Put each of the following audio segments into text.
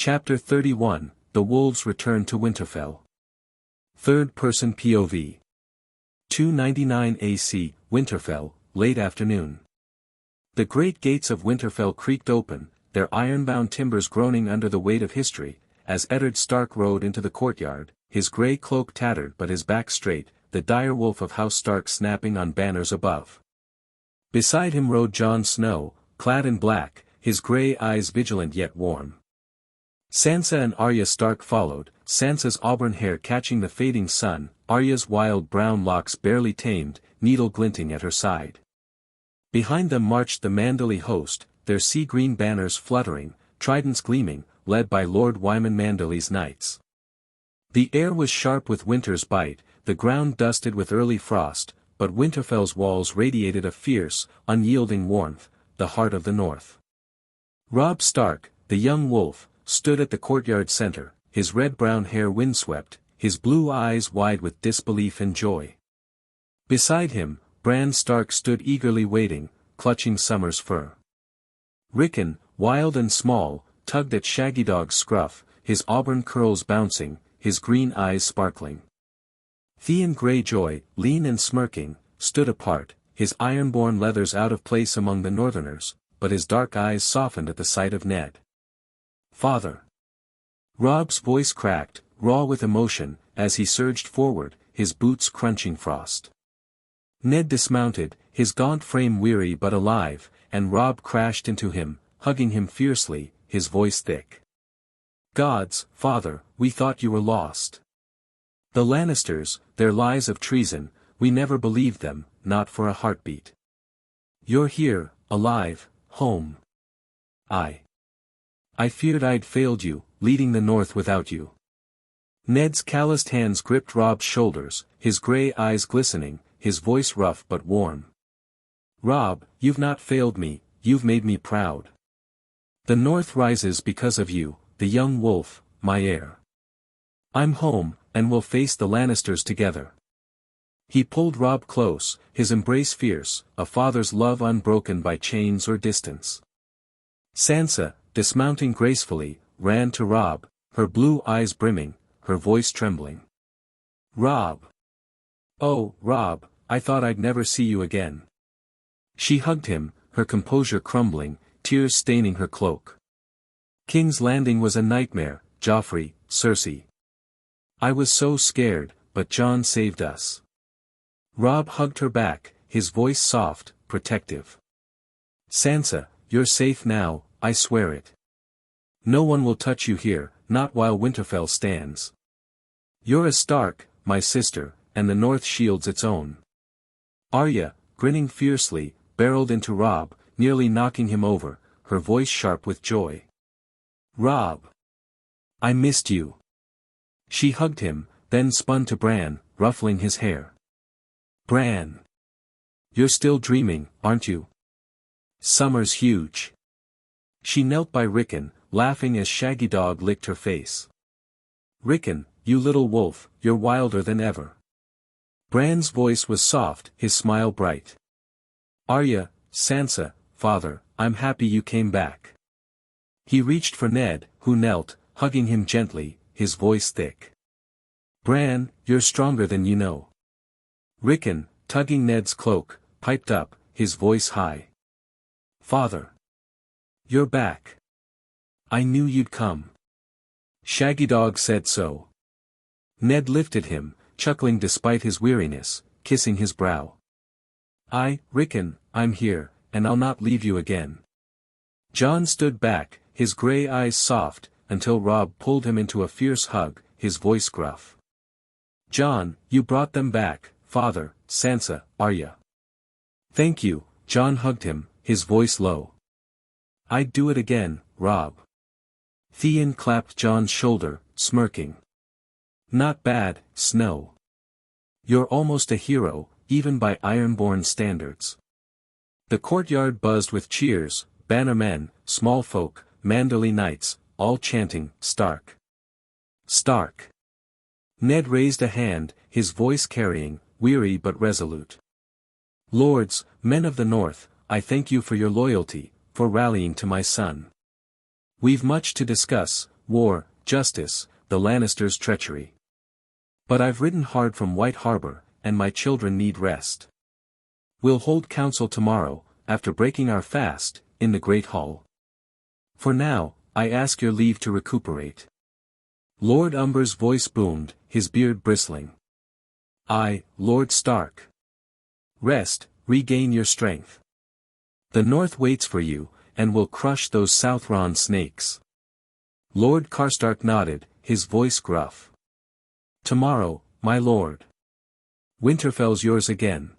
Chapter 31, The Wolves Return to Winterfell. Third-person POV. 299 AC, Winterfell, late afternoon. The great gates of Winterfell creaked open, their iron-bound timbers groaning under the weight of history, as Eddard Stark rode into the courtyard, his grey cloak tattered but his back straight, the dire wolf of House Stark snapping on banners above. Beside him rode Jon Snow, clad in black, his grey eyes vigilant yet warm. Sansa and Arya Stark followed, Sansa's auburn hair catching the fading sun, Arya's wild brown locks barely tamed, needle glinting at her side. Behind them marched the Manderly host, their sea-green banners fluttering, tridents gleaming, led by Lord Wyman Manderly's knights. The air was sharp with winter's bite, the ground dusted with early frost, but Winterfell's walls radiated a fierce, unyielding warmth, the heart of the north. Robb Stark, the young wolf, stood at the courtyard center, his red-brown hair windswept, his blue eyes wide with disbelief and joy. Beside him, Bran Stark stood eagerly waiting, clutching summer's fur. Rickon, wild and small, tugged at Shaggydog's scruff, his auburn curls bouncing, his green eyes sparkling. Theon Greyjoy, lean and smirking, stood apart, his ironborn leathers out of place among the northerners, but his dark eyes softened at the sight of Ned. "Father." Robb's voice cracked, raw with emotion, as he surged forward, his boots crunching frost. Ned dismounted, his gaunt frame weary but alive, and Robb crashed into him, hugging him fiercely, his voice thick. "Gods, father, we thought you were lost. The Lannisters, their lies of treason, we never believed them, not for a heartbeat. You're here, alive, home. I feared I'd failed you, leading the North without you." Ned's calloused hands gripped Robb's shoulders, his grey eyes glistening, his voice rough but warm. "Robb, you've not failed me, you've made me proud. The North rises because of you, the young wolf, my heir. I'm home, and we'll face the Lannisters together." He pulled Robb close, his embrace fierce, a father's love unbroken by chains or distance. Sansa, dismounting gracefully, ran to Robb, her blue eyes brimming, her voice trembling. "Robb! Oh, Robb, I thought I'd never see you again." She hugged him, her composure crumbling, tears staining her cloak. "King's Landing was a nightmare, Joffrey, Cersei. I was so scared, but Jon saved us." Robb hugged her back, his voice soft, protective. "Sansa, you're safe now, I swear it. No one will touch you here, not while Winterfell stands. You're a Stark, my sister, and the North shields its own." Arya, grinning fiercely, barreled into Robb, nearly knocking him over, her voice sharp with joy. "Robb! I missed you." She hugged him, then spun to Bran, ruffling his hair. "Bran! You're still dreaming, aren't you? Summer's huge." She knelt by Rickon, laughing as Shaggydog licked her face. "Rickon, you little wolf, you're wilder than ever." Bran's voice was soft, his smile bright. "Arya, Sansa, father, I'm happy you came back." He reached for Ned, who knelt, hugging him gently, his voice thick. "Bran, you're stronger than you know." Rickon, tugging Ned's cloak, piped up, his voice high. "Father. You're back. I knew you'd come. Shaggydog said so." Ned lifted him, chuckling despite his weariness, kissing his brow. Rickon, I'm here, and I'll not leave you again." Jon stood back, his grey eyes soft, until Robb pulled him into a fierce hug, his voice gruff. "Jon, you brought them back, father, Sansa, Arya." "Thank you," Jon hugged him, his voice low. "I'd do it again, Robb." Theon clapped Jon's shoulder, smirking. "Not bad, Snow. You're almost a hero, even by Ironborn standards." The courtyard buzzed with cheers, bannermen, small folk, Manderly knights, all chanting, "Stark! Stark!" Ned raised a hand, his voice carrying, weary but resolute. "Lords, men of the North, I thank you for your loyalty, for rallying to my son. We've much to discuss, war, justice, the Lannisters' treachery. But I've ridden hard from White Harbor, and my children need rest. We'll hold council tomorrow, after breaking our fast, in the Great Hall. For now, I ask your leave to recuperate. Lord Umber's voice boomed, his beard bristling. I, Lord Stark. Rest, regain your strength. The North waits for you, and will crush those Southron snakes. Lord Karstark nodded, his voice gruff. Tomorrow, my lord. Winterfell's yours again.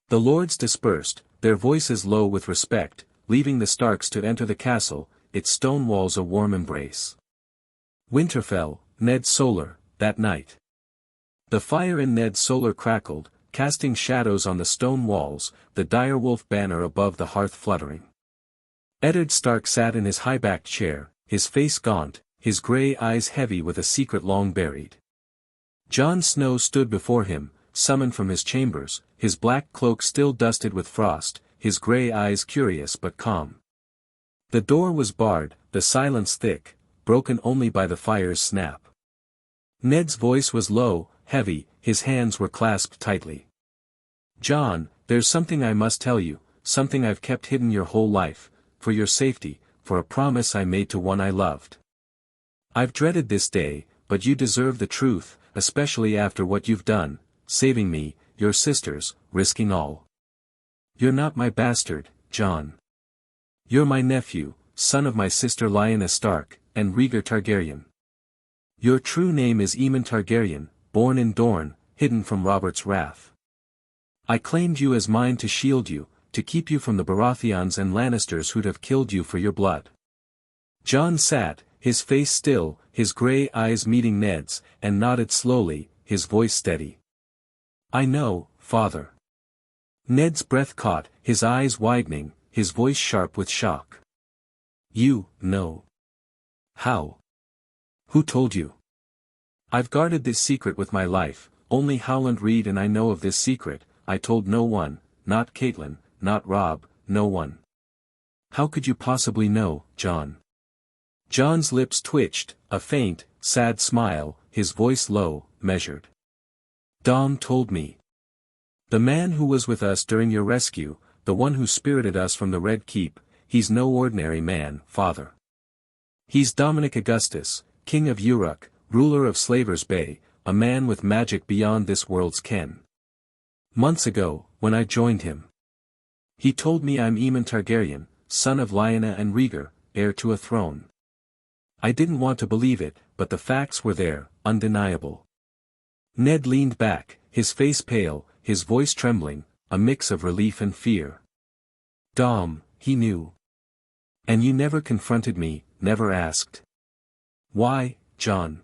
The lords dispersed, their voices low with respect, leaving the Starks to enter the castle, its stone walls a warm embrace. Winterfell, Ned Solar, that night. The fire in Ned Solar crackled, casting shadows on the stone walls, the direwolf banner above the hearth fluttering. Eddard Stark sat in his high-backed chair, his face gaunt, his grey eyes heavy with a secret long buried. Jon Snow stood before him, summoned from his chambers, his black cloak still dusted with frost, his grey eyes curious but calm. The door was barred, the silence thick, broken only by the fire's snap. Ned's voice was low, heavy, his hands were clasped tightly. Jon, there's something I must tell you, something I've kept hidden your whole life, for your safety, for a promise I made to one I loved. I've dreaded this day, but you deserve the truth, especially after what you've done, saving me, your sisters, risking all. You're not my bastard, Jon. You're my nephew, son of my sister Lyanna Stark, and Rhaegar Targaryen. Your true name is Aemon Targaryen, born in Dorne, hidden from Robert's wrath. I claimed you as mine to shield you, to keep you from the Baratheons and Lannisters who'd have killed you for your blood. Jon sat, his face still, his grey eyes meeting Ned's, and nodded slowly, his voice steady. I know, father. Ned's breath caught, his eyes widening, his voice sharp with shock. You know. How? Who told you? I've guarded this secret with my life, only Howland Reed and I know of this secret. I told no one, not Catelyn, not Robb, no one. How could you possibly know, Jon? Jon's lips twitched, a faint, sad smile, his voice low, measured. Dom told me. The man who was with us during your rescue, the one who spirited us from the Red Keep, he's no ordinary man, father. He's Dominic Augustus, king of Uruk, ruler of Slaver's Bay, a man with magic beyond this world's ken. Months ago, when I joined him, he told me I'm Aemon Targaryen, son of Lyanna and Rhaegar, heir to a throne. I didn't want to believe it, but the facts were there, undeniable. Ned leaned back, his face pale, his voice trembling, a mix of relief and fear. Dom, he knew. And you never confronted me, never asked. Why, Jon?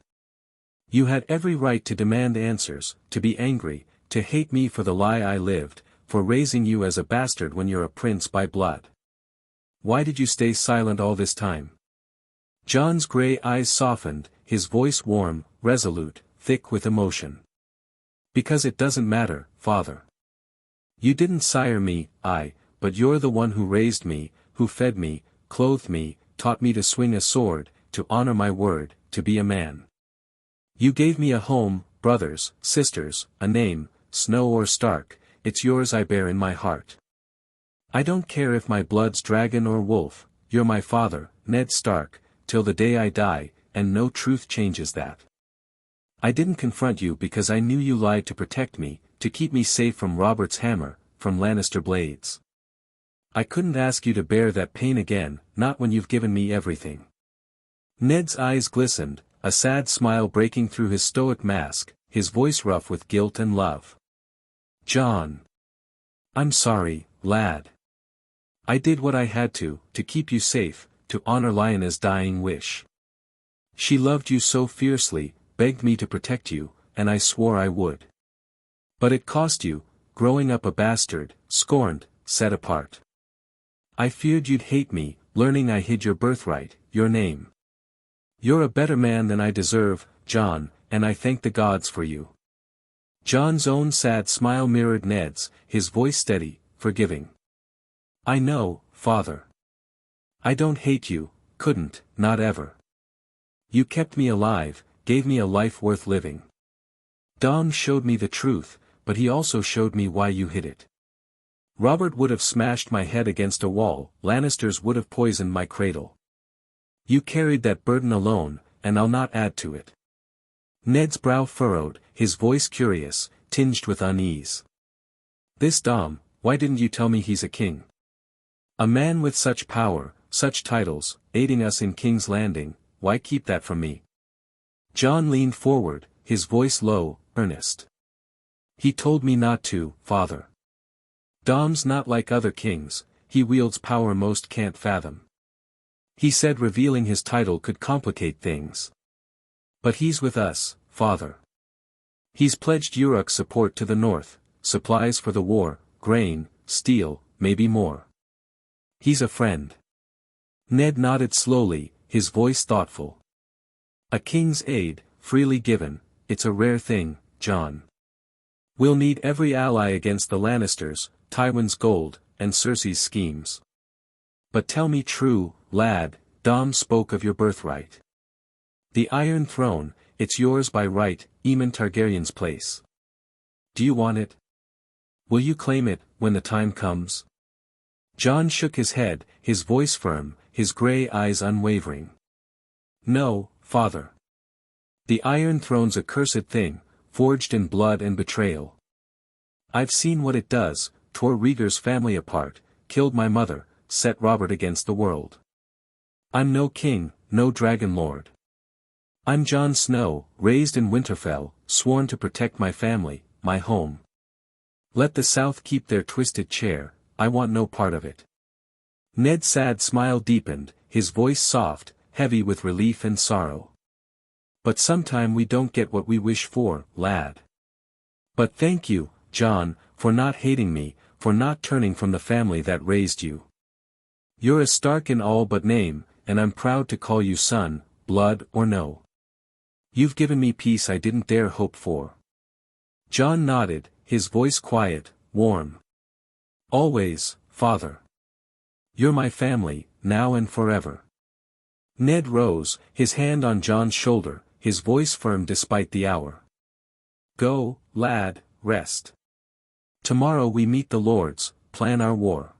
You had every right to demand answers, to be angry, to hate me for the lie I lived, for raising you as a bastard when you're a prince by blood. Why did you stay silent all this time? Jon's grey eyes softened, his voice warm, resolute, thick with emotion. Because it doesn't matter, father. You didn't sire me, but you're the one who raised me, who fed me, clothed me, taught me to swing a sword, to honor my word, to be a man. You gave me a home, brothers, sisters, a name, Snow or Stark, it's yours I bear in my heart. I don't care if my blood's dragon or wolf, you're my father, Ned Stark, till the day I die, and no truth changes that. I didn't confront you because I knew you lied to protect me, to keep me safe from Robert's hammer, from Lannister blades. I couldn't ask you to bear that pain again, not when you've given me everything. Ned's eyes glistened, a sad smile breaking through his stoic mask, his voice rough with guilt and love. Jon. I'm sorry, lad. I did what I had to keep you safe, to honor Lyanna's dying wish. She loved you so fiercely, begged me to protect you, and I swore I would. But it cost you, growing up a bastard, scorned, set apart. I feared you'd hate me, learning I hid your birthright, your name. You're a better man than I deserve, Jon, and I thank the gods for you. Jon's own sad smile mirrored Ned's, his voice steady, forgiving. I know, father. I don't hate you, couldn't, not ever. You kept me alive, gave me a life worth living. Dom showed me the truth, but he also showed me why you hid it. Robert would have smashed my head against a wall, Lannisters would have poisoned my cradle. You carried that burden alone, and I'll not add to it. Ned's brow furrowed, his voice curious, tinged with unease. This Dom, why didn't you tell me he's a king? A man with such power, such titles, aiding us in King's Landing, why keep that from me? Jon leaned forward, his voice low, earnest. He told me not to, father. Dom's not like other kings, he wields power most can't fathom. He said revealing his title could complicate things. But he's with us, father. He's pledged Uruk's support to the north, supplies for the war, grain, steel, maybe more. He's a friend. Ned nodded slowly, his voice thoughtful. A king's aid, freely given, it's a rare thing, Jon. We'll need every ally against the Lannisters, Tywin's gold, and Cersei's schemes. But tell me true, lad, Dom spoke of your birthright. The Iron Throne, it's yours by right, Aemon Targaryen's place. Do you want it? Will you claim it, when the time comes? Jon shook his head, his voice firm, his grey eyes unwavering. No, father. The Iron Throne's a cursed thing, forged in blood and betrayal. I've seen what it does, tore Rhaegar's family apart, killed my mother, set Robert against the world. I'm no king, no dragon lord. I'm Jon Snow, raised in Winterfell, sworn to protect my family, my home. Let the South keep their twisted chair, I want no part of it. Ned's sad smile deepened, his voice soft, heavy with relief and sorrow. But sometime we don't get what we wish for, lad. But thank you, Jon, for not hating me, for not turning from the family that raised you. You're a Stark in all but name, and I'm proud to call you son, blood or no. You've given me peace I didn't dare hope for. Jon nodded, his voice quiet, warm. Always, father. You're my family, now and forever. Ned rose, his hand on Jon's shoulder, his voice firm despite the hour. Go, lad, rest. Tomorrow we meet the lords, plan our war.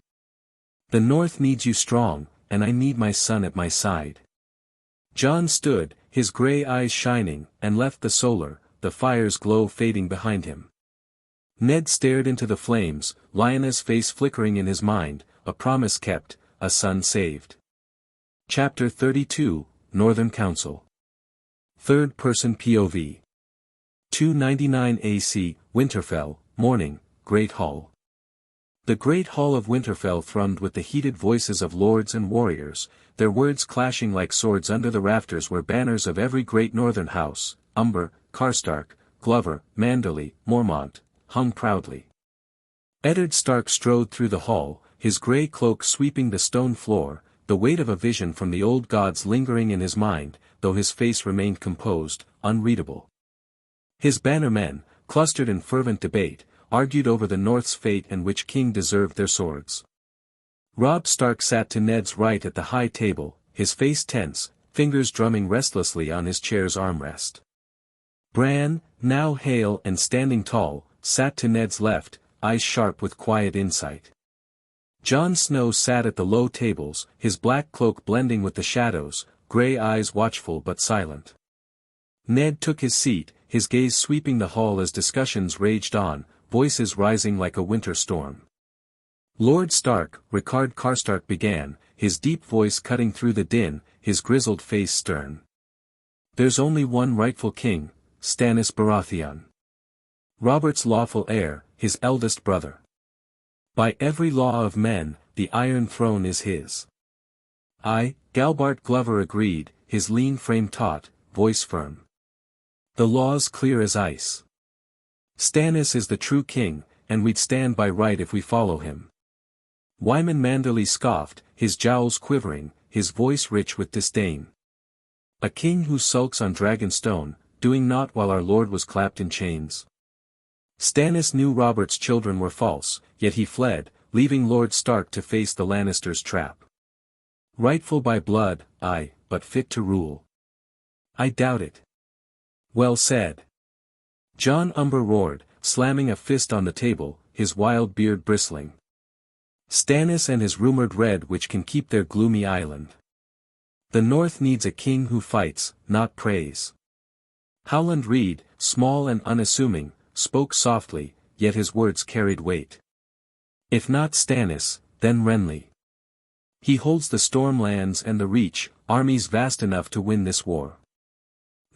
The North needs you strong, and I need my son at my side. Jon stood, his grey eyes shining, and left the solar, the fire's glow fading behind him. Ned stared into the flames, Lyanna's face flickering in his mind, a promise kept, a son saved. Chapter 32, Northern Council. Third-person POV. 299 AC, Winterfell, morning, Great Hall. The Great Hall of Winterfell thrummed with the heated voices of lords and warriors, their words clashing like swords under the rafters where banners of every great northern house, Umber, Karstark, Glover, Manderly, Mormont, hung proudly. Eddard Stark strode through the hall, his grey cloak sweeping the stone floor, the weight of a vision from the old gods lingering in his mind, though his face remained composed, unreadable. His bannermen, clustered in fervent debate, argued over the North's fate and which king deserved their swords. Robb Stark sat to Ned's right at the high table, his face tense, fingers drumming restlessly on his chair's armrest. Bran, now hale and standing tall, sat to Ned's left, eyes sharp with quiet insight. Jon Snow sat at the low tables, his black cloak blending with the shadows, grey eyes watchful but silent. Ned took his seat, his gaze sweeping the hall as discussions raged on, voices rising like a winter storm. Lord Stark, Rickard Karstark began, his deep voice cutting through the din, his grizzled face stern. There's only one rightful king, Stannis Baratheon. Robert's lawful heir, his eldest brother. By every law of men, the Iron Throne is his. I, Galbart Glover agreed, his lean frame taut, voice firm. The law's clear as ice. Stannis is the true king, and we'd stand by right if we follow him. Wyman Manderly scoffed, his jowls quivering, his voice rich with disdain. A king who sulks on Dragonstone, doing naught while our lord was clapped in chains. Stannis knew Robert's children were false, yet he fled, leaving Lord Stark to face the Lannisters' trap. Rightful by blood, aye, but fit to rule. I doubt it. Well said. John Umber roared, slamming a fist on the table, his wild beard bristling. Stannis and his rumored red witch can keep their gloomy island. The North needs a king who fights, not prays. Howland Reed, small and unassuming, spoke softly, yet his words carried weight. If not Stannis, then Renly. He holds the Stormlands and the Reach, armies vast enough to win this war.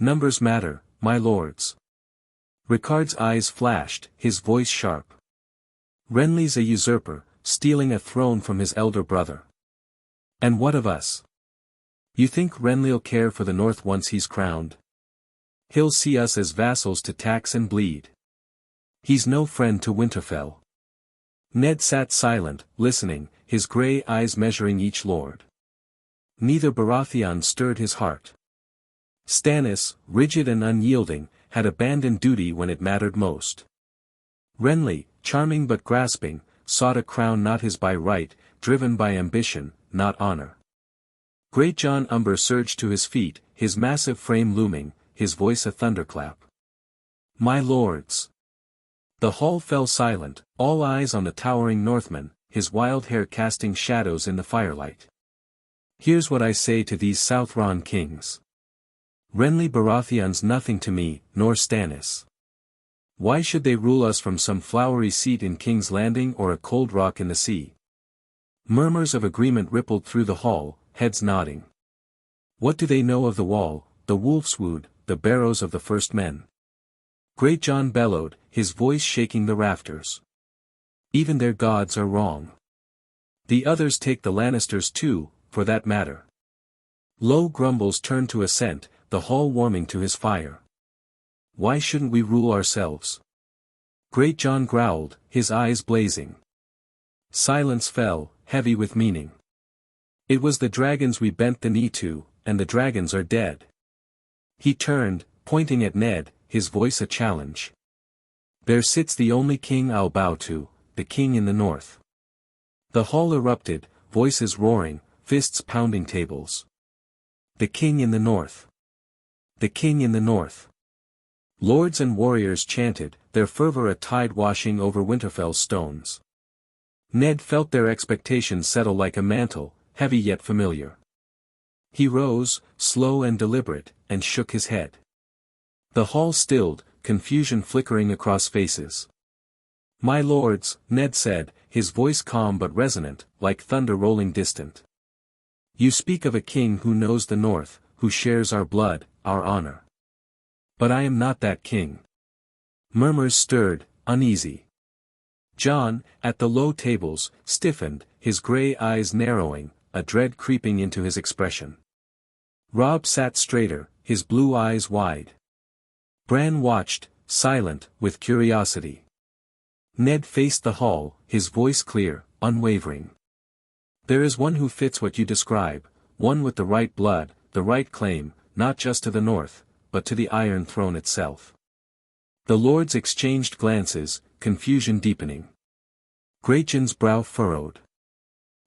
Numbers matter, my lords. Ricard's eyes flashed, his voice sharp. Renly's a usurper, stealing a throne from his elder brother. And what of us? You think Renly'll care for the North once he's crowned? He'll see us as vassals to tax and bleed. He's no friend to Winterfell. Ned sat silent, listening, his grey eyes measuring each lord. Neither Baratheon stirred his heart. Stannis, rigid and unyielding, had abandoned duty when it mattered most. Renly, charming but grasping, sought a crown not his by right, driven by ambition, not honor. Great John Umber surged to his feet, his massive frame looming, his voice a thunderclap. My lords! The hall fell silent, all eyes on the towering Northman, his wild hair casting shadows in the firelight. Here's what I say to these Southron kings. Renly Baratheon's nothing to me, nor Stannis. Why should they rule us from some flowery seat in King's Landing or a cold rock in the sea? Murmurs of agreement rippled through the hall, heads nodding. What do they know of the wall, the wolfswood, the barrows of the first men? Great John bellowed, his voice shaking the rafters. Even their gods are wrong. The others take the Lannisters too, for that matter. Low grumbles turned to assent, the hall warming to his fire. Why shouldn't we rule ourselves? Great John growled, his eyes blazing. Silence fell, heavy with meaning. It was the dragons we bent the knee to, and the dragons are dead. He turned, pointing at Ned, his voice a challenge. There sits the only king I'll bow to, the king in the north. The hall erupted, voices roaring, fists pounding tables. The king in the north. The king in the north. Lords and warriors chanted, their fervor a tide washing over Winterfell's stones. Ned felt their expectations settle like a mantle, heavy yet familiar. He rose, slow and deliberate, and shook his head. The hall stilled, confusion flickering across faces. My lords, Ned said, his voice calm but resonant, like thunder rolling distant. You speak of a king who knows the north, who shares our blood, our honor. But I am not that king. Murmurs stirred, uneasy. John, at the low tables, stiffened, his grey eyes narrowing, a dread creeping into his expression. Robb sat straighter, his blue eyes wide. Bran watched, silent, with curiosity. Ned faced the hall, his voice clear, unwavering. There is one who fits what you describe, one with the right blood, the right claim, not just to the north, but to the Iron Throne itself. The lords exchanged glances, confusion deepening. Greyjohn's brow furrowed.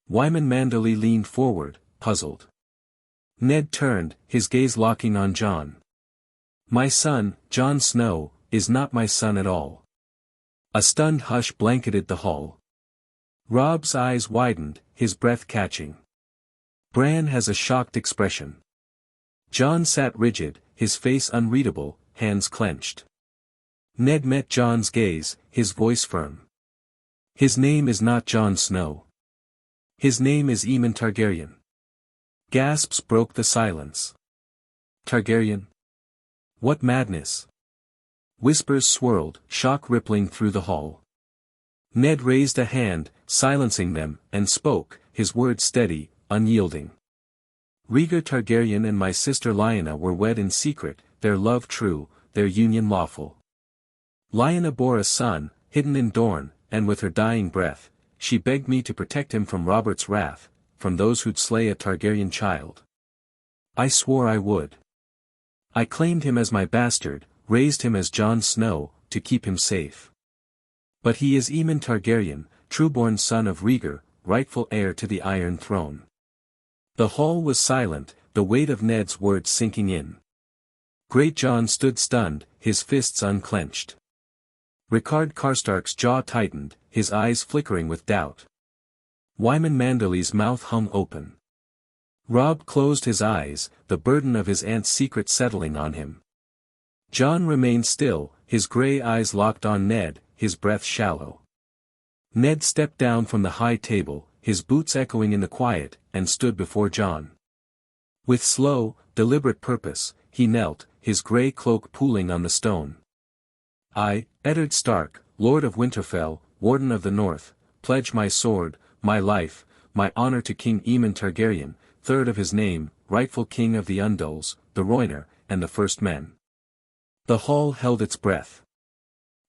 Wyman Manderly leaned forward, puzzled. Ned turned, his gaze locking on Jon. My son, Jon Snow, is not my son at all. A stunned hush blanketed the hall. Robb's eyes widened, his breath catching. Bran has a shocked expression. Jon sat rigid, his face unreadable, hands clenched. Ned met Jon's gaze, his voice firm. His name is not Jon Snow. His name is Aemon Targaryen. Gasps broke the silence. Targaryen? What madness! Whispers swirled, shock rippling through the hall. Ned raised a hand, silencing them, and spoke, his words steady, unyielding. Rhaegar Targaryen and my sister Lyanna were wed in secret, their love true, their union lawful. Lyanna bore a son, hidden in Dorne, and with her dying breath, she begged me to protect him from Robert's wrath, from those who'd slay a Targaryen child. I swore I would. I claimed him as my bastard, raised him as Jon Snow, to keep him safe. But he is Aemon Targaryen, trueborn son of Rhaegar, rightful heir to the Iron Throne. The hall was silent, the weight of Ned's words sinking in. Great John stood stunned, his fists unclenched. Ricard Karstark's jaw tightened, his eyes flickering with doubt. Wyman Manderly's mouth hung open. Robb closed his eyes, the burden of his aunt's secret settling on him. Jon remained still, his grey eyes locked on Ned, his breath shallow. Ned stepped down from the high table, his boots echoing in the quiet, and stood before Jon. With slow, deliberate purpose, he knelt, his grey cloak pooling on the stone. I, Eddard Stark, Lord of Winterfell, Warden of the North, pledge my sword, my life, my honor to King Aemon Targaryen, third of his name, rightful king of the Undulls, the Rhoynar, and the First Men. The hall held its breath.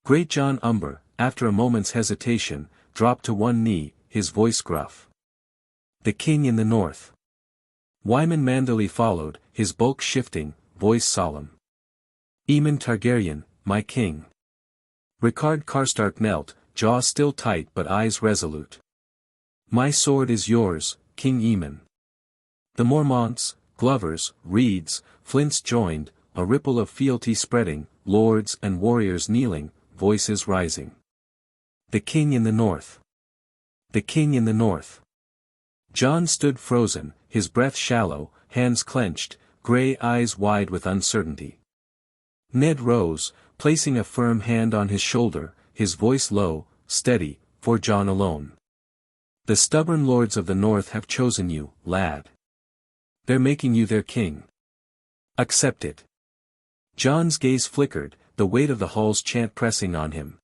Great Jon Umber, after a moment's hesitation, dropped to one knee, his voice gruff. The king in the north. Wyman Manderly followed, his bulk shifting, voice solemn. Aemon Targaryen, my king. Ricard Karstark knelt, jaw still tight but eyes resolute. My sword is yours, King Aemon. The Mormonts, Glovers, Reeds, Flints joined, a ripple of fealty spreading, lords and warriors kneeling, voices rising. The king in the north. The king in the north. Jon stood frozen, his breath shallow, hands clenched, grey eyes wide with uncertainty. Ned rose, placing a firm hand on his shoulder, his voice low, steady, for Jon alone. The stubborn lords of the north have chosen you, lad. They're making you their king. Accept it. Jon's gaze flickered, the weight of the hall's chant pressing on him.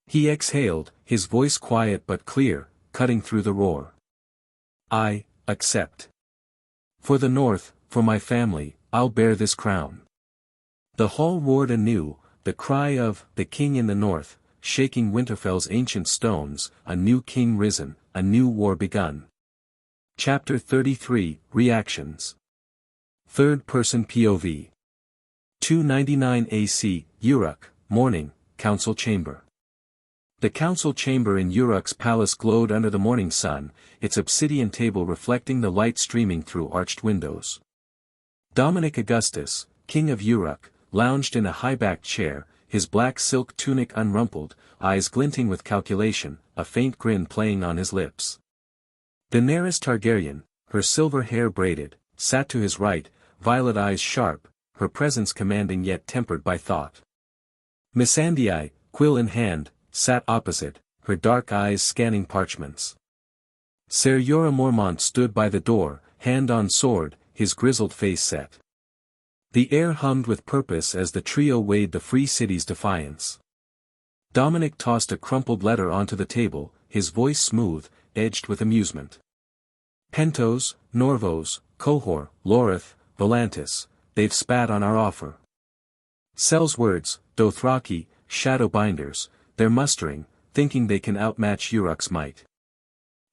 He exhaled, his voice quiet but clear, cutting through the roar. I accept. For the north, for my family, I'll bear this crown. The hall roared anew, the cry of the king in the north, shaking Winterfell's ancient stones, a new king risen, a new war begun. Chapter 33, Reactions. Third-person POV. 299 AC, Uruk, morning, council chamber. The council chamber in Uruk's palace glowed under the morning sun, its obsidian table reflecting the light streaming through arched windows. Dominic Augustus, king of Uruk, lounged in a high-backed chair, his black silk tunic unrumpled, eyes glinting with calculation, a faint grin playing on his lips. Daenerys Targaryen, her silver hair braided, sat to his right, violet eyes sharp, her presence commanding yet tempered by thought. Missandei, quill in hand, sat opposite, her dark eyes scanning parchments. Ser Jorah Mormont stood by the door, hand on sword, his grizzled face set. The air hummed with purpose as the trio weighed the free city's defiance. Dominic tossed a crumpled letter onto the table, his voice smooth, edged with amusement. Pentos, Norvos, Qohor, Loreth, Volantis, they've spat on our offer. Sel's words, Dothraki, Shadowbinders, they're mustering, thinking they can outmatch Uruk's might.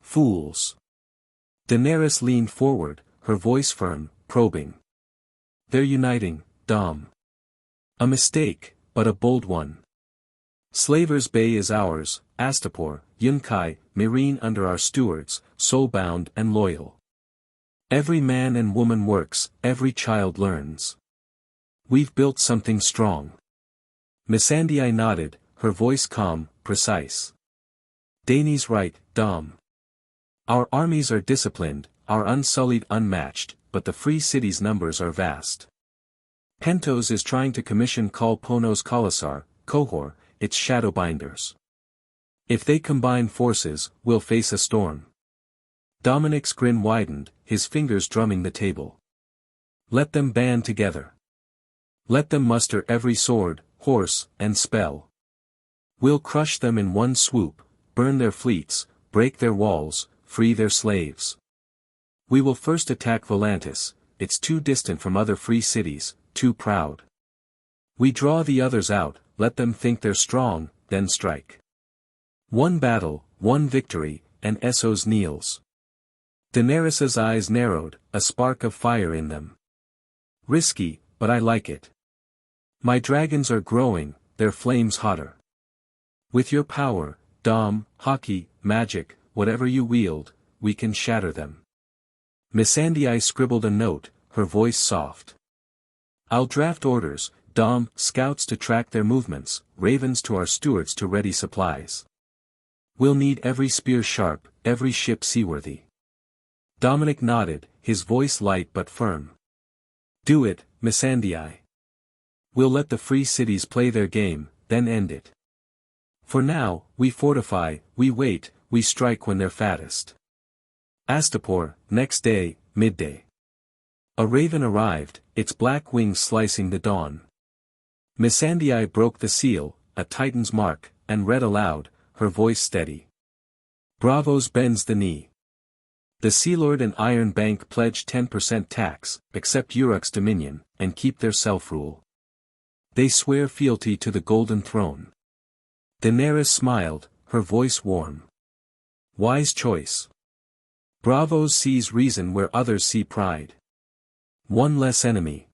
Fools. Daenerys leaned forward, her voice firm, probing. They're uniting, Dom. A mistake, but a bold one. Slaver's Bay is ours, Astapor, Yunkai, Meereen under our stewards, soul-bound and loyal. Every man and woman works, every child learns. We've built something strong. Missandei nodded, her voice calm, precise. Dany's right, Dom. Our armies are disciplined, our unsullied unmatched, but the free city's numbers are vast. Pentos is trying to commission Kal Pono's Khalasar, Qohor, its Shadowbinders. If they combine forces, we'll face a storm. Dominic's grin widened, his fingers drumming the table. Let them band together. Let them muster every sword, horse, and spell. We'll crush them in one swoop, burn their fleets, break their walls, free their slaves. We will first attack Volantis, it's too distant from other free cities, too proud. We draw the others out, let them think they're strong, then strike. One battle, one victory, and Essos kneels. Daenerys's eyes narrowed, a spark of fire in them. Risky, but I like it. My dragons are growing, their flames hotter. With your power, Dom, hockey, magic, whatever you wield, we can shatter them. Missandei scribbled a note, her voice soft. I'll draft orders, Dom, scouts to track their movements, ravens to our stewards to ready supplies. We'll need every spear sharp, every ship seaworthy. Dominic nodded, his voice light but firm. Do it, Missandei. We'll let the free cities play their game, then end it. For now, we fortify, we wait, we strike when they're fattest. Astapor, next day, midday. A raven arrived, its black wings slicing the dawn. Missandei broke the seal, a titan's mark, and read aloud, her voice steady. Bravos bends the knee. The Sea Lord and Iron Bank pledge 10% tax, accept Uruk's dominion, and keep their self-rule. They swear fealty to the Golden Throne. Daenerys smiled, her voice warm. Wise choice. Bravos sees reason where others see pride. One less enemy.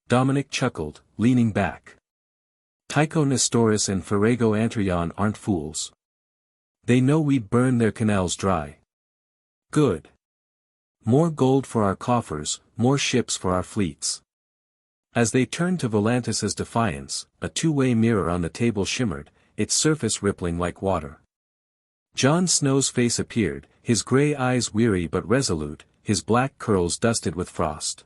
Dominic chuckled, leaning back. Tycho Nestoris and Ferrago Antrion aren't fools. They know we'd burn their canals dry. Good. More gold for our coffers, more ships for our fleets. As they turned to Volantis's defiance, a two-way mirror on the table shimmered, its surface rippling like water. Jon Snow's face appeared, his grey eyes weary but resolute, his black curls dusted with frost.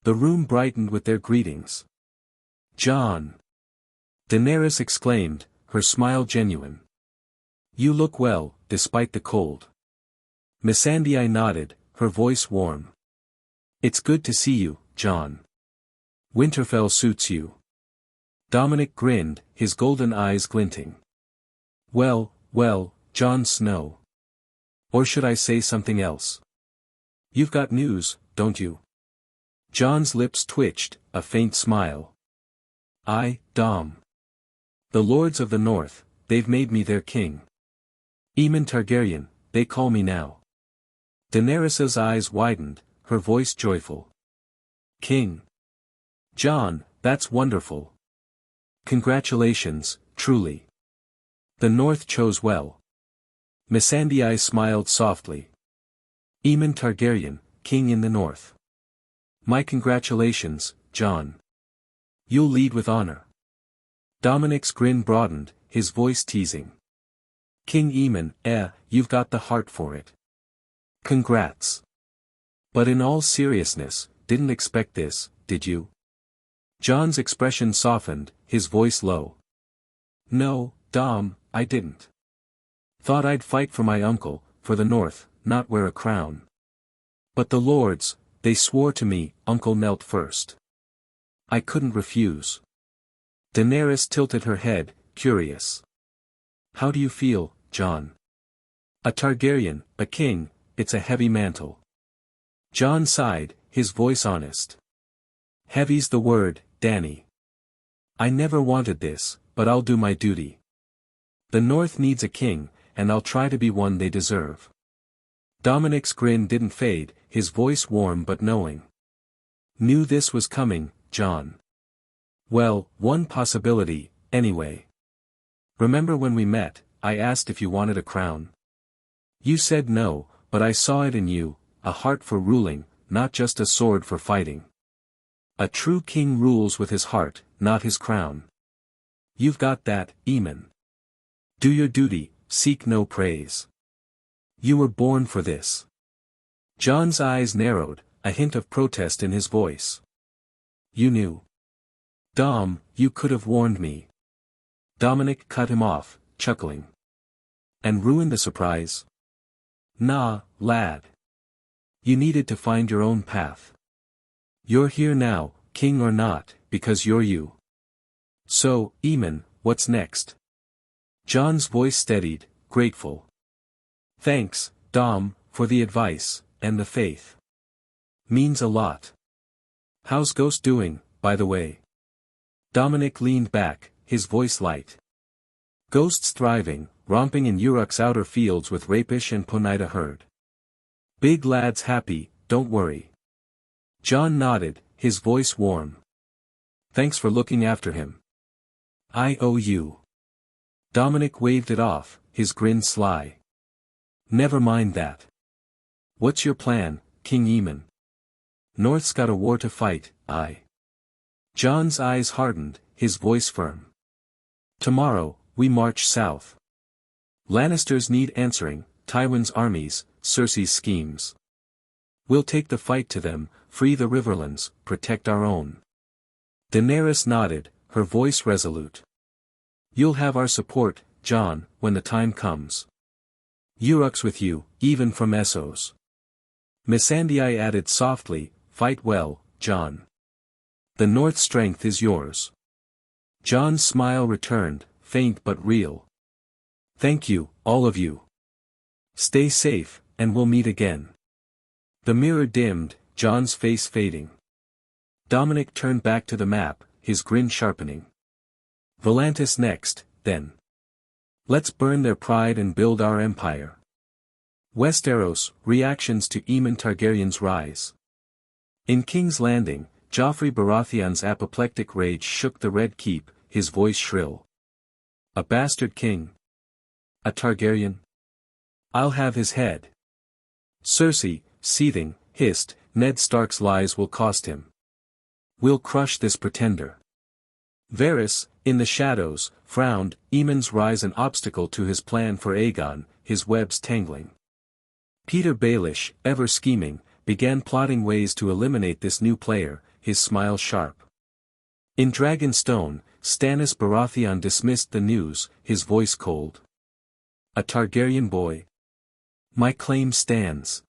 The room brightened with their greetings. Jon! Daenerys exclaimed, her smile genuine. You look well, despite the cold. Missandei nodded, her voice warm. It's good to see you, Jon. Winterfell suits you. Dominic grinned, his golden eyes glinting. Well, well, Jon Snow. Or should I say something else? You've got news, don't you? Jon's lips twitched, a faint smile. Dom. The lords of the north, they've made me their king. Aemon Targaryen, they call me now. Daenerys's eyes widened, her voice joyful. King. Jon, that's wonderful. Congratulations, truly. The North chose well. Missandei smiled softly. Aemon Targaryen, king in the North. My congratulations, Jon. You'll lead with honor. Dominic's grin broadened, his voice teasing. King Aemon, you've got the heart for it. Congrats. But in all seriousness, didn't expect this, did you? Jon's expression softened, his voice low. No, Dom, I didn't. Thought I'd fight for my uncle, for the North, not wear a crown. But the lords, they swore to me, uncle knelt first. I couldn't refuse. Daenerys tilted her head, curious. How do you feel, Jon? A Targaryen, a king, it's a heavy mantle. Jon sighed, his voice honest. Heavy's the word, Dany. I never wanted this, but I'll do my duty. The North needs a king, and I'll try to be one they deserve. Dominic's grin didn't fade, his voice warm but knowing. Knew this was coming, Jon. Well, one possibility, anyway. Remember when we met, I asked if you wanted a crown? You said no, but I saw it in you, a heart for ruling, not just a sword for fighting. A true king rules with his heart, not his crown. You've got that, Aemon. Do your duty, seek no praise. You were born for this. Jon's eyes narrowed, a hint of protest in his voice. You knew. Dom, you could have warned me. Dominic cut him off, chuckling. And ruined the surprise? Nah, lad. You needed to find your own path. You're here now, king or not, because you're you. So, Aemon, what's next? Jon's voice steadied, grateful. Thanks, Dom, for the advice, and the faith. Means a lot. How's Ghost doing, by the way? Dominic leaned back, his voice light. Ghost's thriving, romping in Uruk's outer fields with Rapish and Ponaida herd. Big lad's happy, don't worry. Jon nodded, his voice warm. Thanks for looking after him. I owe you. Dominic waved it off, his grin sly. Never mind that. What's your plan, King Aemon? North's got a war to fight, aye. Jon's eyes hardened, his voice firm. Tomorrow, we march south. Lannisters need answering, Tywin's armies, Cersei's schemes. We'll take the fight to them, free the Riverlands, protect our own. Daenerys nodded, her voice resolute. You'll have our support, Jon, when the time comes. Euruch's with you, even from Essos. Missandei added softly, fight well, Jon. The North's strength is yours. Jon's smile returned, faint but real. Thank you, all of you. Stay safe, and we'll meet again. The mirror dimmed, Jon's face fading. Dominic turned back to the map, his grin sharpening. Volantis next, then. Let's burn their pride and build our empire. Westeros, reactions to Aemon Targaryen's rise. In King's Landing, Joffrey Baratheon's apoplectic rage shook the Red Keep, his voice shrill. A bastard king? A Targaryen? I'll have his head. Cersei, seething, hissed, Ned Stark's lies will cost him. We'll crush this pretender. Varys, in the shadows, frowned, Aemon's rise an obstacle to his plan for Aegon, his webs tangling. Peter Baelish, ever scheming, began plotting ways to eliminate this new player, his smile sharp. In Dragonstone, Stannis Baratheon dismissed the news, his voice cold. A Targaryen boy? My claim stands.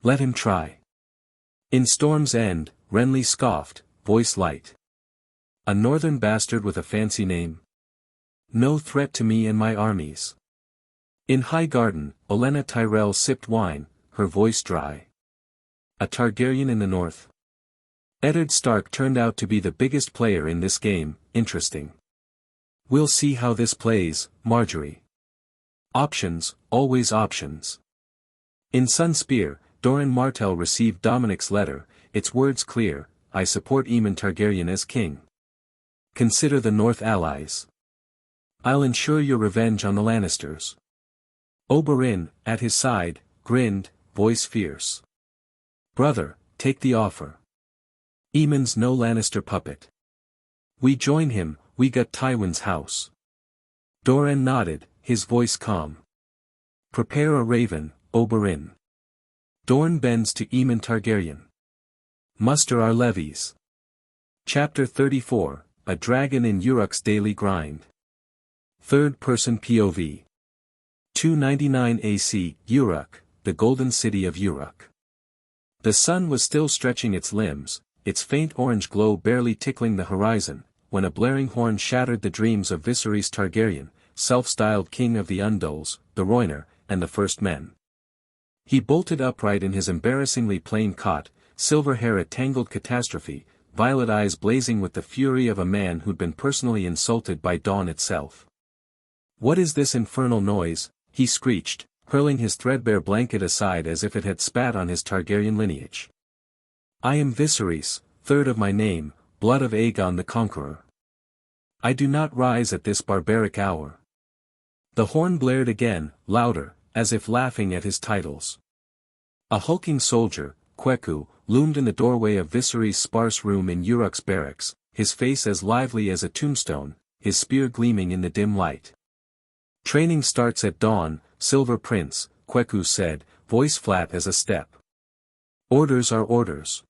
Let him try. In Storm's End, Renly scoffed, voice light. A northern bastard with a fancy name? No threat to me and my armies. In Highgarden, Olenna Tyrell sipped wine, her voice dry. A Targaryen in the north? Eddard Stark turned out to be the biggest player in this game, interesting. We'll see how this plays, Marjorie. Options, always options. In Sunspear, Doran Martell received Dominic's letter, its words clear, I support Aemon Targaryen as king. Consider the North allies. I'll ensure your revenge on the Lannisters. Oberyn, at his side, grinned, voice fierce. Brother, take the offer. Aemon's no Lannister puppet. We join him, we got Tywin's house. Doran nodded, his voice calm. Prepare a raven, Oberyn. Dorne bends to Aemon Targaryen. Muster our levies. Chapter 34, A Dragon in Euruch's Daily Grind. Third-person POV. 299 AC, Uruk, the golden city of Uruk. The sun was still stretching its limbs, its faint orange glow barely tickling the horizon, when a blaring horn shattered the dreams of Viserys Targaryen, self-styled king of the Undulls, the Rhoynar, and the First Men. He bolted upright in his embarrassingly plain cot, silver hair a tangled catastrophe, violet eyes blazing with the fury of a man who'd been personally insulted by dawn itself. What is this infernal noise? He screeched, hurling his threadbare blanket aside as if it had spat on his Targaryen lineage. I am Viserys, third of my name, blood of Aegon the Conqueror. I do not rise at this barbaric hour. The horn blared again, louder, as if laughing at his titles. A hulking soldier, Kweku, loomed in the doorway of Viserys' sparse room in Uruk's barracks, his face as lively as a tombstone, his spear gleaming in the dim light. Training starts at dawn, Silver Prince, Kweku said, voice flat as a step. Orders are orders.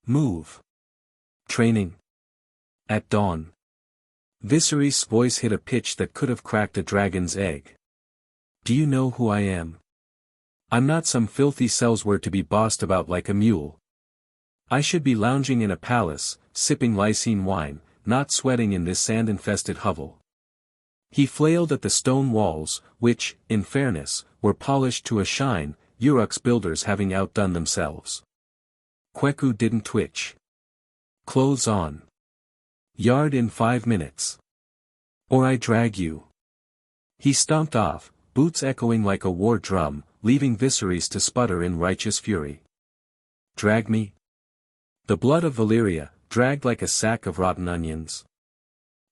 Move. Training. At dawn. Viserys' voice hit a pitch that could have cracked a dragon's egg. Do you know who I am? I'm not some filthy Sellsword to be bossed about like a mule. I should be lounging in a palace, sipping Lysine wine, not sweating in this sand-infested hovel. He flailed at the stone walls, which, in fairness, were polished to a shine, Uruk's builders having outdone themselves. Kweku didn't twitch. Clothes on. Yard in 5 minutes. Or I drag you. He stomped off, boots echoing like a war drum, leaving Viserys to sputter in righteous fury. Drag me? The blood of Valyria, dragged like a sack of rotten onions.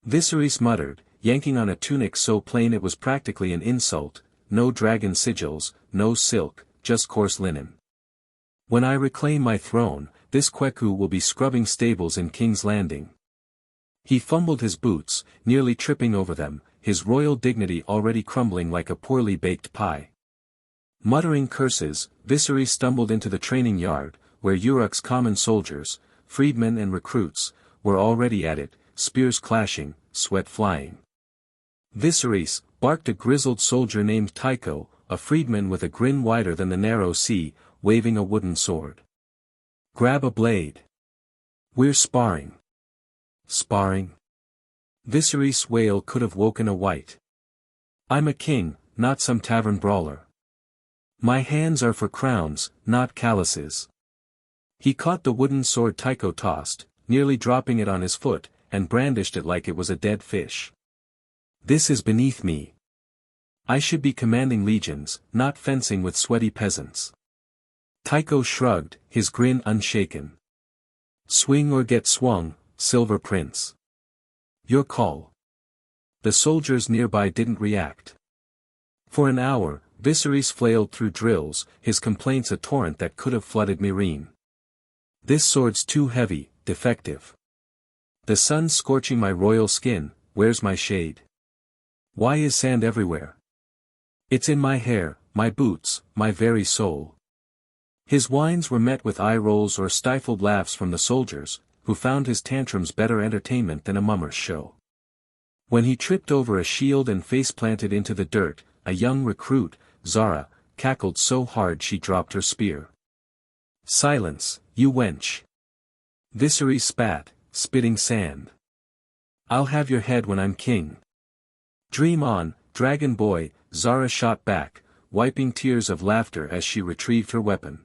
Viserys muttered, yanking on a tunic so plain it was practically an insult, no dragon sigils, no silk, just coarse linen. When I reclaim my throne, this Kweku will be scrubbing stables in King's Landing. He fumbled his boots, nearly tripping over them, his royal dignity already crumbling like a poorly baked pie. Muttering curses, Viserys stumbled into the training yard, where Uruk's common soldiers, freedmen and recruits, were already at it, spears clashing, sweat flying. Viserys, barked a grizzled soldier named Tycho, a freedman with a grin wider than the narrow sea, waving a wooden sword. Grab a blade. We're sparring. Sparring? Viserys' wail could have woken a wight. I'm a king, not some tavern brawler. My hands are for crowns, not calluses. He caught the wooden sword Tycho tossed, nearly dropping it on his foot, and brandished it like it was a dead fish. This is beneath me. I should be commanding legions, not fencing with sweaty peasants. Tycho shrugged, his grin unshaken. Swing or get swung, Silver Prince. Your call. The soldiers nearby didn't react. For an hour, Viserys flailed through drills, his complaints a torrent that could have flooded Meereen. This sword's too heavy, defective. The sun's scorching my royal skin, where's my shade? Why is sand everywhere? It's in my hair, my boots, my very soul. His whines were met with eye rolls or stifled laughs from the soldiers, who found his tantrums better entertainment than a mummer's show. When he tripped over a shield and face-planted into the dirt, a young recruit, Zara, cackled so hard she dropped her spear. Silence, you wench. Viserys spat, spitting sand. I'll have your head when I'm king. Dream on, dragon boy, Zara shot back, wiping tears of laughter as she retrieved her weapon.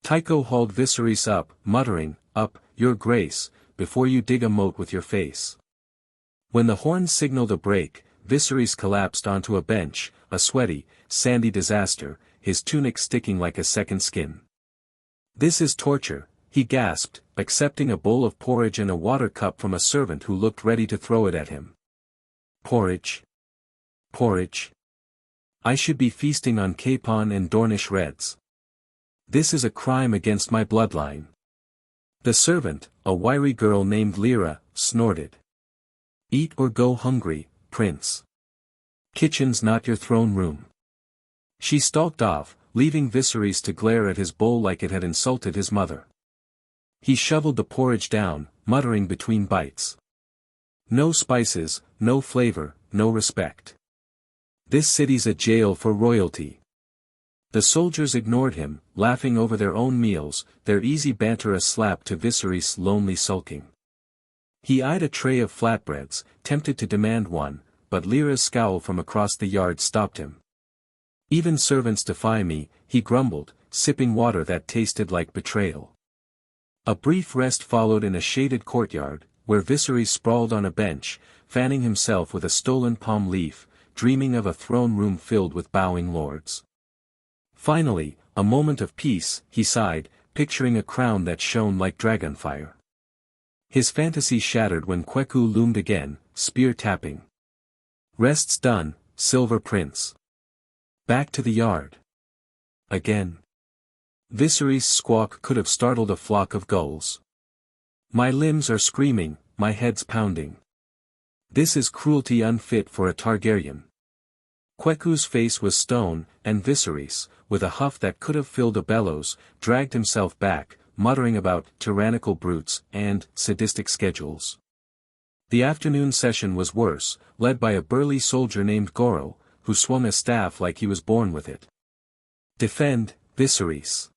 Tycho hauled Viserys up, muttering, Up, your grace, before you dig a moat with your face. When the horn signaled a break, Viserys collapsed onto a bench, a sweaty, sandy disaster, his tunic sticking like a second skin. This is torture, he gasped, accepting a bowl of porridge and a water cup from a servant who looked ready to throw it at him. Porridge? Porridge? I should be feasting on capon and Dornish reds. This is a crime against my bloodline. The servant, a wiry girl named Lyra, snorted. Eat or go hungry, prince. Kitchen's not your throne room. She stalked off, leaving Viserys to glare at his bowl like it had insulted his mother. He shoveled the porridge down, muttering between bites. No spices, no flavor, no respect. This city's a jail for royalty. The soldiers ignored him, laughing over their own meals, their easy banter a slap to Viserys' lonely sulking. He eyed a tray of flatbreads, tempted to demand one, but Lyra's scowl from across the yard stopped him. Even servants defy me, he grumbled, sipping water that tasted like betrayal. A brief rest followed in a shaded courtyard, where Viserys sprawled on a bench, fanning himself with a stolen palm leaf, dreaming of a throne room filled with bowing lords. Finally, a moment of peace, he sighed, picturing a crown that shone like dragonfire. His fantasy shattered when Kweku loomed again, spear tapping. Rest's done, Silver Prince. Back to the yard. Again. Viserys' squawk could have startled a flock of gulls. My limbs are screaming, my head's pounding. This is cruelty unfit for a Targaryen. Kweku's face was stone, and Viserys, with a huff that could have filled a bellows, dragged himself back, muttering about tyrannical brutes and sadistic schedules. The afternoon session was worse, led by a burly soldier named Goro, who swung a staff like he was born with it. Defend, Viserys.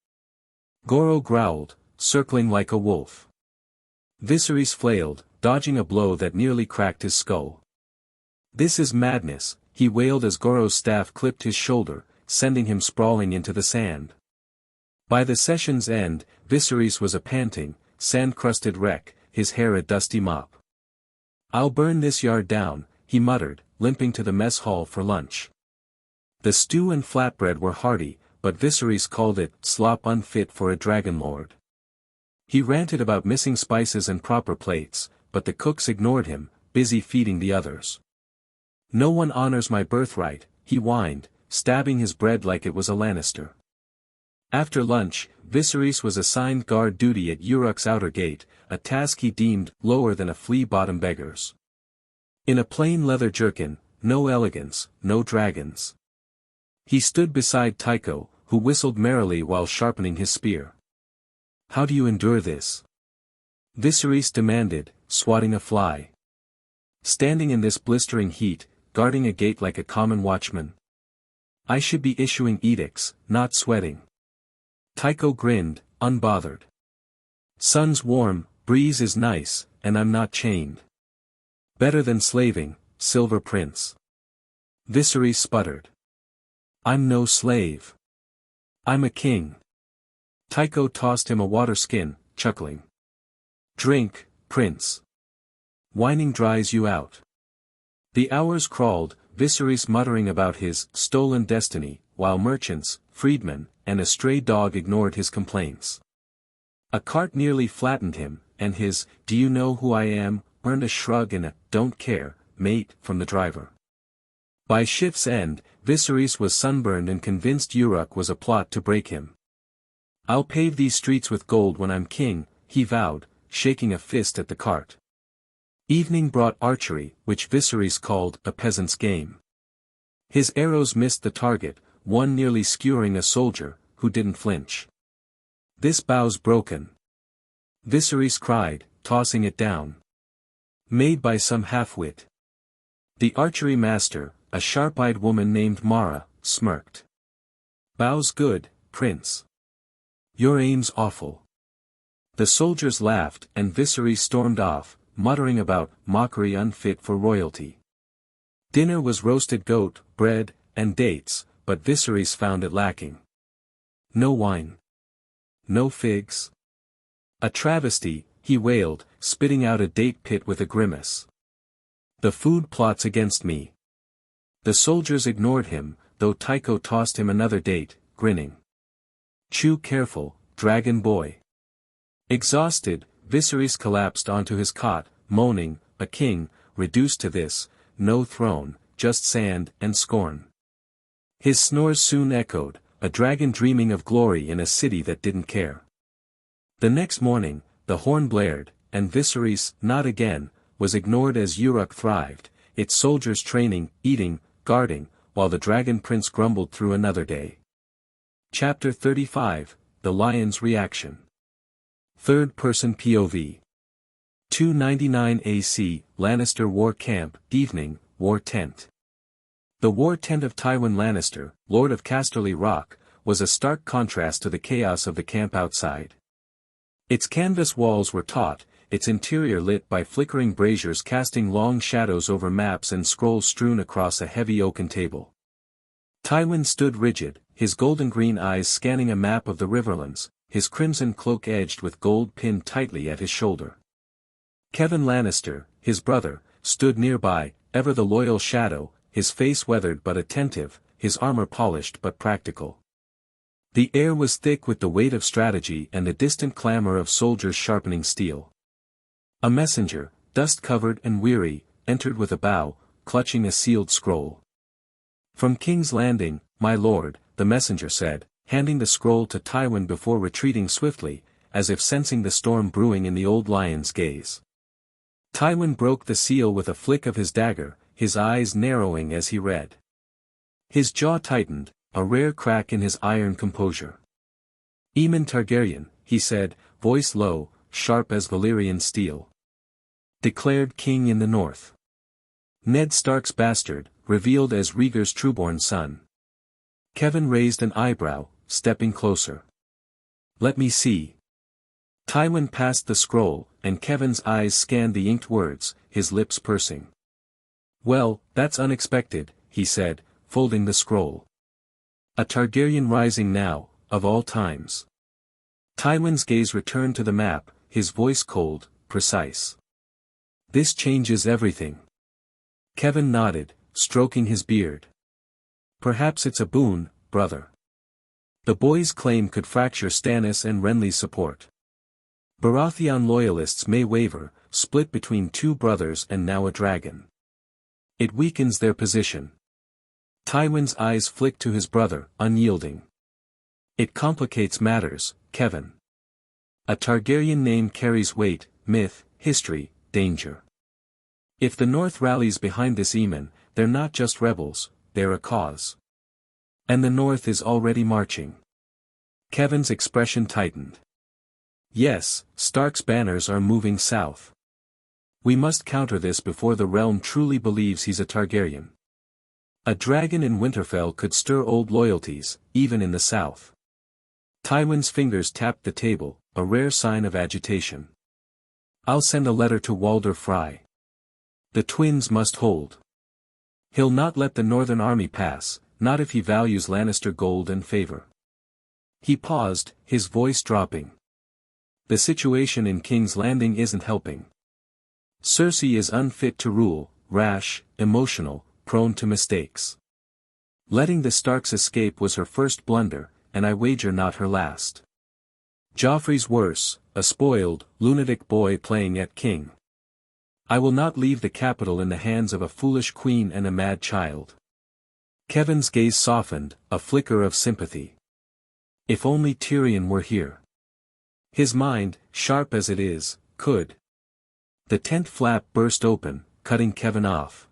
Goro growled, circling like a wolf. Viserys flailed, dodging a blow that nearly cracked his skull. This is madness, he wailed as Goro's staff clipped his shoulder, sending him sprawling into the sand. By the session's end, Viserys was a panting, sand-crusted wreck, his hair a dusty mop. I'll burn this yard down, he muttered, limping to the mess hall for lunch. The stew and flatbread were hearty, but Viserys called it slop unfit for a dragonlord. He ranted about missing spices and proper plates, but the cooks ignored him, busy feeding the others. No one honors my birthright, he whined, stabbing his bread like it was a Lannister. After lunch, Viserys was assigned guard duty at Uruk's outer gate, a task he deemed lower than a flea-bottom beggar's. In a plain leather jerkin, no elegance, no dragons. He stood beside Tycho, who whistled merrily while sharpening his spear. "How do you endure this?" Viserys demanded, swatting a fly. "Standing in this blistering heat, guarding a gate like a common watchman. I should be issuing edicts, not sweating." Tycho grinned, unbothered. "Sun's warm, breeze is nice, and I'm not chained. Better than slaving, Silver Prince." Viserys sputtered. "I'm no slave. I'm a king." Tycho tossed him a water skin, chuckling. "Drink, Prince. Whining dries you out." The hours crawled, Viserys muttering about his stolen destiny, while merchants, freedmen, and a stray dog ignored his complaints. A cart nearly flattened him, and his "Do you know who I am?" earned a shrug and a "Don't care, mate" from the driver. By shift's end, Viserys was sunburned and convinced Uruk was a plot to break him. "I'll pave these streets with gold when I'm king," he vowed, shaking a fist at the cart. Evening brought archery, which Viserys called a peasant's game. His arrows missed the target, one nearly skewering a soldier, who didn't flinch. "This bow's broken," Viserys cried, tossing it down. "Made by some half-wit." The archery master, a sharp-eyed woman named Mara, smirked. "Bow's good, Prince. Your aim's awful." The soldiers laughed and Viserys stormed off, muttering about mockery unfit for royalty. Dinner was roasted goat, bread, and dates, but Viserys found it lacking. No wine. No figs. "A travesty," he wailed, spitting out a date pit with a grimace. "The food plots against me." The soldiers ignored him, though Tycho tossed him another date, grinning. "Chew careful, dragon boy." Exhausted, Viserys collapsed onto his cot, moaning, a king, reduced to this, no throne, just sand and scorn. His snores soon echoed, a dragon dreaming of glory in a city that didn't care. The next morning, the horn blared, and Viserys, not again, was ignored as Uruk thrived, its soldiers training, eating, guarding, while the dragon prince grumbled through another day. Chapter 35, The Lion's Reaction. Third-person POV. 299 AC, Lannister War Camp, Evening, War Tent. The war tent of Tywin Lannister, Lord of Casterly Rock, was a stark contrast to the chaos of the camp outside. Its canvas walls were taut, its interior lit by flickering braziers casting long shadows over maps and scrolls strewn across a heavy oaken table. Tywin stood rigid, his golden-green eyes scanning a map of the Riverlands, his crimson cloak edged with gold pinned tightly at his shoulder. Kevan Lannister, his brother, stood nearby, ever the loyal shadow, his face weathered but attentive, his armor polished but practical. The air was thick with the weight of strategy and the distant clamor of soldiers sharpening steel. A messenger, dust-covered and weary, entered with a bow, clutching a sealed scroll. "From King's Landing, my lord," the messenger said, handing the scroll to Tywin before retreating swiftly, as if sensing the storm brewing in the old lion's gaze. Tywin broke the seal with a flick of his dagger, his eyes narrowing as he read. His jaw tightened, a rare crack in his iron composure. "Aemon Targaryen," he said, voice low, sharp as Valyrian steel. "Declared king in the north. Ned Stark's bastard, revealed as Rhaegar's trueborn son." Kevan raised an eyebrow, stepping closer. "Let me see." Tywin passed the scroll, and Kevan's eyes scanned the inked words, his lips pursing. "Well, that's unexpected," he said, folding the scroll. "A Targaryen rising now, of all times." Tywin's gaze returned to the map, his voice cold, precise. "This changes everything." Kevan nodded, stroking his beard. "Perhaps it's a boon, brother." The boy's claim could fracture Stannis and Renly's support. Baratheon loyalists may waver, split between two brothers and now a dragon. It weakens their position. Tywin's eyes flicked to his brother, unyielding. It complicates matters, Kevin. A Targaryen name carries weight, myth, history, danger. If the North rallies behind this Aemon, they're not just rebels, they're a cause. And the North is already marching. Kevin's expression tightened. Yes, Stark's banners are moving south. We must counter this before the realm truly believes he's a Targaryen. A dragon in Winterfell could stir old loyalties, even in the south. Tywin's fingers tapped the table, a rare sign of agitation. I'll send a letter to Walder Frey. The twins must hold. He'll not let the northern army pass, not if he values Lannister gold and favor. He paused, his voice dropping. The situation in King's Landing isn't helping. Cersei is unfit to rule, rash, emotional, prone to mistakes. Letting the Starks escape was her first blunder, and I wager not her last. Joffrey's worse, a spoiled, lunatic boy playing at king. I will not leave the capital in the hands of a foolish queen and a mad child. Kevin's gaze softened, a flicker of sympathy. If only Tyrion were here. His mind, sharp as it is, could. The tent flap burst open, cutting Kevin off.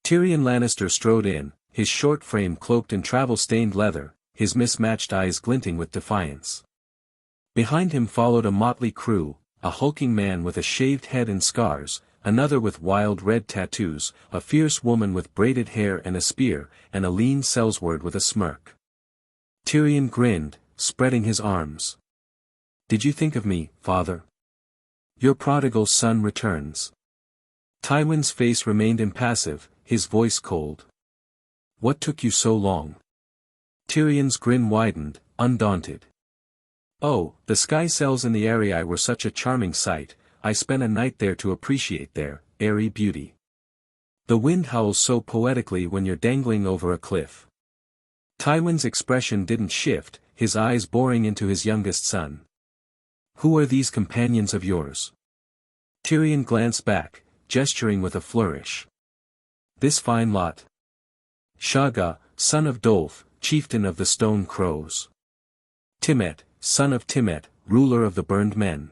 Tyrion Lannister strode in, his short frame cloaked in travel-stained leather, his mismatched eyes glinting with defiance. Behind him followed a motley crew, a hulking man with a shaved head and scars, another with wild red tattoos, a fierce woman with braided hair and a spear, and a lean sellsword with a smirk. Tyrion grinned, spreading his arms. Did you think of me, father? Your prodigal son returns. Tywin's face remained impassive, his voice cold. What took you so long? Tyrion's grin widened, undaunted. Oh, the sky cells in the area were such a charming sight, I spent a night there to appreciate their airy beauty. The wind howls so poetically when you're dangling over a cliff. Tywin's expression didn't shift, his eyes boring into his youngest son. Who are these companions of yours? Tyrion glanced back, gesturing with a flourish. This fine lot. Shagga, son of Dolf, chieftain of the Stone Crows. Timet, son of Timet, ruler of the Burned Men.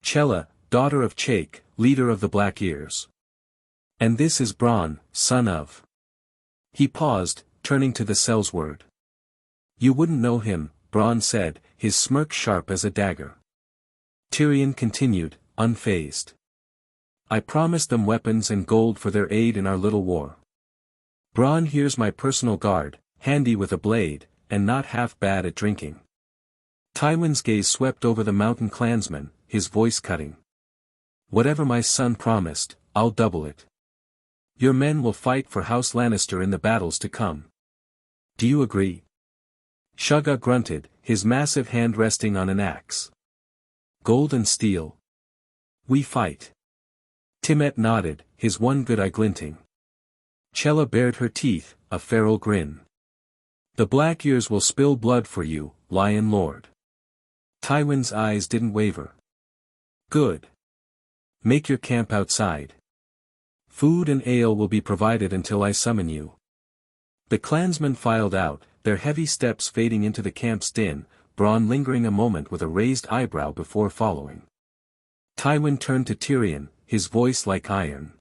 Chella, daughter of Chake, leader of the Black Ears. And this is Bronn, son of. He paused, turning to the sellsword. You wouldn't know him, Bronn said, his smirk sharp as a dagger. Tyrion continued, unfazed. I promised them weapons and gold for their aid in our little war. Bronn here's my personal guard, handy with a blade, and not half bad at drinking. Tywin's gaze swept over the mountain clansmen, his voice cutting. Whatever my son promised, I'll double it. Your men will fight for House Lannister in the battles to come. Do you agree? Shagga grunted, his massive hand resting on an axe. Gold and steel. We fight. Timet nodded, his one good eye glinting. Chella bared her teeth, a feral grin. The Black Ears will spill blood for you, Lion Lord. Tywin's eyes didn't waver. Good. Make your camp outside. Food and ale will be provided until I summon you. The clansmen filed out, their heavy steps fading into the camp's din, Bronn lingering a moment with a raised eyebrow before following. Tywin turned to Tyrion, his voice like iron.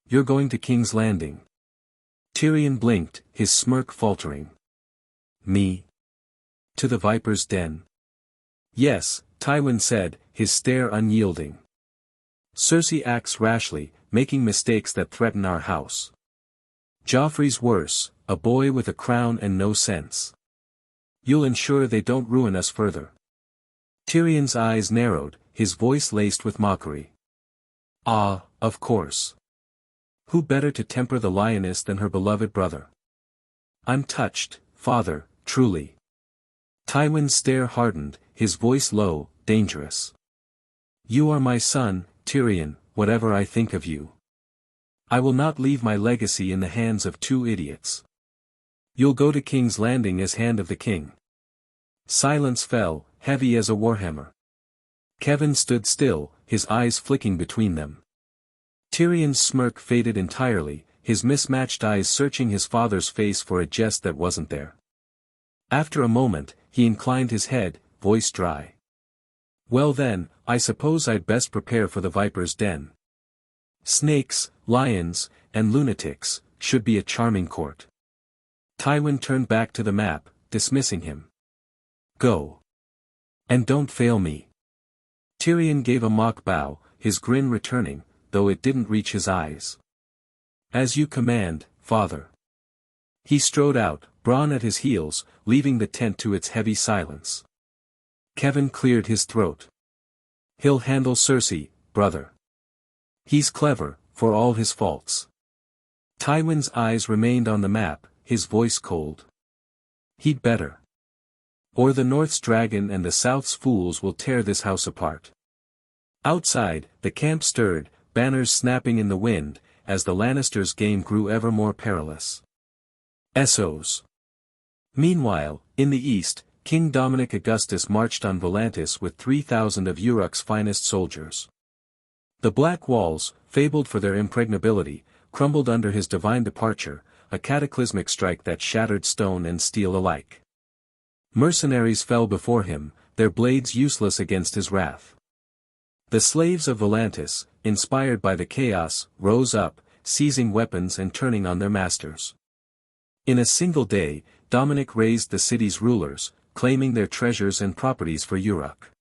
You're going to King's Landing. Tyrion blinked, his smirk faltering. Me? To the Viper's Den? Yes, Tywin said, his stare unyielding. Cersei acts rashly, making mistakes that threaten our house. Joffrey's worse, a boy with a crown and no sense. You'll ensure they don't ruin us further. Tyrion's eyes narrowed, his voice laced with mockery. Ah, of course. Who better to temper the lioness than her beloved brother? I'm touched, father, truly. Tywin's stare hardened, his voice low, dangerous. You are my son, Tyrion, whatever I think of you. I will not leave my legacy in the hands of two idiots. You'll go to King's Landing as Hand of the King. Silence fell, heavy as a warhammer. Kevin stood still, his eyes flicking between them. Tyrion's smirk faded entirely, his mismatched eyes searching his father's face for a jest that wasn't there. After a moment, he inclined his head, voice dry. Well then, I suppose I'd best prepare for the viper's den. Snakes, lions, and lunatics, should be a charming court. Tywin turned back to the map, dismissing him. Go. And don't fail me. Tyrion gave a mock bow, his grin returning, though it didn't reach his eyes. As you command, father. He strode out, Bronn at his heels, leaving the tent to its heavy silence. Kevin cleared his throat. He'll handle Cersei, brother. He's clever, for all his faults. Tywin's eyes remained on the map, his voice cold. He'd better. Or the North's dragon and the South's fools will tear this house apart. Outside, the camp stirred, banners snapping in the wind, as the Lannisters' game grew ever more perilous. Essos. Meanwhile, in the east, King Dominic Augustus marched on Volantis with 3,000 of Uruk's finest soldiers. The Black Walls, fabled for their impregnability, crumbled under his divine departure, a cataclysmic strike that shattered stone and steel alike. Mercenaries fell before him, their blades useless against his wrath. The slaves of Volantis, inspired by the chaos, rose up, seizing weapons and turning on their masters. In a single day, Dominic raised the city's rulers, claiming their treasures and properties for Uruk.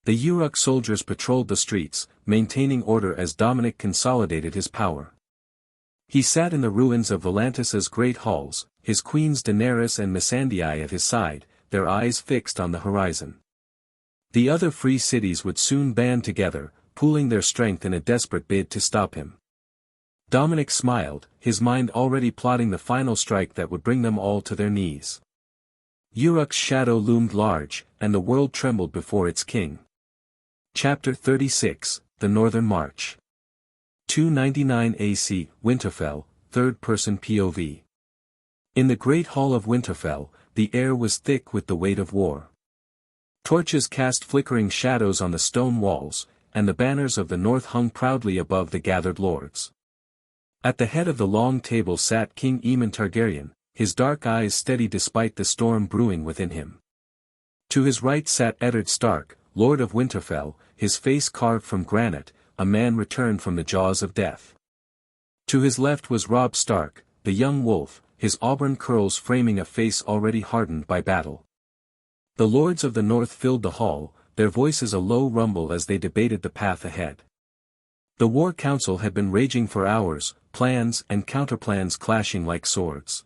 The Uruk soldiers patrolled the streets, maintaining order as Dominic consolidated his power. He sat in the ruins of Volantis's great halls, his queens Daenerys and Missandei at his side, their eyes fixed on the horizon. The other free cities would soon band together, pooling their strength in a desperate bid to stop him. Dominic smiled, his mind already plotting the final strike that would bring them all to their knees. Uruk's shadow loomed large, and the world trembled before its king. Chapter 36, The Northern March. 299 AC, Winterfell, third-person POV. In the great hall of Winterfell, the air was thick with the weight of war. Torches cast flickering shadows on the stone walls, and the banners of the north hung proudly above the gathered lords. At the head of the long table sat King Aemon Targaryen, his dark eyes steady despite the storm brewing within him. To his right sat Eddard Stark, Lord of Winterfell, his face carved from granite, a man returned from the jaws of death. To his left was Robb Stark, the young wolf, his auburn curls framing a face already hardened by battle. The lords of the north filled the hall, their voices a low rumble as they debated the path ahead. The war council had been raging for hours, plans and counterplans clashing like swords.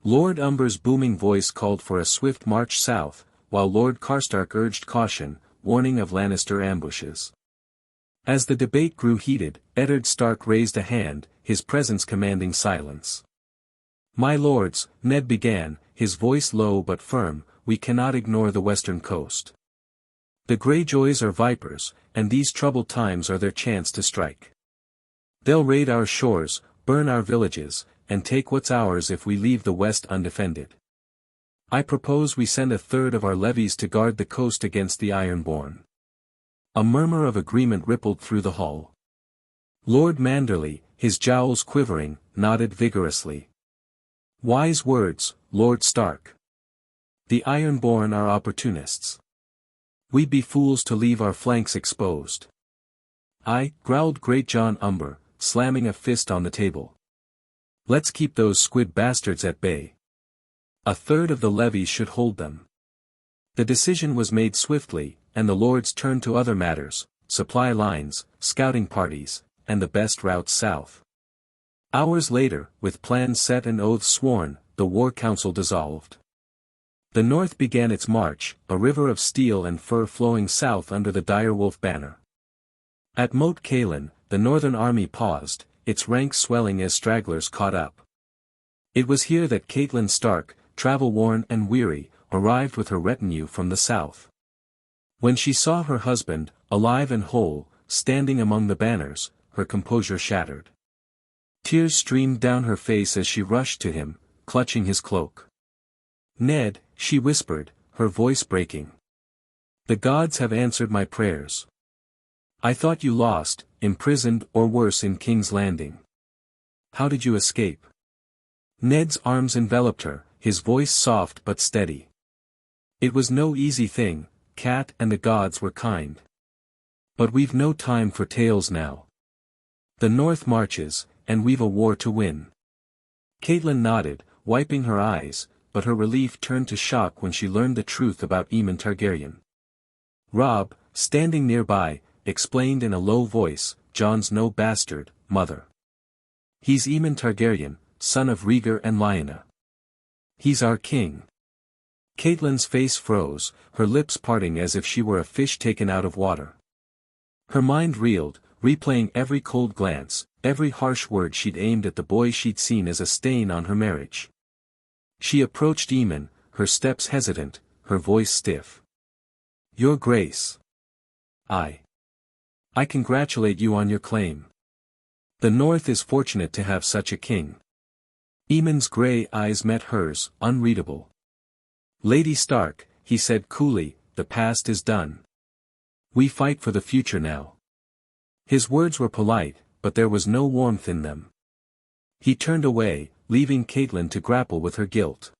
Lord Umber's booming voice called for a swift march south, while Lord Karstark urged caution, warning of Lannister ambushes. As the debate grew heated, Eddard Stark raised a hand, his presence commanding silence. My lords, Ned began, his voice low but firm, we cannot ignore the western coast. The Greyjoys are vipers, and these troubled times are their chance to strike. They'll raid our shores, burn our villages, and take what's ours if we leave the west undefended. I propose we send a third of our levies to guard the coast against the Ironborn. A murmur of agreement rippled through the hall. Lord Manderley, his jowls quivering, nodded vigorously. Wise words, Lord Stark. The Ironborn are opportunists. We'd be fools to leave our flanks exposed. Aye, growled Great John Umber, slamming a fist on the table. Let's keep those squid bastards at bay. A third of the levies should hold them. The decision was made swiftly, and the lords turned to other matters, supply lines, scouting parties, and the best routes south. Hours later, with plans set and oaths sworn, the war council dissolved. The north began its march, a river of steel and fur flowing south under the direwolf banner. At Moat Cailin, the northern army paused, its ranks swelling as stragglers caught up. It was here that Catelyn Stark, travel-worn and weary, arrived with her retinue from the south. When she saw her husband, alive and whole, standing among the banners, her composure shattered. Tears streamed down her face as she rushed to him, clutching his cloak. Ned, she whispered, her voice breaking. The gods have answered my prayers. I thought you lost, imprisoned or worse in King's Landing. How did you escape? Ned's arms enveloped her, his voice soft but steady. It was no easy thing, Cat, and the gods were kind. But we've no time for tales now. The North marches, and we've a war to win. Catelyn nodded, wiping her eyes, but her relief turned to shock when she learned the truth about Aemon Targaryen. Robb, standing nearby, explained in a low voice, "Jon's no bastard, mother. He's Aemon Targaryen, son of Rhaegar and Lyanna. He's our king." Catelyn's face froze, her lips parting as if she were a fish taken out of water. Her mind reeled, replaying every cold glance, every harsh word she'd aimed at the boy she'd seen as a stain on her marriage. She approached Aemon, her steps hesitant, her voice stiff. "Your Grace. I congratulate you on your claim. The North is fortunate to have such a king." Aemon's grey eyes met hers, unreadable. "Lady Stark," he said coolly, "the past is done. We fight for the future now." His words were polite, but there was no warmth in them. He turned away, leaving Catelyn to grapple with her guilt.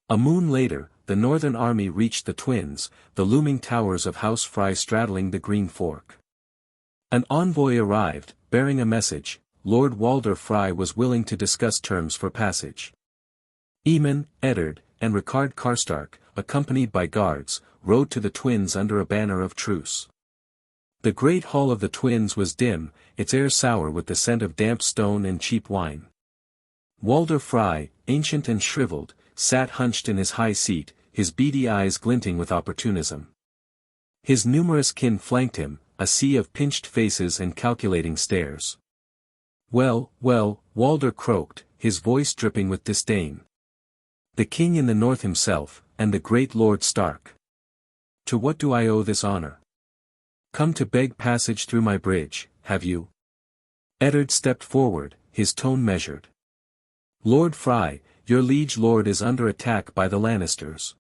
A moon later, the Northern army reached the Twins, the looming towers of House Frey straddling the Green Fork. An envoy arrived, bearing a message. Lord Walder Frey was willing to discuss terms for passage. Aemon, Eddard, and Rickard Karstark, accompanied by guards, rode to the Twins under a banner of truce. The great hall of the Twins was dim, its air sour with the scent of damp stone and cheap wine. Walder Frey, ancient and shriveled, sat hunched in his high seat, his beady eyes glinting with opportunism. His numerous kin flanked him, a sea of pinched faces and calculating stares. "Well, well," Walder croaked, his voice dripping with disdain. "The king in the North himself, and the great Lord Stark. To what do I owe this honor? Come to beg passage through my bridge, have you?" Eddard stepped forward, his tone measured. "Lord Frey, your liege lord is under attack by the Lannisters.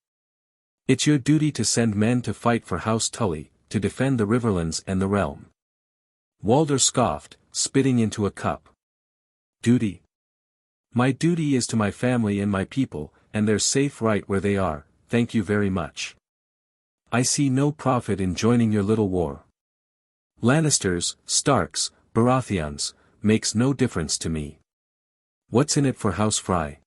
It's your duty to send men to fight for House Tully, to defend the Riverlands and the realm." Walder scoffed, spitting into a cup. "Duty? My duty is to my family and my people, and they're safe right where they are, thank you very much. I see no profit in joining your little war. Lannisters, Starks, Baratheons, makes no difference to me. What's in it for House Frey?"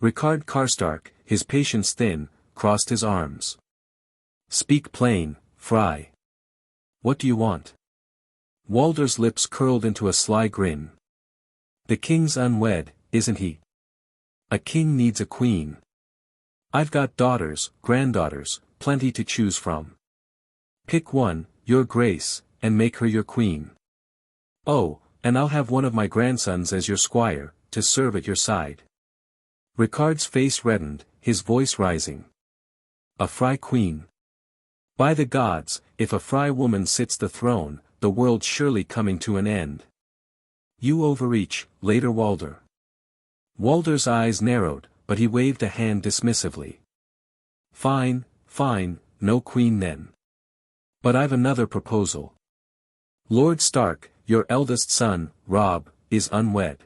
Rickard Karstark, his patience thin, crossed his arms. "Speak plain, Frey. What do you want?" Walder's lips curled into a sly grin. "The king's unwed, isn't he? A king needs a queen. I've got daughters, granddaughters, plenty to choose from. Pick one, your grace, and make her your queen. Oh, and I'll have one of my grandsons as your squire, to serve at your side." Rickard's face reddened, his voice rising. "A Frey queen? By the gods, if a Frey woman sits the throne, the world's surely coming to an end. You overreach, Later Walder." Walder's eyes narrowed, but he waved a hand dismissively. Fine, no queen then. But I've another proposal. Lord Stark, your eldest son, Robb, is unwed.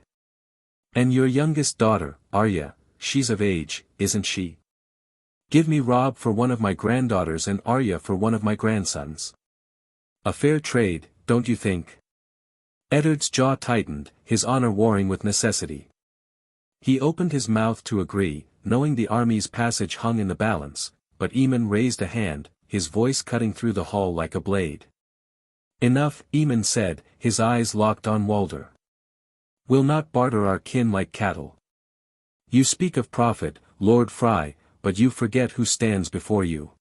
And your youngest daughter, Arya, she's of age, isn't she? Give me Robb for one of my granddaughters and Arya for one of my grandsons. A fair trade, don't you think? Eddard's jaw tightened, his honor warring with necessity. He opened his mouth to agree, knowing the army's passage hung in the balance, but Aemon raised a hand, his voice cutting through the hall like a blade. "Enough," Aemon said, his eyes locked on Walder. "We'll not barter our kin like cattle. You speak of profit, Lord Frey, but you forget who stands before you.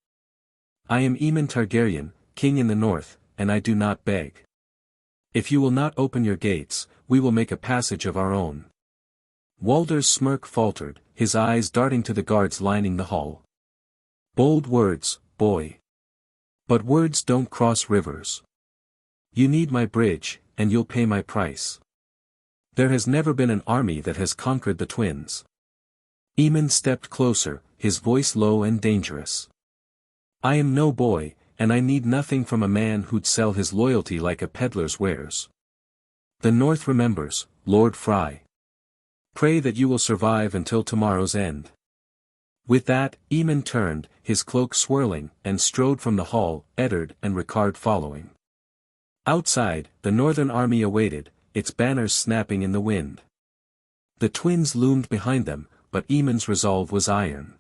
I am Aemon Targaryen, king in the north, and I do not beg. If you will not open your gates, we will make a passage of our own." Walder's smirk faltered, his eyes darting to the guards lining the hall. "Bold words, boy. But words don't cross rivers. You need my bridge, and you'll pay my price. There has never been an army that has conquered the Twins." Aemon stepped closer, his voice low and dangerous. "I am no boy, and I need nothing from a man who'd sell his loyalty like a peddler's wares. The North remembers, Lord Frey. Pray that you will survive until tomorrow's end." With that, Aemon turned, his cloak swirling, and strode from the hall, Eddard and Ricard following. Outside, the northern army awaited, its banners snapping in the wind. The twins loomed behind them, but Aemon's resolve was iron.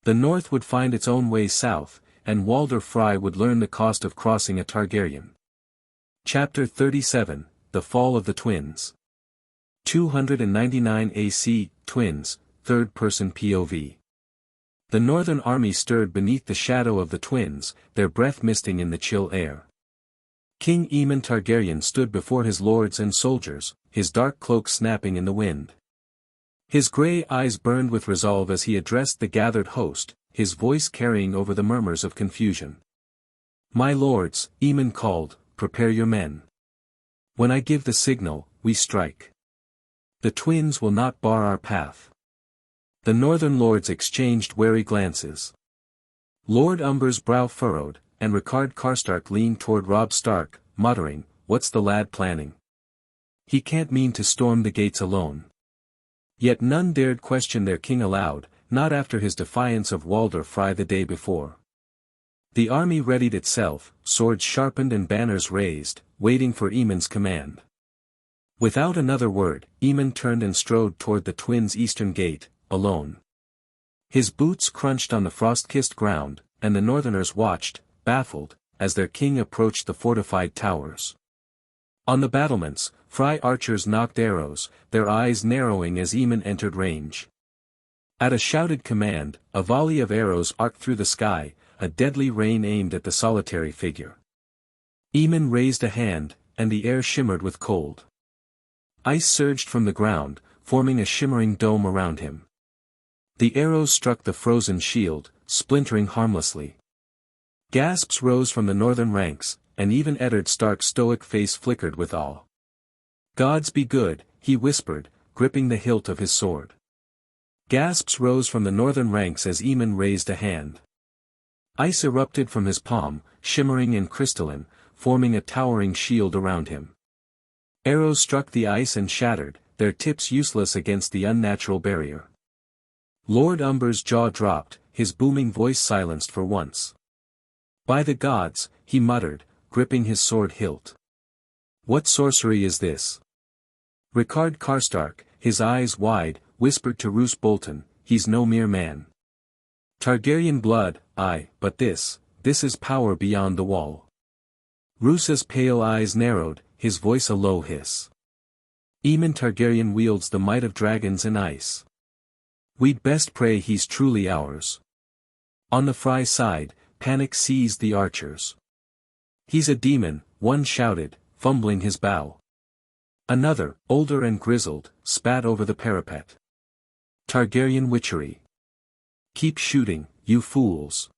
The north would find its own way south, and Walder Frey would learn the cost of crossing a Targaryen. Chapter 37, The Fall of the Twins. 299 AC, Twins, third-person POV. The northern army stirred beneath the shadow of the twins, their breath misting in the chill air. King Aemon Targaryen stood before his lords and soldiers, his dark cloak snapping in the wind. His grey eyes burned with resolve as he addressed the gathered host, his voice carrying over the murmurs of confusion. "My lords," Aemon called, "prepare your men. When I give the signal, we strike. The twins will not bar our path." The northern lords exchanged wary glances. Lord Umber's brow furrowed, and Ricard Karstark leaned toward Robb Stark, muttering, "What's the lad planning? He can't mean to storm the gates alone." Yet none dared question their king aloud, not after his defiance of Walder Frey the day before. The army readied itself, swords sharpened and banners raised, waiting for Aemon's command. Without another word, Aemon turned and strode toward the twins' eastern gate, alone. His boots crunched on the frost-kissed ground, and the northerners watched, baffled, as their king approached the fortified towers. On the battlements, Frey archers knocked arrows, their eyes narrowing as Aemon entered range. At a shouted command, a volley of arrows arced through the sky, a deadly rain aimed at the solitary figure. Aemon raised a hand, and the air shimmered with cold. Ice surged from the ground, forming a shimmering dome around him. The arrows struck the frozen shield, splintering harmlessly. Gasps rose from the northern ranks, and even Eddard Stark's stoic face flickered with awe. "Gods be good," he whispered, gripping the hilt of his sword. Gasps rose from the northern ranks as Aemon raised a hand. Ice erupted from his palm, shimmering and crystalline, forming a towering shield around him. Arrows struck the ice and shattered, their tips useless against the unnatural barrier. Lord Umber's jaw dropped, his booming voice silenced for once. "By the gods," he muttered, gripping his sword hilt. "What sorcery is this?" Ricard Karstark, his eyes wide, whispered to Roose Bolton, "He's no mere man. Targaryen blood, aye, but this is power beyond the wall." Roose's pale eyes narrowed, his voice a low hiss. "Aemon Targaryen wields the might of dragons and ice. We'd best pray he's truly ours." On the Frey side, panic seized the archers. "He's a demon," one shouted, fumbling his bow. Another, older and grizzled, spat over the parapet. "Targaryen witchery. Keep shooting, you fools."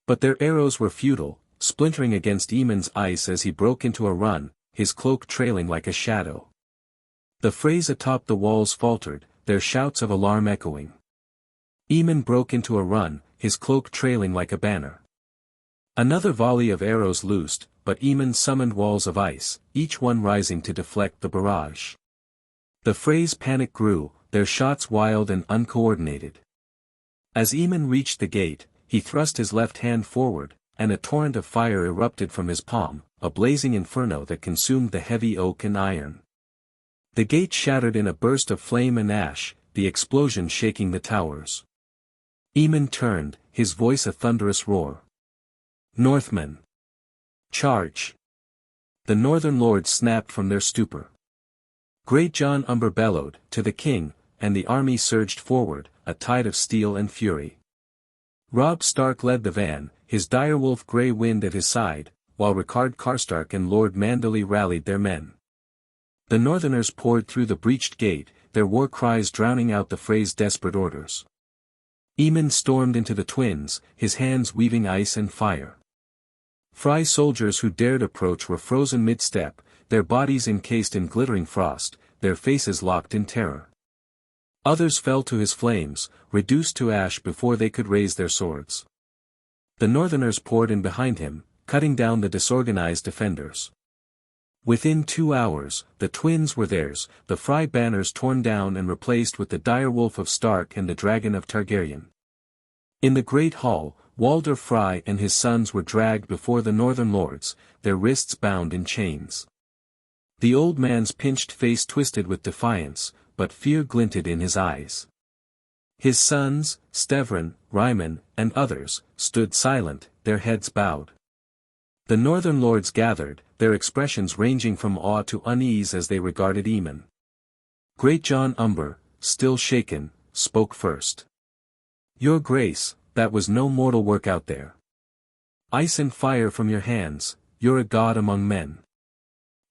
But their arrows were futile, splintering against Aemon's ice as he broke into a run, his cloak trailing like a shadow. The Freys atop the walls faltered, their shouts of alarm echoing. Aemon broke into a run, his cloak trailing like a banner. Another volley of arrows loosed, but Aemon summoned walls of ice, each one rising to deflect the barrage. The Freys' panic grew, their shots wild and uncoordinated. As Aemon reached the gate, he thrust his left hand forward, and a torrent of fire erupted from his palm, a blazing inferno that consumed the heavy oak and iron. The gate shattered in a burst of flame and ash, the explosion shaking the towers. Aemon turned, his voice a thunderous roar. "Northmen! Charge!" The northern lords snapped from their stupor. Great Jon Umber bellowed, to the king, and the army surged forward, a tide of steel and fury. Robb Stark led the van, his direwolf Grey Wind at his side, while Ricard Karstark and Lord Manderly rallied their men. The northerners poured through the breached gate, their war cries drowning out the Freys' desperate orders. Aemon stormed into the twins, his hands weaving ice and fire. Frey soldiers who dared approach were frozen mid-step, their bodies encased in glittering frost, their faces locked in terror. Others fell to his flames, reduced to ash before they could raise their swords. The northerners poured in behind him, cutting down the disorganized defenders. Within 2 hours, the twins were theirs, the Frey banners torn down and replaced with the direwolf of Stark and the dragon of Targaryen. In the great hall, Walder Frey and his sons were dragged before the northern lords, their wrists bound in chains. The old man's pinched face twisted with defiance, but fear glinted in his eyes. His sons, Stevran, Ryman, and others, stood silent, their heads bowed. The northern lords gathered, their expressions ranging from awe to unease as they regarded Aemon. Great John Umber, still shaken, spoke first. "Your grace, that was no mortal work out there. Ice and fire from your hands, you're a god among men."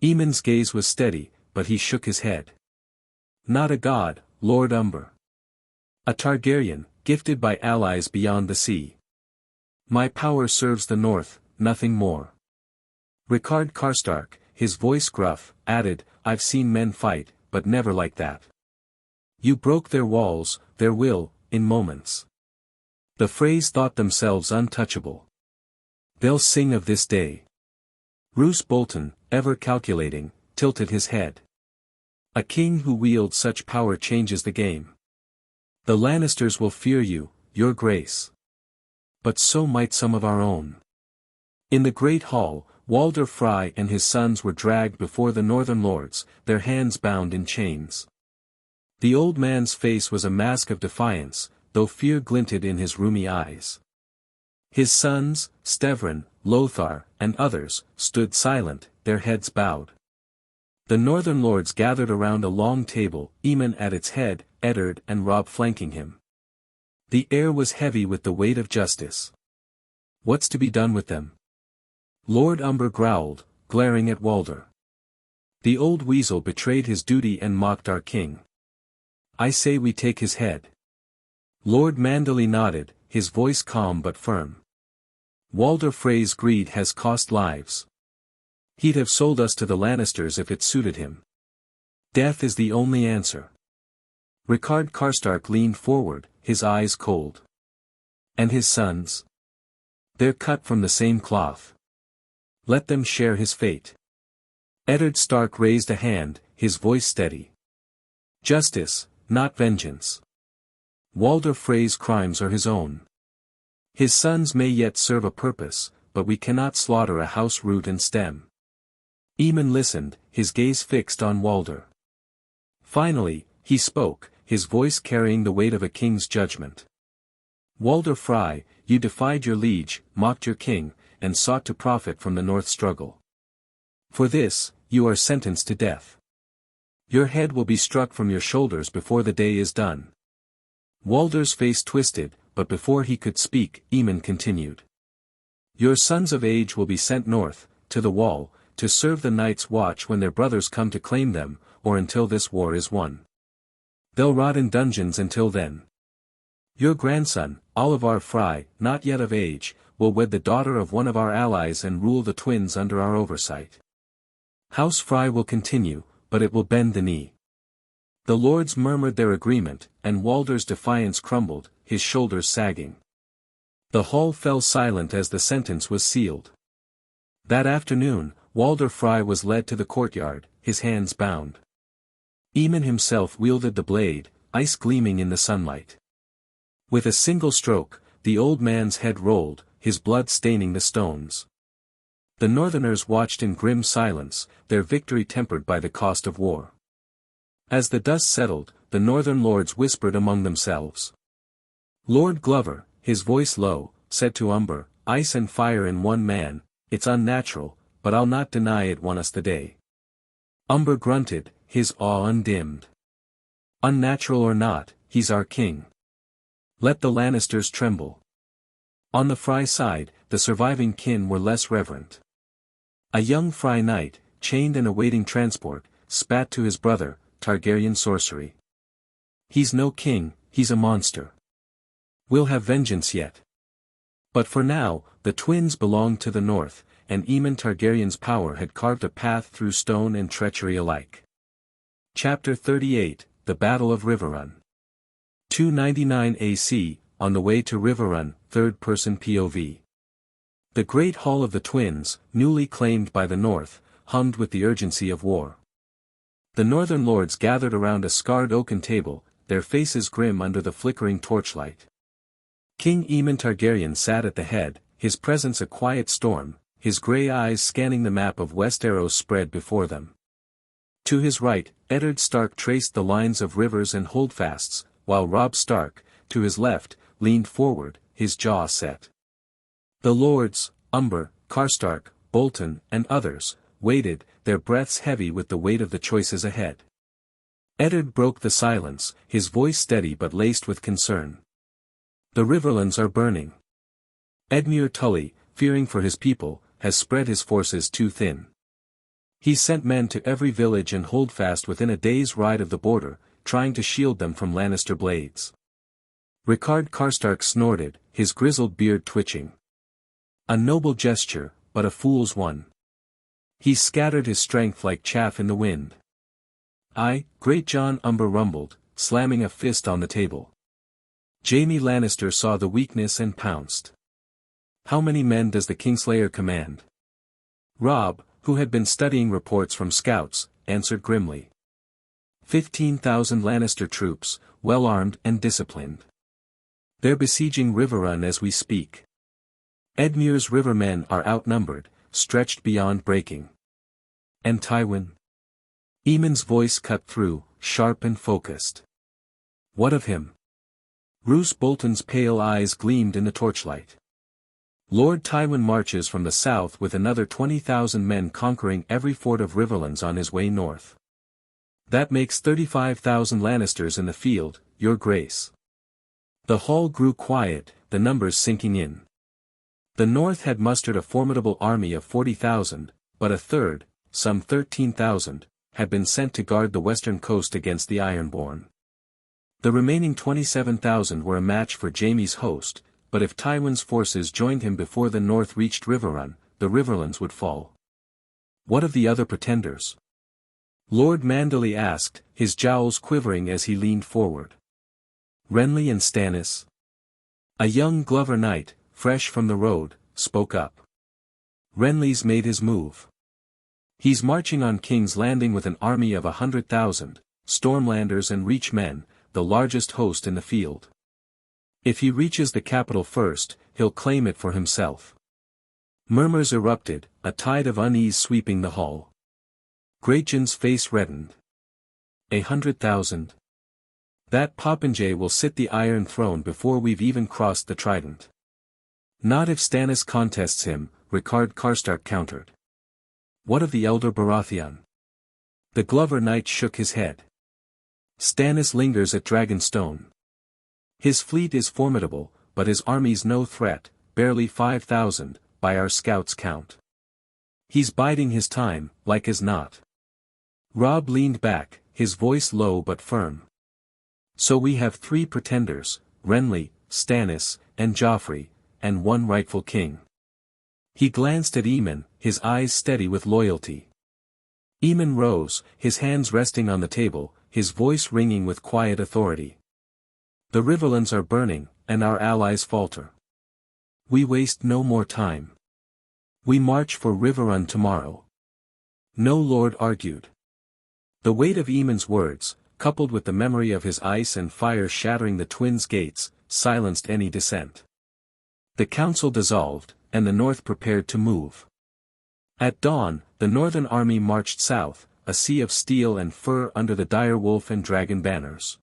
Aemon's gaze was steady, but he shook his head. "Not a god, Lord Umber. A Targaryen, gifted by allies beyond the sea. My power serves the north, nothing more." Ricard Karstark, his voice gruff, added, "I've seen men fight, but never like that. You broke their walls, their will, in moments. The Freys thought themselves untouchable. They'll sing of this day." Roose Bolton, ever calculating, tilted his head. "A king who wields such power changes the game. The Lannisters will fear you, your grace. But so might some of our own." In the great hall, Walder Frey and his sons were dragged before the northern lords, their hands bound in chains. The old man's face was a mask of defiance, though fear glinted in his rheumy eyes. His sons, Stevran, Lothar, and others, stood silent, their heads bowed. The northern lords gathered around a long table, Aemon at its head, Eddard and Robb flanking him. The air was heavy with the weight of justice. "What's to be done with them?" Lord Umber growled, glaring at Walder. "The old weasel betrayed his duty and mocked our king. I say we take his head." Lord Manderley nodded, his voice calm but firm. "Walder Frey's greed has cost lives. He'd have sold us to the Lannisters if it suited him. Death is the only answer." Ricard Karstark leaned forward, his eyes cold. "And his sons? They're cut from the same cloth. Let them share his fate." Eddard Stark raised a hand, his voice steady. "Justice, not vengeance. Walder Frey's crimes are his own. His sons may yet serve a purpose, but we cannot slaughter a house root and stem." Aemon listened, his gaze fixed on Walder. Finally, he spoke, his voice carrying the weight of a king's judgment. "Walder Frey, you defied your liege, mocked your king, and sought to profit from the North struggle. For this, you are sentenced to death. Your head will be struck from your shoulders before the day is done." Walder's face twisted, but before he could speak, Aemon continued. "Your sons of age will be sent north, to the wall, to serve the night's watch when their brothers come to claim them, or until this war is won. They'll rot in dungeons until then. Your grandson, Olyvar Frey, not yet of age, will wed the daughter of one of our allies and rule the twins under our oversight. House Frey will continue, but it will bend the knee." The lords murmured their agreement, and Walder's defiance crumbled, his shoulders sagging. The hall fell silent as the sentence was sealed. That afternoon, Walder Frey was led to the courtyard, his hands bound. Aemon himself wielded the blade, ice gleaming in the sunlight. With a single stroke, the old man's head rolled, his blood staining the stones. The northerners watched in grim silence, their victory tempered by the cost of war. As the dust settled, the northern lords whispered among themselves. Lord Glover, his voice low, said to Umber, "Ice and fire in one man, it's unnatural, but I'll not deny it won us the day." Umber grunted, his awe undimmed. "Unnatural or not, he's our king. Let the Lannisters tremble." On the Frey side, the surviving kin were less reverent. A young Frey knight, chained and awaiting transport, spat to his brother, Targaryen sorcery. "He's no king, he's a monster. We'll have vengeance yet." But for now, the twins belonged to the north, and Aemon Targaryen's power had carved a path through stone and treachery alike. Chapter 38, The Battle of Riverrun. 299 AC, on the way to Riverrun, third-person POV. The great hall of the twins, newly claimed by the north, hummed with the urgency of war. The northern lords gathered around a scarred oaken table, their faces grim under the flickering torchlight. King Aemon Targaryen sat at the head, his presence a quiet storm, his grey eyes scanning the map of Westeros spread before them. To his right, Eddard Stark traced the lines of rivers and holdfasts, while Robb Stark, to his left, leaned forward, his jaw set. The lords, Umber, Karstark, Bolton, and others, waited, their breaths heavy with the weight of the choices ahead. Eddard broke the silence, his voice steady but laced with concern. The Riverlands are burning. Edmure Tully, fearing for his people, has spread his forces too thin. He's sent men to every village and holdfast within a day's ride of the border, trying to shield them from Lannister blades. Rickard Karstark snorted, his grizzled beard twitching. A noble gesture, but a fool's one. He scattered his strength like chaff in the wind. Great John Umber rumbled, slamming a fist on the table. Jaime Lannister saw the weakness and pounced. How many men does the Kingslayer command? Robb, who had been studying reports from scouts, answered grimly. 15,000 Lannister troops, well-armed and disciplined. They're besieging Riverrun as we speak. Edmure's rivermen are outnumbered, stretched beyond breaking. And Tywin? Aemon's voice cut through, sharp and focused. What of him? Roose Bolton's pale eyes gleamed in the torchlight. Lord Tywin marches from the south with another 20,000 men conquering every fort of Riverlands on his way north. That makes 35,000 Lannisters in the field, your grace. The hall grew quiet, the numbers sinking in. The north had mustered a formidable army of 40,000, but a third, some 13,000, had been sent to guard the western coast against the Ironborn. The remaining 27,000 were a match for Jaime's host, but if Tywin's forces joined him before the north reached Riverrun, the Riverlands would fall. What of the other pretenders? Lord Manderley asked, his jowls quivering as he leaned forward. Renly and Stannis? A young Glover knight, fresh from the road, spoke up. Renly's made his move. He's marching on King's Landing with an army of 100,000, Stormlanders and Reach men, the largest host in the field. If he reaches the capital first, he'll claim it for himself. Murmurs erupted, a tide of unease sweeping the hall. Greyjohn's face reddened. 100,000. That popinjay will sit the Iron Throne before we've even crossed the Trident. Not if Stannis contests him, Rickard Karstark countered. What of the elder Baratheon? The Glover knight shook his head. Stannis lingers at Dragonstone. His fleet is formidable, but his army's no threat, barely 5,000, by our scouts' count. He's biding his time, like as not. Robb leaned back, his voice low but firm. So we have 3 pretenders, Renly, Stannis, and Joffrey, and one rightful king. He glanced at Aemon, his eyes steady with loyalty. Aemon rose, his hands resting on the table, his voice ringing with quiet authority. The Riverlands are burning, and our allies falter. We waste no more time. We march for Riverrun tomorrow. No lord argued. The weight of Aemon's words, coupled with the memory of his ice and fire shattering the twins' gates, silenced any dissent. The council dissolved, and the north prepared to move. At dawn, the northern army marched south, a sea of steel and fur under the dire wolf and dragon banners.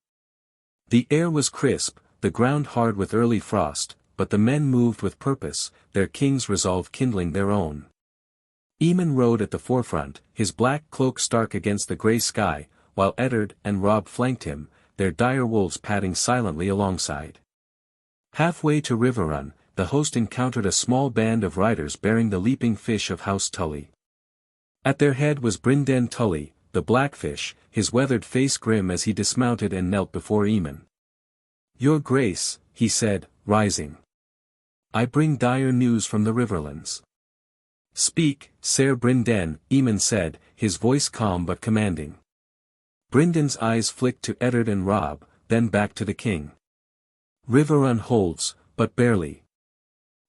The air was crisp, the ground hard with early frost, but the men moved with purpose, their king's resolve kindling their own. Aemon rode at the forefront, his black cloak stark against the grey sky, while Eddard and Robb flanked him, their dire wolves padding silently alongside. Halfway to Riverrun, the host encountered a small band of riders bearing the leaping fish of House Tully. At their head was Brynden Tully, the Blackfish, his weathered face grim as he dismounted and knelt before Aemon. Your Grace, he said, rising. I bring dire news from the Riverlands. Speak, Ser Brynden, Aemon said, his voice calm but commanding. Brynden's eyes flicked to Eddard and Robb, then back to the king. Riverrun holds, but barely.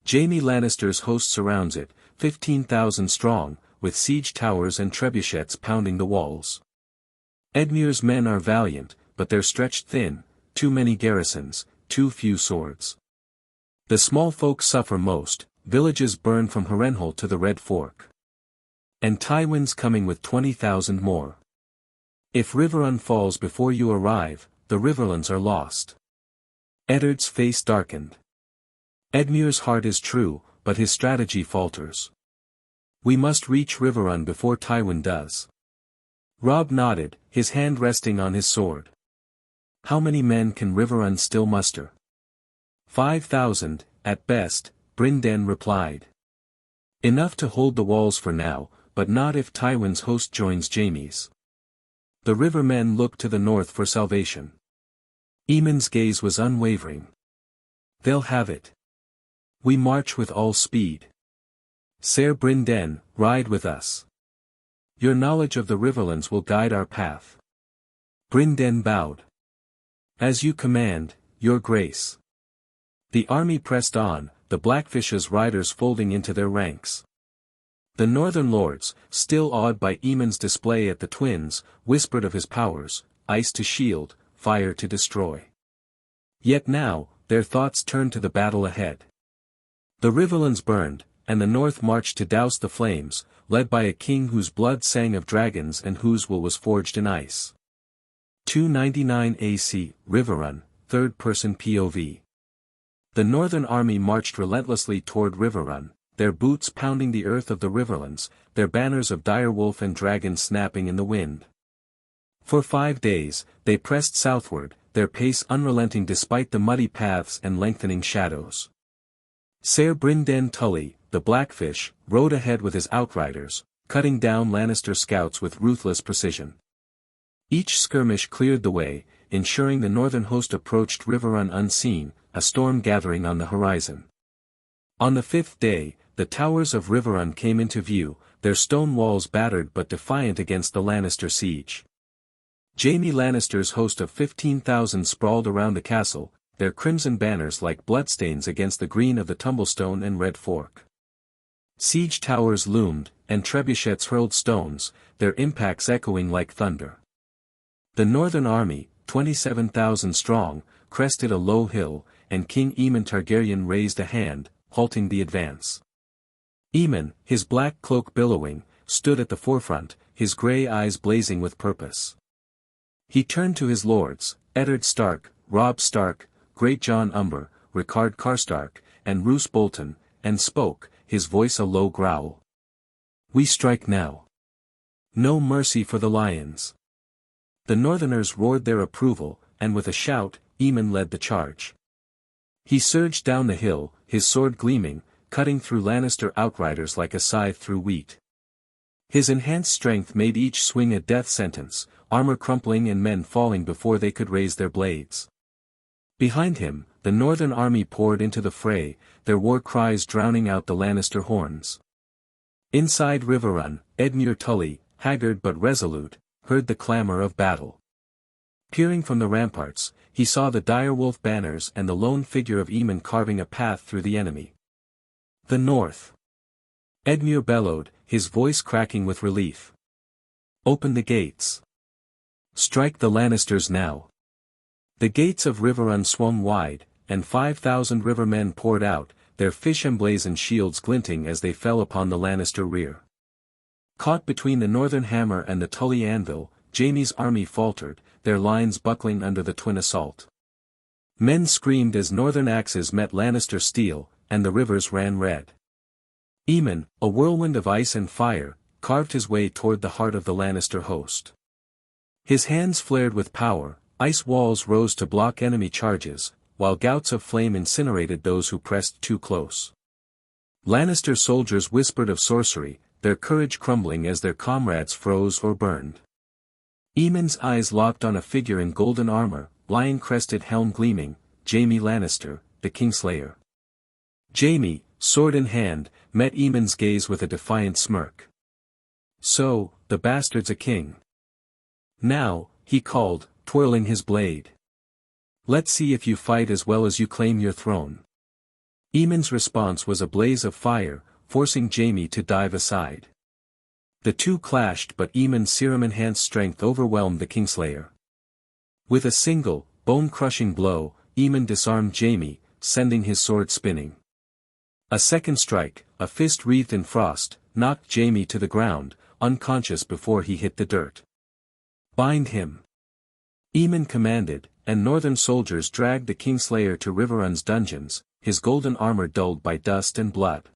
Jaime Lannister's host surrounds it, 15,000 strong, with siege towers and trebuchets pounding the walls. Edmure's men are valiant, but they're stretched thin, too many garrisons, too few swords. The small folk suffer most, villages burn from Harrenhal to the Red Fork. And Tywin's coming with 20,000 more. If Riverrun falls before you arrive, the Riverlands are lost. Eddard's face darkened. Edmure's heart is true, but his strategy falters. We must reach Riverrun before Tywin does. Robb nodded, his hand resting on his sword. How many men can Riverrun still muster? 5,000, at best, Brynden replied. Enough to hold the walls for now, but not if Tywin's host joins Jaime's. The rivermen looked to the north for salvation. Aemon's gaze was unwavering. They'll have it. We march with all speed. Ser Brynden, ride with us. Your knowledge of the Riverlands will guide our path. Brynden bowed. As you command, your grace. The army pressed on, the Blackfish's riders folding into their ranks. The northern lords, still awed by Aemon's display at the Twins, whispered of his powers, ice to shield, fire to destroy. Yet now, their thoughts turned to the battle ahead. The Riverlands burned, and the north marched to douse the flames, led by a king whose blood sang of dragons and whose will was forged in ice. 299 AC, Riverrun, third-person POV. The northern army marched relentlessly toward Riverrun, their boots pounding the earth of the Riverlands, their banners of direwolf and dragon snapping in the wind. For 5 days, they pressed southward, their pace unrelenting despite the muddy paths and lengthening shadows. Ser Brynden Tully, the Blackfish, rode ahead with his outriders, cutting down Lannister scouts with ruthless precision. Each skirmish cleared the way, ensuring the northern host approached Riverrun unseen, a storm gathering on the horizon. On the 5th day, the towers of Riverrun came into view, their stone walls battered but defiant against the Lannister siege. Jaime Lannister's host of 15,000 sprawled around the castle, their crimson banners like bloodstains against the green of the Tumblestone and Red Fork. Siege towers loomed, and trebuchets hurled stones, their impacts echoing like thunder. The northern army, 27,000 strong, crested a low hill, and King Aemon Targaryen raised a hand, halting the advance. Aemon, his black cloak billowing, stood at the forefront, his grey eyes blazing with purpose. He turned to his lords, Eddard Stark, Robb Stark, Greatjon Umber, Rickard Karstark, and Roose Bolton, and spoke, his voice a low growl. We strike now. No mercy for the lions. The northerners roared their approval, and with a shout, Aemon led the charge. He surged down the hill, his sword gleaming, cutting through Lannister outriders like a scythe through wheat. His enhanced strength made each swing a death sentence, armor crumpling and men falling before they could raise their blades. Behind him, the northern army poured into the fray, their war cries drowning out the Lannister horns. Inside Riverrun, Edmure Tully, haggard but resolute, heard the clamor of battle. Peering from the ramparts, he saw the direwolf banners and the lone figure of Aemon carving a path through the enemy. The north. Edmure bellowed, his voice cracking with relief. Open the gates. Strike the Lannisters now. The gates of Riverrun swung wide, and 5,000 rivermen poured out, their fish-emblazoned shields glinting as they fell upon the Lannister rear. Caught between the northern hammer and the Tully anvil, Jaime's army faltered, their lines buckling under the twin assault. Men screamed as northern axes met Lannister steel, and the rivers ran red. Aemon, a whirlwind of ice and fire, carved his way toward the heart of the Lannister host. His hands flared with power, ice walls rose to block enemy charges, while gouts of flame incinerated those who pressed too close. Lannister soldiers whispered of sorcery, their courage crumbling as their comrades froze or burned. Aemon's eyes locked on a figure in golden armor, lion-crested helm gleaming, Jaime Lannister, the Kingslayer. Jaime, sword in hand, met Aemon's gaze with a defiant smirk. So, the bastard's a king. Now, he called, twirling his blade. Let's see if you fight as well as you claim your throne. Aemon's response was a blaze of fire, forcing Jaime to dive aside. The two clashed but Aemon's serum-enhanced strength overwhelmed the Kingslayer. With a single, bone-crushing blow, Aemon disarmed Jaime, sending his sword spinning. A second strike, a fist wreathed in frost, knocked Jaime to the ground, unconscious before he hit the dirt. "Bind him!" Aemon commanded, and northern soldiers dragged the Kingslayer to Riverrun's dungeons, his golden armor dulled by dust and blood.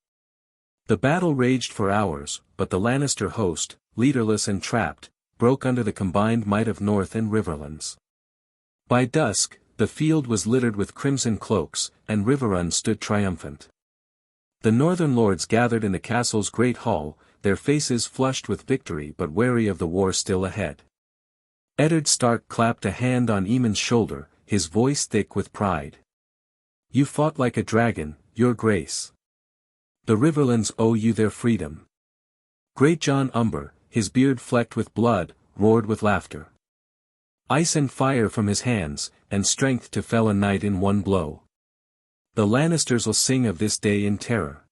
The battle raged for hours, but the Lannister host, leaderless and trapped, broke under the combined might of North and Riverlands. By dusk, the field was littered with crimson cloaks, and Riverrun stood triumphant. The northern lords gathered in the castle's great hall, their faces flushed with victory but wary of the war still ahead. Eddard Stark clapped a hand on Aemon's shoulder, his voice thick with pride. "You fought like a dragon, your grace. The Riverlands owe you their freedom." Great John Umber, his beard flecked with blood, roared with laughter. Ice and fire from his hands, and strength to fell a knight in one blow. The Lannisters'll sing of this day in terror.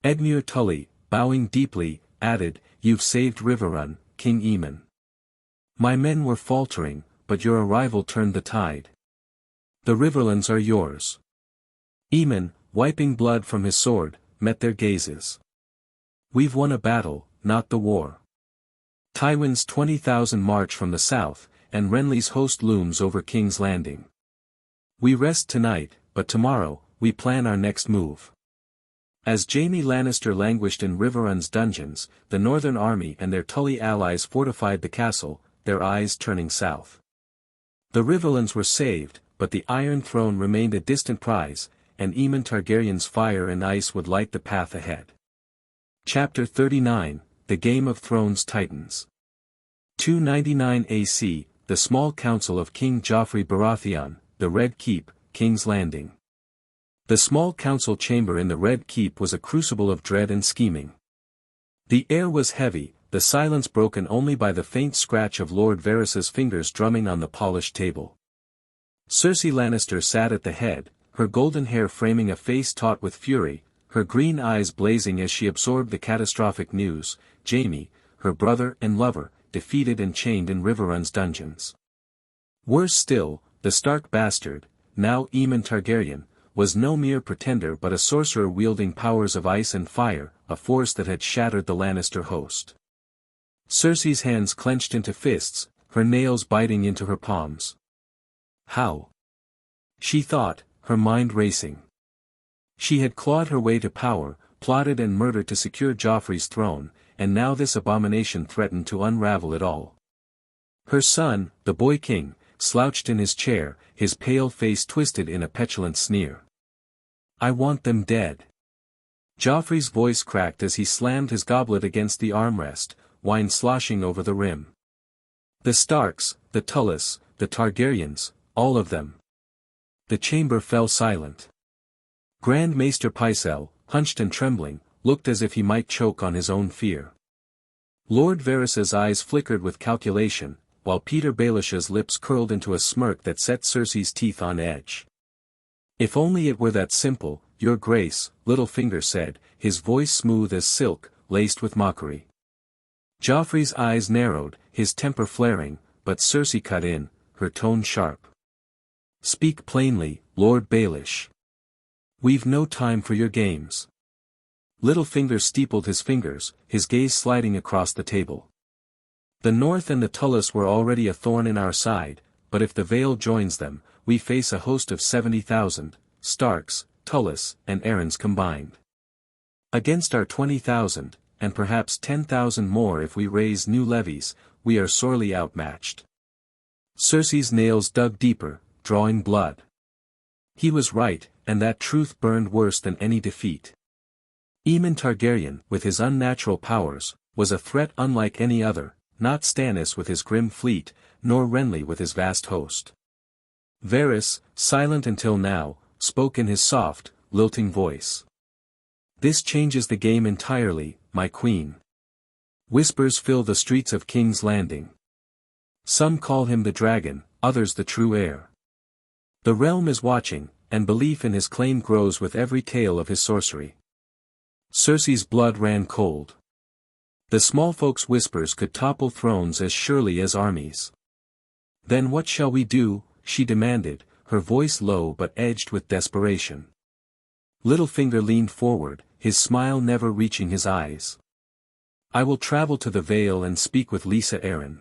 Edmure Tully, bowing deeply, added, "You've saved Riverrun, King Aemon. My men were faltering, but your arrival turned the tide. The Riverlands are yours." Aemon, wiping blood from his sword, met their gazes. "We've won a battle, not the war. Tywin's 20,000 march from the south, and Renly's host looms over King's Landing. We rest tonight, but tomorrow, we plan our next move." As Jaime Lannister languished in Riverrun's dungeons, the northern army and their Tully allies fortified the castle, their eyes turning south. The Riverlands were saved, but the Iron Throne remained a distant prize, and Aemon Targaryen's fire and ice would light the path ahead. Chapter 39, The Game of Thrones Titans. 299 AC, the small council of King Joffrey Baratheon, the Red Keep, King's Landing. The small council chamber in the Red Keep was a crucible of dread and scheming. The air was heavy, the silence broken only by the faint scratch of Lord Varys's fingers drumming on the polished table. Cersei Lannister sat at the head, her golden hair framing a face taut with fury, her green eyes blazing as she absorbed the catastrophic news: Jaime, her brother and lover, defeated and chained in Riverrun's dungeons. Worse still, the Stark bastard, now Aemon Targaryen, was no mere pretender but a sorcerer wielding powers of ice and fire, a force that had shattered the Lannister host. Cersei's hands clenched into fists, her nails biting into her palms. How? She thought, her mind racing. She had clawed her way to power, plotted and murdered to secure Joffrey's throne, and now this abomination threatened to unravel it all. Her son, the boy king, slouched in his chair, his pale face twisted in a petulant sneer. "I want them dead." Joffrey's voice cracked as he slammed his goblet against the armrest, wine sloshing over the rim. "The Starks, the Tullys, the Targaryens, all of them." The chamber fell silent. Grand Maester Pycelle, hunched and trembling, looked as if he might choke on his own fear. Lord Varys's eyes flickered with calculation, while Peter Baelish's lips curled into a smirk that set Cersei's teeth on edge. "If only it were that simple, Your Grace," Littlefinger said, his voice smooth as silk, laced with mockery. Joffrey's eyes narrowed, his temper flaring, but Cersei cut in, her tone sharp. "Speak plainly, Lord Baelish. We've no time for your games." Littlefinger steepled his fingers, his gaze sliding across the table. "The North and the Tullys were already a thorn in our side, but if the Vale joins them, we face a host of 70,000, Starks, Tullys, and Arryns combined. Against our 20,000, and perhaps 10,000 more if we raise new levies, we are sorely outmatched." Cersei's nails dug deeper, drawing blood. He was right, and that truth burned worse than any defeat. Aemon Targaryen, with his unnatural powers, was a threat unlike any other, not Stannis with his grim fleet, nor Renly with his vast host. Varys, silent until now, spoke in his soft, lilting voice. "This changes the game entirely, my queen." Whispers fill the streets of King's Landing. Some call him the dragon, others the true heir. The realm is watching, and belief in his claim grows with every tale of his sorcery. Cersei's blood ran cold. The small folks' whispers could topple thrones as surely as armies. "Then what shall we do?" she demanded, her voice low but edged with desperation. Littlefinger leaned forward, his smile never reaching his eyes. I will travel to the Vale and speak with Lisa Arryn.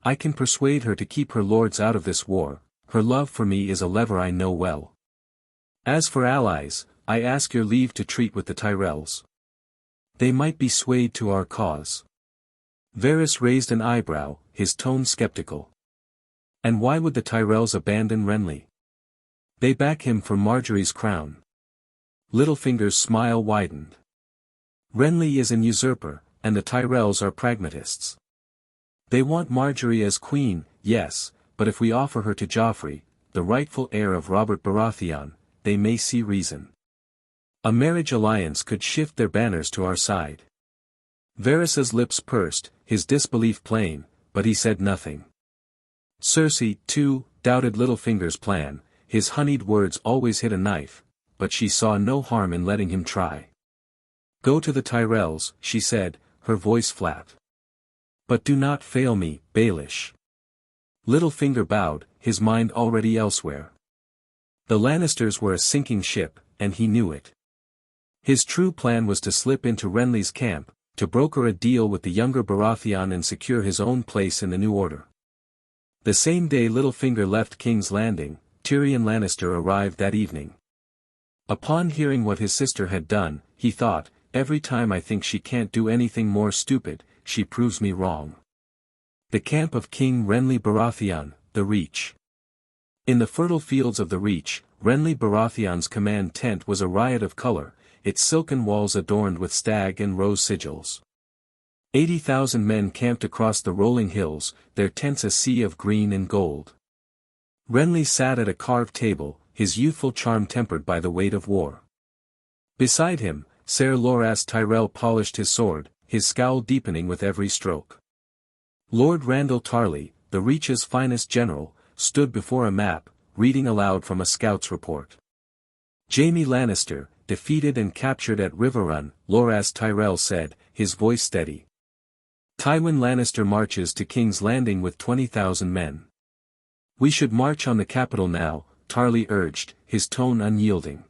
I can persuade her to keep her lords out of this war. Her love for me is a lever I know well. As for allies, I ask your leave to treat with the Tyrells. They might be swayed to our cause. Varys raised an eyebrow, his tone skeptical. And why would the Tyrells abandon Renly? They back him for Marjorie's crown. Littlefinger's smile widened. Renly is an usurper, and the Tyrells are pragmatists. They want Marjorie as queen, yes, but if we offer her to Joffrey, the rightful heir of Robert Baratheon, they may see reason. A marriage alliance could shift their banners to our side. Varys's lips pursed, his disbelief plain, but he said nothing. Cersei, too, doubted Littlefinger's plan. His honeyed words always hit a knife, but she saw no harm in letting him try. Go to the Tyrells, she said, her voice flat. But do not fail me, Baelish. Littlefinger bowed, his mind already elsewhere. The Lannisters were a sinking ship, and he knew it. His true plan was to slip into Renly's camp, to broker a deal with the younger Baratheon and secure his own place in the new order. The same day Littlefinger left King's Landing, Tyrion Lannister arrived that evening. Upon hearing what his sister had done, he thought, every time I think she can't do anything more stupid, she proves me wrong. The camp of King Renly Baratheon, the Reach. In the fertile fields of the Reach, Renly Baratheon's command tent was a riot of color, its silken walls adorned with stag and rose sigils. 80,000 men camped across the rolling hills, their tents a sea of green and gold. Renly sat at a carved table, his youthful charm tempered by the weight of war. Beside him, Ser Loras Tyrell polished his sword, his scowl deepening with every stroke. Lord Randall Tarley, the Reach's finest general, stood before a map, reading aloud from a scout's report. Jaime Lannister, defeated and captured at Riverrun, Loras Tyrell said, his voice steady. Tywin Lannister marches to King's Landing with 20,000 men. We should march on the capital now, Tarley urged, his tone unyielding.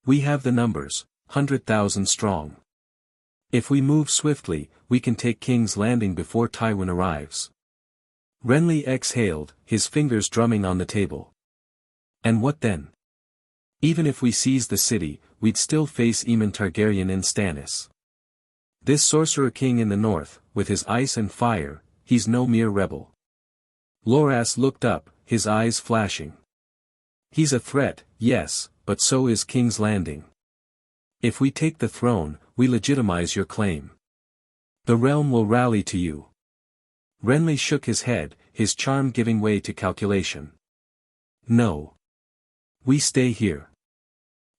We have the numbers, 100,000 strong. If we move swiftly, we can take King's Landing before Tywin arrives. Renly exhaled, his fingers drumming on the table. And what then? Even if we seize the city, we'd still face Aemon Targaryen and Stannis. This sorcerer king in the north, with his ice and fire, he's no mere rebel. Loras looked up, his eyes flashing. He's a threat, yes, but so is King's Landing. If we take the throne, we legitimize your claim. The realm will rally to you. Renly shook his head, his charm giving way to calculation. No. We stay here.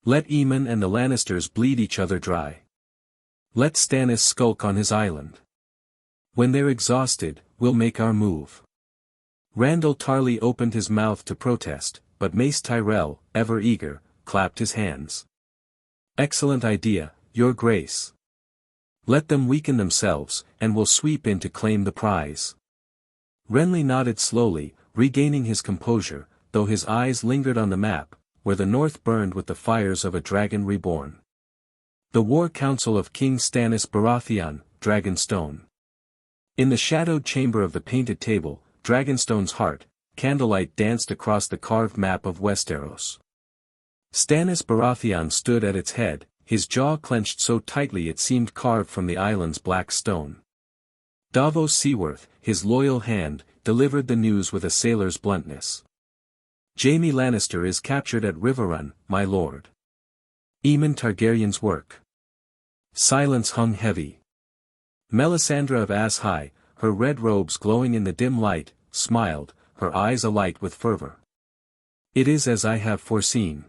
Let Aemon and the Lannisters bleed each other dry. Let Stannis skulk on his island. When they're exhausted, we'll make our move. Randall Tarley opened his mouth to protest, but Mace Tyrell, ever eager, clapped his hands. Excellent idea, Your Grace. Let them weaken themselves, and we'll sweep in to claim the prize. Renly nodded slowly, regaining his composure, though his eyes lingered on the map, where the north burned with the fires of a dragon reborn. The War Council of King Stannis Baratheon, Dragonstone. In the shadowed chamber of the painted table, Dragonstone's heart, candlelight danced across the carved map of Westeros. Stannis Baratheon stood at its head, his jaw clenched so tightly it seemed carved from the island's black stone. Davos Seaworth, his loyal hand, delivered the news with a sailor's bluntness. Jaime Lannister is captured at Riverrun, my lord. Aemon Targaryen's work. Silence hung heavy. Melisandre of Ass High, her red robes glowing in the dim light, smiled, her eyes alight with fervor. It is as I have foreseen.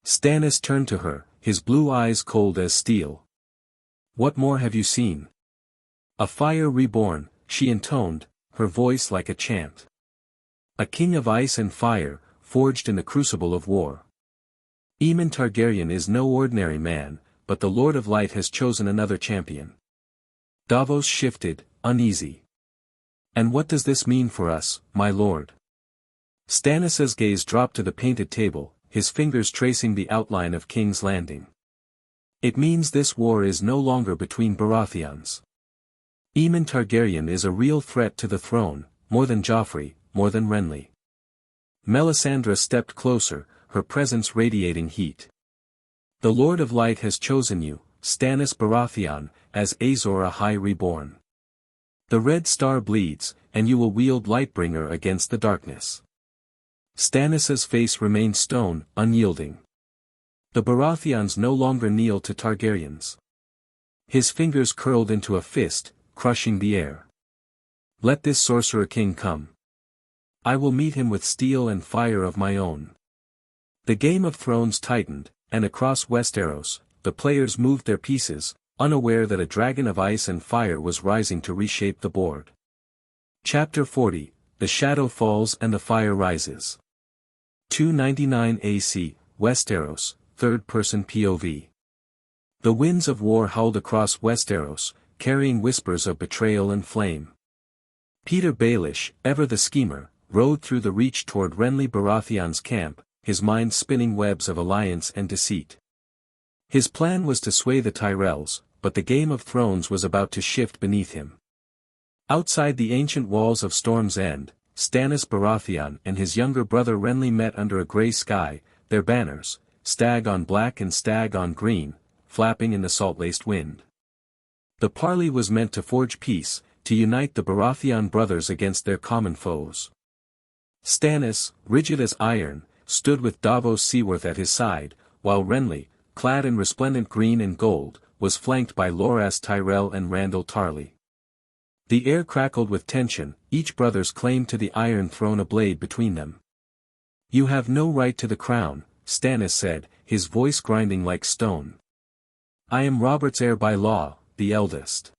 Stannis turned to her, his blue eyes cold as steel. What more have you seen? A fire reborn, she intoned, her voice like a chant. A king of ice and fire, forged in the crucible of war. Aemon Targaryen is no ordinary man, but the Lord of Light has chosen another champion. Davos shifted, uneasy. And what does this mean for us, my lord? Stannis' gaze dropped to the painted table, his fingers tracing the outline of King's Landing. It means this war is no longer between Baratheons. Aemon Targaryen is a real threat to the throne, more than Joffrey, more than Renly. Melisandre stepped closer, her presence radiating heat. The Lord of Light has chosen you, Stannis Baratheon, as Azor Ahai reborn. The red star bleeds, and you will wield Lightbringer against the darkness. Stannis' face remained stone, unyielding. The Baratheons no longer kneel to Targaryens. His fingers curled into a fist, crushing the air. Let this sorcerer king come. I will meet him with steel and fire of my own. The Game of Thrones tightened, and across Westeros, the players moved their pieces, unaware that a dragon of ice and fire was rising to reshape the board. Chapter 40, The Shadow Falls and the Fire Rises. 299 AC, Westeros, third-person POV. The winds of war howled across Westeros, carrying whispers of betrayal and flame. Peter Baelish, ever the schemer, rode through the reach toward Renly Baratheon's camp, his mind spinning webs of alliance and deceit. His plan was to sway the Tyrells, but the Game of Thrones was about to shift beneath him. Outside the ancient walls of Storm's End, Stannis Baratheon and his younger brother Renly met under a grey sky, their banners, stag on black and stag on green, flapping in the salt-laced wind. The parley was meant to forge peace, to unite the Baratheon brothers against their common foes. Stannis, rigid as iron, stood with Davos Seaworth at his side, while Renly, clad in resplendent green and gold, was flanked by Loras Tyrell and Randyll Tarly. The air crackled with tension, each brother's claim to the Iron Throne ablaze between them. You have no right to the crown, Stannis said, his voice grinding like stone. I am Robert's heir by law, the eldest.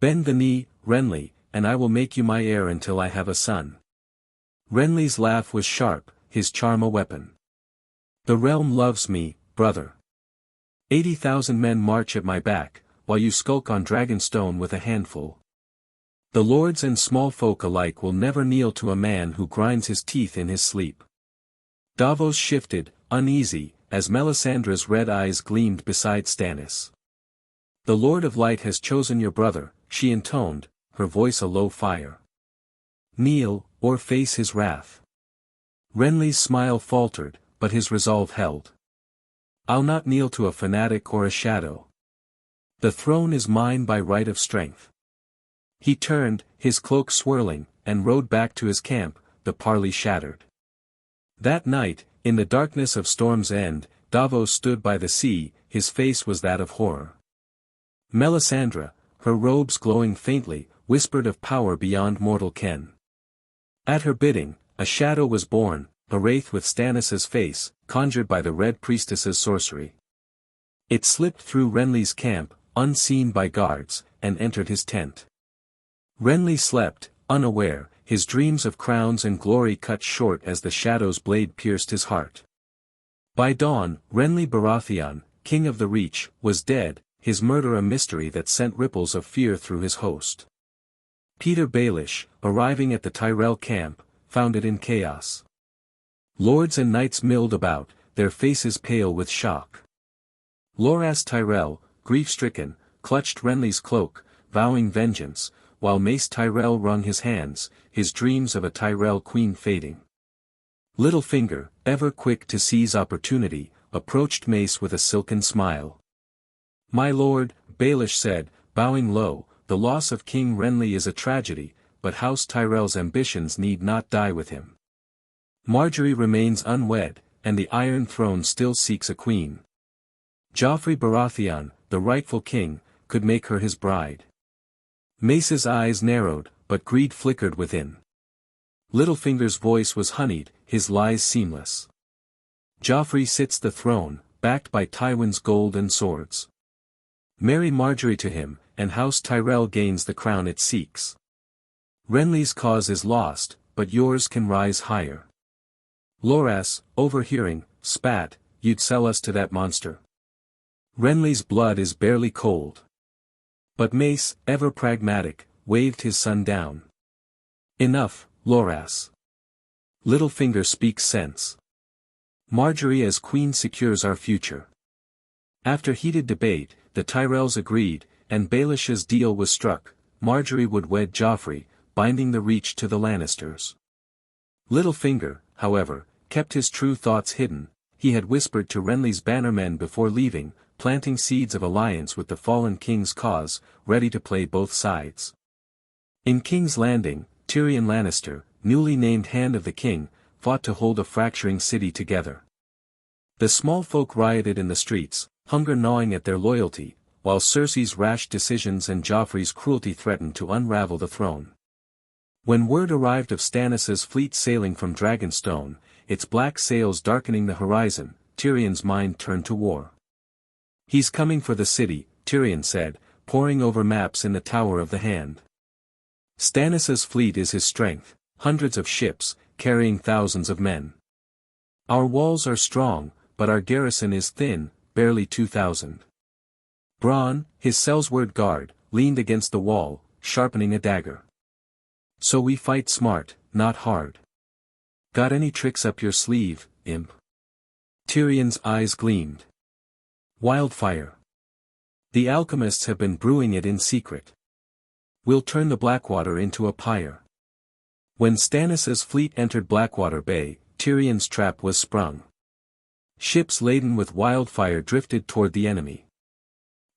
Bend the knee, Renly, and I will make you my heir until I have a son. Renly's laugh was sharp, his charm a weapon. The realm loves me, brother. 80,000 men march at my back, while you skulk on Dragonstone with a handful. The lords and small folk alike will never kneel to a man who grinds his teeth in his sleep. Davos shifted, uneasy, as Melisandre's red eyes gleamed beside Stannis. The Lord of Light has chosen your brother, she intoned, her voice a low fire. Kneel, or face his wrath. Renly's smile faltered, but his resolve held. I'll not kneel to a fanatic or a shadow. The throne is mine by right of strength. He turned, his cloak swirling, and rode back to his camp, the parley shattered. That night, in the darkness of Storm's End, Davos stood by the sea, his face was that of horror. Melisandre, her robes glowing faintly, whispered of power beyond mortal ken. At her bidding, a shadow was born, a wraith with Stannis' face, conjured by the Red Priestess's sorcery. It slipped through Renly's camp, unseen by guards, and entered his tent. Renly slept, unaware, his dreams of crowns and glory cut short as the shadow's blade pierced his heart. By dawn, Renly Baratheon, king of the Reach, was dead, his murder a mystery that sent ripples of fear through his host. Peter Baelish, arriving at the Tyrell camp, found it in chaos. Lords and knights milled about, their faces pale with shock. Loras Tyrell, grief-stricken, clutched Renly's cloak, vowing vengeance, while Mace Tyrell wrung his hands, his dreams of a Tyrell queen fading. Littlefinger, ever quick to seize opportunity, approached Mace with a silken smile. My lord, Baelish said, bowing low, the loss of King Renly is a tragedy, but House Tyrell's ambitions need not die with him. Margaery remains unwed, and the Iron Throne still seeks a queen. Joffrey Baratheon, the rightful king, could make her his bride. Mace's eyes narrowed, but greed flickered within. Littlefinger's voice was honeyed, his lies seamless. Joffrey sits the throne, backed by Tywin's gold and swords. Marry Margaery to him, and House Tyrell gains the crown it seeks. Renly's cause is lost, but yours can rise higher. Loras, overhearing, spat, you'd sell us to that monster. Renly's blood is barely cold. But Mace, ever pragmatic, waved his son down. Enough, Loras. Littlefinger speaks sense. Marjorie as queen secures our future. After heated debate, the Tyrells agreed, and Baelish's deal was struck. Marjorie would wed Joffrey, binding the Reach to the Lannisters. Littlefinger, however, kept his true thoughts hidden. He had whispered to Renly's bannermen before leaving, planting seeds of alliance with the fallen king's cause, ready to play both sides. In King's Landing, Tyrion Lannister, newly named Hand of the King, fought to hold a fracturing city together. The small folk rioted in the streets, hunger gnawing at their loyalty, while Cersei's rash decisions and Joffrey's cruelty threatened to unravel the throne. When word arrived of Stannis' fleet sailing from Dragonstone, its black sails darkening the horizon, Tyrion's mind turned to war. "He's coming for the city," Tyrion said, poring over maps in the Tower of the Hand. "Stannis' fleet is his strength, hundreds of ships, carrying thousands of men. Our walls are strong, but our garrison is thin, barely 2,000. Bronn, his Selsward guard, leaned against the wall, sharpening a dagger. So we fight smart, not hard. Got any tricks up your sleeve, imp?" Tyrion's eyes gleamed. "Wildfire. The alchemists have been brewing it in secret. We'll turn the Blackwater into a pyre." When Stannis' fleet entered Blackwater Bay, Tyrion's trap was sprung. Ships laden with wildfire drifted toward the enemy.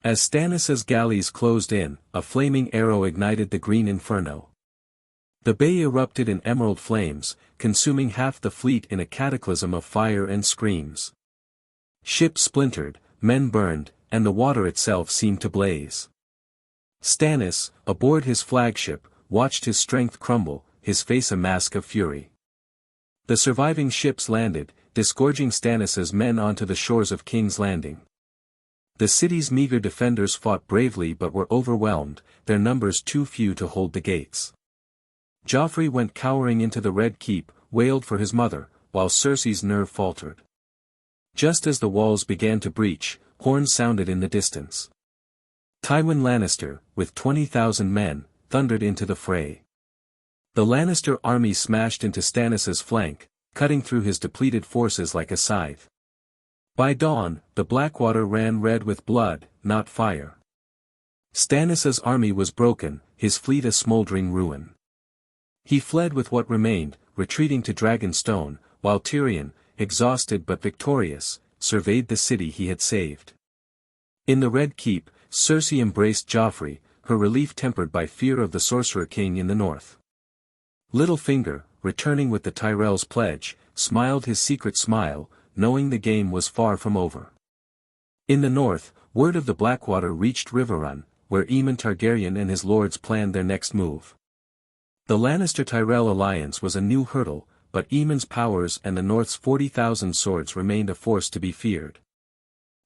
As Stannis' galleys closed in, a flaming arrow ignited the green inferno. The bay erupted in emerald flames, consuming half the fleet in a cataclysm of fire and screams. Ships splintered, men burned, and the water itself seemed to blaze. Stannis, aboard his flagship, watched his strength crumble, his face a mask of fury. The surviving ships landed, disgorging Stannis' men onto the shores of King's Landing. The city's meager defenders fought bravely but were overwhelmed, their numbers too few to hold the gates. Joffrey went cowering into the Red Keep, wailed for his mother, while Cersei's nerve faltered. Just as the walls began to breach, horns sounded in the distance. Tywin Lannister, with 20,000 men, thundered into the fray. The Lannister army smashed into Stannis' flank, cutting through his depleted forces like a scythe. By dawn, the Blackwater ran red with blood, not fire. Stannis' army was broken, his fleet a smoldering ruin. He fled with what remained, retreating to Dragonstone, while Tyrion, exhausted but victorious, surveyed the city he had saved. In the Red Keep, Cersei embraced Joffrey, her relief tempered by fear of the Sorcerer King in the north. Littlefinger, returning with the Tyrells' pledge, smiled his secret smile, knowing the game was far from over. In the north, word of the Blackwater reached Riverrun, where Aemon Targaryen and his lords planned their next move. The Lannister-Tyrell alliance was a new hurdle, but Aemon's powers and the North's 40,000 swords remained a force to be feared.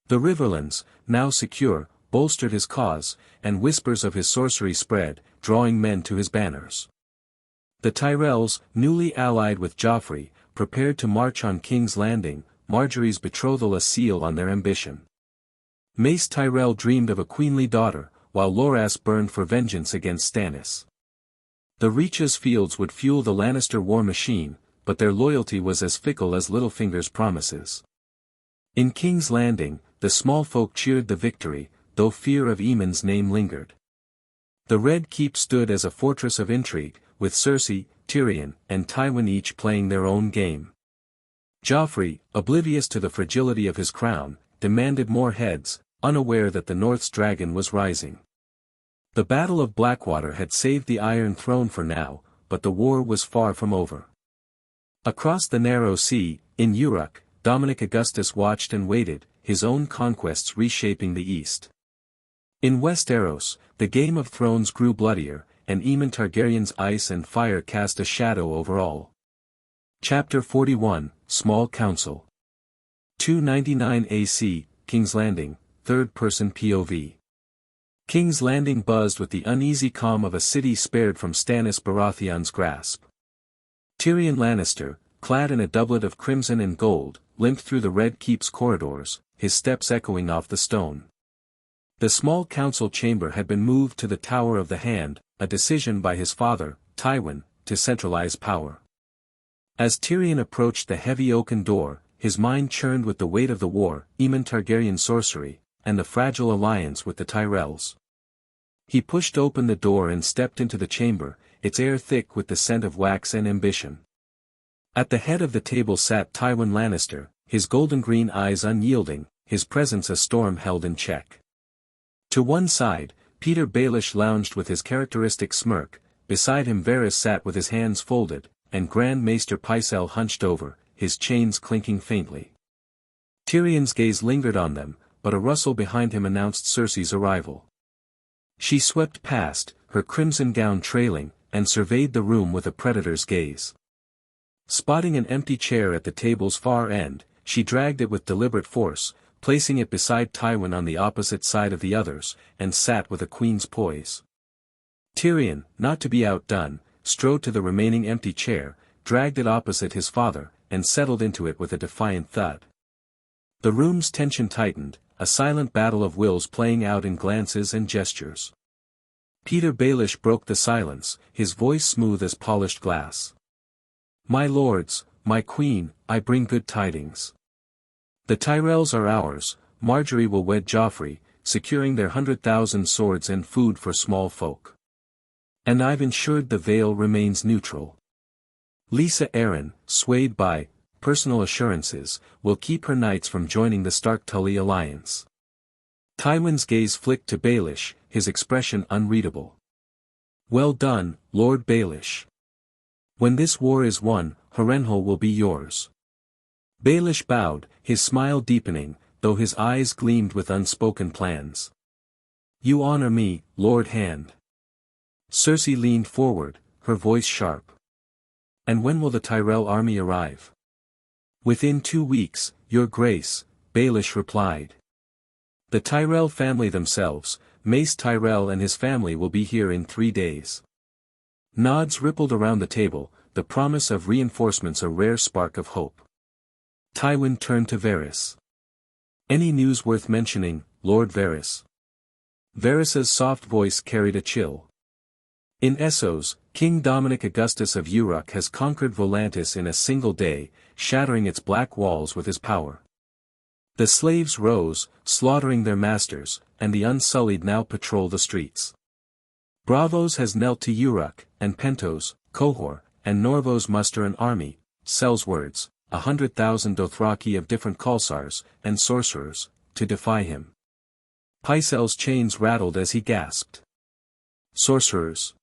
The Riverlands, now secure, bolstered his cause, and whispers of his sorcery spread, drawing men to his banners. The Tyrells, newly allied with Joffrey, prepared to march on King's Landing, Marjorie's betrothal a seal on their ambition. Mace Tyrell dreamed of a queenly daughter, while Loras burned for vengeance against Stannis. The Reach's fields would fuel the Lannister war machine, but their loyalty was as fickle as Littlefinger's promises. In King's Landing, the small folk cheered the victory, though fear of Aemon's name lingered. The Red Keep stood as a fortress of intrigue, with Cersei, Tyrion, and Tywin each playing their own game. Joffrey, oblivious to the fragility of his crown, demanded more heads, unaware that the North's dragon was rising. The Battle of Blackwater had saved the Iron Throne for now, but the war was far from over. Across the narrow sea, in Uruk, Dominic Augustus watched and waited, his own conquests reshaping the east. In Westeros, the Game of Thrones grew bloodier, and Aemon Targaryen's ice and fire cast a shadow over all. Chapter 41, Small Council. 299 AC, King's Landing, third-person POV. King's Landing buzzed with the uneasy calm of a city spared from Stannis Baratheon's grasp. Tyrion Lannister, clad in a doublet of crimson and gold, limped through the Red Keep's corridors, his steps echoing off the stone. The small council chamber had been moved to the Tower of the Hand, a decision by his father, Tywin, to centralize power. As Tyrion approached the heavy oaken door, his mind churned with the weight of the war, Aemon Targaryen sorcery, and the fragile alliance with the Tyrells. He pushed open the door and stepped into the chamber, its air thick with the scent of wax and ambition. At the head of the table sat Tywin Lannister, his golden-green eyes unyielding, his presence a storm held in check. To one side, Petyr Baelish lounged with his characteristic smirk, beside him Varys sat with his hands folded, and Grand Maester Pycelle hunched over, his chains clinking faintly. Tyrion's gaze lingered on them, but a rustle behind him announced Cersei's arrival. She swept past, her crimson gown trailing, and surveyed the room with a predator's gaze. Spotting an empty chair at the table's far end, she dragged it with deliberate force, placing it beside Tywin on the opposite side of the others, and sat with a queen's poise. Tyrion, not to be outdone, strode to the remaining empty chair, dragged it opposite his father, and settled into it with a defiant thud. The room's tension tightened, a silent battle of wills playing out in glances and gestures. Petyr Baelish broke the silence, his voice smooth as polished glass. "My lords, my queen, I bring good tidings. The Tyrells are ours, Margaery will wed Joffrey, securing their 100,000 swords and food for small folk. And I've ensured the Vale remains neutral. Lysa Arryn, swayed by personal assurances, will keep her knights from joining the Stark-Tully alliance." Tywin's gaze flicked to Baelish, his expression unreadable. "Well done, Lord Baelish. When this war is won, Harrenhal will be yours." Baelish bowed, his smile deepening, though his eyes gleamed with unspoken plans. "You honor me, Lord Hand." Cersei leaned forward, her voice sharp. "And when will the Tyrell army arrive?" "Within 2 weeks, Your Grace," Baelish replied. "The Tyrell family themselves, Mace Tyrell and his family will be here in 3 days." Nods rippled around the table, the promise of reinforcements a rare spark of hope. Tywin turned to Varys. "Any news worth mentioning, Lord Varys?" Varys's soft voice carried a chill. "In Essos, King Dominic Augustus of Uruk has conquered Volantis in a single day, shattering its black walls with his power. The slaves rose, slaughtering their masters, and the Unsullied now patrol the streets. Braavos has knelt to Uruk, and Pentos, Qohor, and Norvos muster an army, Sellswords, 100,000 Dothraki of different Khalsars, and sorcerers, to defy him." Pycelle's chains rattled as he gasped. "Sorcerers?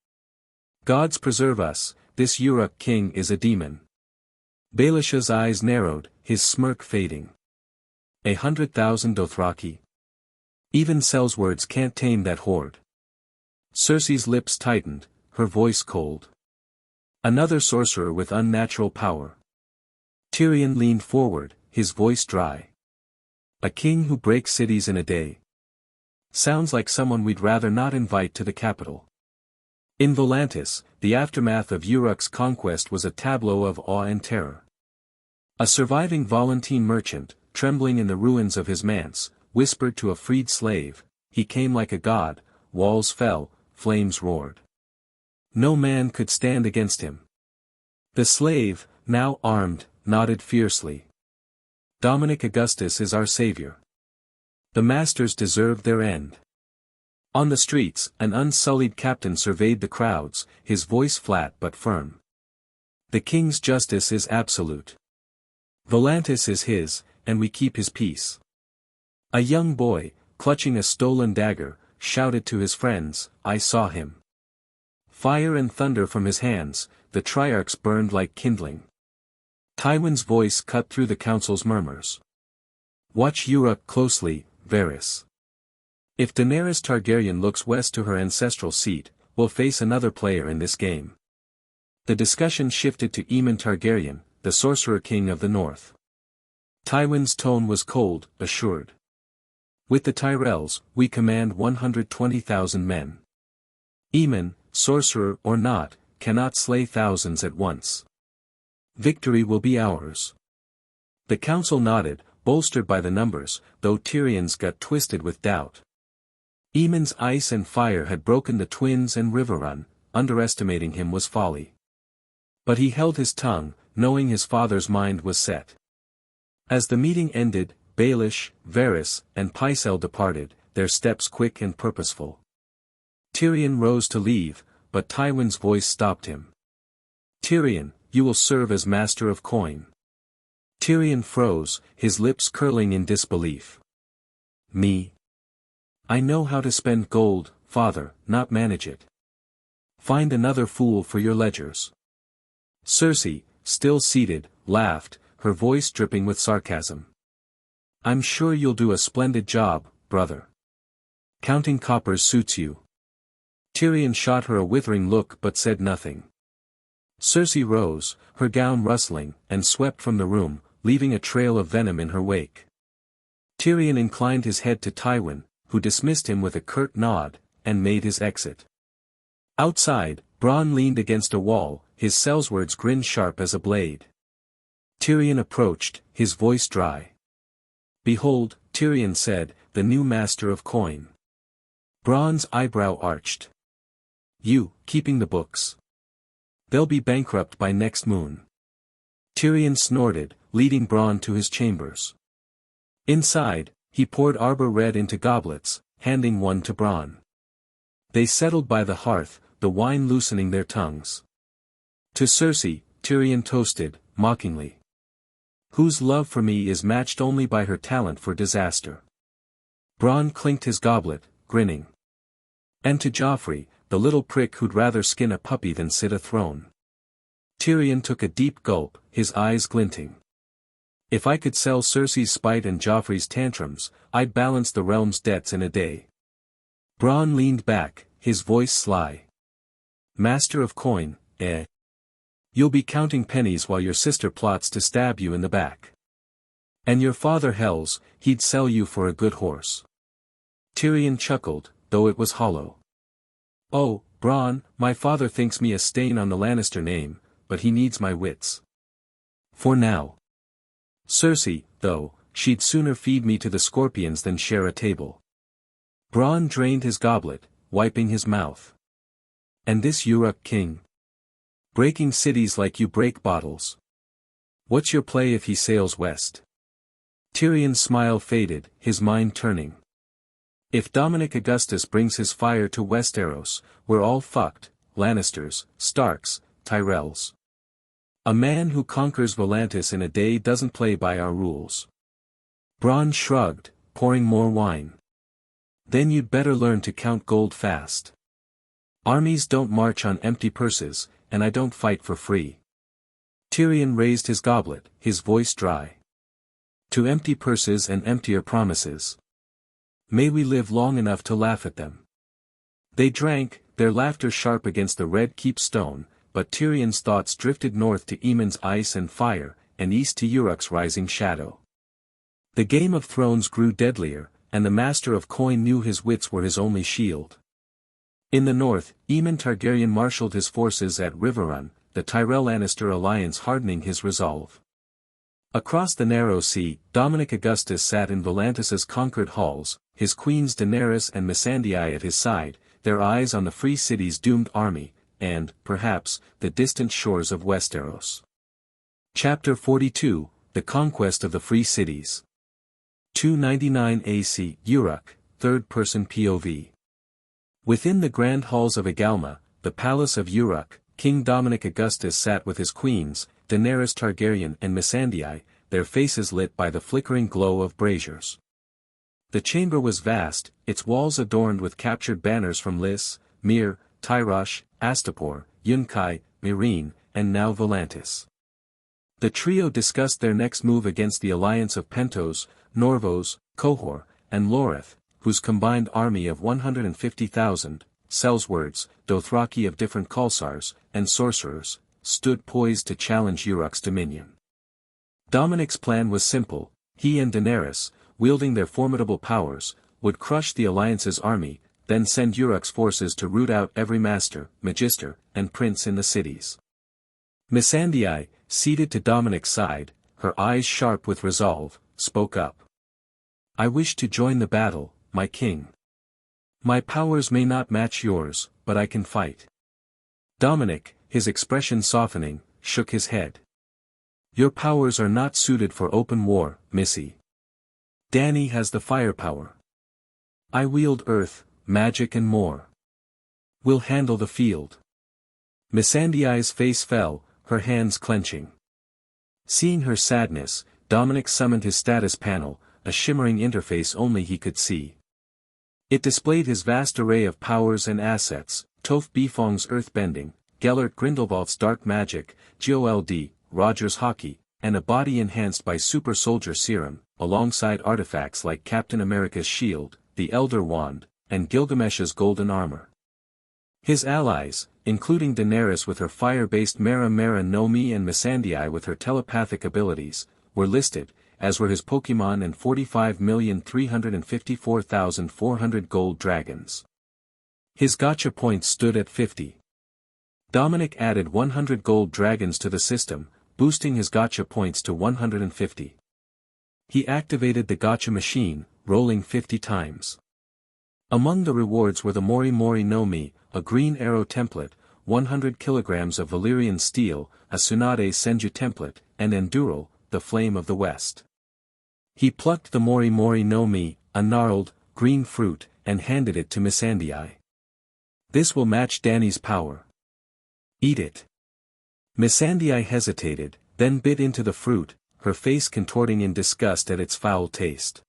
Gods preserve us, this Uruk king is a demon." Baelish's eyes narrowed, his smirk fading. 100,000 Dothraki? Even Sellswords can't tame that horde. Cersei's lips tightened, her voice cold. "Another sorcerer with unnatural power." Tyrion leaned forward, his voice dry. "A king who breaks cities in a day. Sounds like someone we'd rather not invite to the capital." In Volantis, the aftermath of Uruk's conquest was a tableau of awe and terror. A surviving Volantene merchant, trembling in the ruins of his manse, whispered to a freed slave, "He came like a god, walls fell, flames roared. No man could stand against him." The slave, now armed, nodded fiercely. "Dominic Augustus is our savior. The masters deserved their end." On the streets, an unsullied captain surveyed the crowds, his voice flat but firm. "The king's justice is absolute. Volantis is his, and we keep his peace." A young boy, clutching a stolen dagger, shouted to his friends, "I saw him." Fire and thunder from his hands, the triarchs burned like kindling. Tywin's voice cut through the council's murmurs. "Watch Uruk closely, Varys. If Daenerys Targaryen looks west to her ancestral seat, we'll face another player in this game." The discussion shifted to Aemon Targaryen, the Sorcerer King of the North. Tywin's tone was cold, assured. "With the Tyrells, we command 120,000 men. Aemon, sorcerer or not, cannot slay thousands at once. Victory will be ours." The council nodded, bolstered by the numbers, though Tyrion's got twisted with doubt. Aemon's ice and fire had broken the twins and Riverrun, underestimating him was folly. But he held his tongue, knowing his father's mind was set. As the meeting ended, Baelish, Varys, and Pycelle departed, their steps quick and purposeful. Tyrion rose to leave, but Tywin's voice stopped him. "Tyrion, you will serve as master of coin." Tyrion froze, his lips curling in disbelief. "Me? I know how to spend gold, father, not manage it. Find another fool for your ledgers." Cersei, still seated, laughed, her voice dripping with sarcasm. "I'm sure you'll do a splendid job, brother. Counting coppers suits you." Tyrion shot her a withering look but said nothing. Cersei rose, her gown rustling, and swept from the room, leaving a trail of venom in her wake. Tyrion inclined his head to Tywin, who dismissed him with a curt nod, and made his exit. Outside, Bronn leaned against a wall, his Sellswords grin sharp as a blade. Tyrion approached, his voice dry. "Behold," Tyrion said, "the new master of coin." Bronn's eyebrow arched. "You, keeping the books? They'll be bankrupt by next moon." Tyrion snorted, leading Bronn to his chambers. Inside, he poured arbor red into goblets, handing one to Bronn. They settled by the hearth, the wine loosening their tongues. To Cersei, Tyrion toasted, mockingly. "Whose love for me is matched only by her talent for disaster." Bronn clinked his goblet, grinning. And to Joffrey, the little prick who'd rather skin a puppy than sit a throne. Tyrion took a deep gulp, his eyes glinting. "If I could sell Cersei's spite and Joffrey's tantrums, I'd balance the realm's debts in a day." Bronn leaned back, his voice sly. "Master of coin, eh? You'll be counting pennies while your sister plots to stab you in the back. And your father hells, he'd sell you for a good horse." Tyrion chuckled, though it was hollow. "Oh, Bronn, my father thinks me a stain on the Lannister name, but he needs my wits. For now. Cersei, though, she'd sooner feed me to the scorpions than share a table." Bronn drained his goblet, wiping his mouth. "And this Uruk king? Breaking cities like you break bottles. What's your play if he sails west?" Tyrion's smile faded, his mind turning. "If Dominic Augustus brings his fire to Westeros, we're all fucked, Lannisters, Starks, Tyrells. A man who conquers Volantis in a day doesn't play by our rules." Bronn shrugged, pouring more wine. "Then you'd better learn to count gold fast. Armies don't march on empty purses, and I don't fight for free." Tyrion raised his goblet, his voice dry. "To empty purses and emptier promises. May we live long enough to laugh at them." They drank, their laughter sharp against the red keep stone, but Tyrion's thoughts drifted north to Aemon's ice and fire, and east to Uruk's rising shadow. The Game of Thrones grew deadlier, and the Master of Coin knew his wits were his only shield. In the north, Aemon Targaryen marshaled his forces at Riverrun, the Tyrell-Lannister alliance hardening his resolve. Across the narrow sea, Dominic Augustus sat in Volantis's conquered halls, his queens Daenerys and Missandei at his side, their eyes on the free city's doomed army, and, perhaps, the distant shores of Westeros. Chapter 42, The Conquest of the Free Cities. 299 AC, Uruk, third-person POV. Within the grand halls of Agalma, the palace of Uruk, King Dominic Augustus sat with his queens, Daenerys Targaryen and Missandei, their faces lit by the flickering glow of braziers. The chamber was vast, its walls adorned with captured banners from Lys, Myr, Tyrosh, Astapor, Yunkai, Meereen, and now Volantis. The trio discussed their next move against the alliance of Pentos, Norvos, Qohor, and Loreth, whose combined army of 150,000, Sellswords, Dothraki of different Khalsars, and sorcerers, stood poised to challenge Uruk's dominion. Dominic's plan was simple: he and Daenerys, wielding their formidable powers, would crush the alliance's army, then send Uruk's forces to root out every master, magister, and prince in the cities. Missandei, seated to Dominic's side, her eyes sharp with resolve, spoke up. "I wish to join the battle, my king. My powers may not match yours, but I can fight." Dominic, his expression softening, shook his head. Your powers are not suited for open war, Missy. Dany has the firepower. I wield earth, magic and more. We'll handle the field. Missandei's face fell, her hands clenching. Seeing her sadness, Dominic summoned his status panel, a shimmering interface only he could see. It displayed his vast array of powers and assets, Toph Beefong's earthbending, Gellert Grindelwald's dark magic, Gold, Roger's hockey, and a body enhanced by super soldier serum, alongside artifacts like Captain America's shield, the Elder Wand, and Gilgamesh's golden armor. His allies, including Daenerys with her fire-based Mera Mera no Mi and Missandei with her telepathic abilities, were listed, as were his Pokémon and 45,354,400 gold dragons. His gacha points stood at 50. Dominic added 100 gold dragons to the system, boosting his gacha points to 150. He activated the gacha machine, rolling 50 times. Among the rewards were the Mori Mori no Mi, a green arrow template, 100 kilograms of Valyrian steel, a Tsunade Senju template, and Enduril, the Flame of the West. He plucked the Mori Mori no Mi, a gnarled, green fruit, and handed it to Missandei. This will match Dany's power. Eat it. Missandei hesitated, then bit into the fruit, her face contorting in disgust at its foul taste.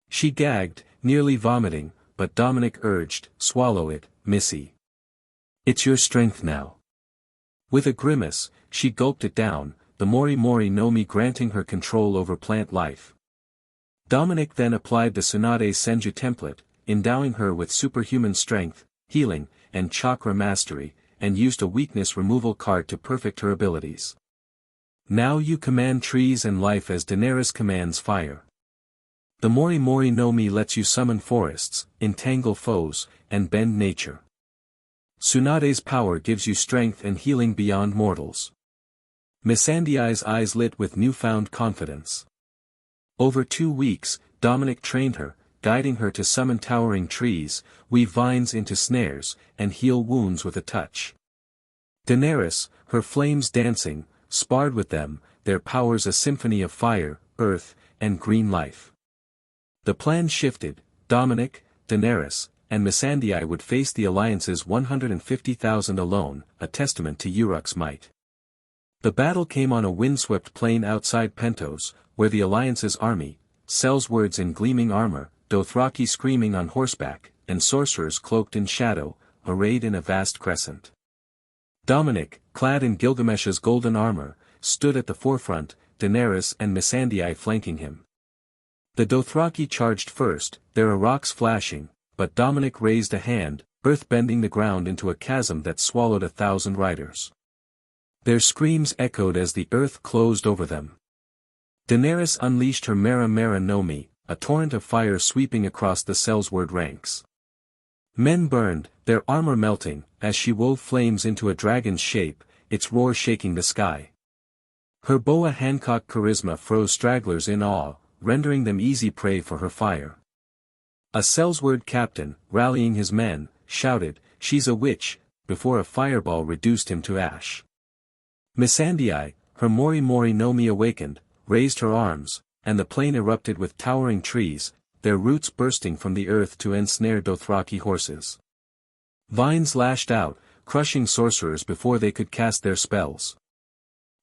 She gagged, nearly vomiting, but Dominic urged, swallow it, Missy. It's your strength now. With a grimace, she gulped it down, the Mori Mori no Mi granting her control over plant life. Dominic then applied the Tsunade Senju template, endowing her with superhuman strength, healing, and chakra mastery, and used a weakness removal card to perfect her abilities. Now you command trees and life as Daenerys commands fire. The Mori Mori no Mi lets you summon forests, entangle foes, and bend nature. Tsunade's power gives you strength and healing beyond mortals. Missandei's eyes lit with newfound confidence. Over 2 weeks, Dominic trained her, guiding her to summon towering trees, weave vines into snares, and heal wounds with a touch. Daenerys, her flames dancing, sparred with them, their powers a symphony of fire, earth, and green life. The plan shifted, Dominic, Daenerys, and Missandei would face the Alliance's 150,000 alone, a testament to Uruk's might. The battle came on a windswept plain outside Pentos, where the Alliance's army, Sellswords in gleaming armor, Dothraki screaming on horseback, and sorcerers cloaked in shadow, arrayed in a vast crescent. Dominic, clad in Gilgamesh's golden armor, stood at the forefront, Daenerys and Missandei flanking him. The Dothraki charged first, their rocks flashing, but Dominic raised a hand, earth-bending the ground into a chasm that swallowed 1,000 riders. Their screams echoed as the earth closed over them. Daenerys unleashed her Mera Mera no Mi, a torrent of fire sweeping across the Sellsword ranks. Men burned, their armor melting, as she wove flames into a dragon's shape, its roar shaking the sky. Her Boa Hancock charisma froze stragglers in awe, rendering them easy prey for her fire. A Sellsword captain, rallying his men, shouted, "She's a witch," before a fireball reduced him to ash. Missandei, her Mori Mori no Mi awakened, raised her arms, and the plain erupted with towering trees, their roots bursting from the earth to ensnare Dothraki horses. Vines lashed out, crushing sorcerers before they could cast their spells.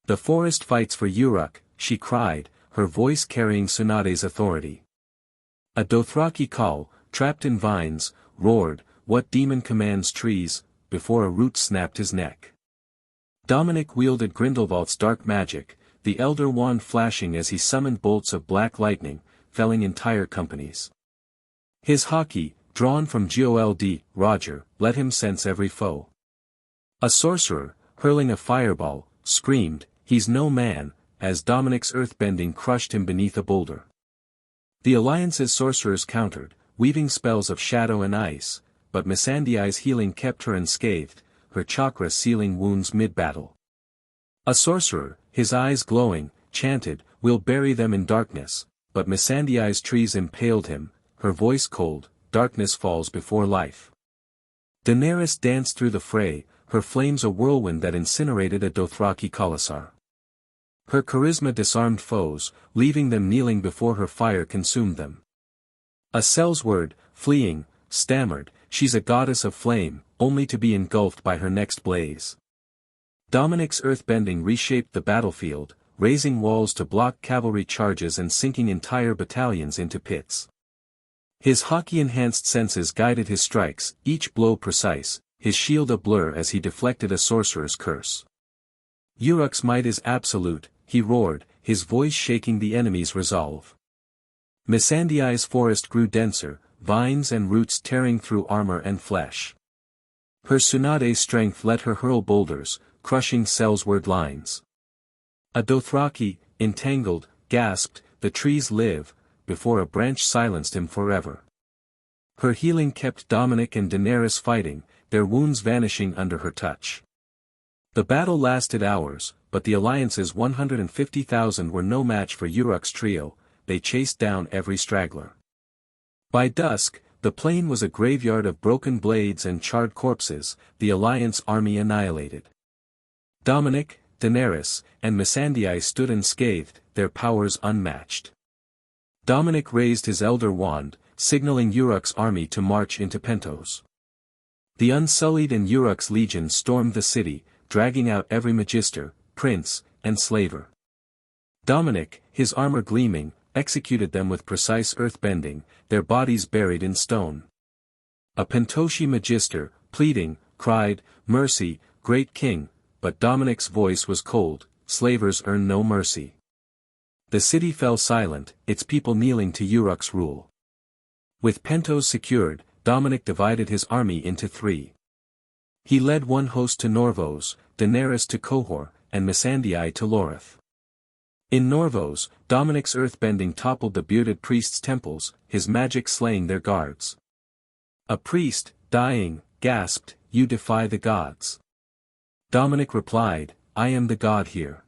"The forest fights for Uruk," she cried, her voice carrying Tsunade's authority. A Dothraki call, trapped in vines, roared, "What demon commands trees?" before a root snapped his neck. Dominic wielded Grindelwald's dark magic, the Elder Wand flashing as he summoned bolts of black lightning, felling entire companies. His hockey, drawn from Gold, Roger, let him sense every foe. A sorcerer, hurling a fireball, screamed, "He's no man," as Dominic's earthbending crushed him beneath a boulder. The Alliance's sorcerers countered, weaving spells of shadow and ice, but Missandei's healing kept her unscathed, her chakra sealing wounds mid-battle. A sorcerer, his eyes glowing, chanted, "We'll bury them in darkness," but Missandei's trees impaled him, her voice cold, "Darkness falls before life." Daenerys danced through the fray, her flames a whirlwind that incinerated a Dothraki Khalasar. Her charisma disarmed foes, leaving them kneeling before her. Fire consumed them. A Sellsword, fleeing, stammered, "She's a goddess of flame, only to be engulfed by her next blaze." Dominic's earthbending reshaped the battlefield, raising walls to block cavalry charges and sinking entire battalions into pits. His hockey-enhanced senses guided his strikes, each blow precise, his shield a blur as he deflected a sorcerer's curse. Uruk's might is absolute, he roared, his voice shaking the enemy's resolve. Missandei's forest grew denser, vines and roots tearing through armor and flesh. Her Tsunade's strength let her hurl boulders, crushing Sellsword lines. A Dothraki, entangled, gasped, "The trees live," before a branch silenced him forever. Her healing kept Dominic and Daenerys fighting, their wounds vanishing under her touch. The battle lasted hours, but the Alliance's 150,000 were no match for Uruk's trio. They chased down every straggler. By dusk, the plain was a graveyard of broken blades and charred corpses, the Alliance army annihilated. Dominic, Daenerys, and Missandei stood unscathed, their powers unmatched. Dominic raised his elder wand, signaling Uruk's army to march into Pentos. The Unsullied and Uruk's legion stormed the city, dragging out every magister, prince, and slaver. Dominic, his armor gleaming, executed them with precise earthbending, their bodies buried in stone. A Pentoshi magister, pleading, cried, "Mercy, great king," but Dominic's voice was cold, "Slavers earn no mercy." The city fell silent, its people kneeling to Uruk's rule. With Pentos secured, Dominic divided his army into three. He led one host to Norvos, Daenerys to Qohor, and Missandei to Loreth. In Norvos, Dominic's earthbending toppled the bearded priests' temples, his magic slaying their guards. A priest, dying, gasped, "You defy the gods." Dominic replied, "I am the god here."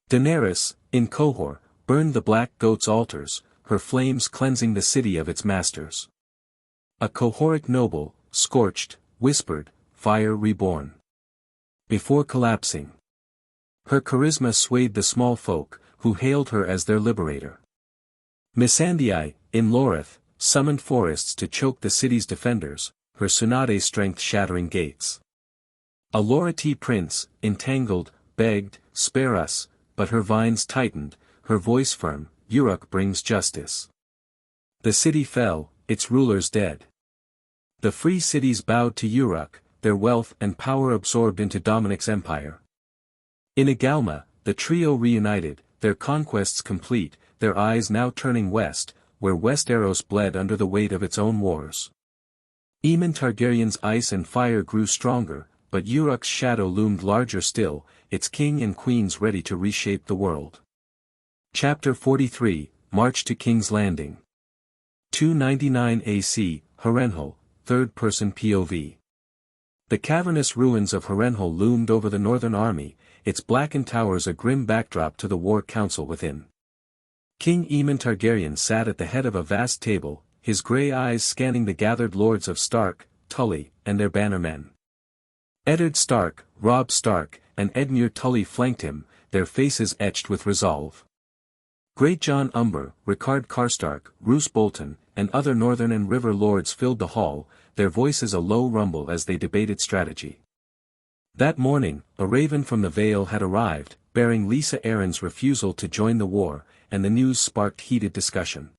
Daenerys, in Qohor, burned the black goat's altars, her flames cleansing the city of its masters. A Qohoric noble, scorched, whispered, "Fire reborn." Before collapsing. Her charisma swayed the small folk, who hailed her as their liberator. Missandei, in Loreth, summoned forests to choke the city's defenders, her Tsunade's strength shattering gates. A Lorati prince, entangled, begged, "Spare us," but her vines tightened, her voice firm, "Uruk brings justice." The city fell, its rulers dead. The free cities bowed to Uruk, their wealth and power absorbed into Dominic's empire. In Agalma, the trio reunited, their conquests complete, their eyes now turning west, where Westeros bled under the weight of its own wars. Aemon Targaryen's ice and fire grew stronger, but Uruk's shadow loomed larger still, its king and queens ready to reshape the world. Chapter 43, March to King's Landing. 299 AC, Harrenhal, third-person POV. The cavernous ruins of Harrenhal loomed over the northern army, its blackened towers a grim backdrop to the war council within. King Aemon Targaryen sat at the head of a vast table, his grey eyes scanning the gathered lords of Stark, Tully, and their bannermen. Eddard Stark, Robb Stark, and Edmure Tully flanked him, their faces etched with resolve. Great Jon Umber, Rickard Karstark, Roose Bolton, and other northern and river lords filled the hall, their voices a low rumble as they debated strategy. That morning, a raven from the Vale had arrived, bearing Lysa Arryn's refusal to join the war, and the news sparked heated discussion.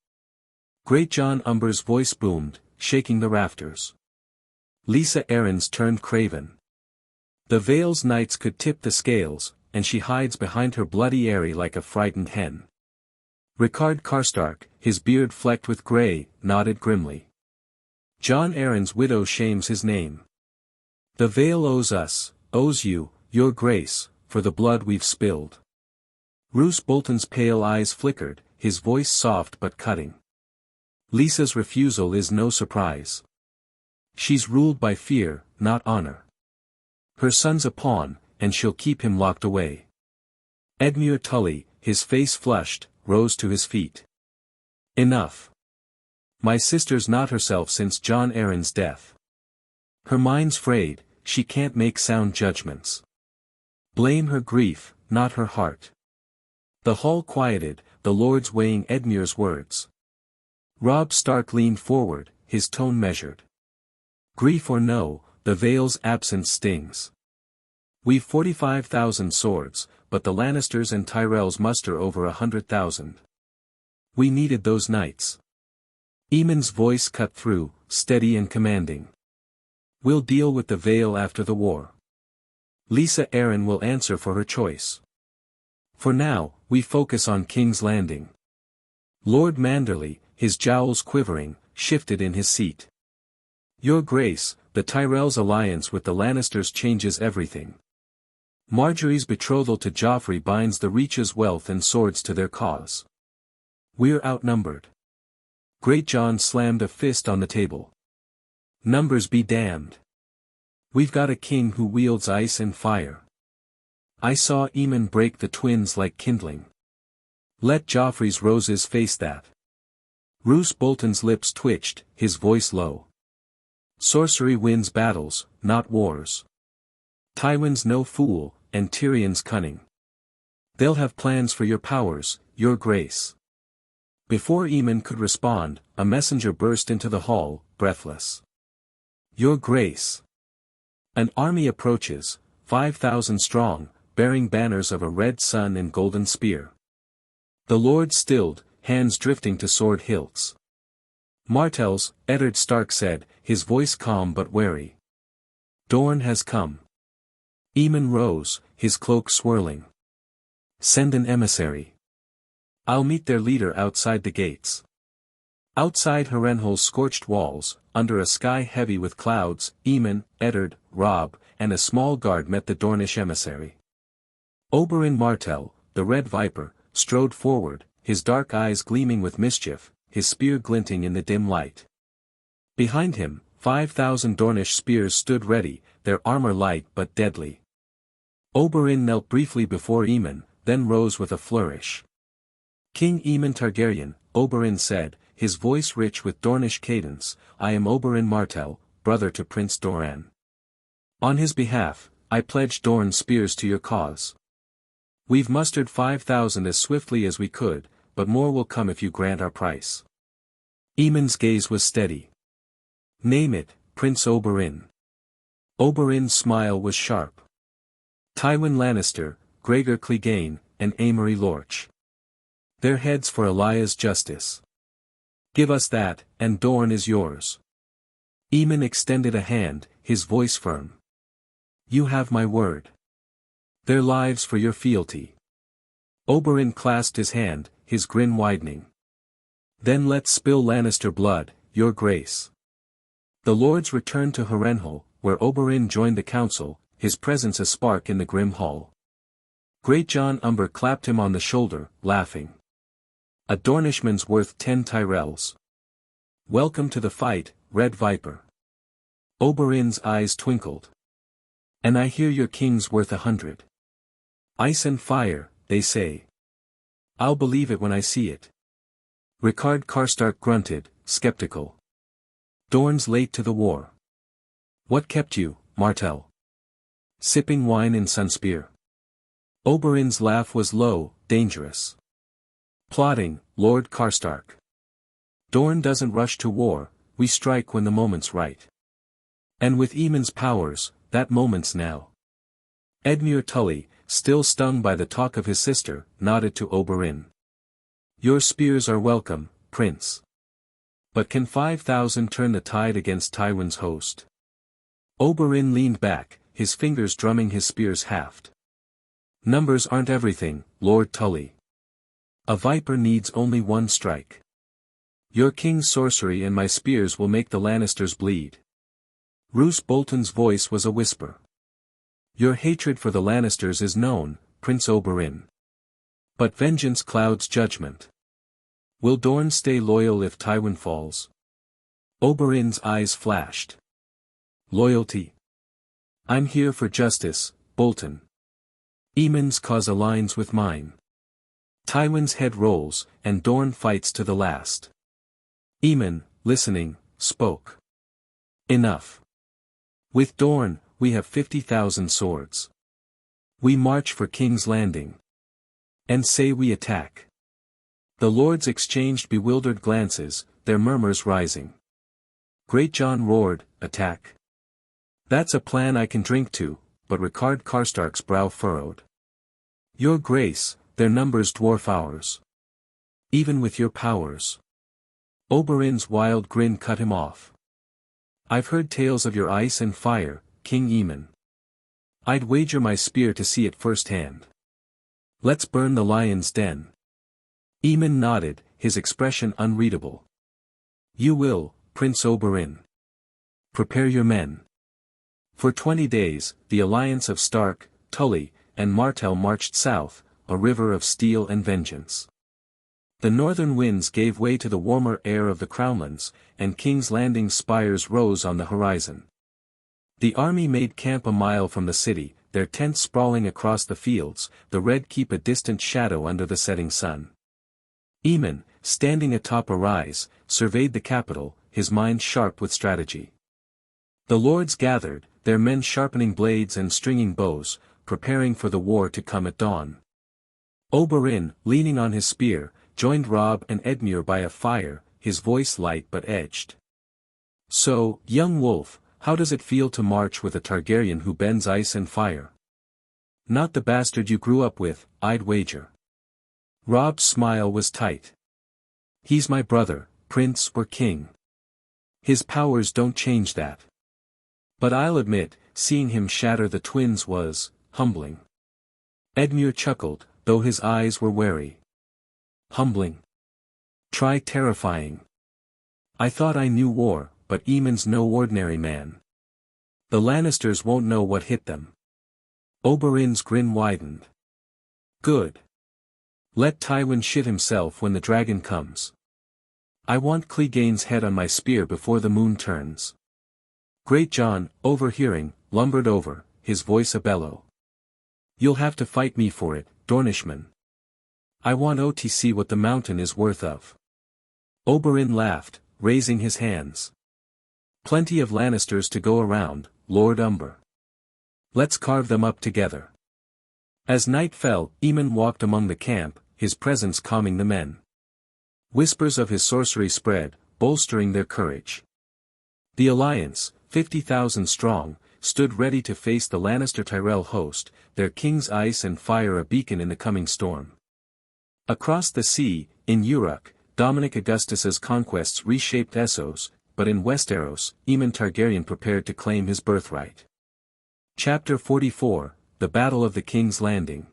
Great Jon Umber's voice boomed, shaking the rafters. Lysa Arryn's turned craven. The Vale's knights could tip the scales, and she hides behind her bloody eyrie like a frightened hen. Rickard Karstark, his beard flecked with grey, nodded grimly. Jon Arryn's widow shames his name. The Vale owes you, your grace, for the blood we've spilled. Roose Bolton's pale eyes flickered, his voice soft but cutting. Lysa's refusal is no surprise. She's ruled by fear, not honor. Her son's a pawn, and she'll keep him locked away. Edmure Tully, his face flushed, rose to his feet. Enough. My sister's not herself since Jon Arryn's death. Her mind's frayed, she can't make sound judgments. Blame her grief, not her heart. The hall quieted, the lords weighing Edmure's words. Robb Stark leaned forward, his tone measured. Grief or no, the Vale's absence stings. We've 45,000 swords, but the Lannisters and Tyrells muster over 100,000. We needed those knights. Aemon's voice cut through, steady and commanding. We'll deal with the Vale after the war. Lisa Arryn will answer for her choice. For now, we focus on King's Landing. Lord Manderley, his jowls quivering, shifted in his seat. Your Grace, the Tyrells' alliance with the Lannisters changes everything. Marjorie's betrothal to Joffrey binds the Reach's wealth and swords to their cause. We're outnumbered. Greatjon slammed a fist on the table. Numbers be damned. We've got a king who wields ice and fire. I saw Aemon break the twins like kindling. Let Joffrey's roses face that. Roose Bolton's lips twitched, his voice low. Sorcery wins battles, not wars. Tywin's no fool, and Tyrion's cunning. They'll have plans for your powers, your grace. Before Aemon could respond, a messenger burst into the hall, breathless. Your Grace. An army approaches, 5,000 strong, bearing banners of a red sun and golden spear. The lord stilled, hands drifting to sword hilts. Martells, Eddard Stark said, his voice calm but wary. Dorne has come. Aemon rose, his cloak swirling. Send an emissary. I'll meet their leader outside the gates. Outside Harrenhal's scorched walls, under a sky heavy with clouds, Aemon, Eddard, Robb, and a small guard met the Dornish emissary. Oberyn Martell, the Red Viper, strode forward, his dark eyes gleaming with mischief, his spear glinting in the dim light. Behind him, 5,000 Dornish spears stood ready, their armor light but deadly. Oberyn knelt briefly before Aemon, then rose with a flourish. King Aemon Targaryen, Oberyn said, his voice rich with Dornish cadence, I am Oberyn Martell, brother to Prince Doran. On his behalf, I pledge Dorne's spears to your cause. We've mustered 5,000 as swiftly as we could, but more will come if you grant our price. Aemon's gaze was steady. Name it, Prince Oberyn. Oberyn's smile was sharp. Tywin Lannister, Gregor Clegane, and Amory Lorch. Their heads for Elia's justice. Give us that, and Dorne is yours. Aemon extended a hand, his voice firm. You have my word. Their lives for your fealty. Oberyn clasped his hand, his grin widening. Then let's spill Lannister blood, your grace. The lords returned to Harrenhal, where Oberyn joined the council, his presence a spark in the grim hall. Greatjon Umber clapped him on the shoulder, laughing. A Dornishman's worth 10 Tyrells. Welcome to the fight, Red Viper. Oberyn's eyes twinkled. And I hear your king's worth 100. Ice and fire, they say. I'll believe it when I see it. Rickard Karstark grunted, skeptical. Dorne's late to the war. What kept you, Martell? Sipping wine in Sunspear. Oberyn's laugh was low, dangerous. Plotting, Lord Karstark. Dorne doesn't rush to war, we strike when the moment's right. And with Aemon's powers, that moment's now. Edmure Tully, still stung by the talk of his sister, nodded to Oberyn. Your spears are welcome, Prince. But can 5,000 turn the tide against Tywin's host? Oberyn leaned back, his fingers drumming his spear's haft. Numbers aren't everything, Lord Tully. A viper needs only one strike. Your king's sorcery and my spears will make the Lannisters bleed. Roose Bolton's voice was a whisper. Your hatred for the Lannisters is known, Prince Oberyn. But vengeance clouds judgment. Will Dorne stay loyal if Tywin falls? Oberyn's eyes flashed. Loyalty. I'm here for justice, Bolton. Aemon's cause aligns with mine. Tywin's head rolls, and Dorne fights to the last. Aemon, listening, spoke. Enough. With Dorne, we have 50,000 swords. We march for King's Landing. And say we attack. The lords exchanged bewildered glances, their murmurs rising. Great John roared, attack. That's a plan I can drink to, but Ricard Karstark's brow furrowed. Your grace, their numbers dwarf ours. Even with your powers. Oberyn's wild grin cut him off. I've heard tales of your ice and fire, King Aemon. I'd wager my spear to see it firsthand. Let's burn the lion's den. Aemon nodded, his expression unreadable. You will, Prince Oberyn. Prepare your men. For 20 days, the alliance of Stark, Tully, and Martell marched south, a river of steel and vengeance. The northern winds gave way to the warmer air of the Crownlands, and King's Landing's spires rose on the horizon. The army made camp a mile from the city, their tents sprawling across the fields, the Red Keep a distant shadow under the setting sun. Aemon, standing atop a rise, surveyed the capital, his mind sharp with strategy. The lords gathered, their men sharpening blades and stringing bows, preparing for the war to come at dawn. Oberyn, leaning on his spear, joined Robb and Edmure by a fire, his voice light but edged. So, young wolf, how does it feel to march with a Targaryen who bends ice and fire? Not the bastard you grew up with, I'd wager. Robb's smile was tight. He's my brother, prince or king. His powers don't change that. But I'll admit, seeing him shatter the twins was humbling. Edmure chuckled, though his eyes were wary. Humbling. Try terrifying. I thought I knew war, but Aemon's no ordinary man. The Lannisters won't know what hit them. Oberyn's grin widened. Good. Let Tywin shit himself when the dragon comes. I want Clegane's head on my spear before the moon turns. Great John, overhearing, lumbered over, his voice a bellow. You'll have to fight me for it, Dornishman. I want to see what the mountain is worth of. Oberyn laughed, raising his hands. Plenty of Lannisters to go around, Lord Umber. Let's carve them up together. As night fell, Aemon walked among the camp, his presence calming the men. Whispers of his sorcery spread, bolstering their courage. The alliance, 50,000 strong, stood ready to face the Lannister-Tyrell host, their king's ice and fire a beacon in the coming storm. Across the sea, in Uruk, Dominic Augustus's conquests reshaped Essos, but in Westeros, Aemon Targaryen prepared to claim his birthright. Chapter 44, The Battle of the King's Landing.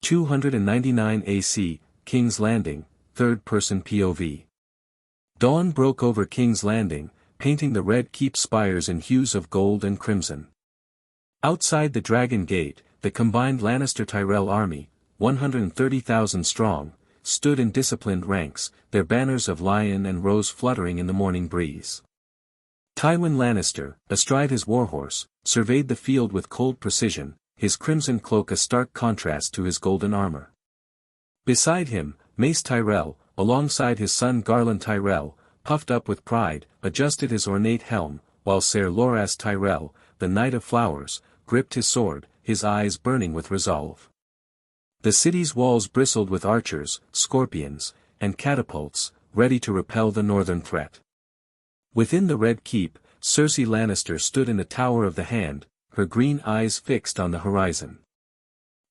299 AC, King's Landing, third-person POV. Dawn broke over King's Landing, painting the Red Keep spires in hues of gold and crimson. Outside the Dragon Gate, the combined Lannister-Tyrell army, 130,000 strong, stood in disciplined ranks, their banners of lion and rose fluttering in the morning breeze. Tywin Lannister, astride his warhorse, surveyed the field with cold precision, his crimson cloak a stark contrast to his golden armor. Beside him, Mace Tyrell, alongside his son Garland Tyrell, puffed up with pride, adjusted his ornate helm, while Ser Loras Tyrell, the Knight of Flowers, gripped his sword, his eyes burning with resolve. The city's walls bristled with archers, scorpions, and catapults, ready to repel the northern threat. Within the Red Keep, Cersei Lannister stood in the Tower of the Hand, her green eyes fixed on the horizon.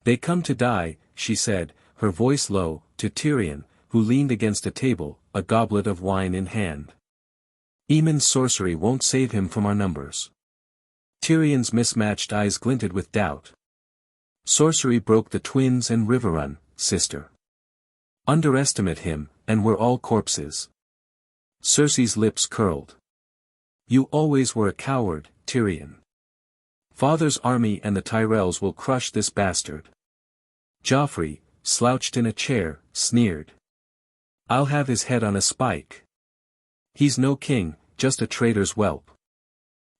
They come to die, she said, her voice low, to Tyrion, who leaned against a table, a goblet of wine in hand. Aemon's sorcery won't save him from our numbers. Tyrion's mismatched eyes glinted with doubt. Sorcery broke the twins and Riverrun, sister. Underestimate him, and we're all corpses. Cersei's lips curled. You always were a coward, Tyrion. Father's army and the Tyrells will crush this bastard. Joffrey, slouched in a chair, sneered. I'll have his head on a spike. He's no king, just a traitor's whelp.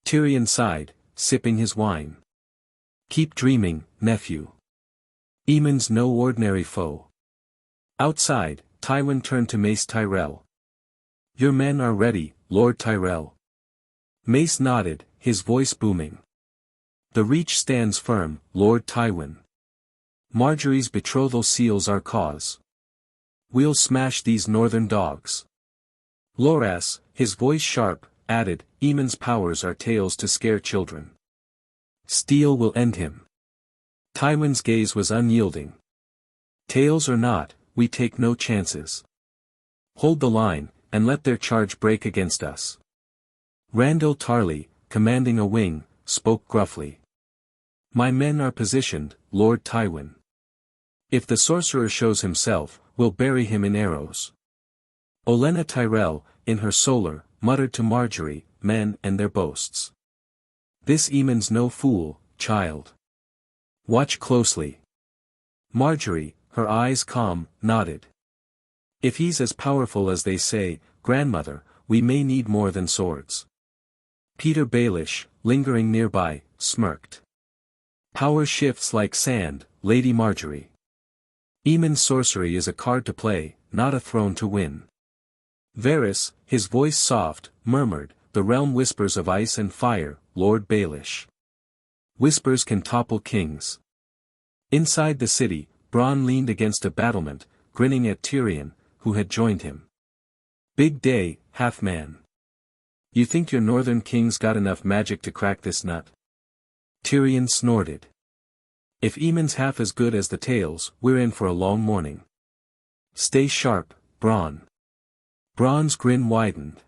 Tyrion sighed, sipping his wine. Keep dreaming, nephew. Aemon's no ordinary foe. Outside, Tywin turned to Mace Tyrell. Your men are ready, Lord Tyrell. Mace nodded, his voice booming. The Reach stands firm, Lord Tywin. Marjorie's betrothal seals our cause. We'll smash these northern dogs. Loras, his voice sharp, added, Eamon's powers are tales to scare children. Steel will end him. Tywin's gaze was unyielding. Tales or not, we take no chances. Hold the line, and let their charge break against us. Randyll Tarly, commanding a wing, spoke gruffly. My men are positioned, Lord Tywin. If the sorcerer shows himself, we'll bury him in arrows. Olenna Tyrell, in her solar, muttered to Marjorie, men and their boasts. This Eamon's no fool, child. Watch closely. Marjorie, her eyes calm, nodded. If he's as powerful as they say, grandmother, we may need more than swords. Peter Baelish, lingering nearby, smirked. Power shifts like sand, Lady Marjorie. Eamon's sorcery is a card to play, not a throne to win. Varys, his voice soft, murmured, the realm whispers of ice and fire, Lord Baelish. Whispers can topple kings. Inside the city, Bronn leaned against a battlement, grinning at Tyrion, who had joined him. Big day, half-man. You think your northern king's got enough magic to crack this nut? Tyrion snorted. If Eamon's half as good as the tales, we're in for a long morning. Stay sharp, Bronn. Bronn's grin widened.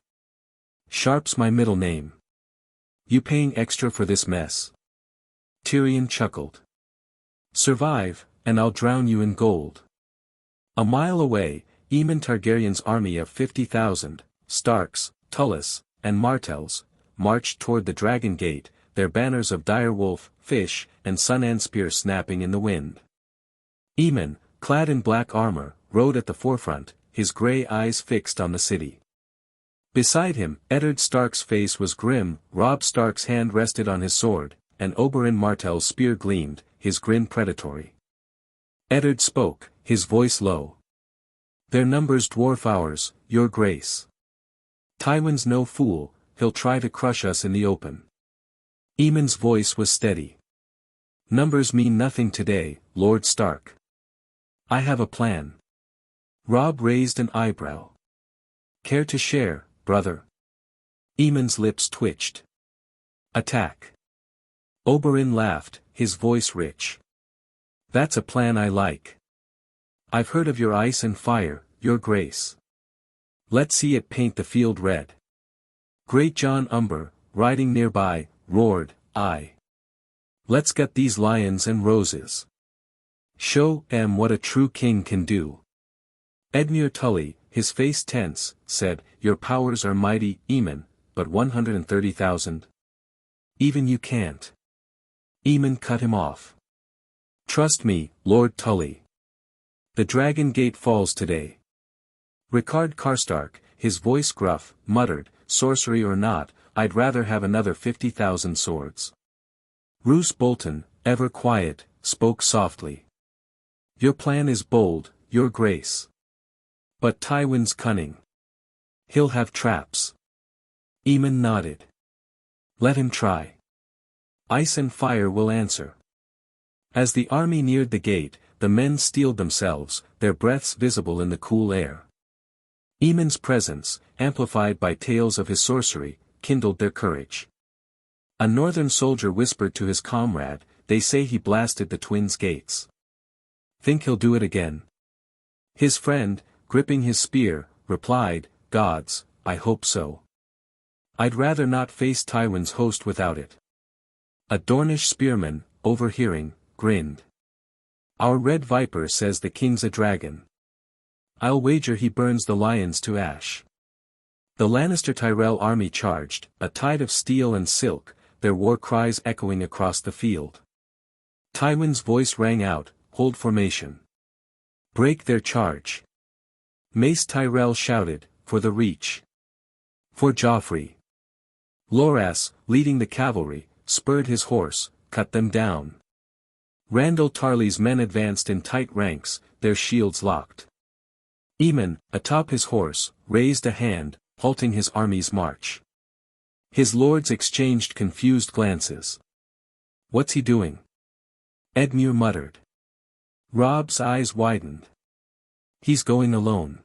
Sharp's my middle name. You paying extra for this mess? Tyrion chuckled. Survive, and I'll drown you in gold. A mile away, Aemon Targaryen's army of 50,000, Starks, Tullys, and Martells, marched toward the Dragon Gate, their banners of direwolf, fish, and sun and spear snapping in the wind. Aemon, clad in black armor, rode at the forefront, his grey eyes fixed on the city. Beside him, Eddard Stark's face was grim, Robb Stark's hand rested on his sword, and Oberyn Martell's spear gleamed, his grin predatory. Eddard spoke, his voice low. Their numbers dwarf ours, your grace. Tywin's no fool, he'll try to crush us in the open. Aemon's voice was steady. Numbers mean nothing today, Lord Stark. I have a plan. Robb raised an eyebrow. Care to share, brother? Aemon's lips twitched. Attack. Oberyn laughed, his voice rich. That's a plan I like. I've heard of your ice and fire, your grace. Let's see it paint the field red. Great John Umber, riding nearby, roared, Aye. Let's get these lions and roses. Show em what a true king can do. Edmure Tully, his face tense, said, Your powers are mighty, Aemon, but 130,000? Even you can't. Aemon cut him off. Trust me, Lord Tully. The Dragon Gate falls today. Rickard Karstark, his voice gruff, muttered, Sorcery or not, I'd rather have another 50,000 swords. Roose Bolton, ever quiet, spoke softly. Your plan is bold, your grace. But Tywin's cunning. He'll have traps. Aemon nodded. Let him try. Ice and fire will answer. As the army neared the gate, the men steeled themselves, their breaths visible in the cool air. Aemon's presence, amplified by tales of his sorcery, kindled their courage. A northern soldier whispered to his comrade, They say he blasted the twins' gates. Think he'll do it again? His friend, gripping his spear, replied, Gods, I hope so. I'd rather not face Tywin's host without it. A Dornish spearman, overhearing, grinned. Our Red Viper says the king's a dragon. I'll wager he burns the lions to ash. The Lannister Tyrell army charged, a tide of steel and silk, their war cries echoing across the field. Tywin's voice rang out, Hold formation. Break their charge. Mace Tyrell shouted, For the Reach. For Joffrey. Loras, leading the cavalry, spurred his horse, cut them down. Randyll Tarly's men advanced in tight ranks, their shields locked. Aemon, atop his horse, raised a hand, halting his army's march. His lords exchanged confused glances. What's he doing? Edmure muttered. Robb's eyes widened. He's going alone.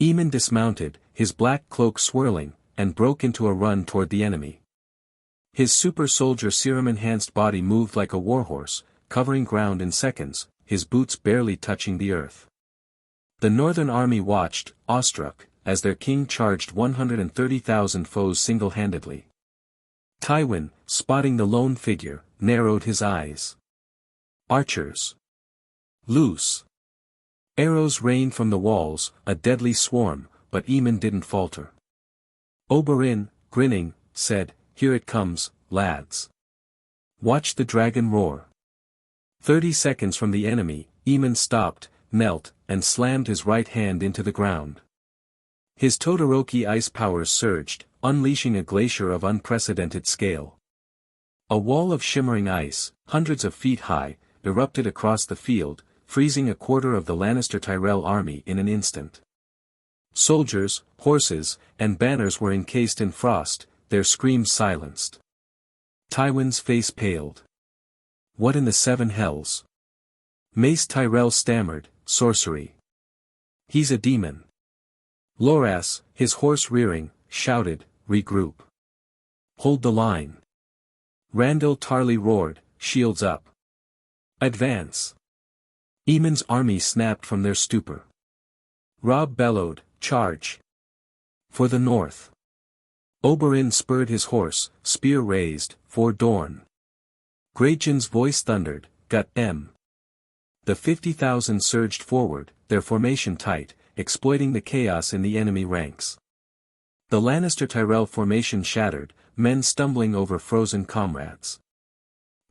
Eamon dismounted, his black cloak swirling, and broke into a run toward the enemy. His super soldier serum-enhanced body moved like a warhorse, covering ground in seconds, his boots barely touching the earth. The northern army watched, awestruck, as their king charged 130,000 foes single-handedly. Tywin, spotting the lone figure, narrowed his eyes. Archers. Loose. Arrows rained from the walls, a deadly swarm, but Eamon didn't falter. Oberyn, grinning, said, "Here it comes, lads. Watch the dragon roar." 30 seconds from the enemy, Eamon stopped, knelt, and slammed his right hand into the ground. His Todoroki ice powers surged, unleashing a glacier of unprecedented scale. A wall of shimmering ice, hundreds of feet high, erupted across the field, freezing a quarter of the Lannister Tyrell army in an instant. Soldiers, horses, and banners were encased in frost, their screams silenced. Tywin's face paled. What in the seven hells? Mace Tyrell stammered, "Sorcery. He's a demon." Loras, his horse rearing, shouted, "Regroup. Hold the line." Randyll Tarly roared, "Shields up. Advance." Eamon's army snapped from their stupor. Robb bellowed, "Charge. For the north." Oberyn spurred his horse, spear raised, "For Dorne." Greyjohn's voice thundered, "Gut em." The 50,000 surged forward, their formation tight, exploiting the chaos in the enemy ranks. The Lannister Tyrell formation shattered, men stumbling over frozen comrades.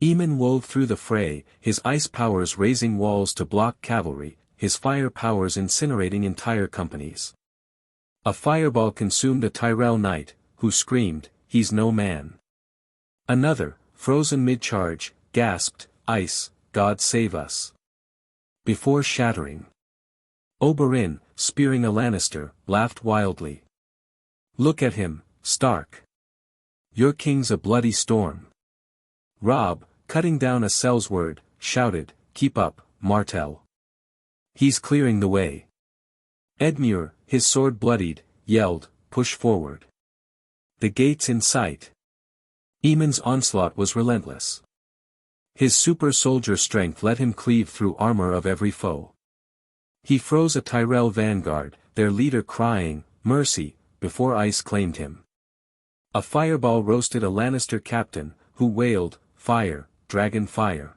Eamon wove through the fray, his ice powers raising walls to block cavalry, his fire powers incinerating entire companies. A fireball consumed a Tyrell knight, who screamed, "He's no man." Another, frozen mid-charge, gasped, "Ice, God save us." Before shattering. Oberyn, spearing a Lannister, laughed wildly. "Look at him, Stark. Your king's a bloody storm." Robb, cutting down a Sellsword, shouted, "Keep up, Martell. He's clearing the way." Edmure, his sword bloodied, yelled, "Push forward. The gate's in sight." Eamon's onslaught was relentless. His super soldier strength let him cleave through armor of every foe. He froze a Tyrell vanguard, their leader crying, "Mercy," before ice claimed him. A fireball roasted a Lannister captain, who wailed, "Fire, dragon fire."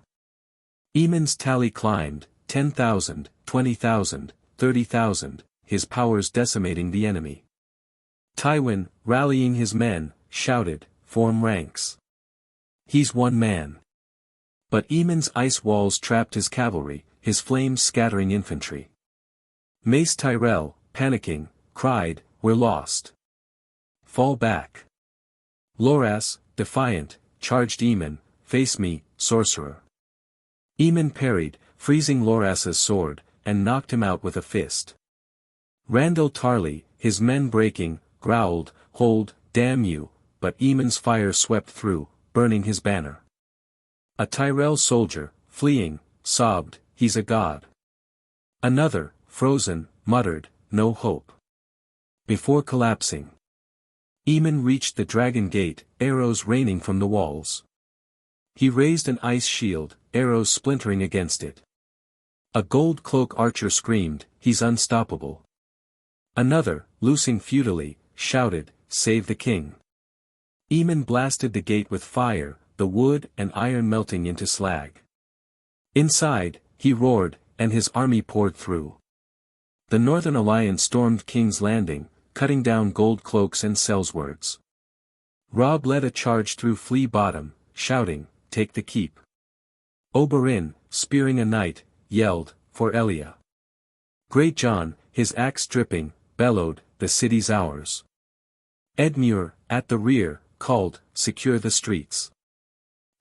Eamon's tally climbed, 10,000, 20,000, 30,000, his powers decimating the enemy. Tywin, rallying his men, shouted, "Form ranks. He's one man." But Eamon's ice walls trapped his cavalry, his flames scattering infantry. Mace Tyrell, panicking, cried, "We're lost. Fall back." Loras, defiant, charged Eamon, "Face me, sorcerer." Eamon parried, freezing Loras's sword, and knocked him out with a fist. Randyll Tarly, his men breaking, growled, "Hold, damn you," but Eamon's fire swept through, burning his banner. A Tyrell soldier, fleeing, sobbed, "He's a god." Another, frozen, muttered, "No hope." Before collapsing. Eamon reached the dragon gate, arrows raining from the walls. He raised an ice shield, arrows splintering against it. A gold cloak archer screamed, "He's unstoppable." Another, loosing futilely, shouted, "Save the king." Eamon blasted the gate with fire, the wood and iron melting into slag. Inside, he roared, and his army poured through. The Northern Alliance stormed King's Landing, cutting down gold cloaks and Sellswords. Robb led a charge through Flea Bottom, shouting, "Take the keep." Oberyn, spearing a knight, yelled, "For Elia." Greatjon, his axe dripping, bellowed, "The city's ours." Edmure, at the rear, called, "Secure the streets."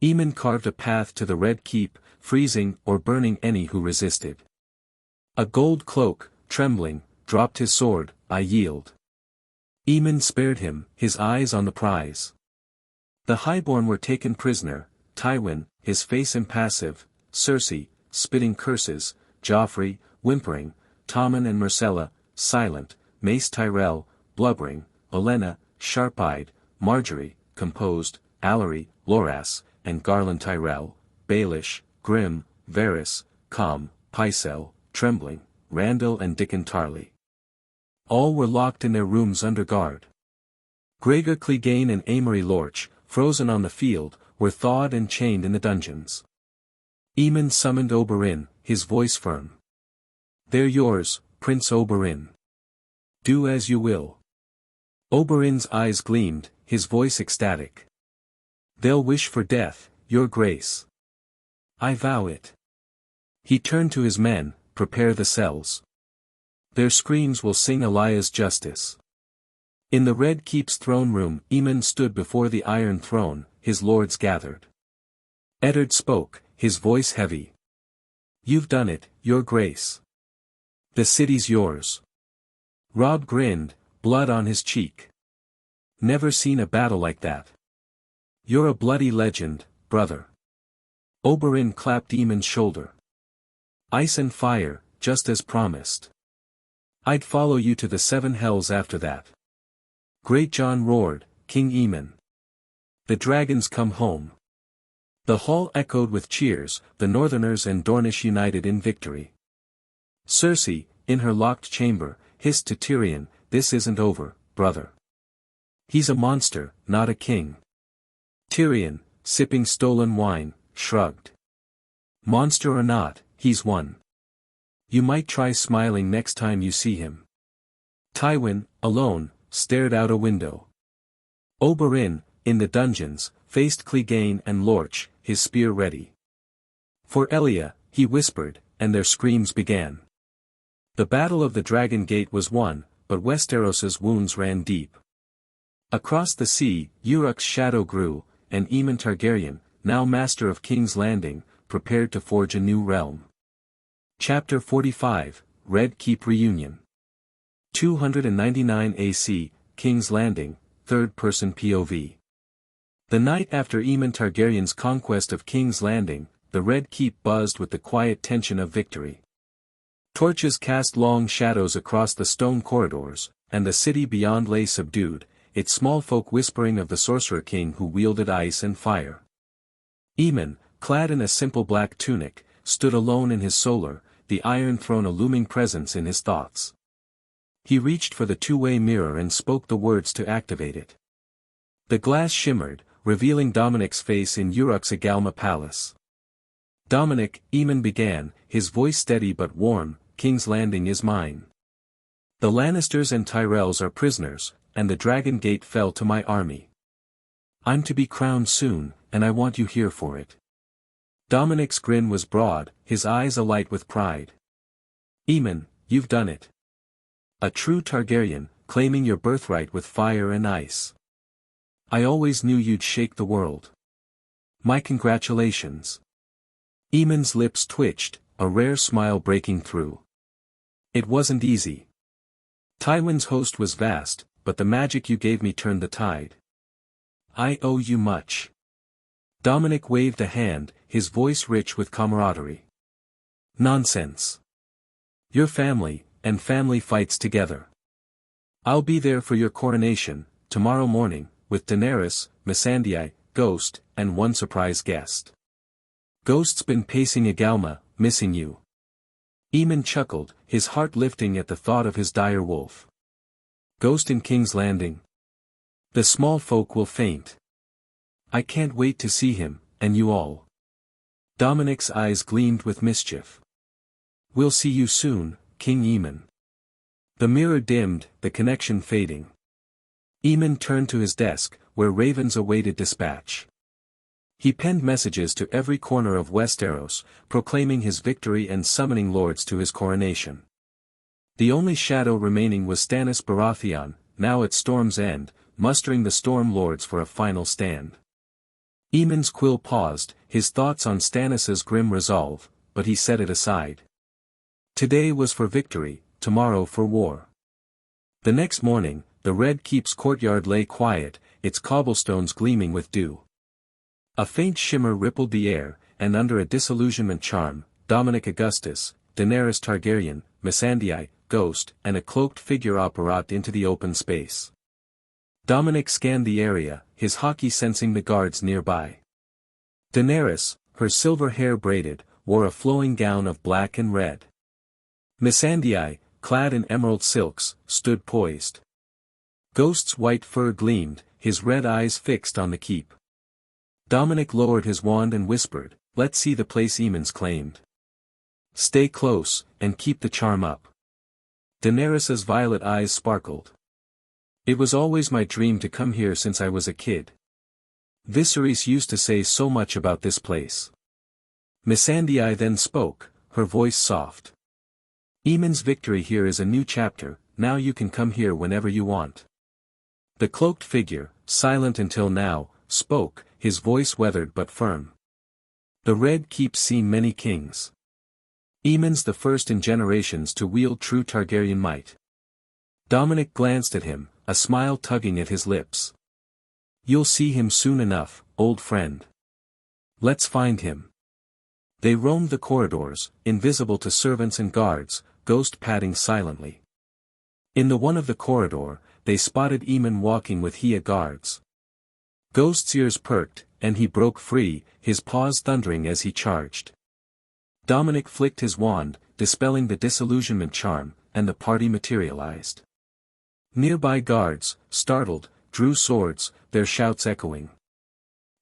Eamon carved a path to the Red Keep, freezing or burning any who resisted. A gold cloak, trembling, dropped his sword, "I yield." Eamon spared him, his eyes on the prize. The Highborn were taken prisoner, Tywin, his face impassive, Cersei, spitting curses, Joffrey, whimpering, Tommen and Myrcella, silent, Mace Tyrell, blubbering, Olenna, sharp-eyed, Marjorie, composed, Allery, Loras, and Garland Tyrell, Baelish, grim, Varys, calm, Pycelle, trembling, Randall and Dickon Tarley. All were locked in their rooms under guard. Gregor Clegane and Amory Lorch, frozen on the field, were thawed and chained in the dungeons. Aemon summoned Oberyn, his voice firm. "They're yours, Prince Oberyn. Do as you will." Oberyn's eyes gleamed, his voice ecstatic. "They'll wish for death, your grace. I vow it." He turned to his men, "Prepare the cells. Their screams will sing Eliah's justice." In the Red Keep's throne room, Aemon stood before the Iron Throne, his lords gathered. Eddard spoke, his voice heavy. "You've done it, your grace. The city's yours." Robb grinned, blood on his cheek. "Never seen a battle like that. You're a bloody legend, brother." Oberyn clapped Aemon's shoulder. "Ice and fire, just as promised. I'd follow you to the seven hells after that." Great John roared, "King Aemon! The dragons come home." The hall echoed with cheers, the Northerners and Dornish united in victory. Cersei, in her locked chamber, hissed to Tyrion, "This isn't over, brother. He's a monster, not a king." Tyrion, sipping stolen wine, shrugged. "Monster or not, he's one. You might try smiling next time you see him." Tywin, alone, stared out a window. Oberyn, in the dungeons, faced Clegane and Lorch, his spear ready. "For Elia," he whispered, and their screams began. The Battle of the Dragon Gate was won, but Westeros's wounds ran deep. Across the sea, Uruk's shadow grew, and Aemon Targaryen, now master of King's Landing, prepared to forge a new realm. Chapter 45, Red Keep Reunion. 299 AC, King's Landing, third-person POV. The night after Aemon Targaryen's conquest of King's Landing, the Red Keep buzzed with the quiet tension of victory. Torches cast long shadows across the stone corridors, and the city beyond lay subdued, its small folk whispering of the Sorcerer King who wielded ice and fire. Aemon, clad in a simple black tunic, stood alone in his solar, the Iron Throne a looming presence in his thoughts. He reached for the two-way mirror and spoke the words to activate it. The glass shimmered, revealing Dominic's face in Uruk's Agalma palace. "Dominic," Aemon began, his voice steady but warm, "King's Landing is mine. The Lannisters and Tyrells are prisoners, and the Dragon Gate fell to my army. I'm to be crowned soon, and I want you here for it." Dominic's grin was broad, his eyes alight with pride. "Aemon, you've done it. A true Targaryen, claiming your birthright with fire and ice. I always knew you'd shake the world. My congratulations." Aemon's lips twitched, a rare smile breaking through. "It wasn't easy. Tywin's host was vast, but the magic you gave me turned the tide. I owe you much." Dominic waved a hand, his voice rich with camaraderie. "Nonsense. Your family, and family fights together. I'll be there for your coronation, tomorrow morning, with Daenerys, Missandei, Ghost, and one surprise guest. Ghost's been pacing Agalma, missing you." Aemon chuckled, his heart lifting at the thought of his dire wolf. "Ghost in King's Landing? The small folk will faint. I can't wait to see him, and you all." Dominic's eyes gleamed with mischief. "We'll see you soon, King Aemon." The mirror dimmed, the connection fading. Aemon turned to his desk, where ravens awaited dispatch. He penned messages to every corner of Westeros, proclaiming his victory and summoning lords to his coronation. The only shadow remaining was Stannis Baratheon, now at Storm's End, mustering the Storm Lords for a final stand. Aemon's quill paused, his thoughts on Stannis's grim resolve, but he set it aside. Today was for victory, tomorrow for war. The next morning, the Red Keep's courtyard lay quiet, its cobblestones gleaming with dew. A faint shimmer rippled the air, and under a disillusionment charm, Dominic Augustus, Daenerys Targaryen, Missandei, Ghost, and a cloaked figure apparat into the open space. Dominic scanned the area, his haki sensing the guards nearby. Daenerys, her silver hair braided, wore a flowing gown of black and red. Missandei, clad in emerald silks, stood poised. Ghost's white fur gleamed, his red eyes fixed on the keep. Dominic lowered his wand and whispered, "Let's see the place Aemond's claimed. Stay close, and keep the charm up." Daenerys's violet eyes sparkled. "It was always my dream to come here since I was a kid. Viserys used to say so much about this place." Missandei then spoke, her voice soft. "Aemond's victory here is a new chapter, now you can come here whenever you want." The cloaked figure, silent until now, spoke, his voice weathered but firm. "The Red Keep's seen many kings. Aemond's the first in generations to wield true Targaryen might." Dominic glanced at him, a smile tugging at his lips. "You'll see him soon enough, old friend. Let's find him." They roamed the corridors, invisible to servants and guards, Ghost padding silently. In the one of the corridor, they spotted Aemond walking with Hea guards. Ghost's ears perked, and he broke free, his paws thundering as he charged. Dominic flicked his wand, dispelling the disillusionment charm, and the party materialized. Nearby guards, startled, drew swords, their shouts echoing.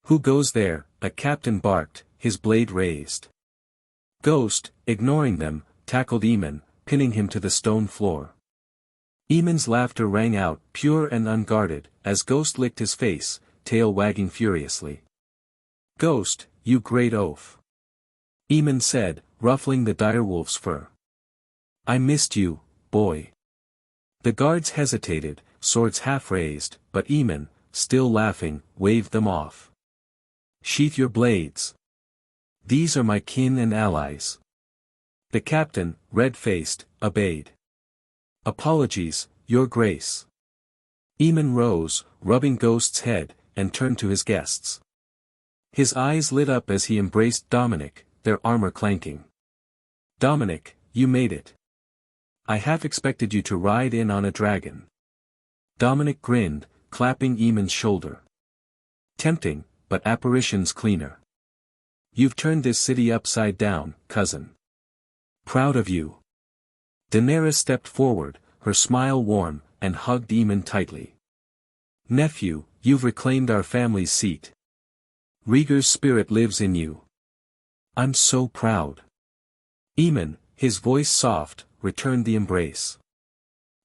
"Who goes there?" a captain barked, his blade raised. Ghost, ignoring them, tackled Aemond, pinning him to the stone floor. Aemond's laughter rang out, pure and unguarded, as Ghost licked his face, tail wagging furiously. "Ghost, you great oaf!" Aemond said, ruffling the direwolf's fur. "I missed you, boy." The guards hesitated, swords half raised, but Aemond, still laughing, waved them off. "Sheath your blades. These are my kin and allies." The captain, red-faced, obeyed. "Apologies, your grace." Aemond rose, rubbing Ghost's head, and turned to his guests. His eyes lit up as he embraced Dominic, their armor clanking. "Dominic, you made it. I half expected you to ride in on a dragon." Dominic grinned, clapping Aemond's shoulder. "Tempting, but apparition's cleaner. You've turned this city upside down, cousin. Proud of you." Daenerys stepped forward, her smile warm, and hugged Aemond tightly. "Nephew, you've reclaimed our family's seat. Rhaegar's spirit lives in you. I'm so proud." Aemond, his voice soft, returned the embrace.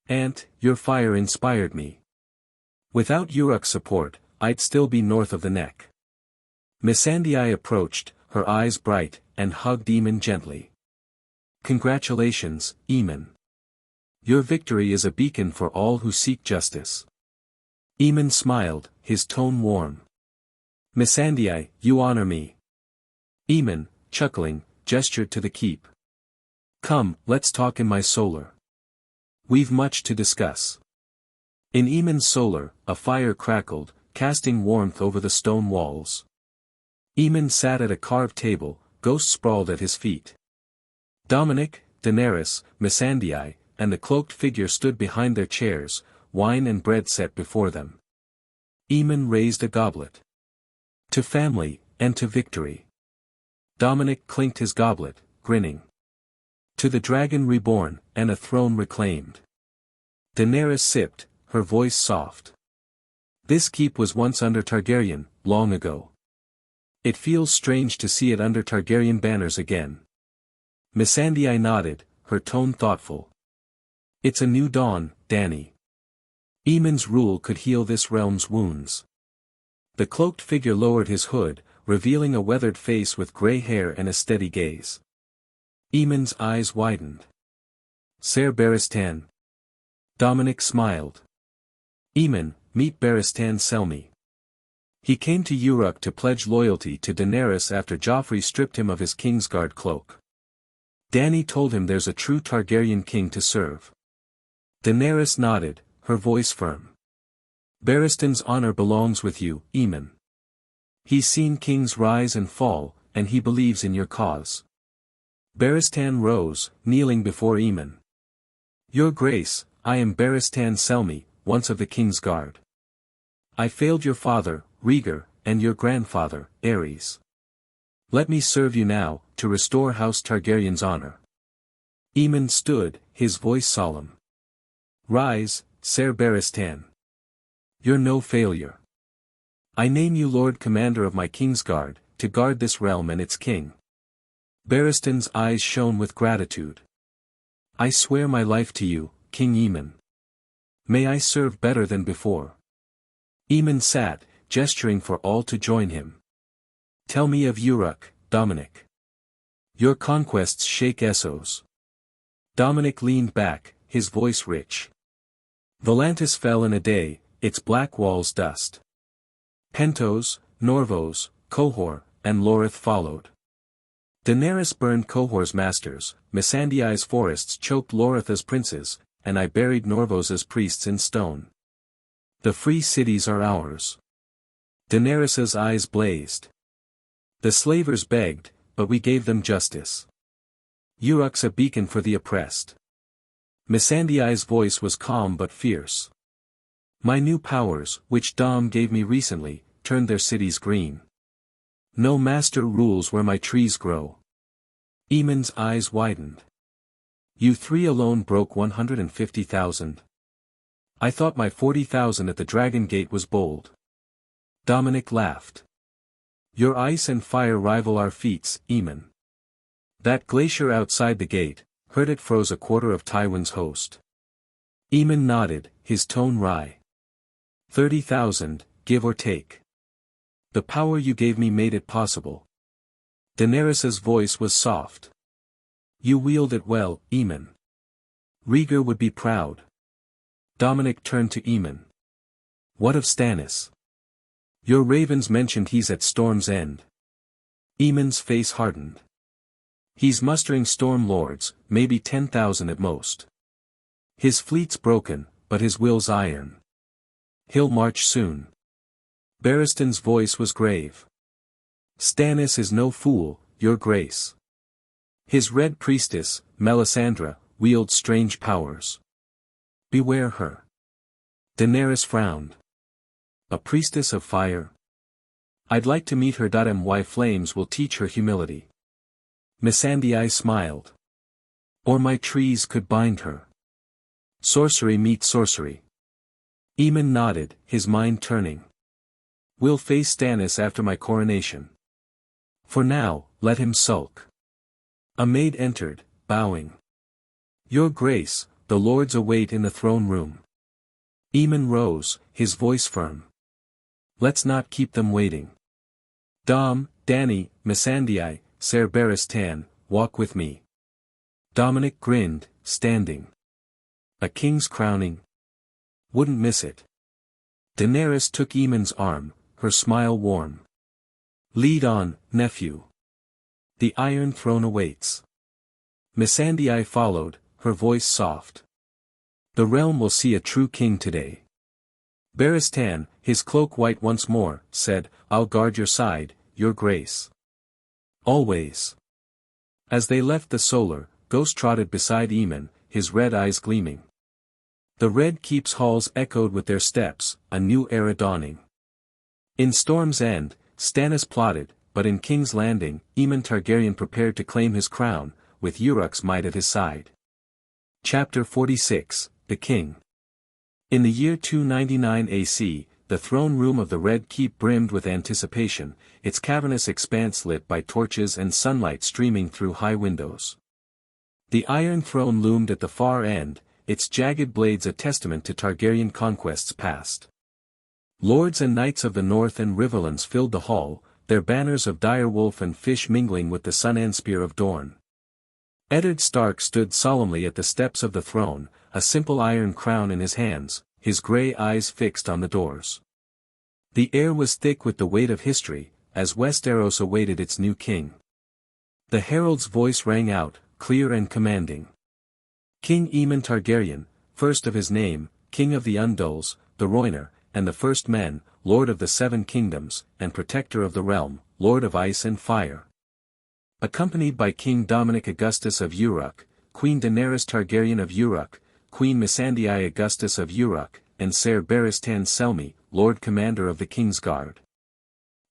"Aunt, your fire inspired me. Without Uruk's support, I'd still be north of the neck." Missandei approached, her eyes bright, and hugged Aemond gently. "Congratulations, Aemond. Your victory is a beacon for all who seek justice." Aemond smiled, his tone warm. "Missandei, you honor me." Aemond, chuckling, gestured to the keep. "Come, let's talk in my solar. We've much to discuss." In Aemond's solar, a fire crackled, casting warmth over the stone walls. Aemond sat at a carved table, Ghost sprawled at his feet. Dominic, Daenerys, Missandei, and the cloaked figure stood behind their chairs, wine and bread set before them. Aemond raised a goblet. "To family, and to victory." Dominic clinked his goblet, grinning. "To the dragon reborn, and a throne reclaimed." Daenerys sipped, her voice soft. "This keep was once under Targaryen, long ago. It feels strange to see it under Targaryen banners again." Missandei nodded, her tone thoughtful. "It's a new dawn, Dany. Aemond's rule could heal this realm's wounds." The cloaked figure lowered his hood, revealing a weathered face with grey hair and a steady gaze. Aemond's eyes widened. "Ser Barristan." Dominic smiled. "Aemond, meet Barristan Selmy. He came to Uruk to pledge loyalty to Daenerys after Joffrey stripped him of his Kingsguard cloak. Dany told him there's a true Targaryen king to serve." Daenerys nodded, her voice firm. "Barristan's honor belongs with you, Aemond. He's seen kings rise and fall, and he believes in your cause." Barristan rose, kneeling before Aemon. Your Grace, I am Barristan Selmy, once of the King's Guard. I failed your father, Rhaegar, and your grandfather, Aerys. Let me serve you now, to restore House Targaryen's honor. Aemon stood, his voice solemn. Rise, Ser Barristan. You're no failure. I name you Lord Commander of my King's Guard, to guard this realm and its king. Barristan's eyes shone with gratitude. I swear my life to you, King Aemon. May I serve better than before. Aemon sat, gesturing for all to join him. Tell me of Uruk, Dominic. Your conquests shake Essos. Dominic leaned back, his voice rich. Volantis fell in a day, its black walls dust. Pentos, Norvos, Qohor, and Lorith followed. Daenerys burned Qohor's masters, Missandei's forests choked Lorith's princes, and I buried Norvos's priests in stone. The free cities are ours. Daenerys's eyes blazed. The slavers begged, but we gave them justice. Uruk's a beacon for the oppressed. Missandei's voice was calm but fierce. My new powers, which Dom gave me recently, turned their cities green. No master rules where my trees grow. Aemon's eyes widened. You three alone broke 150,000. I thought my 40,000 at the Dragon Gate was bold. Dominic laughed. Your ice and fire rival our feats, Aemon. That glacier outside the gate, heard it froze a quarter of Tywin's host. Aemon nodded, his tone wry. 30,000, give or take. The power you gave me made it possible. Daenerys's voice was soft. You wield it well, Aemon. Rhaegar would be proud. Dominic turned to Aemon. What of Stannis? Your ravens mentioned he's at Storm's End. Aemon's face hardened. He's mustering storm lords, maybe 10,000 at most. His fleet's broken, but his will's iron. He'll march soon. Barristan's voice was grave. Stannis is no fool, your grace. His red priestess, Melisandre, wields strange powers. Beware her. Daenerys frowned. A priestess of fire? I'd like to meet her. My flames will teach her humility. Missandei smiled. Or my trees could bind her. Sorcery meets sorcery. Aemon nodded, his mind turning. We'll face Stannis after my coronation. For now, let him sulk. A maid entered, bowing. Your Grace, the lords await in the throne room. Aemon rose, his voice firm. Let's not keep them waiting. Dom, Dany, Missandei, Ser Barristan, walk with me. Dominic grinned, standing. A king's crowning? Wouldn't miss it. Daenerys took Aemon's arm, her smile warm. Lead on, nephew. The Iron Throne awaits. Missandei followed, her voice soft. The realm will see a true king today. Barristan, his cloak white once more, said, I'll guard your side, your grace. Always. As they left the solar, Ghost trotted beside Aemon, his red eyes gleaming. The Red Keep's halls echoed with their steps, a new era dawning. In Storm's End, Stannis plotted, but in King's Landing, Aemon Targaryen prepared to claim his crown, with Uruk's might at his side. Chapter 46, The King. In the year 299 AC, the throne room of the Red Keep brimmed with anticipation, its cavernous expanse lit by torches and sunlight streaming through high windows. The Iron Throne loomed at the far end, its jagged blades a testament to Targaryen conquests past. Lords and knights of the north and Riverlands filled the hall, their banners of direwolf and fish mingling with the sun and spear of Dorne. Eddard Stark stood solemnly at the steps of the throne, a simple iron crown in his hands, his grey eyes fixed on the doors. The air was thick with the weight of history, as Westeros awaited its new king. The herald's voice rang out, clear and commanding. King Aemon Targaryen, first of his name, King of the Undulls, the Rhoynar, and the First Men, Lord of the Seven Kingdoms, and Protector of the Realm, Lord of Ice and Fire. Accompanied by King Dominic Augustus of Uruk, Queen Daenerys Targaryen of Uruk, Queen Missandei Augustus of Uruk, and Ser Barristan Selmy, Lord Commander of the King's Guard.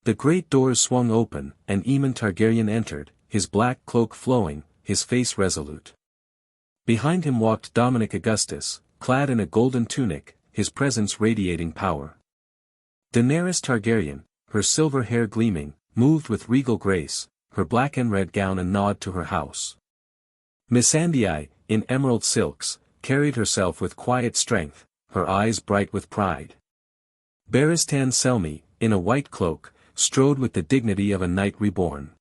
The great doors swung open, and Aemon Targaryen entered, his black cloak flowing, his face resolute. Behind him walked Dominic Augustus, clad in a golden tunic, his presence radiating power. Daenerys Targaryen, her silver hair gleaming, moved with regal grace, her black and red gown a nod to her house. Missandei, in emerald silks, carried herself with quiet strength, her eyes bright with pride. Barristan Selmy, in a white cloak, strode with the dignity of a knight reborn.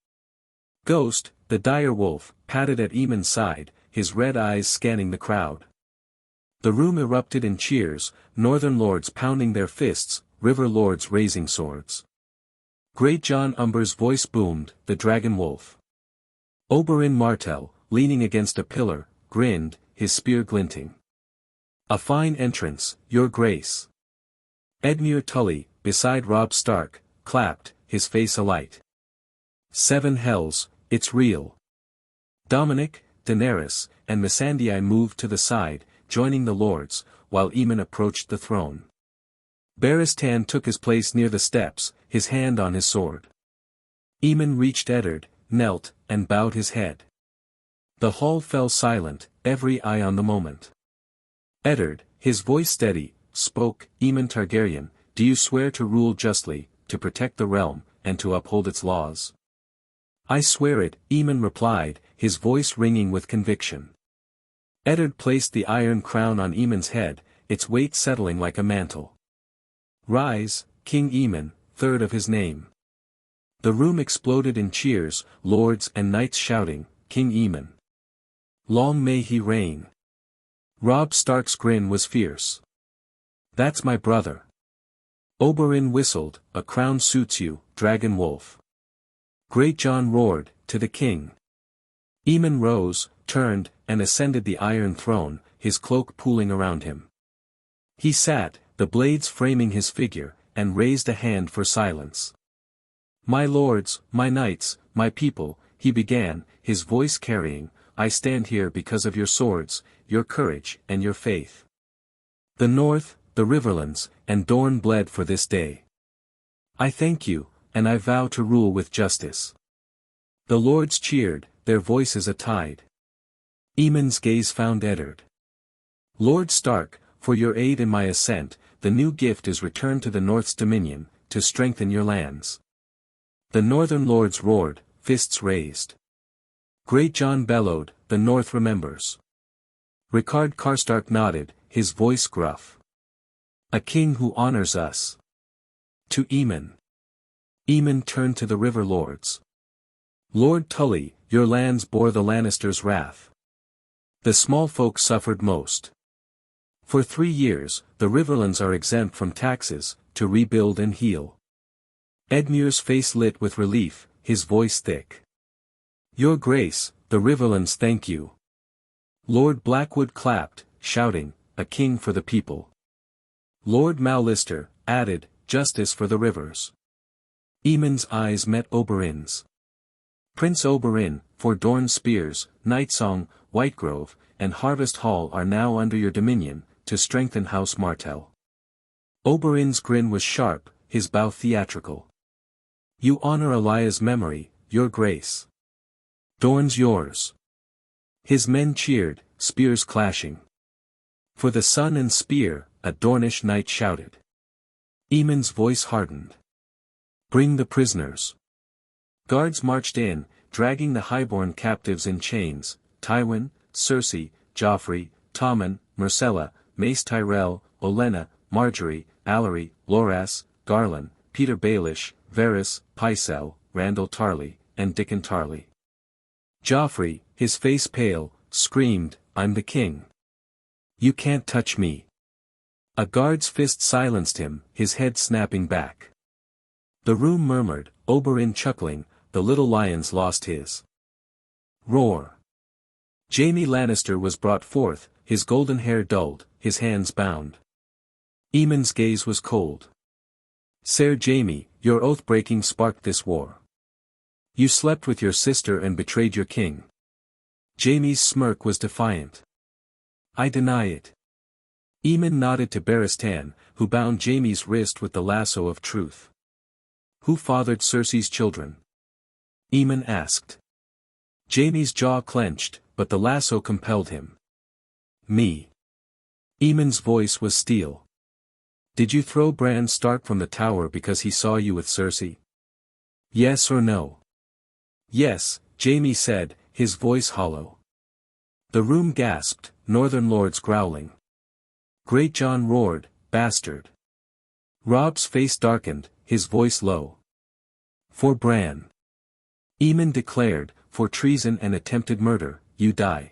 Ghost, the dire wolf, padded at Aemon's side, his red eyes scanning the crowd. The room erupted in cheers, northern lords pounding their fists, river lords raising swords. Great Jon Umber's voice boomed, the dragon wolf. Oberyn Martell, leaning against a pillar, grinned, his spear glinting. A fine entrance, your grace. Edmure Tully, beside Robb Stark, clapped, his face alight. 7 hells, it's real. Dominic, Daenerys, and Missandei moved to the side, joining the lords, while Aemon approached the throne. Barristan took his place near the steps, his hand on his sword. Aemon reached Eddard, knelt, and bowed his head. The hall fell silent, every eye on the moment. Eddard, his voice steady, spoke, Aemon Targaryen, do you swear to rule justly, to protect the realm, and to uphold its laws? I swear it, Aemon replied, his voice ringing with conviction. Eddard placed the iron crown on Aemon's head, its weight settling like a mantle. Rise, King Aemon, third of his name. The room exploded in cheers, lords and knights shouting, King Aemon. Long may he reign. Robb Stark's grin was fierce. That's my brother. Oberyn whistled, a crown suits you, dragon wolf. Great Jon roared, to the king. Aemon rose, turned, and ascended the iron throne, his cloak pooling around him. He sat, the blades framing his figure, and raised a hand for silence. My lords, my knights, my people, he began, his voice carrying, I stand here because of your swords, your courage, and your faith. The North, the Riverlands, and Dorne bled for this day. I thank you, and I vow to rule with justice. The lords cheered, their voices a tide. Aemon's gaze found Eddard. Lord Stark, for your aid in my ascent, the new gift is returned to the North's dominion, to strengthen your lands. The northern lords roared, fists raised. Great Jon bellowed, the North remembers. Rickard Karstark nodded, his voice gruff. A king who honors us. To Aemon. Aemon turned to the river lords. Lord Tully, your lands bore the Lannisters' wrath. The small folk suffered most. For 3 years, the Riverlands are exempt from taxes, to rebuild and heal. Edmure's face lit with relief, his voice thick. Your Grace, the Riverlands thank you. Lord Blackwood clapped, shouting, a king for the people. Lord Mallister added, justice for the rivers. Aemon's eyes met Oberyn's. Prince Oberyn, for Dorne Spears, Nightsong, Whitegrove, and Harvest Hall are now under your dominion, to strengthen House Martell. Oberyn's grin was sharp, his bow theatrical. You honor Elaya's memory, your grace. Dorne's yours. His men cheered, spears clashing. For the sun and spear, a Dornish knight shouted. Aemon's voice hardened. Bring the prisoners. Guards marched in, dragging the highborn captives in chains, Tywin, Cersei, Joffrey, Tommen, Myrcella, Mace Tyrell, Olenna, Marjorie, Allery, Loras, Garland, Peter Baelish, Varys, Pycelle, Randall Tarly, and Dickon Tarly. Joffrey, his face pale, screamed, I'm the king. You can't touch me. A guard's fist silenced him, his head snapping back. The room murmured, Oberyn chuckling, the little lion's lost his roar. Jaime Lannister was brought forth, his golden hair dulled, his hands bound. Aemon's gaze was cold. Ser Jaime, your oath-breaking sparked this war. You slept with your sister and betrayed your king. Jaime's smirk was defiant. I deny it. Aemon nodded to Barristan, who bound Jaime's wrist with the lasso of truth. Who fathered Cersei's children? Aemon asked. Jaime's jaw clenched, but the lasso compelled him. Me. Aemon's voice was steel. Did you throw Bran Stark from the tower because he saw you with Cersei? Yes or no? Yes, Jaime said, his voice hollow. The room gasped, northern lords growling. Great John roared, bastard. Robb's face darkened, his voice low. For Bran. Aemon declared, for treason and attempted murder, you die.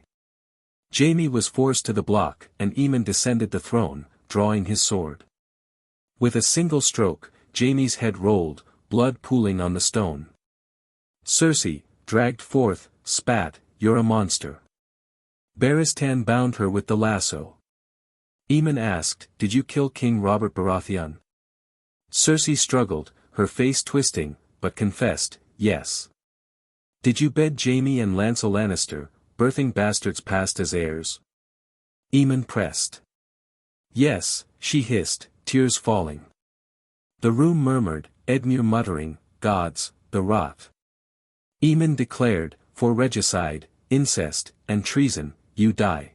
Jaime was forced to the block, and Aemon descended the throne, drawing his sword. With a single stroke, Jaime's head rolled, blood pooling on the stone. Cersei, dragged forth, spat, you're a monster. Barristan bound her with the lasso. Aemon asked, did you kill King Robert Baratheon? Cersei struggled, her face twisting, but confessed, yes. Did you bed Jaime and Lancel Lannister, birthing bastards passed as heirs? Aemon pressed. Yes, she hissed, tears falling. The room murmured, Edmure muttering, gods, the rot. Aemon declared, for regicide, incest, and treason, you die.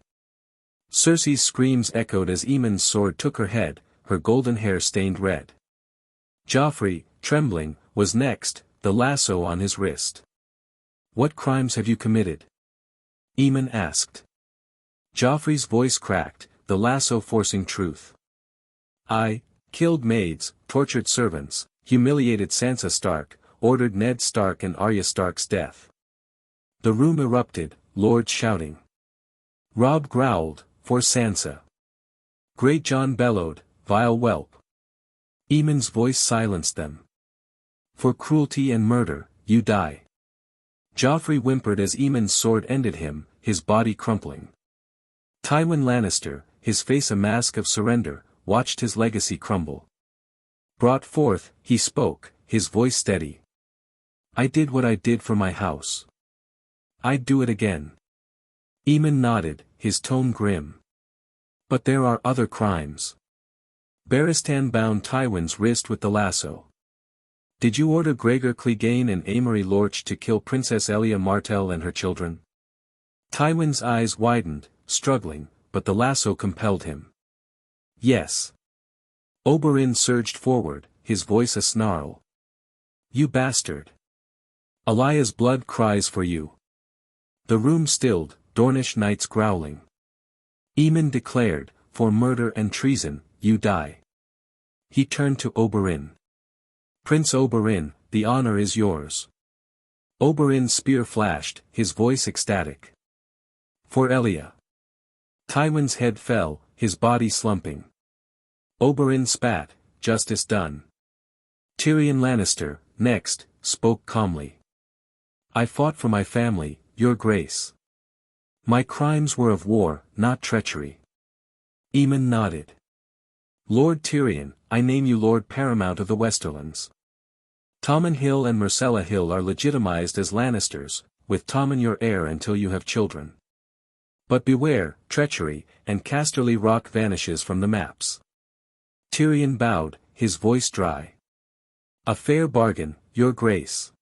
Cersei's screams echoed as Aemon's sword took her head, her golden hair stained red. Joffrey, trembling, was next, the lasso on his wrist. What crimes have you committed? Aemon asked. Joffrey's voice cracked, the lasso forcing truth. I killed maids, tortured servants, humiliated Sansa Stark, ordered Ned Stark and Arya Stark's death. The room erupted, lords shouting. Robb growled, for Sansa. Great John bellowed, vile whelp. Aemon's voice silenced them. For cruelty and murder, you die. Joffrey whimpered as Aemon's sword ended him, his body crumpling. Tywin Lannister, his face a mask of surrender, watched his legacy crumble. Brought forth, he spoke, his voice steady. I did what I did for my house. I'd do it again. Aemon nodded, his tone grim. But there are other crimes. Barristan bound Tywin's wrist with the lasso. Did you order Gregor Clegane and Amory Lorch to kill Princess Elia Martell and her children? Tywin's eyes widened, struggling, but the lasso compelled him. Yes. Oberyn surged forward, his voice a snarl. You bastard. Elia's blood cries for you. The room stilled, Dornish knights growling. Aemon declared, for murder and treason, you die. He turned to Oberyn. Prince Oberyn, the honor is yours. Oberyn's spear flashed, his voice ecstatic. For Elia. Tywin's head fell, his body slumping. Oberyn spat, justice done. Tyrion Lannister, next, spoke calmly. I fought for my family, your grace. My crimes were of war, not treachery. Aemon nodded. Lord Tyrion, I name you Lord Paramount of the Westerlands. Tommen Hill and Myrcella Hill are legitimized as Lannisters, with Tommen your heir until you have children. But beware, treachery, and Casterly Rock vanishes from the maps. Tyrion bowed, his voice dry. A fair bargain, your grace.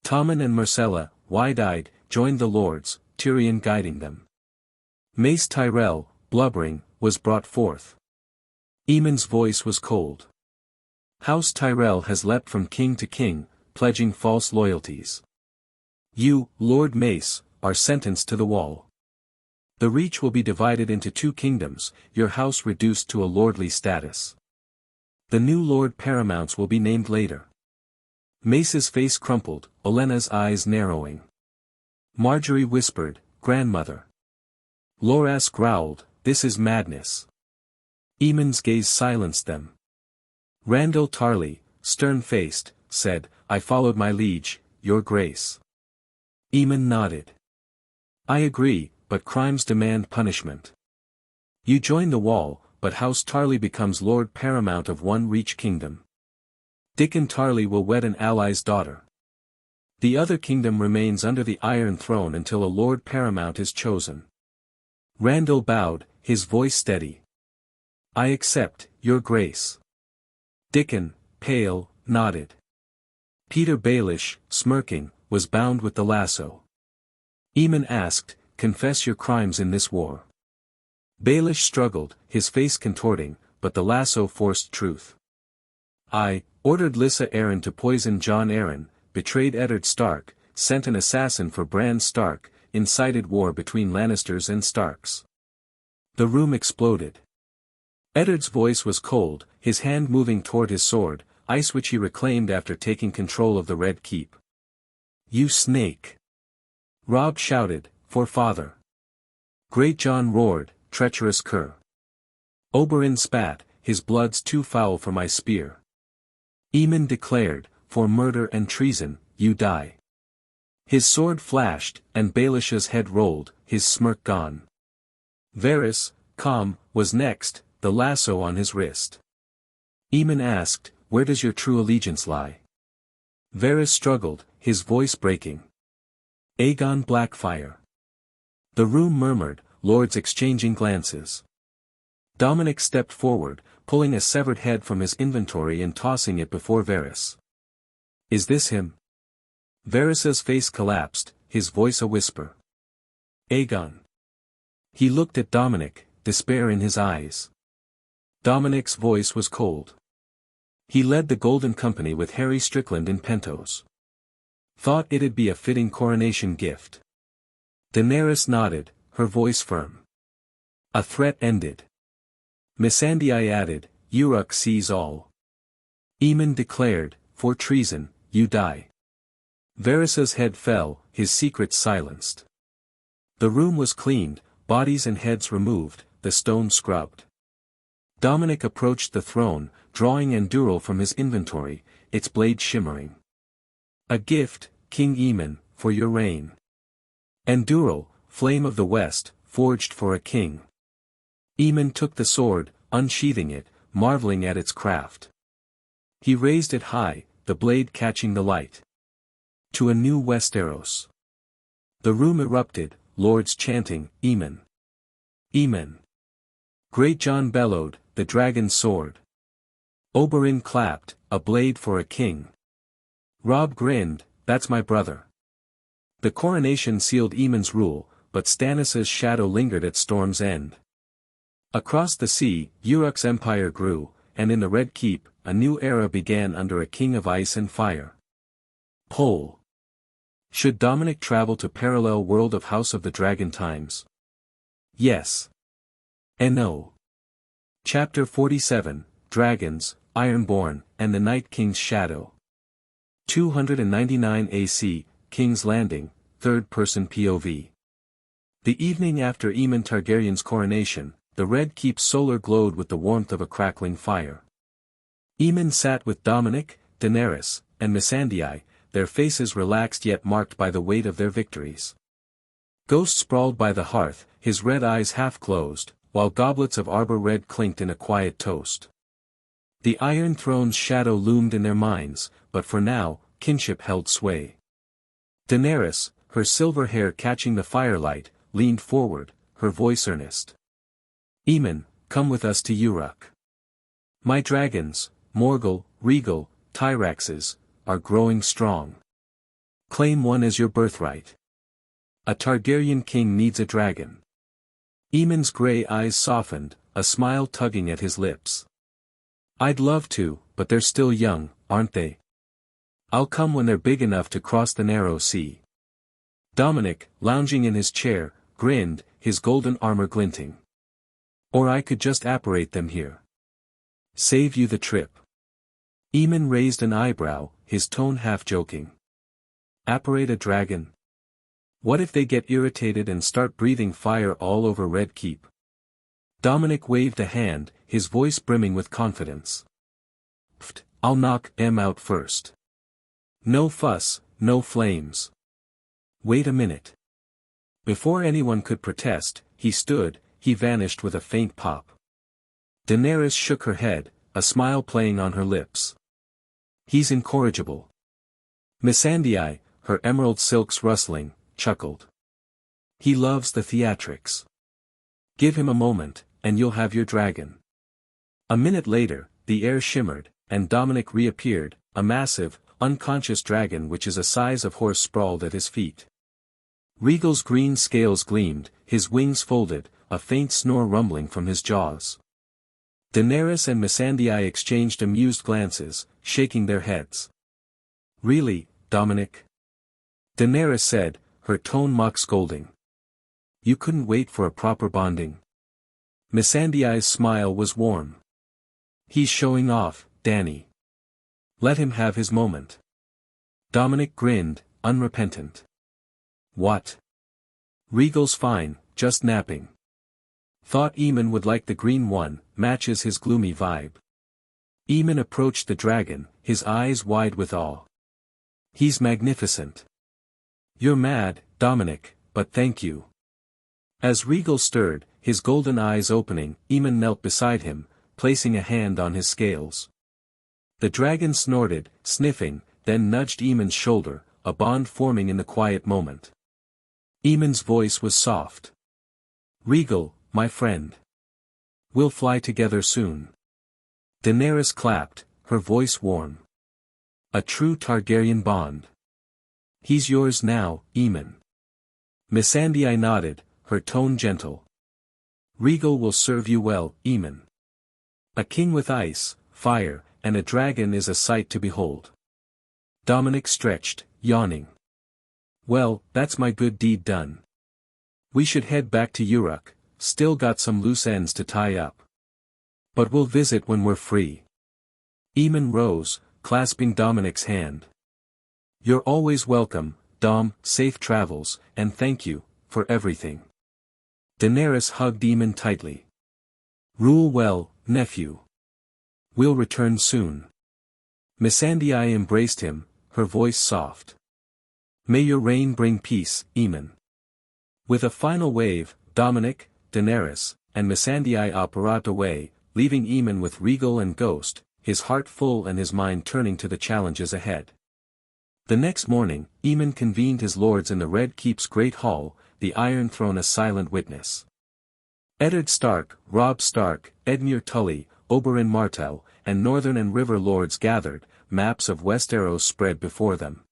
Tommen and Myrcella, wide-eyed, joined the lords, Tyrion guiding them. Mace Tyrell, blubbering, was brought forth. Aemon's voice was cold. House Tyrell has leapt from king to king, pledging false loyalties. You, Lord Mace, are sentenced to the wall. The Reach will be divided into 2 kingdoms, your house reduced to a lordly status. The new Lord Paramounts will be named later. Mace's face crumpled, Olenna's eyes narrowing. Marjorie whispered, Grandmother. Loras growled, this is madness. Aemon's gaze silenced them. Randall Tarley, stern-faced, said, I followed my liege, your grace. Aemon nodded. I agree, but crimes demand punishment. You join the wall, but House Tarley becomes Lord Paramount of one Reach kingdom. Dickon Tarley will wed an ally's daughter. The other kingdom remains under the Iron Throne until a Lord Paramount is chosen. Randall bowed, his voice steady. I accept, your grace. Dickon, pale, nodded. Peter Baelish, smirking, was bound with the lasso. Aemon asked, confess your crimes in this war. Baelish struggled, his face contorting, but the lasso forced truth. I ordered Lysa Arryn to poison Jon Arryn, betrayed Eddard Stark, sent an assassin for Bran Stark, incited war between Lannisters and Starks. The room exploded. Eddard's voice was cold, his hand moving toward his sword, ice which he reclaimed after taking control of the Red Keep. You snake! Robb shouted, for father. Great Jon roared, treacherous cur. Oberyn spat, his blood's too foul for my spear. Aemon declared, for murder and treason, you die. His sword flashed, and Baelish's head rolled, his smirk gone. Varys, calm, was next, the lasso on his wrist. Aemon asked, where does your true allegiance lie? Varys struggled, his voice breaking. Aegon Blackfyre. The room murmured, lords exchanging glances. Dominic stepped forward, pulling a severed head from his inventory and tossing it before Varys. Is this him? Varys's face collapsed, his voice a whisper. Aegon. He looked at Dominic, despair in his eyes. Dominic's voice was cold. He led the Golden Company with Harry Strickland in Pentos. Thought it'd be a fitting coronation gift. Daenerys nodded, her voice firm. A threat ended. Missandei added, Uruk sees all. Aemon declared, for treason, you die. Varys's head fell, his secrets silenced. The room was cleaned, bodies and heads removed, the stone scrubbed. Dominic approached the throne, drawing Andúril from his inventory, its blade shimmering. A gift, King Aemon, for your reign. Andúril, flame of the west, forged for a king. Aemon took the sword, unsheathing it, marveling at its craft. He raised it high, the blade catching the light. To a new Westeros. The room erupted, lords chanting, Aemon. Aemon. Great Jon bellowed, the dragon's sword. Oberyn clapped, a blade for a king. Robb grinned, that's my brother. The coronation sealed Aemon's rule, but Stannis' shadow lingered at Storm's End. Across the sea, Uruk's empire grew, and in the Red Keep, a new era began under a king of ice and fire. Poll. Should Dominic travel to parallel world of House of the Dragon times? Yes. And no. Chapter 47, Dragons, Ironborn, and the Night King's Shadow. 299 AC, King's Landing, third-person POV. The evening after Aemon Targaryen's coronation, the Red Keep's solar glowed with the warmth of a crackling fire. Aemon sat with Dominic, Daenerys, and Missandei, their faces relaxed yet marked by the weight of their victories. Ghost sprawled by the hearth, his red eyes half closed, while goblets of arbor red clinked in a quiet toast. The Iron Throne's shadow loomed in their minds, but for now, kinship held sway. Daenerys, her silver hair catching the firelight, leaned forward, her voice earnest. Aemon, come with us to Uruk. My dragons, Morgul, Rhaegal, Tyraxes, are growing strong. Claim one as your birthright. A Targaryen king needs a dragon. Aemon's grey eyes softened, a smile tugging at his lips. I'd love to, but they're still young, aren't they? I'll come when they're big enough to cross the narrow sea. Dominic, lounging in his chair, grinned, his golden armor glinting. Or I could just apparate them here. Save you the trip. Aemon raised an eyebrow, his tone half-joking. Apparate a dragon? What if they get irritated and start breathing fire all over Red Keep? Dominic waved a hand, his voice brimming with confidence. Pfft, I'll knock them out first. No fuss, no flames. Wait a minute. Before anyone could protest, he stood, he vanished with a faint pop. Daenerys shook her head, a smile playing on her lips. He's incorrigible. Missandei, her emerald silks rustling, chuckled. He loves the theatrics. Give him a moment, and you'll have your dragon. A minute later, the air shimmered, and Dominic reappeared, a massive, unconscious dragon which is a size of horse sprawled at his feet. Regal's green scales gleamed, his wings folded, a faint snore rumbling from his jaws. Daenerys and Missandei exchanged amused glances, shaking their heads. Really, Dominic? Daenerys said, her tone mock scolding. You couldn't wait for a proper bonding? Missandei's smile was warm. He's showing off, Dany. Let him have his moment. Dominic grinned, unrepentant. What? Regal's fine, just napping. Thought Aemon would like the green one, matches his gloomy vibe. Aemon approached the dragon, his eyes wide with awe. He's magnificent. You're mad, Dominic, but thank you. As Regal stirred, his golden eyes opening, Aemon knelt beside him, placing a hand on his scales. The dragon snorted, sniffing, then nudged Aemon's shoulder, a bond forming in the quiet moment. Aemon's voice was soft. Regal, my friend. We'll fly together soon. Daenerys clapped, her voice warm. A true Targaryen bond. He's yours now, Aemon. Missandei nodded, her tone gentle. Regal will serve you well, Aemon. A king with ice, fire, and a dragon is a sight to behold. Dominic stretched, yawning. Well, that's my good deed done. We should head back to Uruk, still got some loose ends to tie up. But we'll visit when we're free. Aemon rose, clasping Dominic's hand. You're always welcome, Dom, safe travels, and thank you, for everything. Daenerys hugged Aemon tightly. Rule well, nephew. We'll return soon. Missandei embraced him, her voice soft. May your reign bring peace, Aemon. With a final wave, Dominic, Daenerys, and Missandei apparat away, leaving Aemon with Regal and Ghost, his heart full and his mind turning to the challenges ahead. The next morning, Aemon convened his lords in the Red Keep's great hall, the Iron Throne a silent witness. Eddard Stark, Robb Stark, Edmure Tully, Oberyn Martell, and Northern and River lords gathered, maps of Westeros spread before them.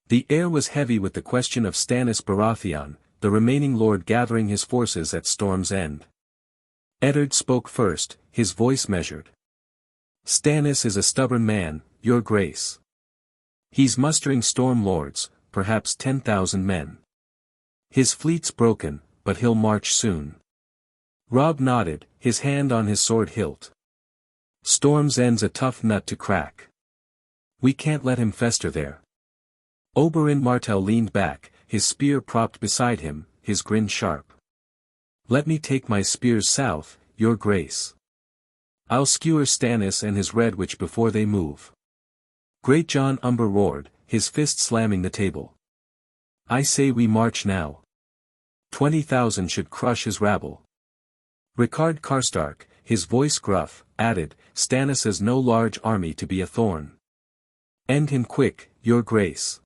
The air was heavy with the question of Stannis Baratheon, the remaining lord gathering his forces at Storm's End. Eddard spoke first, his voice measured. Stannis is a stubborn man, your grace. He's mustering storm lords, perhaps 10,000 men. His fleet's broken, but he'll march soon. Robb nodded, his hand on his sword hilt. Storm's End's a tough nut to crack. We can't let him fester there. Oberyn Martell leaned back, his spear propped beside him, his grin sharp. Let me take my spears south, your grace. I'll skewer Stannis and his Red Witch before they move. Great Jon Umber roared, his fist slamming the table. I say we march now. 20,000 should crush his rabble. Rickard Karstark, his voice gruff, added, Stannis has no large army to be a thorn. End him quick, your grace.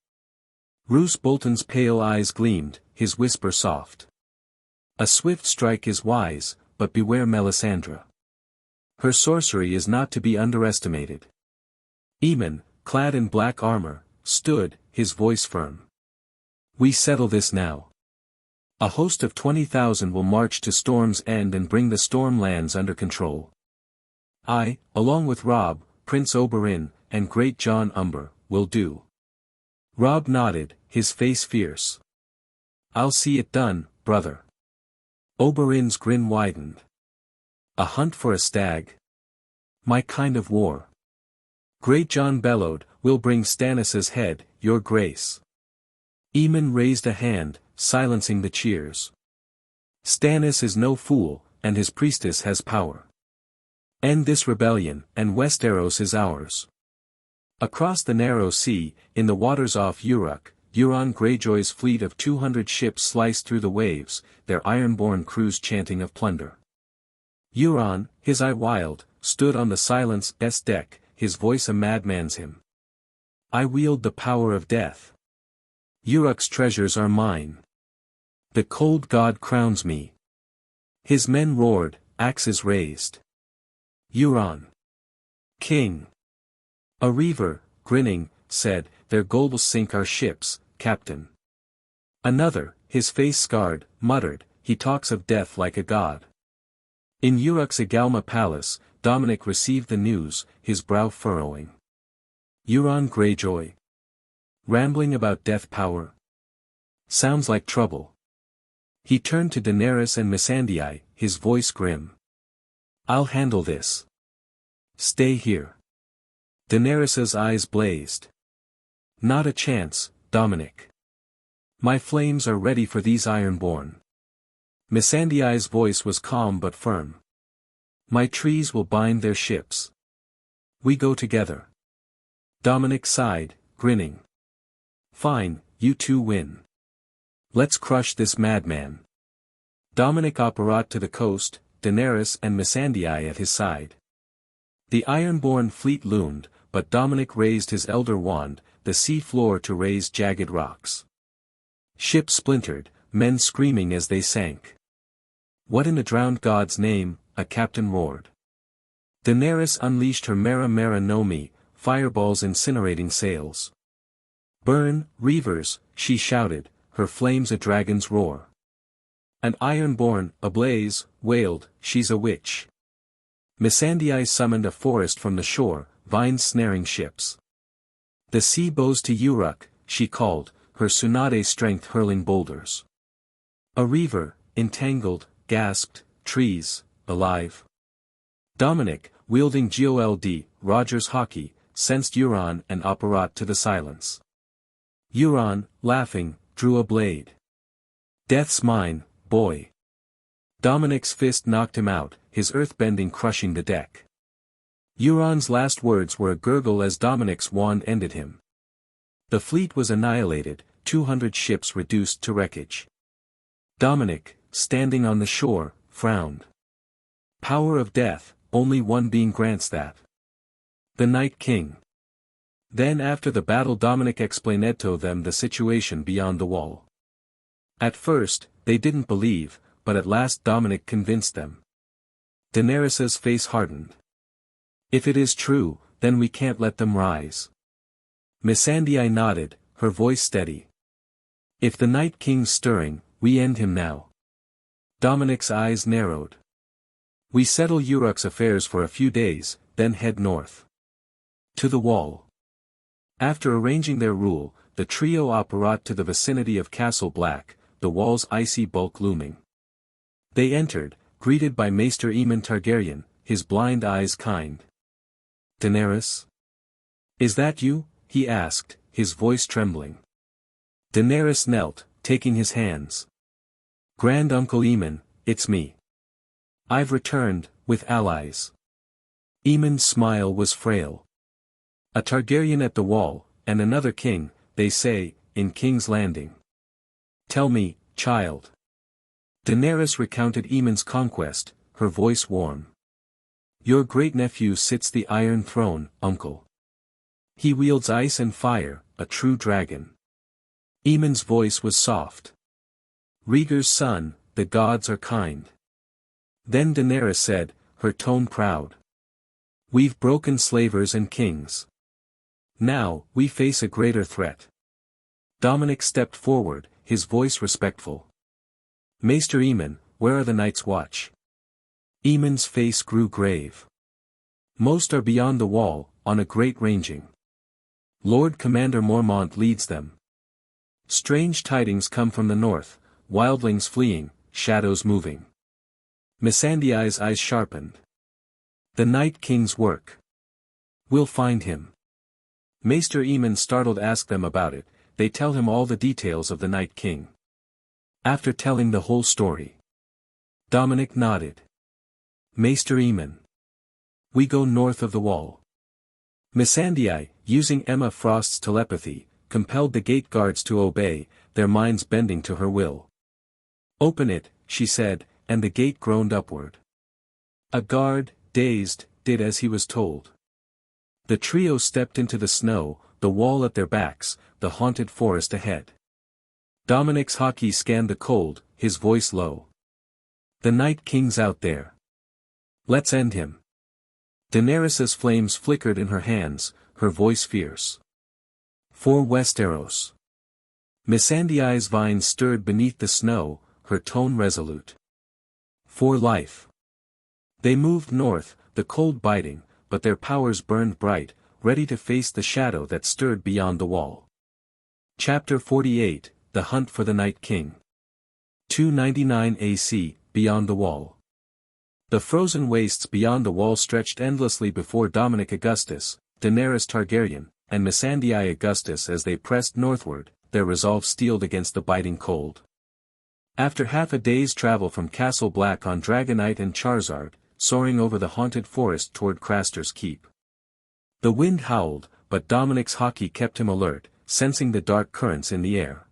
Roose Bolton's pale eyes gleamed, his whisper soft. A swift strike is wise, but beware Melisandre. Her sorcery is not to be underestimated. Aemon, clad in black armor, stood, his voice firm. We settle this now. A host of 20,000 will march to Storm's End and bring the Stormlands under control. I, along with Robb, Prince Oberyn, and Great Jon Umber, will do. Robb nodded, his face fierce. I'll see it done, brother. Oberyn's grin widened. A hunt for a stag? My kind of war. Great Jon bellowed, we'll bring Stannis's head, your grace. Aemon raised a hand, silencing the cheers. Stannis is no fool, and his priestess has power. End this rebellion, and Westeros is ours. Across the narrow sea, in the waters off Uruk, Euron Greyjoy's fleet of 200 ships sliced through the waves, their ironborn crews chanting of plunder. Euron, his eye wild, stood on the Silence S deck, his voice a madman's hymn. I wield the power of death. Uruk's treasures are mine. The cold god crowns me. His men roared, axes raised. Euron. King. A reaver, grinning, said, their gold will sink our ships, captain. Another, his face scarred, muttered, he talks of death like a god. In Uruk's Agalma palace, Dominic received the news, his brow furrowing. Euron Greyjoy. Rambling about death power? Sounds like trouble. He turned to Daenerys and Missandei, his voice grim. I'll handle this. Stay here. Daenerys's eyes blazed. Not a chance, Dominic. My flames are ready for these Ironborn. Missandei's voice was calm but firm. My trees will bind their ships. We go together. Dominic sighed, grinning. Fine, you two win. Let's crush this madman. Dominic apparat to the coast, Daenerys and Missandei at his side. The Ironborn fleet loomed, but Dominic raised his elder wand, the sea floor to raise jagged rocks. Ships splintered, men screaming as they sank. What in the drowned god's name, a captain roared. Daenerys unleashed her Mera Mera no Mi, fireballs incinerating sails. Burn, reavers, she shouted, her flames a dragon's roar. An Ironborn, ablaze, wailed, she's a witch. Missandei summoned a forest from the shore, vines snaring ships. The sea bows to Uruk, she called, her Tsunade strength hurling boulders. A reaver, entangled, gasped, trees, alive. Dominic, wielding Gold, Rogers hockey, sensed Euron and apparat to the silence. Euron, laughing, drew a blade. Death's mine, boy. Dominic's fist knocked him out, his earthbending crushing the deck. Euron's last words were a gurgle as Dominic's wand ended him. The fleet was annihilated, 200 ships reduced to wreckage. Dominic, standing on the shore, frowned. Power of death, only one being grants that. The Night King. Then after the battle Dominic explained to them the situation beyond the wall. At first, they didn't believe, but at last Dominic convinced them. Daenerys's face hardened. If it is true, then we can't let them rise. Missandei nodded, her voice steady. If the Night King's stirring, we end him now. Dominic's eyes narrowed. We settle Uruk's affairs for a few days, then head north. To the wall. After arranging their rule, the trio apparat to the vicinity of Castle Black, the wall's icy bulk looming. They entered, greeted by Maester Aemon Targaryen, his blind eyes kind. Daenerys? Is that you? He asked, his voice trembling. Daenerys knelt, taking his hands. Grand Uncle Aemon, it's me. I've returned, with allies. Aemon's smile was frail. A Targaryen at the wall, and another king, they say, in King's Landing. Tell me, child. Daenerys recounted Aemon's conquest, her voice warm. Your great-nephew sits the Iron Throne, uncle. He wields ice and fire, a true dragon. Aemon's voice was soft. Rhaegar's son, the gods are kind. Then Daenerys said, her tone proud. We've broken slavers and kings. Now, we face a greater threat. Dominic stepped forward, his voice respectful. Maester Aemon, where are the Night's Watch? Aemon's face grew grave. Most are beyond the wall, on a great ranging. Lord Commander Mormont leads them. Strange tidings come from the north, wildlings fleeing, shadows moving. Missandei's eyes sharpened. The Night King's work. We'll find him. Maester Aemon startled asked them about it, they tell him all the details of the Night King. After telling the whole story. Dominic nodded. Maester Aemon. We go north of the wall. Missandei, using Emma Frost's telepathy, compelled the gate guards to obey, their minds bending to her will. Open it, she said, and the gate groaned upward. A guard, dazed, did as he was told. The trio stepped into the snow, the wall at their backs, the haunted forest ahead. Dominic's hockey scanned the cold, his voice low. The Night King's out there. Let's end him. Daenerys's flames flickered in her hands, her voice fierce. For Westeros. Missandei's vines stirred beneath the snow, her tone resolute. For life. They moved north, the cold biting, but their powers burned bright, ready to face the shadow that stirred beyond the wall. Chapter 48, The Hunt for the Night King. 299 AC, Beyond the Wall. The frozen wastes beyond the wall stretched endlessly before Dominic Augustus, Daenerys Targaryen, and Missandei Augustus as they pressed northward, their resolve steeled against the biting cold. After half a day's travel from Castle Black on Dragonite and Charizard, soaring over the haunted forest toward Craster's Keep. The wind howled, but Dominic's hockey kept him alert, sensing the dark currents in the air.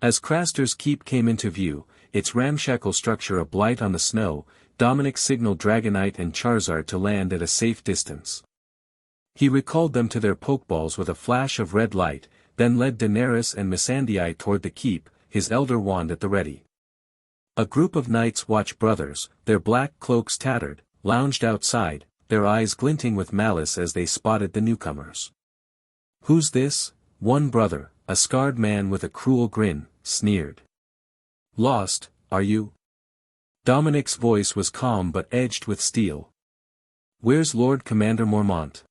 As Craster's Keep came into view, its ramshackle structure a blight on the snow, Dominic signaled Dragonite and Charizard to land at a safe distance. He recalled them to their pokeballs with a flash of red light, then led Daenerys and Missandei toward the keep, his elder wand at the ready. A group of Night's Watch brothers, their black cloaks tattered, lounged outside, their eyes glinting with malice as they spotted the newcomers. "Who's this?" One brother, a scarred man with a cruel grin, sneered. "Lost, are you?" Dominic's voice was calm but edged with steel. "Where's Lord Commander Mormont?"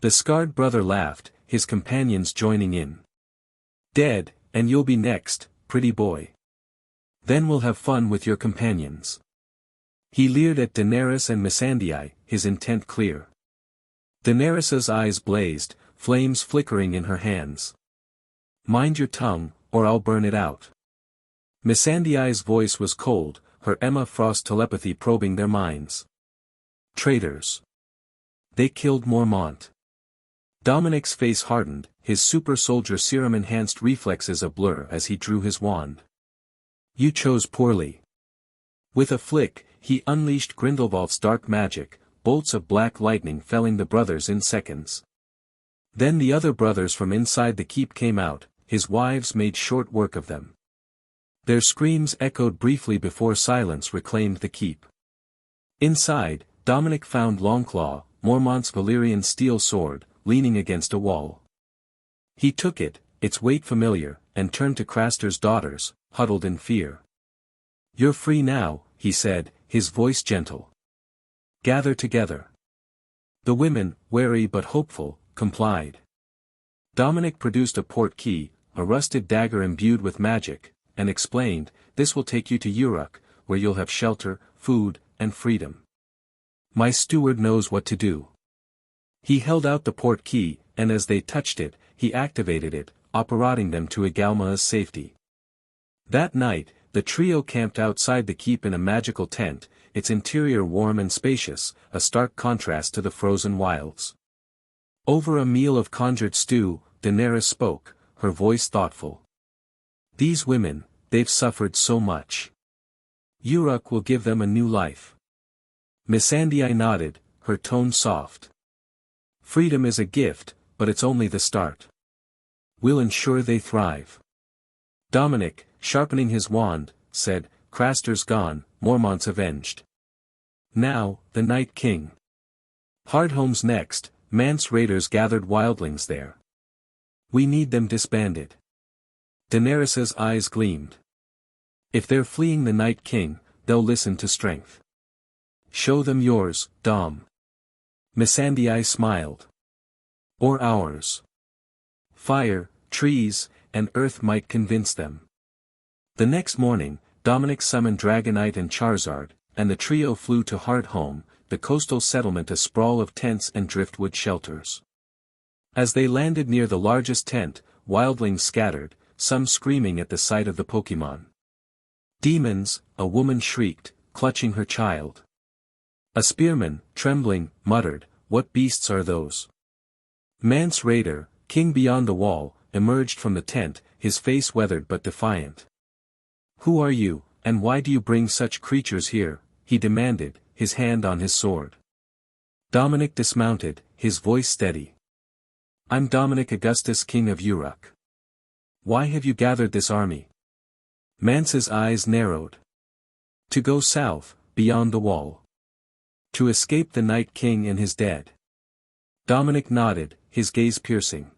The scarred brother laughed, his companions joining in. "Dead, and you'll be next, pretty boy. Then we'll have fun with your companions." He leered at Daenerys and Missandei, his intent clear. Daenerys's eyes blazed, flames flickering in her hands. "Mind your tongue, or I'll burn it out." Missandei's voice was cold, her Emma Frost telepathy probing their minds. "Traitors. They killed Mormont." Dominic's face hardened, his super soldier serum enhanced reflexes a blur as he drew his wand. "You chose poorly." With a flick, he unleashed Grindelwald's dark magic, bolts of black lightning felling the brothers in seconds. Then the other brothers from inside the keep came out, his wives made short work of them. Their screams echoed briefly before silence reclaimed the keep. Inside, Dominic found Longclaw, Mormont's Valyrian steel sword, leaning against a wall. He took it, its weight familiar, and turned to Craster's daughters, huddled in fear. "You're free now," he said, his voice gentle. "Gather together." The women, wary but hopeful, complied. Dominic produced a port key, a rusted dagger imbued with magic, and explained, "This will take you to Uruk, where you'll have shelter, food, and freedom. My steward knows what to do." He held out the port key, and as they touched it, he activated it, operating them to Igalma's safety. That night, the trio camped outside the keep in a magical tent, its interior warm and spacious, a stark contrast to the frozen wilds. Over a meal of conjured stew, Daenerys spoke, her voice thoughtful. "These women, they've suffered so much. Uruk will give them a new life." Missandei nodded, her tone soft. "Freedom is a gift, but it's only the start. We'll ensure they thrive." Dominic, sharpening his wand, said, "Craster's gone, Mormont's avenged. Now, the Night King. Hardhome's next, Mance raiders gathered wildlings there. We need them disbanded." Daenerys's eyes gleamed. "If they're fleeing the Night King, they'll listen to strength. Show them yours, Dom." Missandei smiled. "Or ours. Fire, trees, and earth might convince them." The next morning, Dominic summoned Dragonite and Charizard, and the trio flew to Hardhome, the coastal settlement a sprawl of tents and driftwood shelters. As they landed near the largest tent, wildlings scattered, some screaming at the sight of the Pokémon. "Demons," a woman shrieked, clutching her child. A spearman, trembling, muttered, "What beasts are those?" Mance Raider, king beyond the wall, emerged from the tent, his face weathered but defiant. "Who are you, and why do you bring such creatures here?" he demanded, his hand on his sword. Dominic dismounted, his voice steady. "I'm Dominic Augustus, king of Uruk. Why have you gathered this army? Mance's eyes narrowed. To go south, beyond the wall. To escape the Night King and his dead. Dominic nodded, his gaze piercing.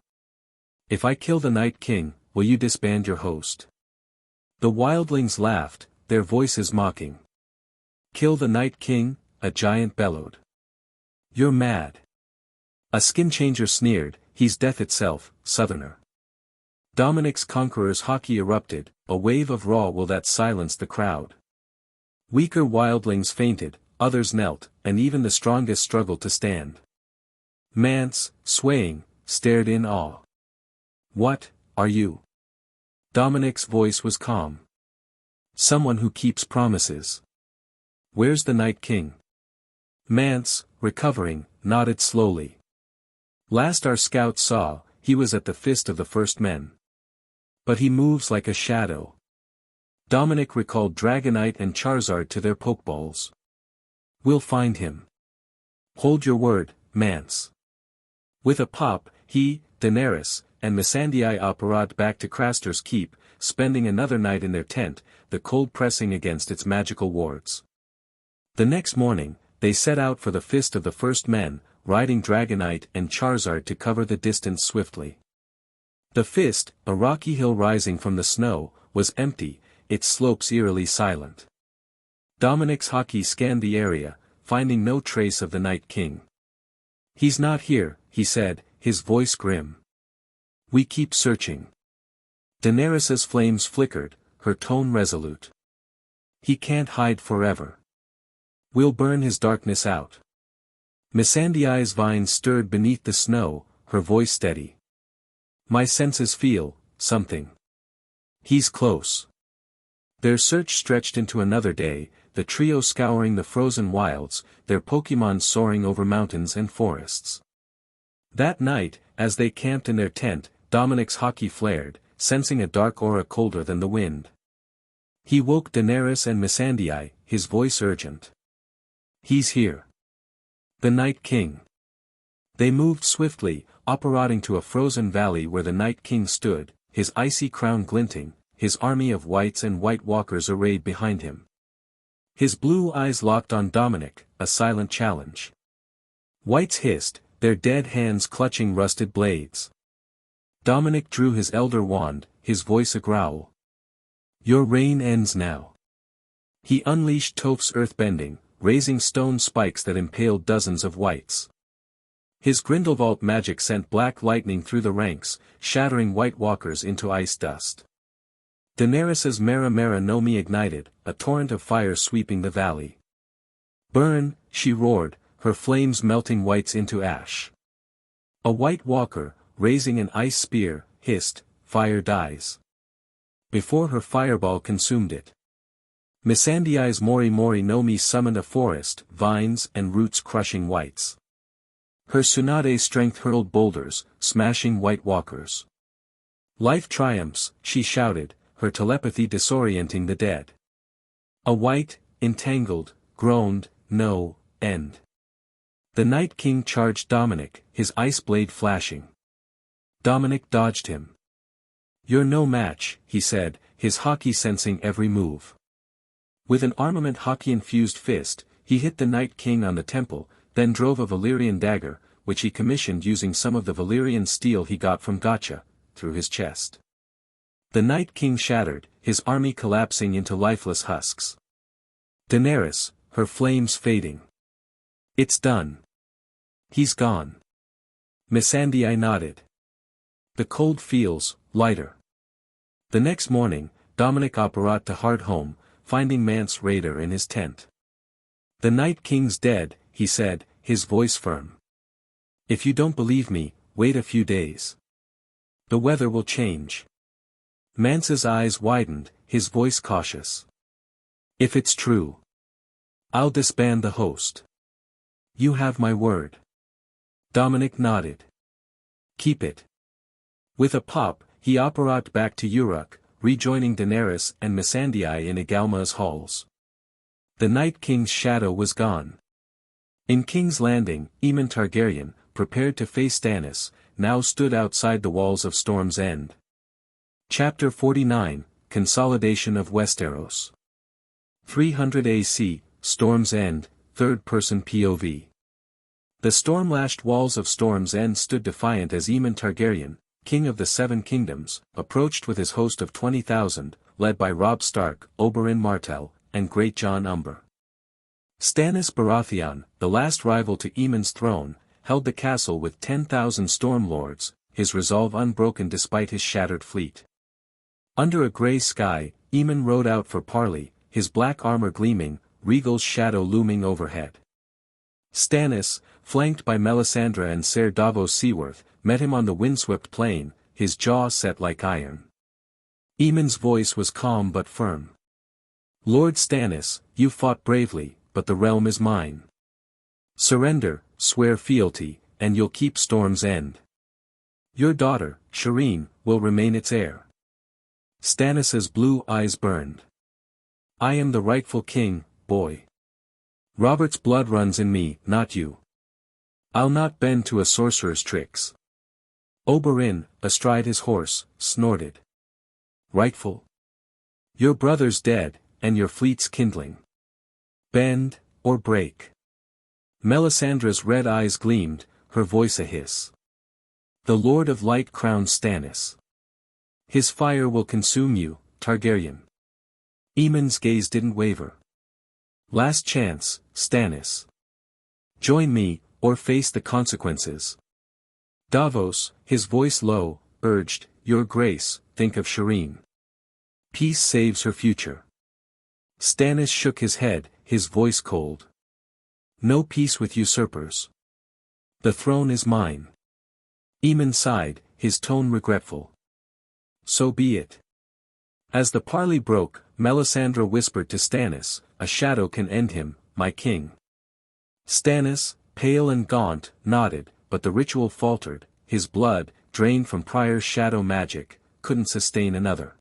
If I kill the Night King, will you disband your host? The wildlings laughed, their voices mocking. Kill the Night King, a giant bellowed. You're mad. A skin changer sneered, he's death itself, southerner. Dominic's conqueror's hockey erupted, a wave of raw will that silence the crowd. Weaker wildlings fainted, others knelt, and even the strongest struggled to stand. Mance, swaying, stared in awe. What, are you? Dominic's voice was calm. Someone who keeps promises. Where's the Night King? Mance, recovering, nodded slowly. Last our scouts saw, he was at the Fist of the First Men. But he moves like a shadow. Dominic recalled Dragonite and Charizard to their pokeballs. We'll find him. Hold your word, Mance. With a pop, he, Daenerys, and Missandei apparat back to Craster's Keep, spending another night in their tent, the cold pressing against its magical wards. The next morning, they set out for the Fist of the First Men, riding Dragonite and Charizard to cover the distance swiftly. The Fist, a rocky hill rising from the snow, was empty, its slopes eerily silent. Dominic's hockey scanned the area, finding no trace of the Night King. He's not here, he said, his voice grim. We keep searching. Daenerys's flames flickered, her tone resolute. He can't hide forever. We'll burn his darkness out. Missandei's vines stirred beneath the snow, her voice steady. My senses feel something. He's close. Their search stretched into another day, the trio scouring the frozen wilds, their Pokémon soaring over mountains and forests. That night, as they camped in their tent, Dominic's hockey flared, sensing a dark aura colder than the wind. He woke Daenerys and Missandei, his voice urgent. He's here. The Night King. They moved swiftly, apparating to a frozen valley where the Night King stood, his icy crown glinting, his army of whites and white walkers arrayed behind him. His blue eyes locked on Dominic, a silent challenge. Whites hissed, their dead hands clutching rusted blades. Dominic drew his elder wand, his voice a growl. Your reign ends now. He unleashed Toph's earthbending, raising stone spikes that impaled dozens of whites. His Grindelwald magic sent black lightning through the ranks, shattering white walkers into ice dust. Daenerys's Mera Mera no Mi ignited, a torrent of fire sweeping the valley. Burn, she roared, her flames melting whites into ash. A white walker, raising an ice spear, hissed, fire dies. Before her fireball consumed it. Missandei's Mori Mori no Mi summoned a forest, vines and roots crushing whites. Her Tsunade's strength hurled boulders, smashing white walkers. Life triumphs, she shouted, her telepathy disorienting the dead. A white, entangled, groaned, no, end. The Night King charged Dominic, his ice blade flashing. Dominic dodged him. You're no match, he said, his hockey sensing every move. With an armament hockey-infused fist, he hit the Night King on the temple, then drove a Valyrian dagger, which he commissioned using some of the Valyrian steel he got from Gacha, through his chest. The Night King shattered, his army collapsing into lifeless husks. Daenerys, her flames fading. It's done. He's gone. Missandei nodded. The cold feels lighter. The next morning, Dominic apparat to Hardhome, finding Mance Raider in his tent. The Night King's dead, he said, his voice firm. If you don't believe me, wait a few days. The weather will change. Mance's eyes widened, his voice cautious. If it's true, I'll disband the host. You have my word. Dominic nodded. Keep it. With a pop, he apparat back to Uruk, rejoining Daenerys and Missandei in Igalma's halls. The Night King's shadow was gone. In King's Landing, Aemon Targaryen, prepared to face Stannis, now stood outside the walls of Storm's End. Chapter 49, Consolidation of Westeros. 300 AC, Storm's End, third-person POV. The storm-lashed walls of Storm's End stood defiant as Aemon Targaryen, king of the Seven Kingdoms, approached with his host of 20,000, led by Robb Stark, Oberyn Martell, and Great Jon Umber. Stannis Baratheon, the last rival to Aemon's throne, held the castle with 10,000 storm lords, his resolve unbroken despite his shattered fleet. Under a grey sky, Aemon rode out for parley, his black armor gleaming, Rhaegal's shadow looming overhead. Stannis, flanked by Melisandre and Ser Davos Seaworth, met him on the windswept plain, his jaw set like iron. Aemon's voice was calm but firm. "Lord Stannis, you fought bravely, but the realm is mine. Surrender, swear fealty, and you'll keep Storm's End. Your daughter, Shireen, will remain its heir." Stannis's blue eyes burned. "I am the rightful king, boy. Robert's blood runs in me, not you. I'll not bend to a sorcerer's tricks." Oberyn, astride his horse, snorted. "Rightful? Your brother's dead, and your fleet's kindling. Bend, or break." Melisandre's red eyes gleamed, her voice a hiss. "The Lord of Light crowns Stannis. His fire will consume you, Targaryen." Aemon's gaze didn't waver. "Last chance, Stannis. Join me, or face the consequences." Davos, his voice low, urged, "Your Grace, think of Shireen. Peace saves her future." Stannis shook his head, his voice cold. "No peace with usurpers. The throne is mine." Aemon sighed, his tone regretful. "So be it." As the parley broke, Melisandre whispered to Stannis, "A shadow can end him, my king." Stannis, pale and gaunt, nodded, but the ritual faltered, his blood, drained from prior shadow magic, couldn't sustain another.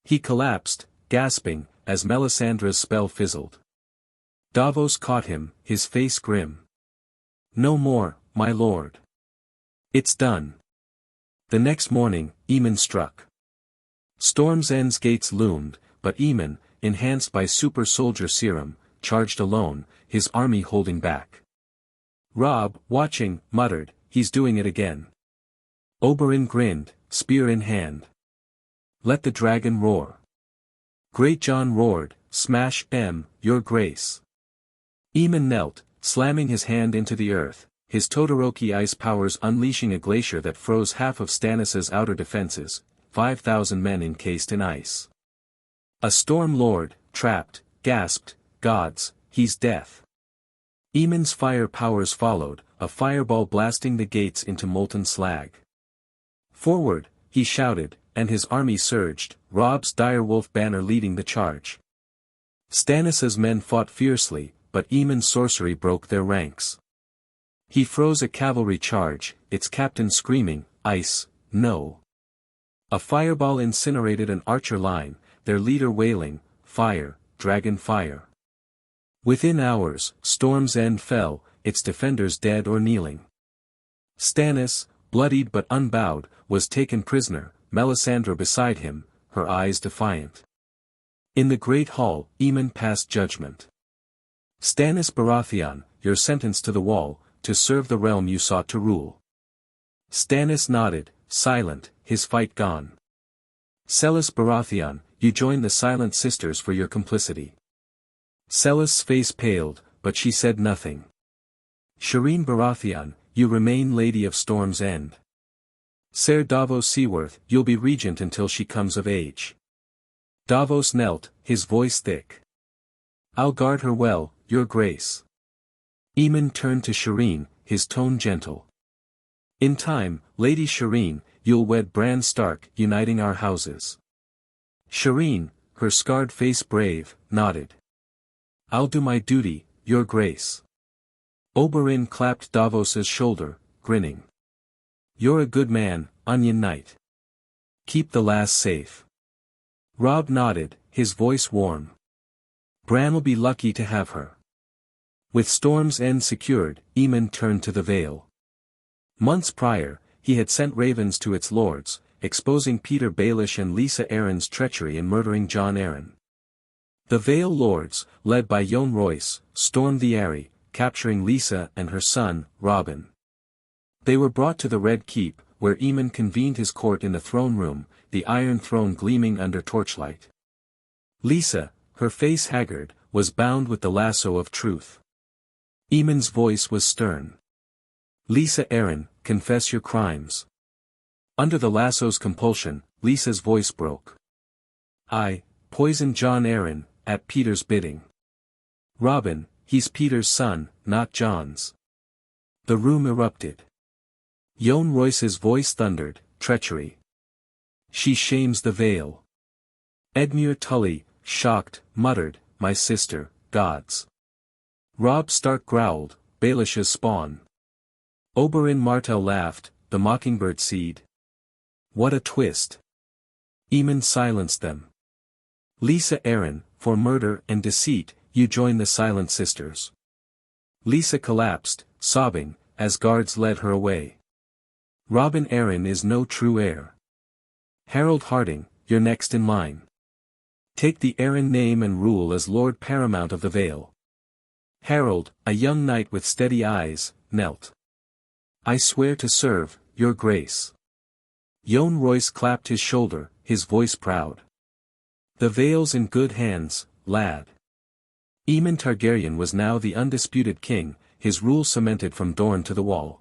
He collapsed, gasping, as Melisandre's spell fizzled. Davos caught him, his face grim. "No more, my lord. It's done." The next morning, Aemon struck. Storm's End's gates loomed, but Aemon, enhanced by super soldier serum, charged alone, his army holding back. Robb, watching, muttered, "He's doing it again." Oberyn grinned, spear in hand. "Let the dragon roar." Great Jon roared, "Smash your grace." Aemon knelt, slamming his hand into the earth, his Todoroki ice powers unleashing a glacier that froze half of Stannis's outer defenses, 5,000 men encased in ice. A storm lord, trapped, gasped, "Gods, he's death." Aemon's fire powers followed, a fireball blasting the gates into molten slag. "Forward," he shouted, and his army surged, Robb's direwolf banner leading the charge. Stannis's men fought fiercely, but Aemon's sorcery broke their ranks. He froze a cavalry charge, its captain screaming, "Ice, no." A fireball incinerated an archer line, their leader wailing, "Fire, dragon fire." Within hours, Storm's End fell, its defenders dead or kneeling. Stannis, bloodied but unbowed, was taken prisoner, Melisandre beside him, her eyes defiant. In the great hall, Aemon passed judgment. "Stannis Baratheon, you're sentenced to the wall, to serve the realm you sought to rule." Stannis nodded, silent, his fight gone. "Celis Baratheon, you join the Silent Sisters for your complicity." Celis' face paled, but she said nothing. "Shireen Baratheon, you remain Lady of Storm's End. Ser Davos Seaworth, you'll be regent until she comes of age." Davos knelt, his voice thick. "I'll guard her well, your grace." Aemon turned to Shireen, his tone gentle. "In time, Lady Shireen, you'll wed Bran Stark, uniting our houses." Shireen, her scarred face brave, nodded. "I'll do my duty, your grace." Oberyn clapped Davos's shoulder, grinning. "You're a good man, Onion Knight. Keep the lass safe." Robb nodded, his voice warm. "Bran'll be lucky to have her." With Storm's End secured, Aemon turned to the Vale. Months prior, he had sent ravens to its lords, exposing Peter Baelish and Lisa Arryn's treachery in murdering Jon Arryn. The Vale Lords, led by Jon Royce, stormed the Eyrie, capturing Lisa and her son, Robin. They were brought to the Red Keep, where Aemon convened his court in the throne room, the Iron Throne gleaming under torchlight. Lisa, her face haggard, was bound with the lasso of truth. Aemon's voice was stern. Lisa Arryn, confess your crimes. Under the lasso's compulsion, Lisa's voice broke. I poisoned Jon Arryn, at Peter's bidding. Robin, he's Peter's son, not Jon's. The room erupted. Jon Royce's voice thundered, treachery. She shames the Vale. Edmure Tully, shocked, muttered, my sister, gods. Robb Stark growled, Baelish's spawn. Oberyn Martell laughed, the mockingbird seed. What a twist. Aemon silenced them. Lisa Arryn, for murder and deceit, you join the Silent Sisters. Lisa collapsed, sobbing, as guards led her away. Robin Arryn is no true heir. Harold Harding, you're next in line. Take the Arryn name and rule as Lord Paramount of the Vale. Harold, a young knight with steady eyes, knelt. I swear to serve, your grace. Jon Royce clapped his shoulder, his voice proud. The Vale's in good hands, lad. Aemon Targaryen was now the undisputed king, his rule cemented from Dorne to the Wall.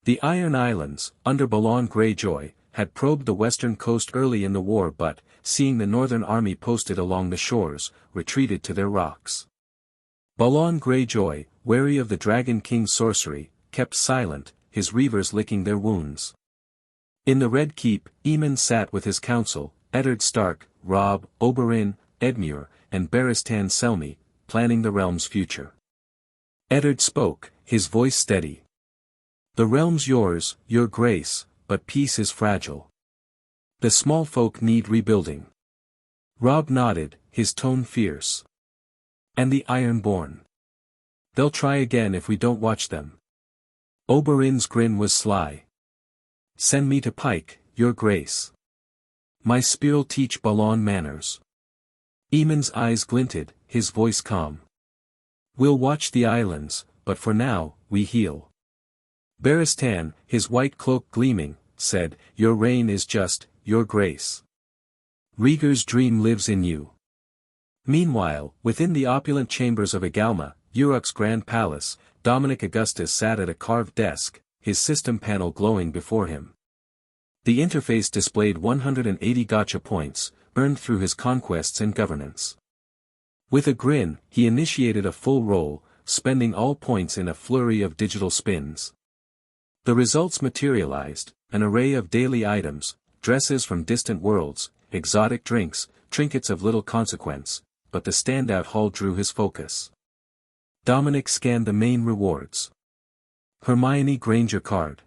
The Iron Islands, under Balon Greyjoy, had probed the western coast early in the war but, seeing the northern army posted along the shores, retreated to their rocks. Balon Greyjoy, wary of the Dragon King's sorcery, kept silent, his reavers licking their wounds. In the Red Keep, Aemon sat with his council, Eddard Stark, Robb, Oberyn, Edmure, and Barristan Selmy, planning the realm's future. Eddard spoke, his voice steady. The realm's yours, your grace, but peace is fragile. The small folk need rebuilding. Robb nodded, his tone fierce. And the Ironborn. They'll try again if we don't watch them. Oberyn's grin was sly. Send me to Pike, your grace. My spear'll teach Balon manners. Aemon's eyes glinted, his voice calm. We'll watch the islands, but for now, we heal. Barristan, his white cloak gleaming, said, your reign is just, your grace. Rhaegar's dream lives in you. Meanwhile, within the opulent chambers of Agalma, Uruk's grand palace, Dominic Augustus sat at a carved desk, his system panel glowing before him. The interface displayed 180 gacha points, earned through his conquests and governance. With a grin, he initiated a full roll, spending all points in a flurry of digital spins. The results materialized, an array of daily items, dresses from distant worlds, exotic drinks, trinkets of little consequence, but the standout haul drew his focus. Dominic scanned the main rewards. Hermione Granger card.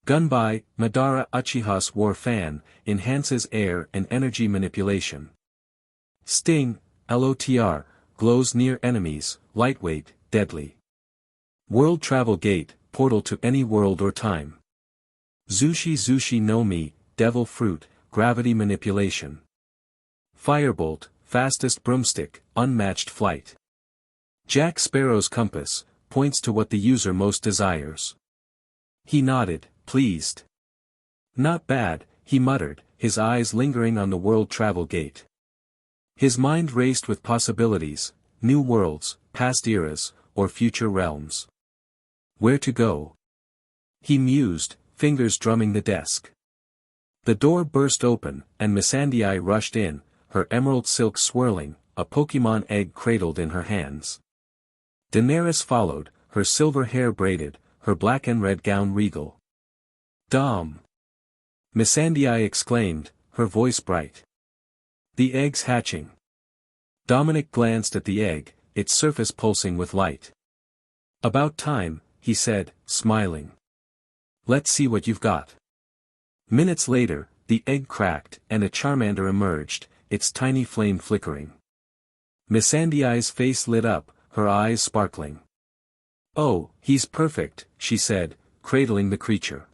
Gunby, Madara Uchiha's War Fan, enhances air and energy manipulation. Sting, LOTR, glows near enemies, lightweight, deadly. World Travel Gate, portal to any world or time. Zushi no Mi, Devil Fruit, gravity manipulation. Firebolt, fastest broomstick, unmatched flight. Jack Sparrow's compass, points to what the user most desires. He nodded, pleased. Not bad, he muttered, his eyes lingering on the World Travel Gate. His mind raced with possibilities, new worlds, past eras, or future realms. Where to go? He mused, fingers drumming the desk. The door burst open, and Missandei rushed in, her emerald silk swirling, a Pokemon egg cradled in her hands. Daenerys followed, her silver hair braided, her black and red gown regal. Dom! Missandei exclaimed, her voice bright. The egg's hatching. Dominic glanced at the egg, its surface pulsing with light. About time, he said, smiling. Let's see what you've got. Minutes later, the egg cracked, and a Charmander emerged, its tiny flame flickering. Missandei's face lit up, her eyes sparkling. Oh, he's perfect, she said, cradling the creature.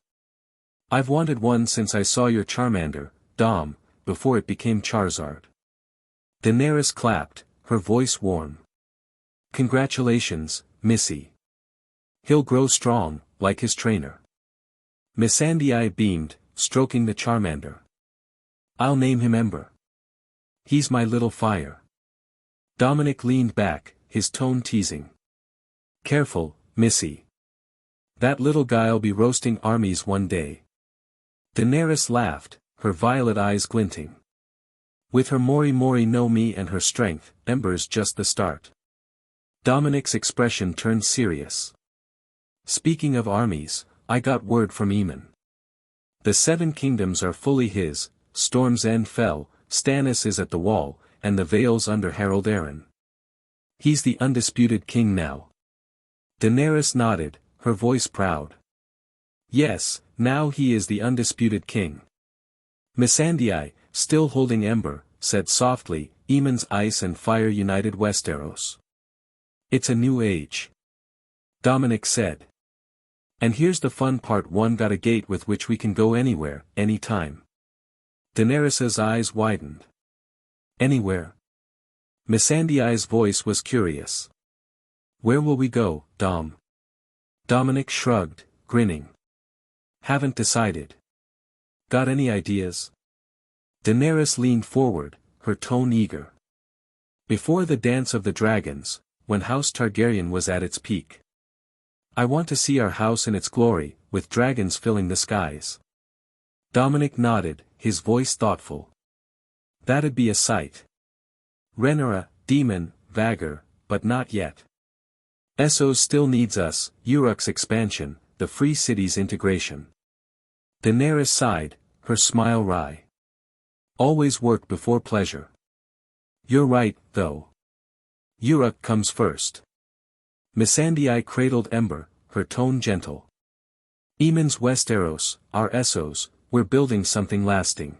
I've wanted one since I saw your Charmander, Dom, before it became Charizard. Daenerys clapped, her voice warm. Congratulations, Missy. He'll grow strong, like his trainer. Missandei beamed, stroking the Charmander. I'll name him Ember. He's my little fire. Dominic leaned back, his tone teasing. Careful, Missy. That little guy'll be roasting armies one day. Daenerys laughed, her violet eyes glinting. With her Mori Mori no Mi and her strength, Ember's just the start. Dominic's expression turned serious. Speaking of armies, I got word from Aemon. The Seven Kingdoms are fully his, Storm's End fell, Stannis is at the Wall, and the Vale's under Harold Arryn. He's the undisputed king now. Daenerys nodded, her voice proud. Yes, now he is the undisputed king. Missandei, still holding Ember, said softly, Aemon's ice and fire united Westeros. It's a new age. Dominic said. And here's the fun part, one got a gate with which we can go anywhere, anytime. Daenerys's eyes widened. Anywhere? Missandei's voice was curious. Where will we go, Dom? Dominic shrugged, grinning. Haven't decided. Got any ideas? Daenerys leaned forward, her tone eager. Before the Dance of the Dragons, when House Targaryen was at its peak. I want to see our house in its glory, with dragons filling the skies. Dominic nodded, his voice thoughtful. That'd be a sight. Rhaenyra, Daemon, Vhagar, but not yet. Essos still needs us, Uruk's expansion, the Free Cities integration. Daenerys sighed, her smile wry. Always work before pleasure. You're right, though. Uruk comes first. Missandei cradled Ember, her tone gentle. Aemon's Westeros, our Essos, we're building something lasting.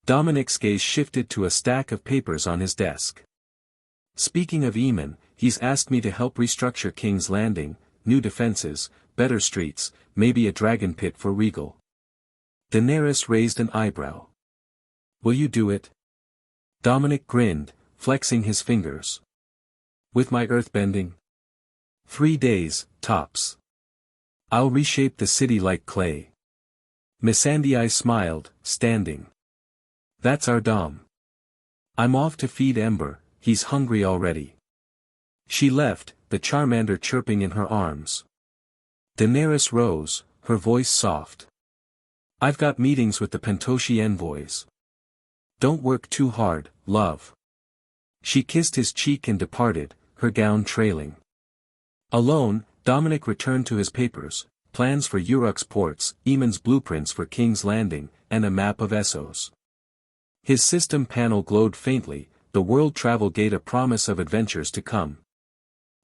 Dominic's gaze shifted to a stack of papers on his desk. Speaking of Aemon, he's asked me to help restructure King's Landing, new defenses, better streets, maybe a dragon pit for Regal. Daenerys raised an eyebrow. Will you do it? Dominic grinned, flexing his fingers. With my earthbending? 3 days, tops. I'll reshape the city like clay. Missandei smiled, standing. That's our Dom. I'm off to feed Ember, he's hungry already. She left, the Charmander chirping in her arms. Daenerys rose, her voice soft. I've got meetings with the Pentoshi envoys. Don't work too hard, love. She kissed his cheek and departed, her gown trailing. Alone, Dominic returned to his papers, plans for Uruk's ports, Aemon's blueprints for King's Landing, and a map of Essos. His system panel glowed faintly, the world travel gate a promise of adventures to come.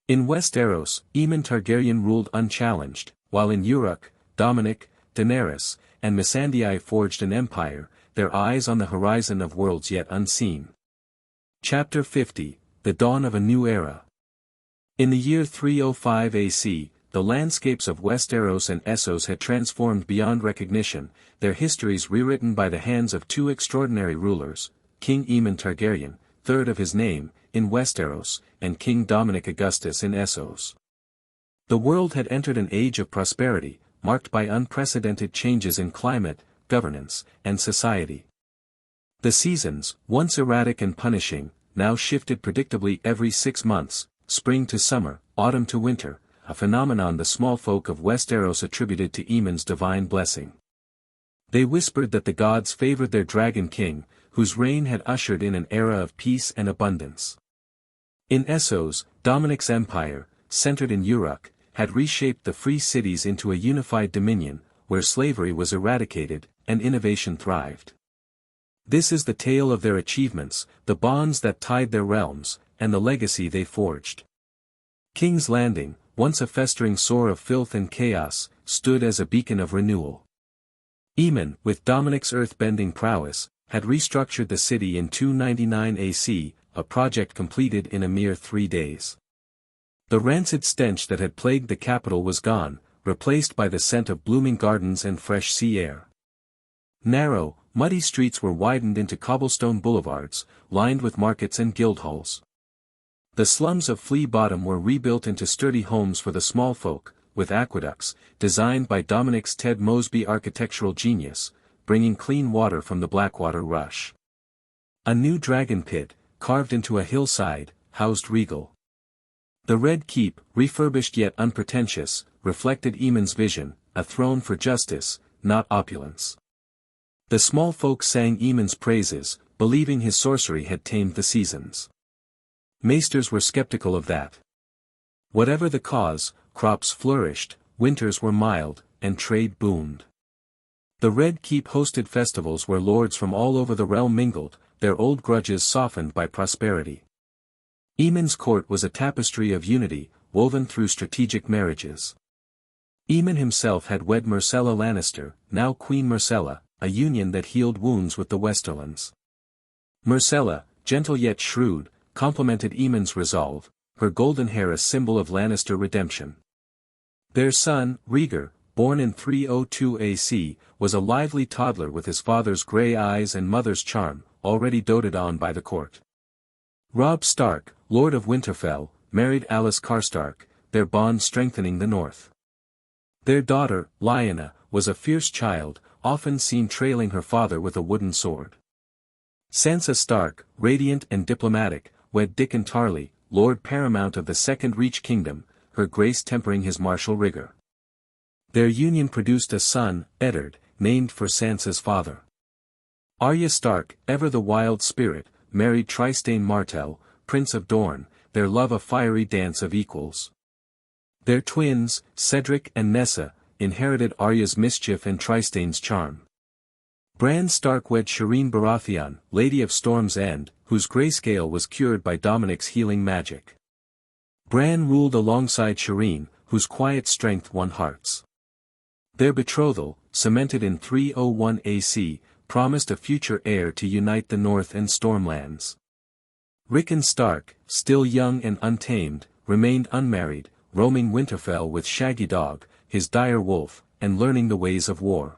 In Westeros, Aemon Targaryen ruled unchallenged, while in Uruk, Dominic, Daenerys, and Missandei forged an empire, their eyes on the horizon of worlds yet unseen. Chapter 50, The Dawn of a New Era. In the year 305 AC, the landscapes of Westeros and Essos had transformed beyond recognition, their histories rewritten by the hands of two extraordinary rulers, King Aemon Targaryen, third of his name, in Westeros, and King Dominic Augustus in Essos. The world had entered an age of prosperity, marked by unprecedented changes in climate, governance, and society. The seasons, once erratic and punishing, now shifted predictably every 6 months, spring to summer, autumn to winter, a phenomenon the small folk of Westeros attributed to Aemon's divine blessing. They whispered that the gods favored their dragon king, whose reign had ushered in an era of peace and abundance. In Essos, Dominic's empire, centered in Uruk, had reshaped the free cities into a unified dominion, where slavery was eradicated, and innovation thrived. This is the tale of their achievements, the bonds that tied their realms, and the legacy they forged. King's Landing, once a festering sore of filth and chaos, stood as a beacon of renewal. Aemon, with Dominic's earth-bending prowess, had restructured the city in 299 AC, a project completed in a mere 3 days. The rancid stench that had plagued the capital was gone, replaced by the scent of blooming gardens and fresh sea air. Narrow, muddy streets were widened into cobblestone boulevards, lined with markets and guild halls. The slums of Flea Bottom were rebuilt into sturdy homes for the small folk, with aqueducts, designed by Dominic's Ted Mosby architectural genius, bringing clean water from the Blackwater Rush. A new dragon pit, carved into a hillside, housed Regal. The Red Keep, refurbished yet unpretentious, reflected Eamon's vision, a throne for justice, not opulence. The small folk sang Eamon's praises, believing his sorcery had tamed the seasons. Maesters were skeptical of that. Whatever the cause, crops flourished, winters were mild, and trade boomed. The Red Keep hosted festivals where lords from all over the realm mingled, their old grudges softened by prosperity. Eamon's court was a tapestry of unity, woven through strategic marriages. Aemon himself had wed Myrcella Lannister, now Queen Myrcella, a union that healed wounds with the Westerlands. Myrcella, gentle yet shrewd, complemented Aemon's resolve, her golden hair a symbol of Lannister redemption. Their son, Rhaegar, born in 302 AC, was a lively toddler with his father's grey eyes and mother's charm, already doted on by the court. Robb Stark, Lord of Winterfell, married Alice Karstark, their bond strengthening the north. Their daughter, Lyanna, was a fierce child, often seen trailing her father with a wooden sword. Sansa Stark, radiant and diplomatic, wed Dickon Tarly, Lord Paramount of the Second Reach Kingdom, her grace tempering his martial rigor. Their union produced a son, Eddard, named for Sansa's father. Arya Stark, ever the wild spirit, married Trystane Martell, Prince of Dorne, their love a fiery dance of equals. Their twins, Cedric and Nessa, inherited Arya's mischief and Trystane's charm. Bran Stark wed Shireen Baratheon, Lady of Storm's End, whose grayscale was cured by Dominic's healing magic. Bran ruled alongside Shireen, whose quiet strength won hearts. Their betrothal, cemented in 301 AC, promised a future heir to unite the North and Stormlands. Rickon Stark, still young and untamed, remained unmarried, roaming Winterfell with Shaggy Dog, his dire wolf, and learning the ways of war.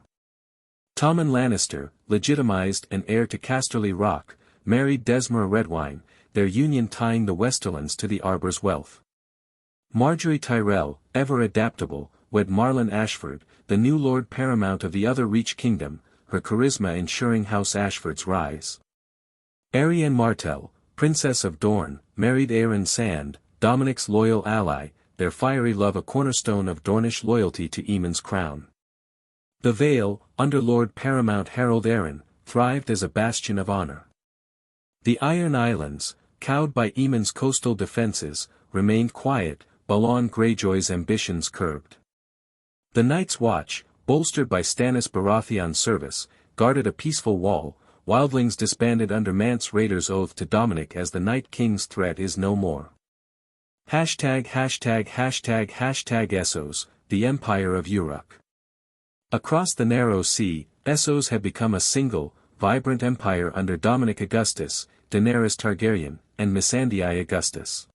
Tommen Lannister, legitimized and heir to Casterly Rock, married Desmara Redwine, their union tying the Westerlands to the Arbor's wealth. Marjorie Tyrell, ever adaptable, wed Marlon Ashford, the new Lord Paramount of the other Reach Kingdom, her charisma ensuring House Ashford's rise. Arianne Martell, Princess of Dorne, married Aeron Sand, Dominic's loyal ally, their fiery love a cornerstone of Dornish loyalty to Aemon's crown. The Vale, under Lord Paramount Harold Arryn, thrived as a bastion of honor. The Iron Islands, cowed by Aemon's coastal defenses, remained quiet, Balon Greyjoy's ambitions curbed. The Night's Watch, bolstered by Stannis Baratheon's service, guarded a peaceful wall, wildlings disbanded under Mance Rayder's oath to Dominic as the Night King's threat is no more. Essos, the Empire of Uruk. Across the narrow sea, Essos had become a single, vibrant empire under Dominic Augustus, Daenerys Targaryen, and Missandei Augustus.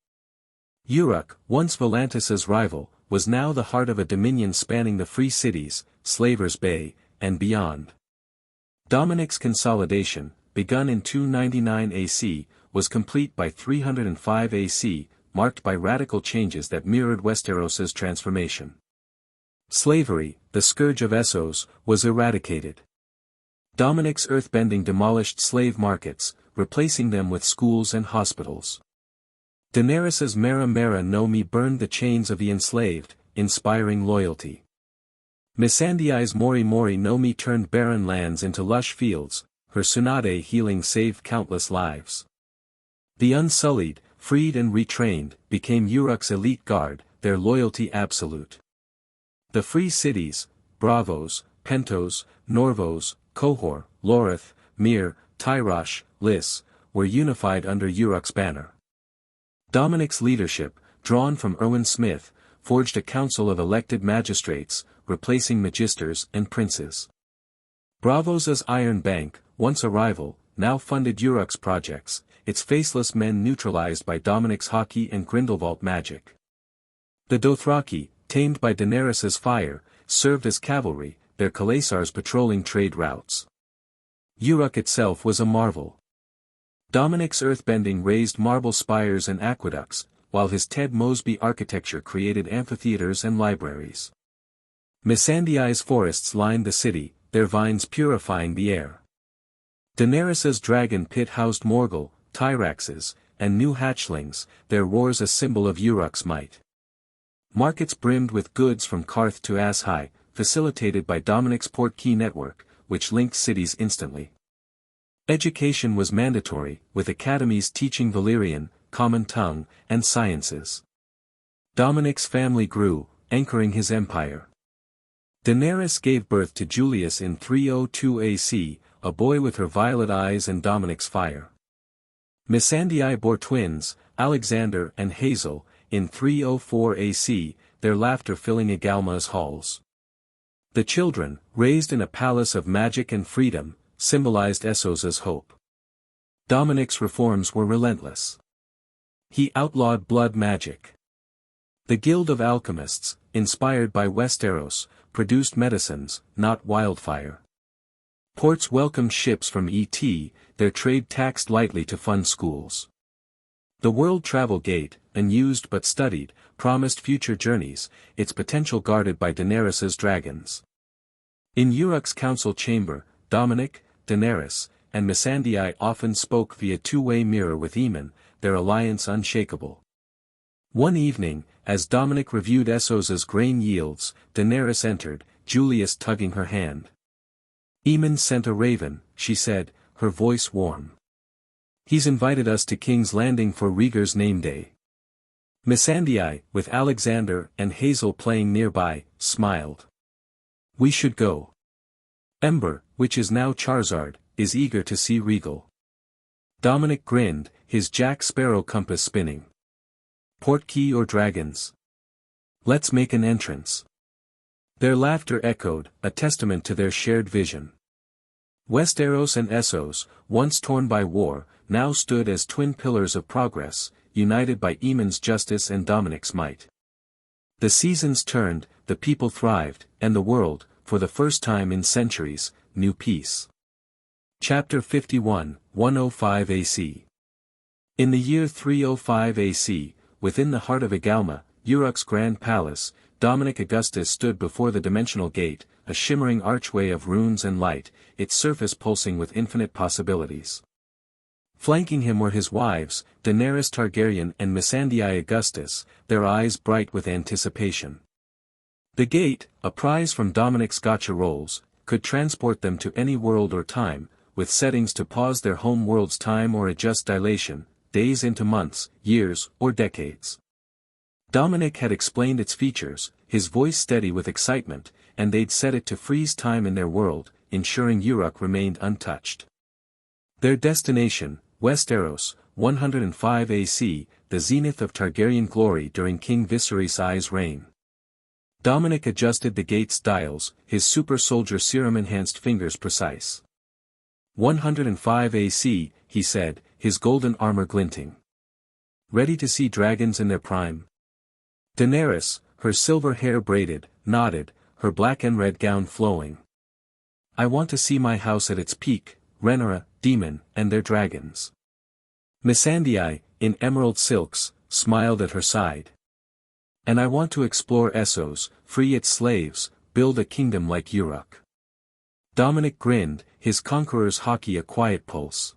Uruk, once Volantis's rival, was now the heart of a dominion spanning the Free Cities, Slaver's Bay, and beyond. Dominic's consolidation, begun in 299 AC, was complete by 305 AC, marked by radical changes that mirrored Westeros's transformation. Slavery, the scourge of Essos, was eradicated. Dominic's earthbending demolished slave markets, replacing them with schools and hospitals. Daenerys's Mera Mera no Mi burned the chains of the enslaved, inspiring loyalty. Missandei's Mori Mori no Mi turned barren lands into lush fields, her Tsunade healing saved countless lives. The Unsullied, freed and retrained, became Uruk's elite guard, their loyalty absolute. The Free Cities, Bravos, Pentos, Norvos, Qohor, Lorith, Myr, Tyrosh, Lys, were unified under Uruk's banner. Dominic's leadership, drawn from Erwin Smith, forged a council of elected magistrates, replacing magisters and princes. Bravos's Iron Bank, once a rival, now funded Uruk's projects, its faceless men neutralized by Dominic's hockey and Grindelwald magic. The Dothraki, tamed by Daenerys's fire, served as cavalry, their Khalasars patrolling trade routes. Uruk itself was a marvel. Dominic's earthbending raised marble spires and aqueducts, while his Ted Mosby architecture created amphitheaters and libraries. Missandei's forests lined the city, their vines purifying the air. Daenerys's dragon pit housed Morgul, Tyraxes, and new hatchlings, their roars a symbol of Uruk's might. Markets brimmed with goods from Karth to Ashai, facilitated by Dominic's Portkey network, which linked cities instantly. Education was mandatory, with academies teaching Valyrian, Common Tongue, and sciences. Dominic's family grew, anchoring his empire. Daenerys gave birth to Julius in 302 AC, a boy with her violet eyes and Dominic's fire. Missandei bore twins, Alexander and Hazel, in 304 AC, their laughter filling Agalma's halls. The children, raised in a palace of magic and freedom, symbolized Essos's hope. Dominic's reforms were relentless. He outlawed blood magic. The Guild of Alchemists, inspired by Westeros, produced medicines, not wildfire. Ports welcomed ships from ET, their trade taxed lightly to fund schools. The World Travel Gate, unused but studied, promised future journeys, its potential guarded by Daenerys's dragons. In Uruk's council chamber, Dominic, Daenerys, and Missandei often spoke via two-way mirror with Aemon, their alliance unshakable. One evening, as Dominic reviewed Essos's grain yields, Daenerys entered, Julius tugging her hand. Aemon sent a raven, she said, her voice warm. He's invited us to King's Landing for Rhaegar's name day. Missandei, with Alexander and Hazel playing nearby, smiled. We should go. Ember, which is now Charizard, is eager to see Rhaegal. Dominic grinned, his Jack Sparrow compass spinning. Portkey or dragons? Let's make an entrance. Their laughter echoed, a testament to their shared vision. Westeros and Essos, once torn by war, now stood as twin pillars of progress, united by Aemon's justice and Dominic's might. The seasons turned, the people thrived, and the world, for the first time in centuries, knew peace. Chapter 51, 105 AC. In the year 305 AC, within the heart of Agalma, Uruk's grand palace, Dominic Augustus stood before the dimensional gate, a shimmering archway of runes and light, its surface pulsing with infinite possibilities. Flanking him were his wives, Daenerys Targaryen and Missandei Augustus, their eyes bright with anticipation. The gate, a prize from Dominic's Gacha rolls, could transport them to any world or time, with settings to pause their home world's time or adjust dilation, days into months, years, or decades. Dominic had explained its features, his voice steady with excitement, and they'd set it to freeze time in their world, ensuring Uruk remained untouched. Their destination, Westeros, 105 AC, the zenith of Targaryen glory during King Viserys' reign. Dominic adjusted the gate's dials, his super soldier serum-enhanced fingers precise. 105 AC, he said, his golden armor glinting. Ready to see dragons in their prime? Daenerys, her silver hair braided, nodded, her black and red gown flowing. I want to see my house at its peak, Rhaenyra, Daemon, and their dragons. Missandei, in emerald silks, smiled at her side. And I want to explore Essos, free its slaves, build a kingdom like Uruk. Dominic grinned, his conqueror's hockey a quiet pulse.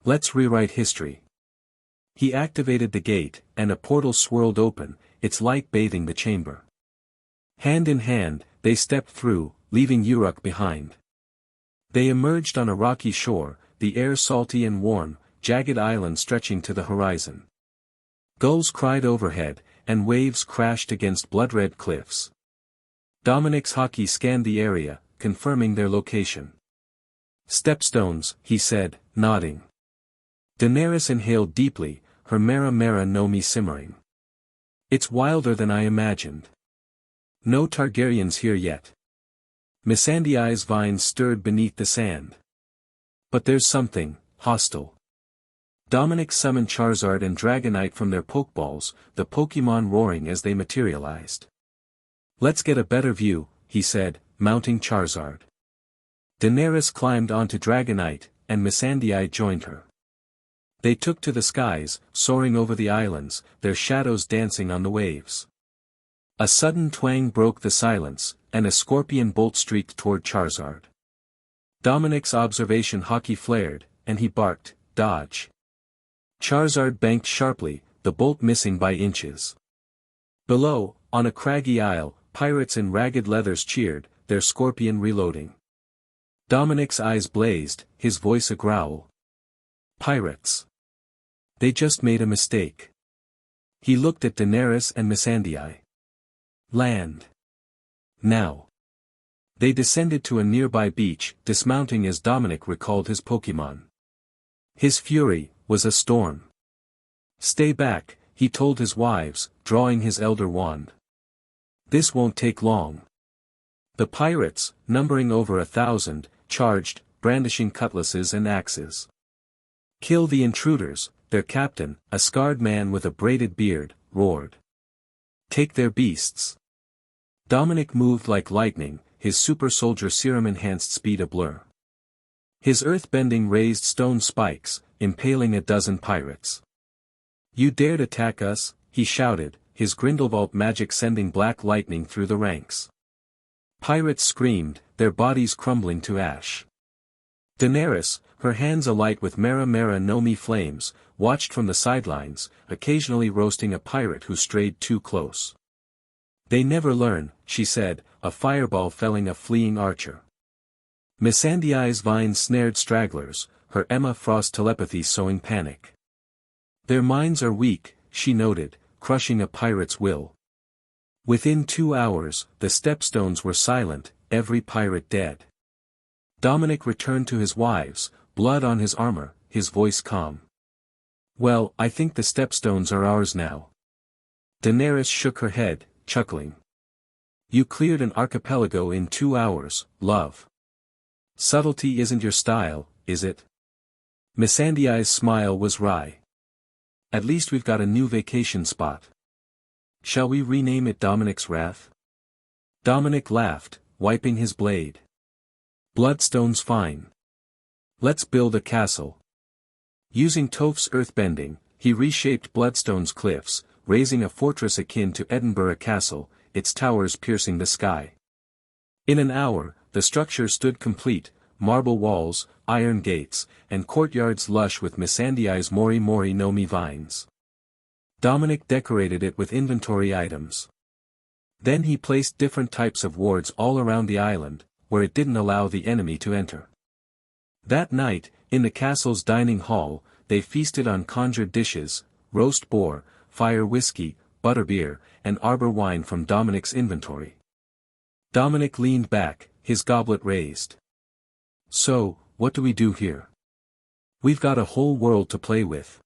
Let's rewrite history. He activated the gate, and a portal swirled open, its light bathing the chamber. Hand in hand, they stepped through, leaving Uruk behind. They emerged on a rocky shore, the air salty and warm, jagged island stretching to the horizon. Gulls cried overhead, and waves crashed against blood-red cliffs. Dominic's hockey scanned the area, confirming their location. Stepstones, he said, nodding. Daenerys inhaled deeply, her Mara Mara no me simmering. It's wilder than I imagined. No Targaryens here yet. Missandei's vines stirred beneath the sand. But there's something, hostile. Dominic summoned Charizard and Dragonite from their Pokeballs, the Pokemon roaring as they materialized. Let's get a better view, he said, mounting Charizard. Daenerys climbed onto Dragonite, and Missandei joined her. They took to the skies, soaring over the islands, their shadows dancing on the waves. A sudden twang broke the silence, and a scorpion bolt streaked toward Charizard. Dominic's observation hockey flared, and he barked, "Dodge!" Charizard banked sharply, the bolt missing by inches. Below, on a craggy isle, pirates in ragged leathers cheered, their scorpion reloading. Dominic's eyes blazed, his voice a growl. Pirates. They just made a mistake. He looked at Daenerys and Missandei. Land. Now. They descended to a nearby beach, dismounting as Dominic recalled his Pokémon. His fury was a storm. Stay back, he told his wives, drawing his elder wand. This won't take long. The pirates, numbering over 1,000, charged, brandishing cutlasses and axes. Kill the intruders, their captain, a scarred man with a braided beard, roared. Take their beasts. Dominic moved like lightning, his super soldier serum enhanced speed a blur. His earthbending raised stone spikes, impaling a dozen pirates. You dared attack us, he shouted, his Grindelwald magic sending black lightning through the ranks. Pirates screamed, their bodies crumbling to ash. Daenerys, her hands alight with Mera Mera no Mi flames, watched from the sidelines, occasionally roasting a pirate who strayed too close. They never learn, she said, a fireball felling a fleeing archer. Missandei's vine snared stragglers, her Emma Frost telepathy sowing panic. Their minds are weak, she noted, crushing a pirate's will. Within 2 hours, the stepstones were silent, every pirate dead. Dominic returned to his wives, blood on his armor, his voice calm. Well, I think the stepstones are ours now. Daenerys shook her head, chuckling. You cleared an archipelago in 2 hours, love. Subtlety isn't your style, is it? Missandei's smile was wry. At least we've got a new vacation spot. Shall we rename it Dominic's Wrath? Dominic laughed, wiping his blade. Bloodstone's fine. Let's build a castle. Using Toph's earthbending, he reshaped Bloodstone's cliffs, raising a fortress akin to Edinburgh Castle, its towers piercing the sky. In an hour, the structure stood complete, marble walls, iron gates, and courtyards lush with Missandei's Mori Mori no Mi vines. Dominic decorated it with inventory items. Then he placed different types of wards all around the island, where it didn't allow the enemy to enter. That night, in the castle's dining hall, they feasted on conjured dishes, roast boar, fire whiskey, butterbeer, and arbor wine from Dominic's inventory. Dominic leaned back, his goblet raised. So, what do we do here? We've got a whole world to play with.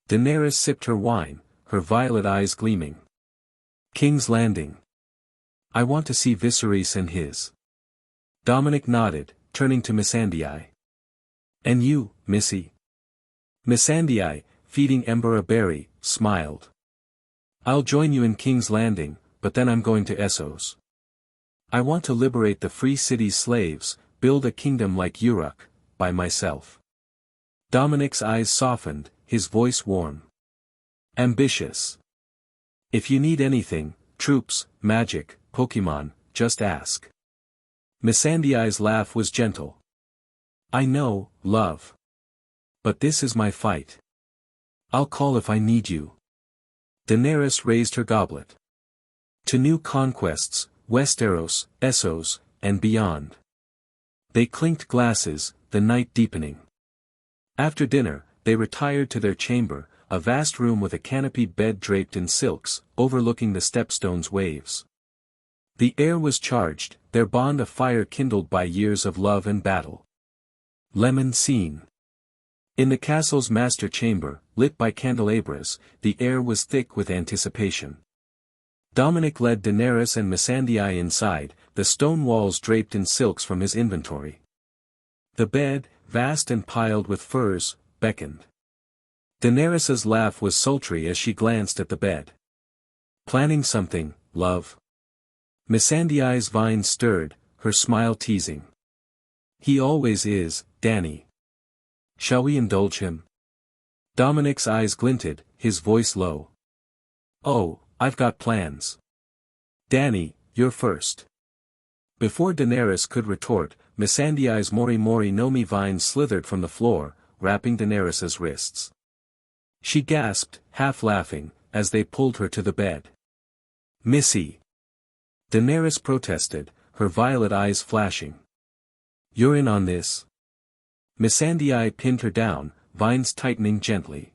Daenerys sipped her wine, her violet eyes gleaming. King's Landing. I want to see Viserys and his. Dominic nodded, turning to Missandei. And you, Missy? Missandei, feeding Ember a berry, smiled. I'll join you in King's Landing, but then I'm going to Essos. I want to liberate the Free City's slaves, build a kingdom like Uruk, by myself. Dominic's eyes softened, his voice warm. Ambitious. If you need anything, troops, magic, Pokémon, just ask. Missandei's laugh was gentle. I know, love. But this is my fight. I'll call if I need you. Daenerys raised her goblet. To new conquests, Westeros, Essos, and beyond. They clinked glasses, the night deepening. After dinner, they retired to their chamber, a vast room with a canopied bed draped in silks, overlooking the stepstone's waves. The air was charged, their bond a fire kindled by years of love and battle. Lemon scene. In the castle's master chamber, lit by candelabras, the air was thick with anticipation. Dominic led Daenerys and Missandei inside, the stone walls draped in silks from his inventory. The bed, vast and piled with furs, beckoned. Daenerys's laugh was sultry as she glanced at the bed. Planning something, love? Missandei's vine stirred, her smile teasing. He always is, Dany. Shall we indulge him? Dominic's eyes glinted, his voice low. Oh, I've got plans. Dany, you're first. Before Daenerys could retort, Missandei's Mori Mori no Mi vine slithered from the floor, wrapping Daenerys's wrists. She gasped, half laughing, as they pulled her to the bed. Missy! Daenerys protested, her violet eyes flashing. You're in on this? Missandei pinned her down, vines tightening gently.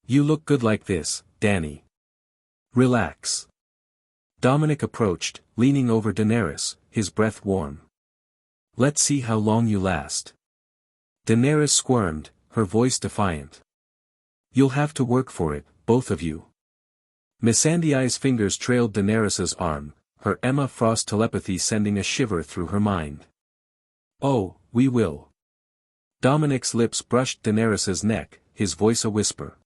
You look good like this, Dany. Relax. Dominic approached, leaning over Daenerys, his breath warm. Let's see how long you last. Daenerys squirmed, her voice defiant. You'll have to work for it, both of you. Missandei's fingers trailed Daenerys's arm, her Emma Frost telepathy sending a shiver through her mind. Oh, we will. Dominic's lips brushed Daenerys's neck, his voice a whisper.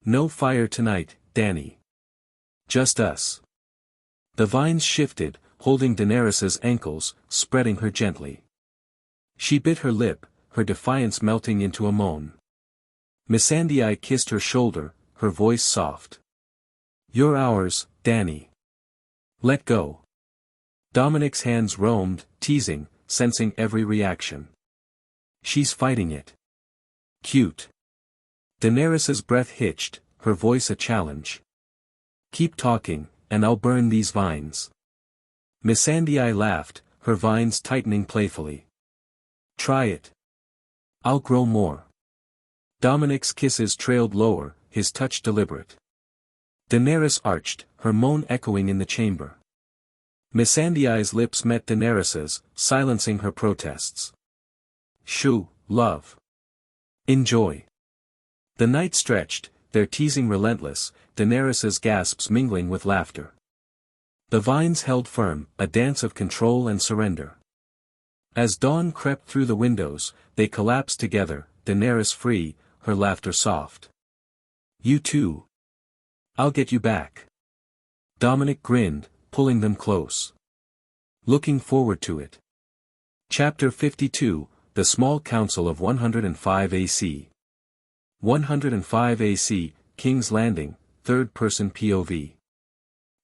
No fire tonight, Dany. Just us. The vines shifted, holding Daenerys's ankles, spreading her gently. She bit her lip, her defiance melting into a moan. Missandei kissed her shoulder, her voice soft. You're ours, Dany. Let go. Dominic's hands roamed, teasing, sensing every reaction. She's fighting it. Cute. Daenerys's breath hitched, her voice a challenge. Keep talking, and I'll burn these vines. Missandei laughed, her vines tightening playfully. Try it. I'll grow more. Dominic's kisses trailed lower, his touch deliberate. Daenerys arched, her moan echoing in the chamber. Missandei's lips met Daenerys's, silencing her protests. Shoo, love. Enjoy. The night stretched, their teasing relentless, Daenerys's gasps mingling with laughter. The vines held firm, a dance of control and surrender. As dawn crept through the windows, they collapsed together, Daenerys free, her laughter soft. You too. I'll get you back. Dominic grinned, pulling them close. Looking forward to it. Chapter 52, The Small Council of 105 AC. 105 AC, King's Landing, third-person POV.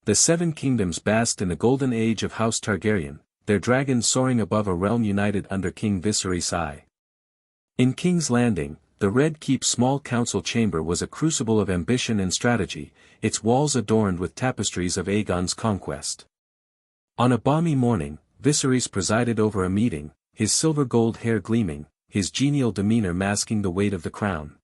The Seven Kingdoms basked in the golden age of House Targaryen, their dragons soaring above a realm united under King Viserys' eye. In King's Landing, the Red Keep's small council chamber was a crucible of ambition and strategy, its walls adorned with tapestries of Aegon's conquest. On a balmy morning, Viserys presided over a meeting, his silver-gold hair gleaming, his genial demeanor masking the weight of the crown.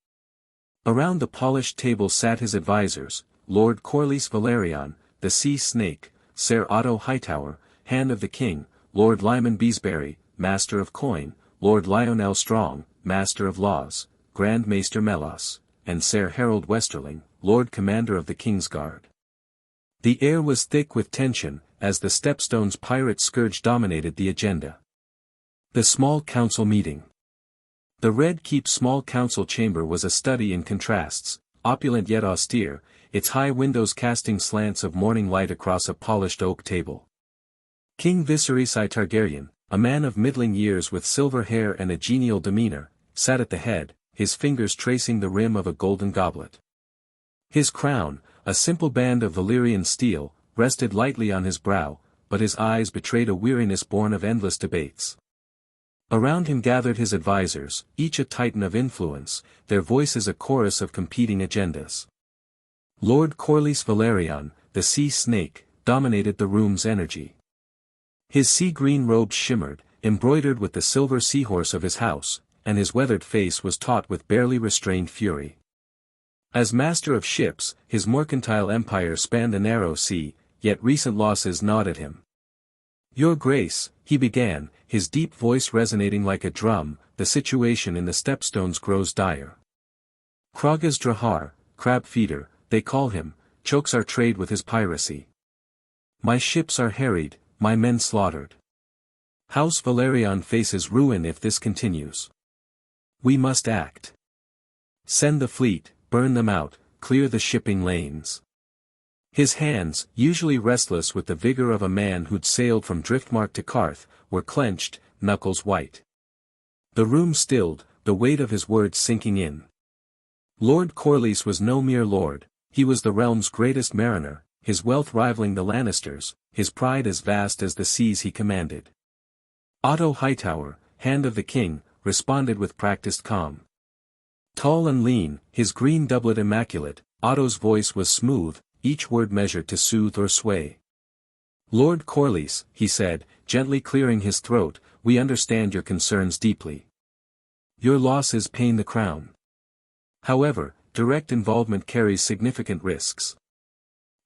Around the polished table sat his advisors, Lord Corlys Velaryon, the Sea Snake, Ser Otto Hightower, Hand of the King, Lord Lyman Beesbury, Master of Coin, Lord Lionel Strong, Master of Laws, Grand Maester Melos, and Ser Harold Westerling, Lord Commander of the Kingsguard. The air was thick with tension, as the Stepstone's pirate scourge dominated the agenda. The small council meeting. The Red Keep's small council chamber was a study in contrasts, opulent yet austere, its high windows casting slants of morning light across a polished oak table. King Viserys I Targaryen, a man of middling years with silver hair and a genial demeanor, sat at the head, his fingers tracing the rim of a golden goblet. His crown, a simple band of Valyrian steel, rested lightly on his brow, but his eyes betrayed a weariness born of endless debates. Around him gathered his advisors, each a titan of influence, their voices a chorus of competing agendas. Lord Corlys Velaryon, the Sea Snake, dominated the room's energy. His sea-green robes shimmered, embroidered with the silver seahorse of his house, and his weathered face was taut with barely restrained fury. As master of ships, his mercantile empire spanned a narrow sea, yet recent losses gnawed at him. Your Grace, he began, his deep voice resonating like a drum, the situation in the Stepstones grows dire. Kragas Drahar, crab feeder, they call him, chokes our trade with his piracy. My ships are harried, my men slaughtered. House Velaryon faces ruin if this continues. We must act. Send the fleet, burn them out, clear the shipping lanes. His hands, usually restless with the vigor of a man who'd sailed from Driftmark to Karth, were clenched, knuckles white. The room stilled, the weight of his words sinking in. Lord Corlys was no mere lord, he was the realm's greatest mariner, his wealth rivaling the Lannisters, his pride as vast as the seas he commanded. Otto Hightower, Hand of the King, responded with practiced calm. Tall and lean, his green doublet immaculate, Otto's voice was smooth, each word measured to soothe or sway. Lord Corlys, he said, gently clearing his throat, we understand your concerns deeply. Your losses pain the crown. However, direct involvement carries significant risks.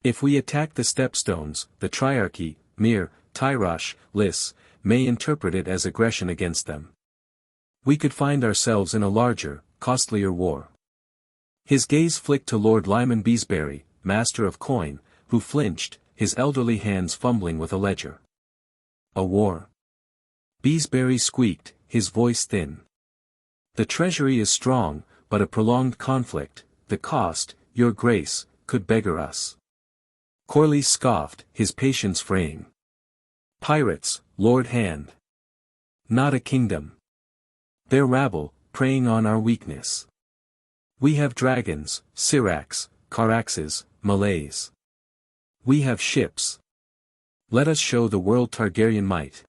If we attack the stepstones, the Triarchy, Mir, Tyrosh, Lys, may interpret it as aggression against them. We could find ourselves in a larger, costlier war. His gaze flicked to Lord Lyman Beesbury, master of coin, who flinched, his elderly hands fumbling with a ledger. A war. Beesbury squeaked, his voice thin. The treasury is strong, but a prolonged conflict, the cost, your grace, could beggar us. Corlys scoffed, his patience fraying. Pirates, Lord Hand. Not a kingdom. They're rabble, preying on our weakness. We have dragons, Syrax, Caraxes, Malays. We have ships. Let us show the world Targaryen might.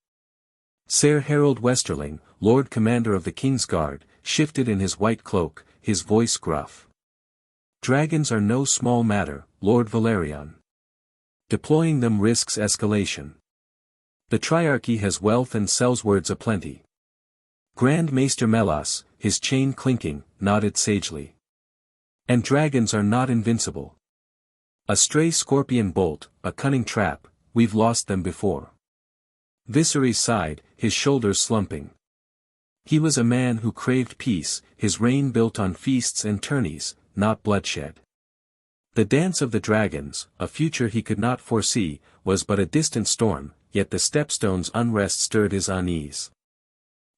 Ser Harold Westerling, Lord Commander of the Kingsguard, shifted in his white cloak, his voice gruff. Dragons are no small matter, Lord Valerion. Deploying them risks escalation. The Triarchy has wealth and sells words aplenty. Grand Maester Melas, his chain clinking, nodded sagely. And dragons are not invincible. A stray scorpion bolt, a cunning trap, we've lost them before. Viserys sighed, his shoulders slumping. He was a man who craved peace, his reign built on feasts and tourneys, not bloodshed. The dance of the dragons, a future he could not foresee, was but a distant storm, yet the stepstone's unrest stirred his unease.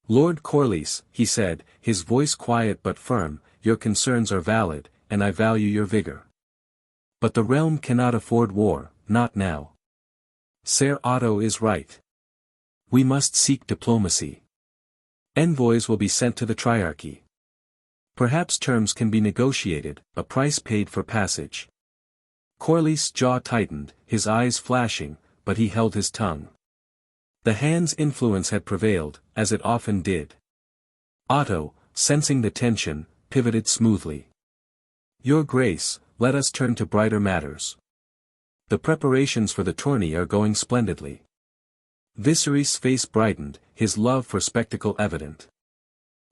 Lord Corlys, he said, his voice quiet but firm, your concerns are valid, and I value your vigor. But the realm cannot afford war, not now. Ser Otto is right. We must seek diplomacy. Envoys will be sent to the Triarchy. Perhaps terms can be negotiated, a price paid for passage. Corlys' jaw tightened, his eyes flashing, but he held his tongue. The hand's influence had prevailed, as it often did. Otto, sensing the tension, pivoted smoothly. Your Grace, let us turn to brighter matters. The preparations for the tourney are going splendidly. Viserys' face brightened, his love for spectacle evident.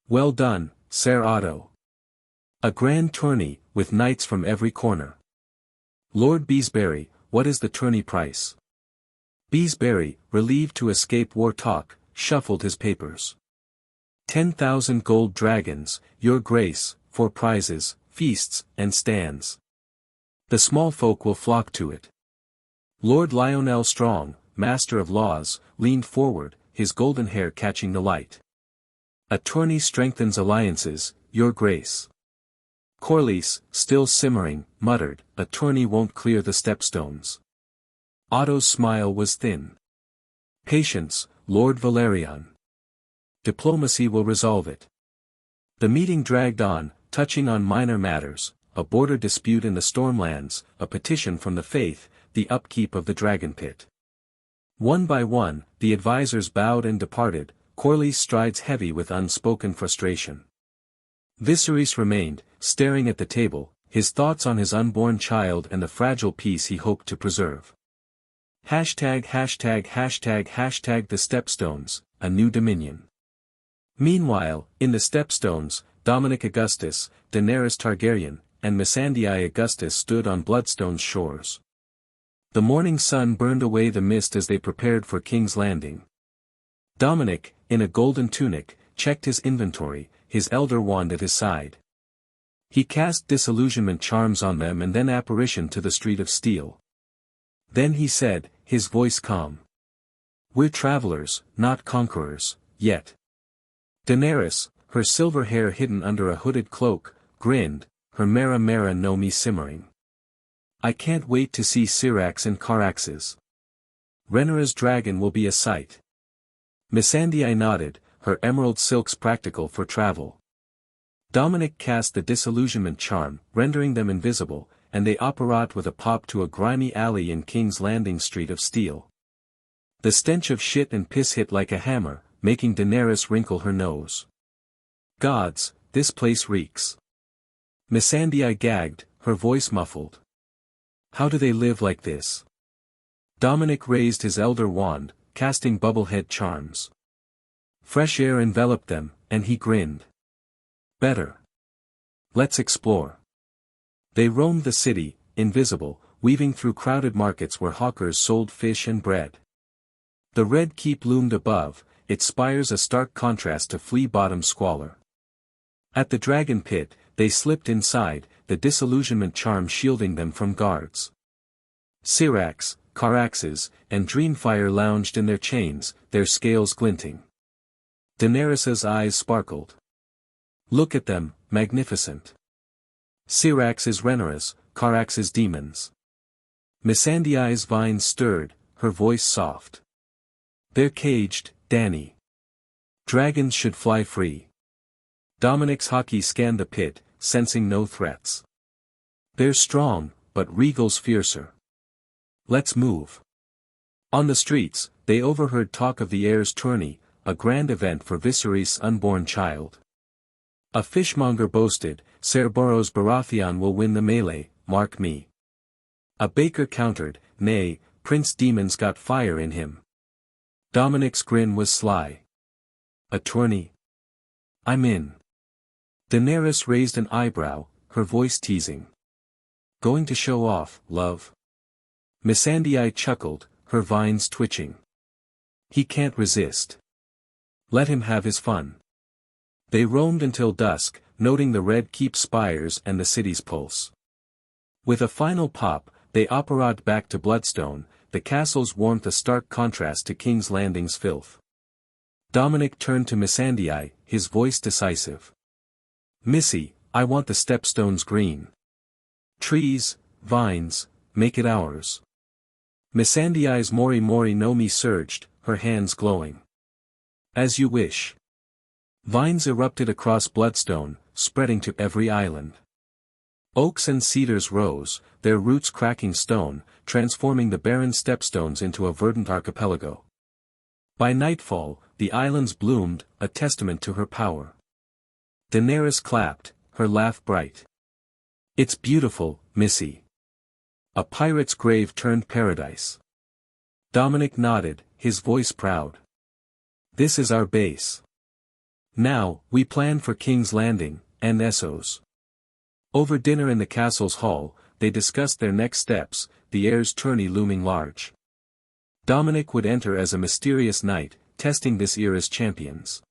Well done, Ser Otto. A grand tourney, with knights from every corner. Lord Beesbury, what is the tourney price? Beesbury, relieved to escape war talk, shuffled his papers. 10,000 gold dragons, your grace, for prizes, feasts, and stands. The small folk will flock to it. Lord Lionel Strong, master of laws, leaned forward, his golden hair catching the light. A tourney strengthens alliances, your grace. Corlys, still simmering, muttered, a tourney won't clear the stepstones. Otto's smile was thin. Patience, Lord Valerion. Diplomacy will resolve it. The meeting dragged on, touching on minor matters, a border dispute in the Stormlands, a petition from the Faith, the upkeep of the Dragon Pit. One by one, the advisors bowed and departed, Corlys' strides heavy with unspoken frustration. Viserys remained, staring at the table, his thoughts on his unborn child and the fragile peace he hoped to preserve. ###### the Stepstones, a new dominion. Meanwhile, in the Stepstones, Dominic Augustus, Daenerys Targaryen, and Missandei Augustus stood on Bloodstone's shores. The morning sun burned away the mist as they prepared for King's Landing. Dominic, in a golden tunic, checked his inventory, his elder wand at his side. He cast disillusionment charms on them and then apparition to the Street of Steel. Then he said, his voice calm. We're travelers, not conquerors, yet. Daenerys, her silver hair hidden under a hooded cloak, grinned, her Mera Mera no me simmering. I can't wait to see Syrax and Caraxes. Rhaenyra's dragon will be a sight. Missandei nodded, her emerald silks practical for travel. Dominic cast the disillusionment charm, rendering them invisible, and they apparat with a pop to a grimy alley in King's Landing Street of Steel. The stench of shit and piss hit like a hammer, making Daenerys wrinkle her nose. Gods, this place reeks. Missandei gagged, her voice muffled. How do they live like this? Dominic raised his elder wand, casting bubblehead charms. Fresh air enveloped them, and he grinned. Better. Let's explore. They roamed the city, invisible, weaving through crowded markets where hawkers sold fish and bread. The Red Keep loomed above, its spires a stark contrast to flea-bottom squalor. At the dragon pit, they slipped inside, the disillusionment charm shielding them from guards. Syrax, Caraxes, and Dreamfire lounged in their chains, their scales glinting. Daenerys's eyes sparkled. Look at them, magnificent. Syrax is Rhaenyra's, Carax is demons. Missandei's vines stirred, her voice soft. They're caged, Dany. Dragons should fly free. Dominic's hockey scanned the pit, sensing no threats. They're strong, but Regal's fiercer. Let's move. On the streets, they overheard talk of the Heirs tourney, a grand event for Viserys' unborn child. A fishmonger boasted, Cerberus Baratheon will win the melee, mark me. A baker countered, nay, Prince Demon's got fire in him. Dominic's grin was sly. A tourney? I'm in. Daenerys raised an eyebrow, her voice teasing. Going to show off, love? Missandei chuckled, her vines twitching. He can't resist. Let him have his fun. They roamed until dusk, noting the Red Keep spires and the city's pulse. With a final pop, they apparat back to Bloodstone, the castle's warmth a stark contrast to King's Landing's filth. Dominic turned to Missandei, his voice decisive. Missy, I want the stepstones green. Trees, vines, make it ours. Missandei's Mori Mori no Mi surged, her hands glowing. As you wish. Vines erupted across Bloodstone, spreading to every island. Oaks and cedars rose, their roots cracking stone, transforming the barren stepstones into a verdant archipelago. By nightfall, the islands bloomed, a testament to her power. Daenerys clapped, her laugh bright. It's beautiful, Missy. A pirate's grave turned paradise. Dominic nodded, his voice proud. This is our base. Now, we plan for King's Landing, and Essos. Over dinner in the castle's hall, they discussed their next steps, the Heirs tourney looming large. Dominic would enter as a mysterious knight, testing this era's champions.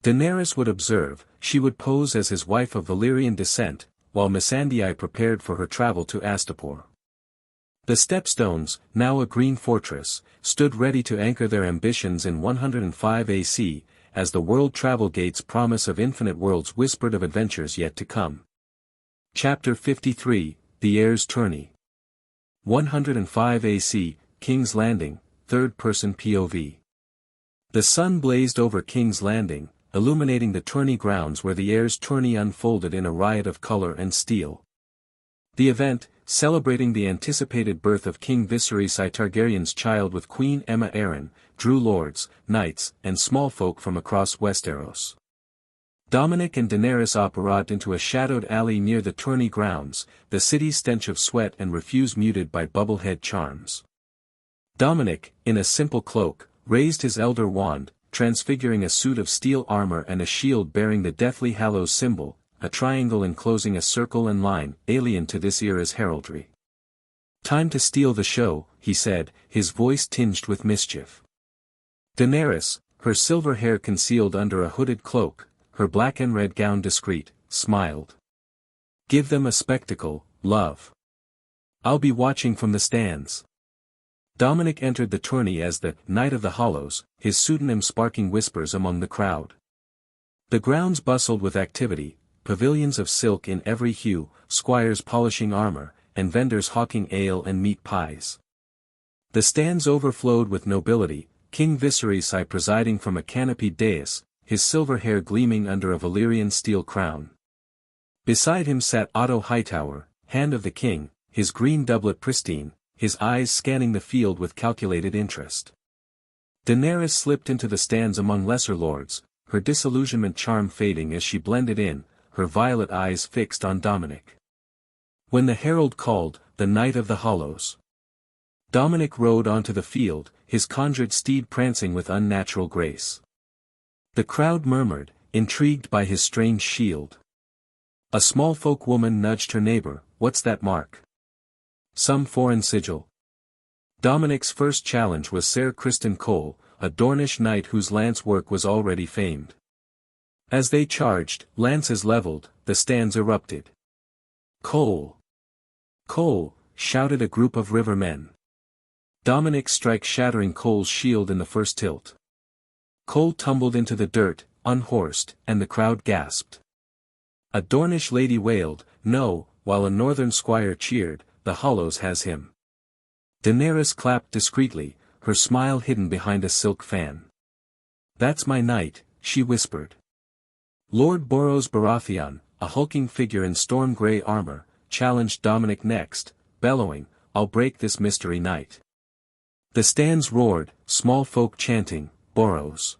Daenerys would observe, she would pose as his wife of Valyrian descent, while Missandei prepared for her travel to Astapor. The Stepstones, now a green fortress, stood ready to anchor their ambitions in 105 AC, as the world travel gates promise of infinite worlds whispered of adventures yet to come. Chapter 53, The Heirs Tourney. 105 AC, King's Landing, third-person POV. The sun blazed over King's Landing, illuminating the tourney grounds where the Heirs Tourney unfolded in a riot of color and steel. The event, celebrating the anticipated birth of King Viserys I Targaryen's child with Queen Aemma Arryn, drew lords, knights, and small folk from across Westeros. Dominic and Daenerys apparat into a shadowed alley near the tourney grounds, the city's stench of sweat and refuse muted by bubblehead charms. Dominic, in a simple cloak, raised his elder wand, transfiguring a suit of steel armor and a shield bearing the Deathly Hallows symbol, a triangle enclosing a circle and line, alien to this era's heraldry. Time to steal the show, he said, his voice tinged with mischief. Daenerys, her silver hair concealed under a hooded cloak, her black and red gown discreet, smiled. Give them a spectacle, love. I'll be watching from the stands. Dominic entered the tourney as the Knight of the Hollows, his pseudonym sparking whispers among the crowd. The grounds bustled with activity, pavilions of silk in every hue, squires polishing armor, and vendors hawking ale and meat pies. The stands overflowed with nobility, King Viserys I presiding from a canopied dais, his silver hair gleaming under a Valyrian steel crown. Beside him sat Otto Hightower, hand of the king, his green doublet pristine, his eyes scanning the field with calculated interest. Daenerys slipped into the stands among lesser lords, her disillusionment charm fading as she blended in, her violet eyes fixed on Dominic. When the herald called, the Knight of the Hollows. Dominic rode onto the field, his conjured steed prancing with unnatural grace. The crowd murmured, intrigued by his strange shield. A small folk woman nudged her neighbor, "What's that mark?" "Some foreign sigil." Dominic's first challenge was Ser Criston Cole, a Dornish knight whose lance work was already famed. As they charged, lances leveled, the stands erupted. "Cole! Cole!" shouted a group of rivermen. Dominic struck shattering Cole's shield in the first tilt. Cole tumbled into the dirt, unhorsed, and the crowd gasped. A Dornish lady wailed, "No," while a northern squire cheered, "The Hollows has him." Daenerys clapped discreetly, her smile hidden behind a silk fan. "That's my knight," she whispered. Lord Boros Baratheon, a hulking figure in storm-grey armor, challenged Dominic next, bellowing, "I'll break this mystery knight." The stands roared, small folk chanting, "Boros!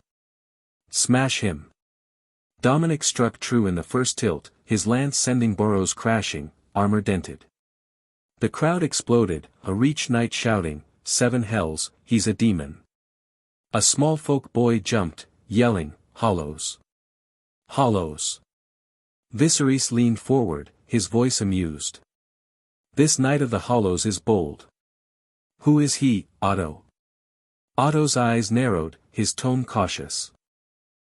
Smash him!" Dominic struck true in the first tilt, his lance sending Boros crashing, armor dented. The crowd exploded, a Reach knight shouting, "Seven hells, he's a demon." A small folk boy jumped, yelling, "Hollows! Hollows!" Viserys leaned forward, his voice amused. "This Knight of the Hollows is bold." "Who is he, Otto?" Otto's eyes narrowed, his tone cautious.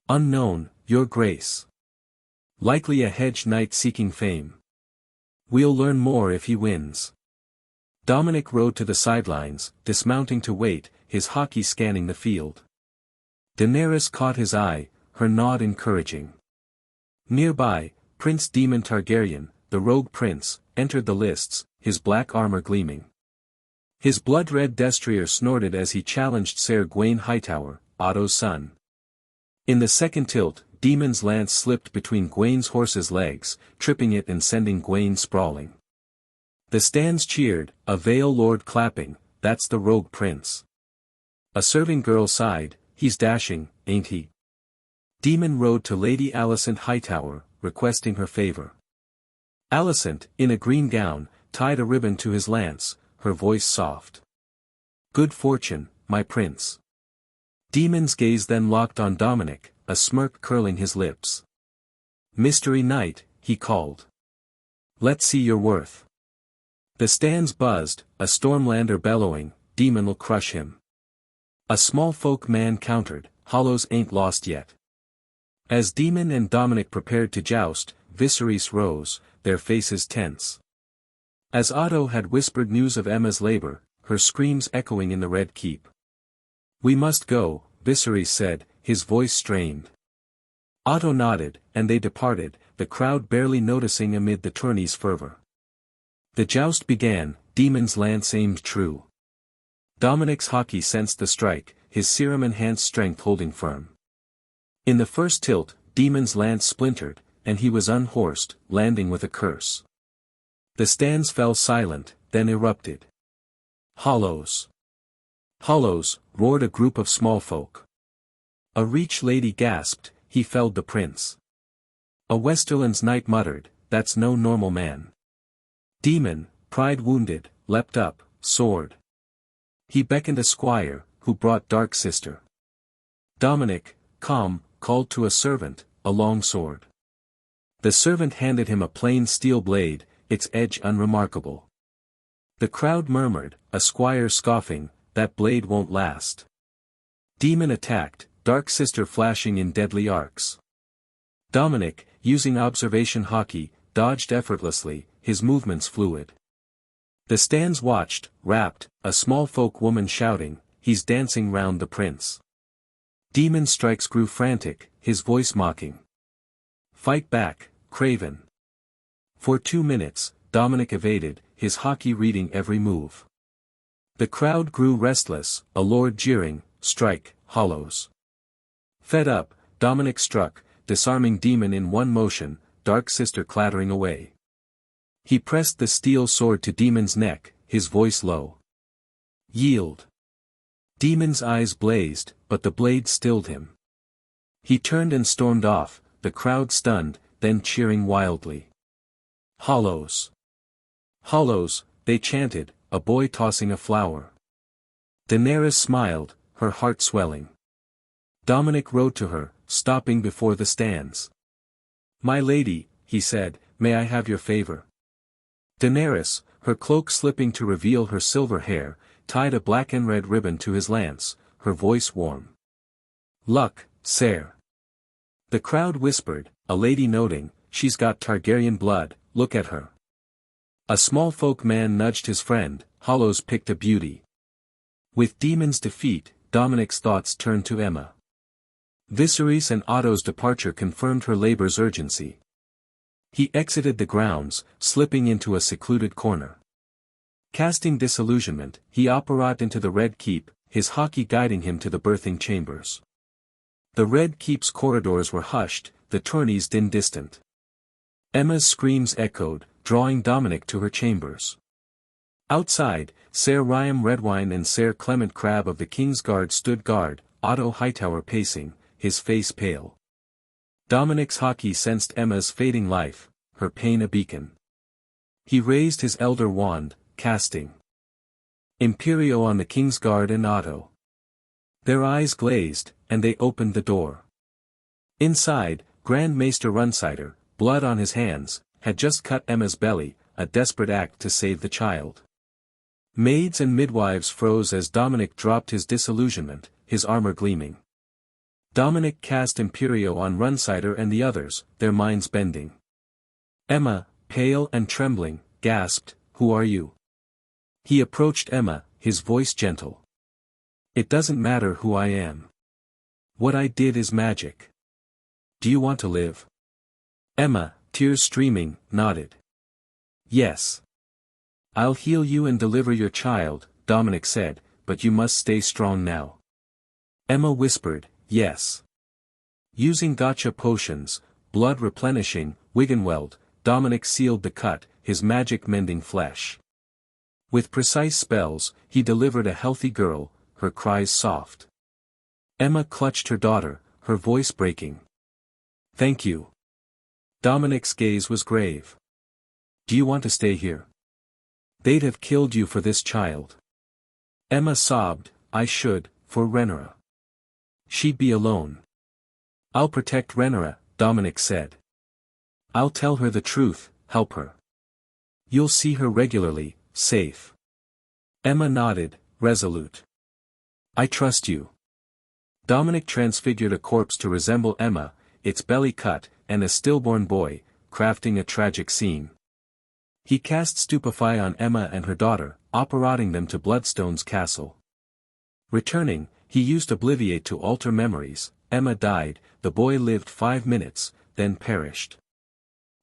"Unknown, your grace. Likely a hedge knight seeking fame. We'll learn more if he wins." Dominic rode to the sidelines, dismounting to wait, his hockey scanning the field. Daenerys caught his eye, her nod encouraging. Nearby, Prince Daemon Targaryen, the rogue prince, entered the lists, his black armor gleaming. His blood-red destrier snorted as he challenged Ser Gawain Hightower, Otto's son. In the second tilt, Daemon's lance slipped between Gawain's horse's legs, tripping it and sending Gawain sprawling. The stands cheered, a Vale Lord clapping, "That's the rogue prince." A serving girl sighed, "He's dashing, ain't he?" Daemon rode to Lady Alicent Hightower, requesting her favor. Alicent, in a green gown, tied a ribbon to his lance, her voice soft. "Good fortune, my prince." Daemon's gaze then locked on Dominic, a smirk curling his lips. "Mystery Knight," he called. "Let's see your worth." The stands buzzed, a Stormlander bellowing, "Daemon will crush him." A small folk man countered, "Hollows ain't lost yet." As Daemon and Dominic prepared to joust, Viserys rose, their faces tense. As Otto had whispered news of Emma's labor, her screams echoing in the Red Keep. "We must go," Viserys said, his voice strained. Otto nodded, and they departed, the crowd barely noticing amid the tourney's fervor. The joust began, Daemon's lance aimed true. Dominic's hockey sensed the strike, his serum-enhanced strength holding firm. In the first tilt, Daemon's lance splintered, and he was unhorsed, landing with a curse. The stands fell silent, then erupted. "Hollows! Hollows!" roared a group of small folk. A Reach lady gasped, "He felled the prince." A Westerland's knight muttered, "That's no normal man." Daemon, pride wounded, leapt up, sword. He beckoned a squire, who brought Dark Sister. Dominic, calm, called to a servant, a long sword. The servant handed him a plain steel blade, its edge unremarkable. The crowd murmured, a squire scoffing, "That blade won't last." Daemon attacked, Dark Sister flashing in deadly arcs. Dominic, using observation hockey, dodged effortlessly, his movements fluid. The stands watched, rapt, a small folk woman shouting, "He's dancing round the prince." Daemon's strikes grew frantic, his voice mocking. "Fight back, craven." For 2 minutes, Dominic evaded, his hockey reading every move. The crowd grew restless, a lord jeering, "Strike, hollows." Fed up, Dominic struck, disarming demon in one motion, dark sister clattering away. He pressed the steel sword to demon's neck, his voice low. "Yield." Demon's eyes blazed, but the blade stilled him. He turned and stormed off, the crowd stunned, then cheering wildly. "Hollows! Hollows," they chanted, a boy tossing a flower. Daenerys smiled, her heart swelling. Dominic rode to her, stopping before the stands. "My lady," he said, "may I have your favor?" Daenerys, her cloak slipping to reveal her silver hair, tied a black and red ribbon to his lance, her voice warm. "Luck, sire." The crowd whispered, a lady noting, "She's got Targaryen blood, look at her." A small folk man nudged his friend, "Hollows picked a beauty." With Demon's defeat, Dominic's thoughts turned to Aemma. Viserys and Otto's departure confirmed her labor's urgency. He exited the grounds, slipping into a secluded corner. Casting disillusionment, he operated into the Red Keep, his hockey guiding him to the birthing chambers. The Red Keep's corridors were hushed, the tourneys din distant. Aemma's screams echoed, drawing Dominic to her chambers. Outside, Ser Ryam Redwine and Ser Clement Crab of the King's Guard stood guard, Otto Hightower pacing, his face pale. Dominic's hockey sensed Aemma's fading life, her pain a beacon. He raised his elder wand, casting Imperio on the King's Guard and Otto. Their eyes glazed, and they opened the door. Inside, Grand Maester Runsider, blood on his hands, had just cut Aemma's belly, a desperate act to save the child. Maids and midwives froze as Dominic dropped his disillusionment, his armor gleaming. Dominic cast Imperio on Runsider and the others, their minds bending. Aemma, pale and trembling, gasped, "Who are you?" He approached Aemma, his voice gentle. "It doesn't matter who I am. What I did is magic. Do you want to live?" Aemma, tears streaming, nodded. "Yes. I'll heal you and deliver your child," Dominic said, "but you must stay strong now." Aemma whispered, "Yes." Using Gacha potions, blood replenishing, Wiggenweld, Dominic sealed the cut, his magic mending flesh. With precise spells, he delivered a healthy girl, her cries soft. Aemma clutched her daughter, her voice breaking. "Thank you." Dominic's gaze was grave. "Do you want to stay here? They'd have killed you for this child." Aemma sobbed, "I should, for Rhaenyra. She'd be alone." "I'll protect Rhaenyra," Dominic said. "I'll tell her the truth, help her. You'll see her regularly, safe." Aemma nodded, resolute. "I trust you." Dominic transfigured a corpse to resemble Aemma, its belly cut, and a stillborn boy, crafting a tragic scene. He cast Stupefy on Aemma and her daughter, operating them to Bloodstone's castle. Returning, he used Obliviate to alter memories. Aemma died, the boy lived 5 minutes, then perished.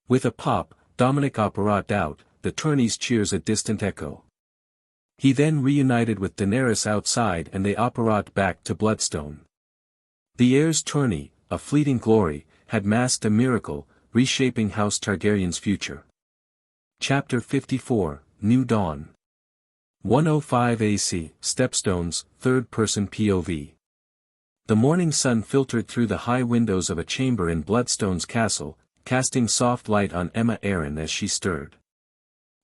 With a pop, Dominic operated out, the tourney's cheers a distant echo. He then reunited with Daenerys outside and they operated back to Bloodstone. The Heirs tourney, a fleeting glory, had masked a miracle, reshaping House Targaryen's future. Chapter 54, New Dawn. 105 AC, Stepstones, third-person POV. The morning sun filtered through the high windows of a chamber in Bloodstone's castle, casting soft light on Aemma Arryn as she stirred.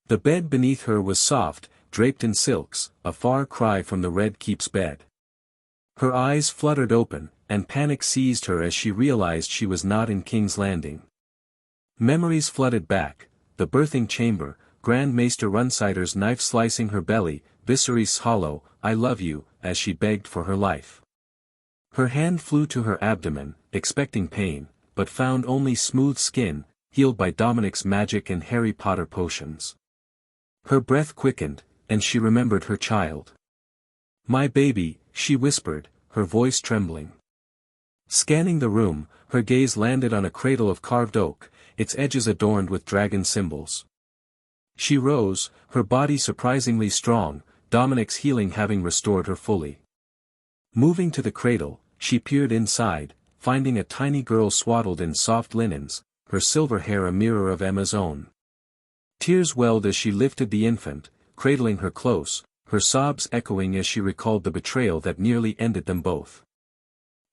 The bed beneath her was soft, draped in silks, a far cry from the Red Keep's bed. Her eyes fluttered open, and panic seized her as she realized she was not in King's Landing. Memories flooded back, the birthing chamber, Grand Maester Runsider's knife slicing her belly, Viserys' hollow, "I love you," as she begged for her life. Her hand flew to her abdomen, expecting pain, but found only smooth skin, healed by Dominic's magic and Harry Potter potions. Her breath quickened, and she remembered her child. "My baby," she whispered, her voice trembling. Scanning the room, her gaze landed on a cradle of carved oak, its edges adorned with dragon symbols. She rose, her body surprisingly strong, Dominic's healing having restored her fully. Moving to the cradle, she peered inside, finding a tiny girl swaddled in soft linens, her silver hair a mirror of Emma's own. Tears welled as she lifted the infant, cradling her close, her sobs echoing as she recalled the betrayal that nearly ended them both.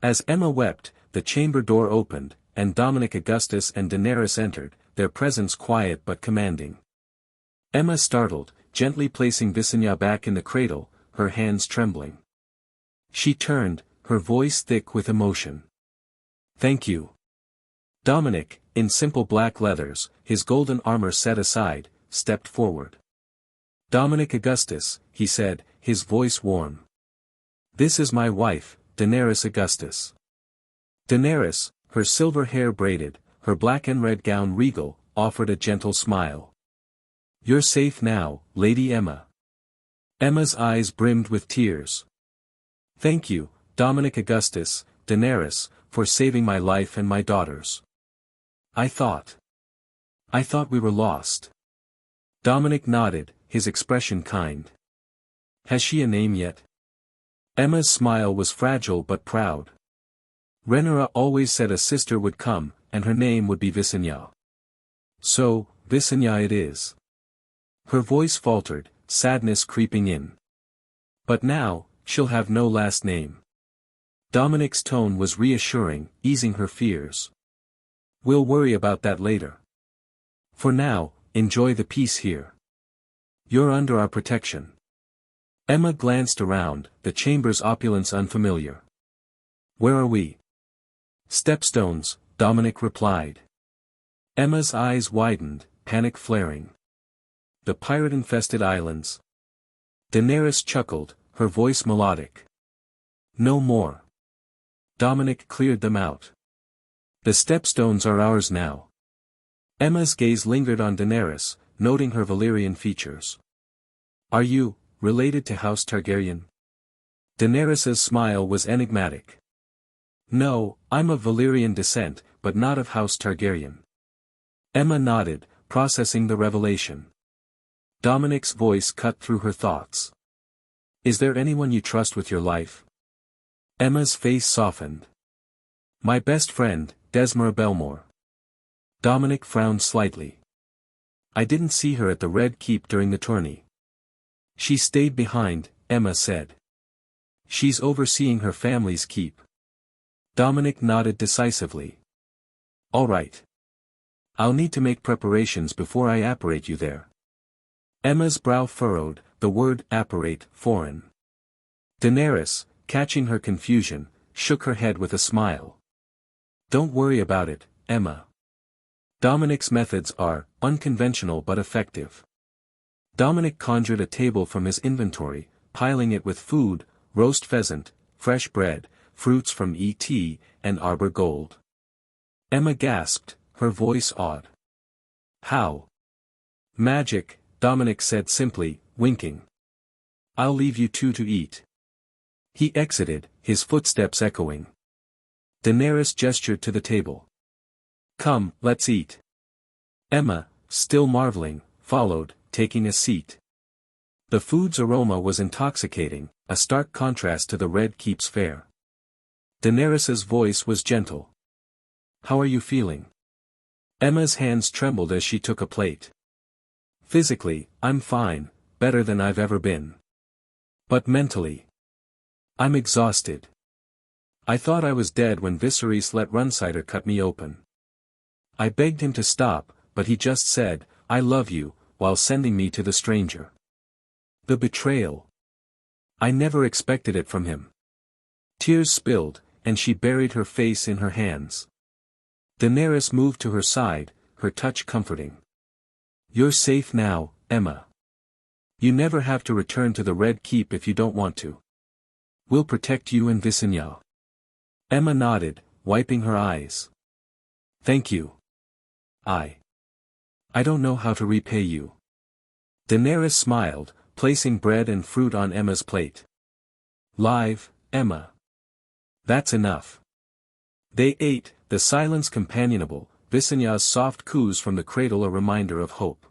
As Emma wept, the chamber door opened, and Dominic Augustus and Daenerys entered, their presence quiet but commanding. Emma startled, gently placing Visenya back in the cradle, her hands trembling. She turned, her voice thick with emotion. "Thank you." Dominic, in simple black leathers, his golden armor set aside, stepped forward. "Dominic Augustus," he said, his voice warm. "This is my wife, Daenerys Augustus." Daenerys, her silver hair braided, her black and red gown regal, offered a gentle smile. "You're safe now, Lady Emma." Emma's eyes brimmed with tears. "Thank you, Dominic Augustus, Daenerys, for saving my life and my daughter's. I thought we were lost." Dominic nodded, his expression kind. "Has she a name yet?" Emma's smile was fragile but proud. "Rhaenyra always said a sister would come, and her name would be Visenya. So, Visenya it is." Her voice faltered, sadness creeping in. "But now, she'll have no last name." Dominic's tone was reassuring, easing her fears. "We'll worry about that later. For now, enjoy the peace here. You're under our protection." Emma glanced around, the chamber's opulence unfamiliar. "Where are we?" "Stepstones," Dominic replied. Emma's eyes widened, panic flaring. "The pirate-infested islands." Daenerys chuckled, her voice melodic. "No more." Dominic cleared them out. "The stepstones are ours now." Emma's gaze lingered on Daenerys, noting her Valyrian features. "Are you related to House Targaryen?" Daenerys's smile was enigmatic. "No, I'm of Valyrian descent, but not of House Targaryen." Emma nodded, processing the revelation. Dominic's voice cut through her thoughts. "Is there anyone you trust with your life?" Emma's face softened. "My best friend, Desmara Belmore." Dominic frowned slightly. "I didn't see her at the Red Keep during the tourney." "She stayed behind," Emma said. "She's overseeing her family's keep." Dominic nodded decisively. "All right. I'll need to make preparations before I apparate you there." Emma's brow furrowed, the word apparate foreign. Daenerys, catching her confusion, shook her head with a smile. "Don't worry about it, Emma. Dominic's methods are unconventional but effective." Dominic conjured a table from his inventory, piling it with food, roast pheasant, fresh bread, fruits from ET, and arbor gold. Emma gasped, her voice awed. "How?" "Magic," Dominic said simply, winking. "I'll leave you two to eat." He exited, his footsteps echoing. Daenerys gestured to the table. "Come, let's eat." Emma, still marveling, followed, taking a seat. The food's aroma was intoxicating, a stark contrast to the Red Keep's fare. Daenerys's voice was gentle. "How are you feeling?" Emma's hands trembled as she took a plate. "Physically, I'm fine, better than I've ever been. But mentally, I'm exhausted. I thought I was dead when Viserys let Runsider cut me open. I begged him to stop, but he just said, 'I love you,' while sending me to the stranger. The betrayal. I never expected it from him." Tears spilled, and she buried her face in her hands. Daenerys moved to her side, her touch comforting. "You're safe now, Emma. You never have to return to the Red Keep if you don't want to. We'll protect you and Visenya." Emma nodded, wiping her eyes. "Thank you. I don't know how to repay you." Daenerys smiled, placing bread and fruit on Emma's plate. "Live, Emma. That's enough." They ate, the silence companionable, Visenya's soft coos from the cradle a reminder of hope.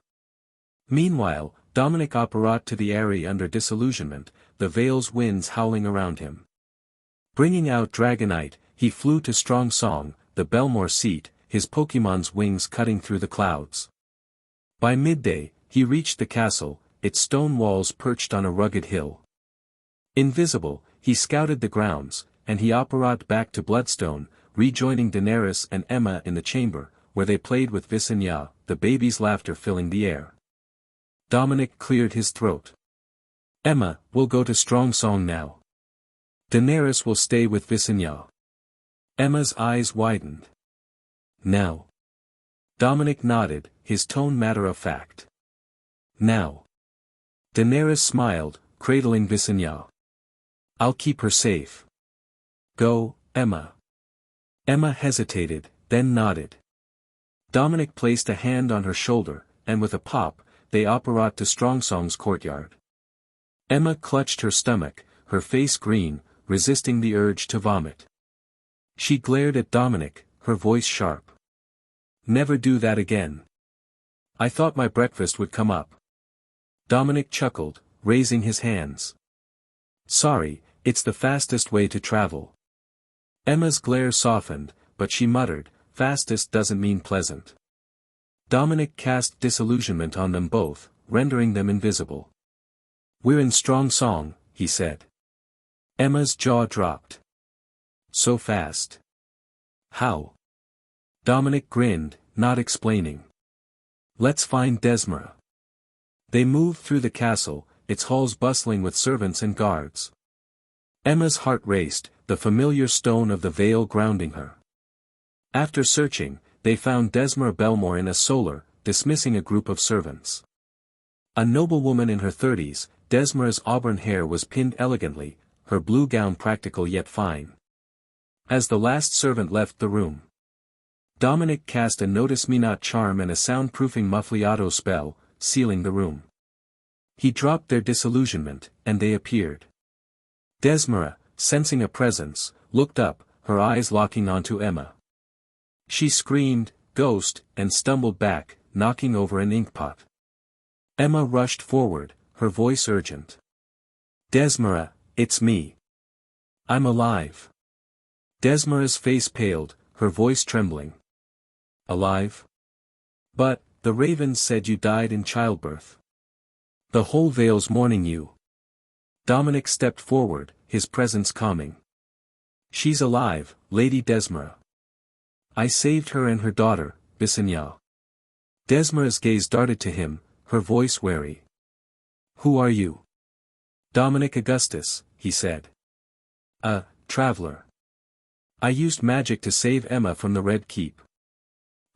Meanwhile, Dominic apparat to the Eyrie under disillusionment, the Vale's winds howling around him. Bringing out Dragonite, he flew to Strong Song, the Belmore seat, his Pokémon's wings cutting through the clouds. By midday, he reached the castle, its stone walls perched on a rugged hill. Invisible, he scouted the grounds, and he apparat back to Bloodstone, rejoining Daenerys and Emma in the chamber, where they played with Visenya, the baby's laughter filling the air. Dominic cleared his throat. Emma, we'll go to Strong Song now. Daenerys will stay with Visenya. Emma's eyes widened. Now. Dominic nodded, his tone matter-of-fact. Now. Daenerys smiled, cradling Visenya. I'll keep her safe. Go, Emma. Emma hesitated, then nodded. Dominic placed a hand on her shoulder, and with a pop, they apparat to Strongsong's courtyard. Emma clutched her stomach, her face green, resisting the urge to vomit. She glared at Dominic, her voice sharp. Never do that again. I thought my breakfast would come up. Dominic chuckled, raising his hands. Sorry, it's the fastest way to travel. Emma's glare softened, but she muttered, fastest doesn't mean pleasant. Dominic cast disillusionment on them both, rendering them invisible. We're in Strong Song, he said. Emma's jaw dropped. So fast. How? Dominic grinned, not explaining. Let's find Desmara. They moved through the castle, its halls bustling with servants and guards. Emma's heart raced, the familiar stone of the Vale grounding her. After searching, they found Desmara Belmore in a solar, dismissing a group of servants. A noblewoman in her 30s, Desmara's auburn hair was pinned elegantly, her blue gown practical yet fine. As the last servant left the room, Dominic cast a Notice Me Not charm and a soundproofing muffliato spell, sealing the room. He dropped their disillusionment, and they appeared. Desmara, sensing a presence, looked up, her eyes locking onto Emma. She screamed, "Ghost," and stumbled back, knocking over an inkpot. Emma rushed forward, her voice urgent. Desmara, it's me. I'm alive. Desmara's face paled, her voice trembling. Alive? But, the ravens said you died in childbirth. The whole Vale's mourning you. Dominic stepped forward, his presence calming. She's alive, Lady Desmara. I saved her and her daughter, Visenya. Desmara's gaze darted to him, her voice wary. Who are you? Dominic Augustus, he said. A traveler. I used magic to save Emma from the Red Keep.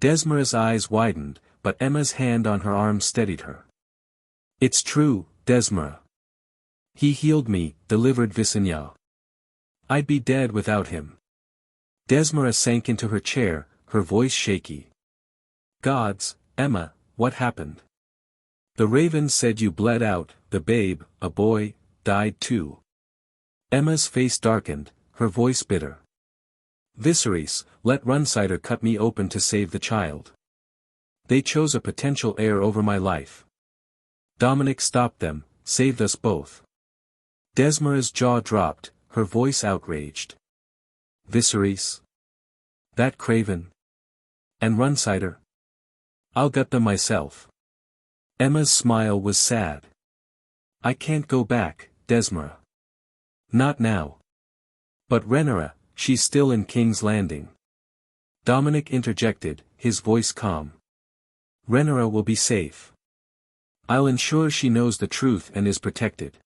Desmara's eyes widened, but Emma's hand on her arm steadied her. It's true, Desmara. He healed me, delivered Visenya. I'd be dead without him. Desmara sank into her chair, her voice shaky. Gods, Emma, what happened? The ravens said you bled out, the babe, a boy, died too. Emma's face darkened, her voice bitter. Viserys, let Runsider cut me open to save the child. They chose a potential heir over my life. Dominic stopped them, saved us both. Desmara's jaw dropped, her voice outraged. Viserys? That craven? And Runsider? I'll gut them myself. Emma's smile was sad. I can't go back, Desmara. Not now. But Rhaenyra, she's still in King's Landing. Dominic interjected, his voice calm. Rhaenyra will be safe. I'll ensure she knows the truth and is protected.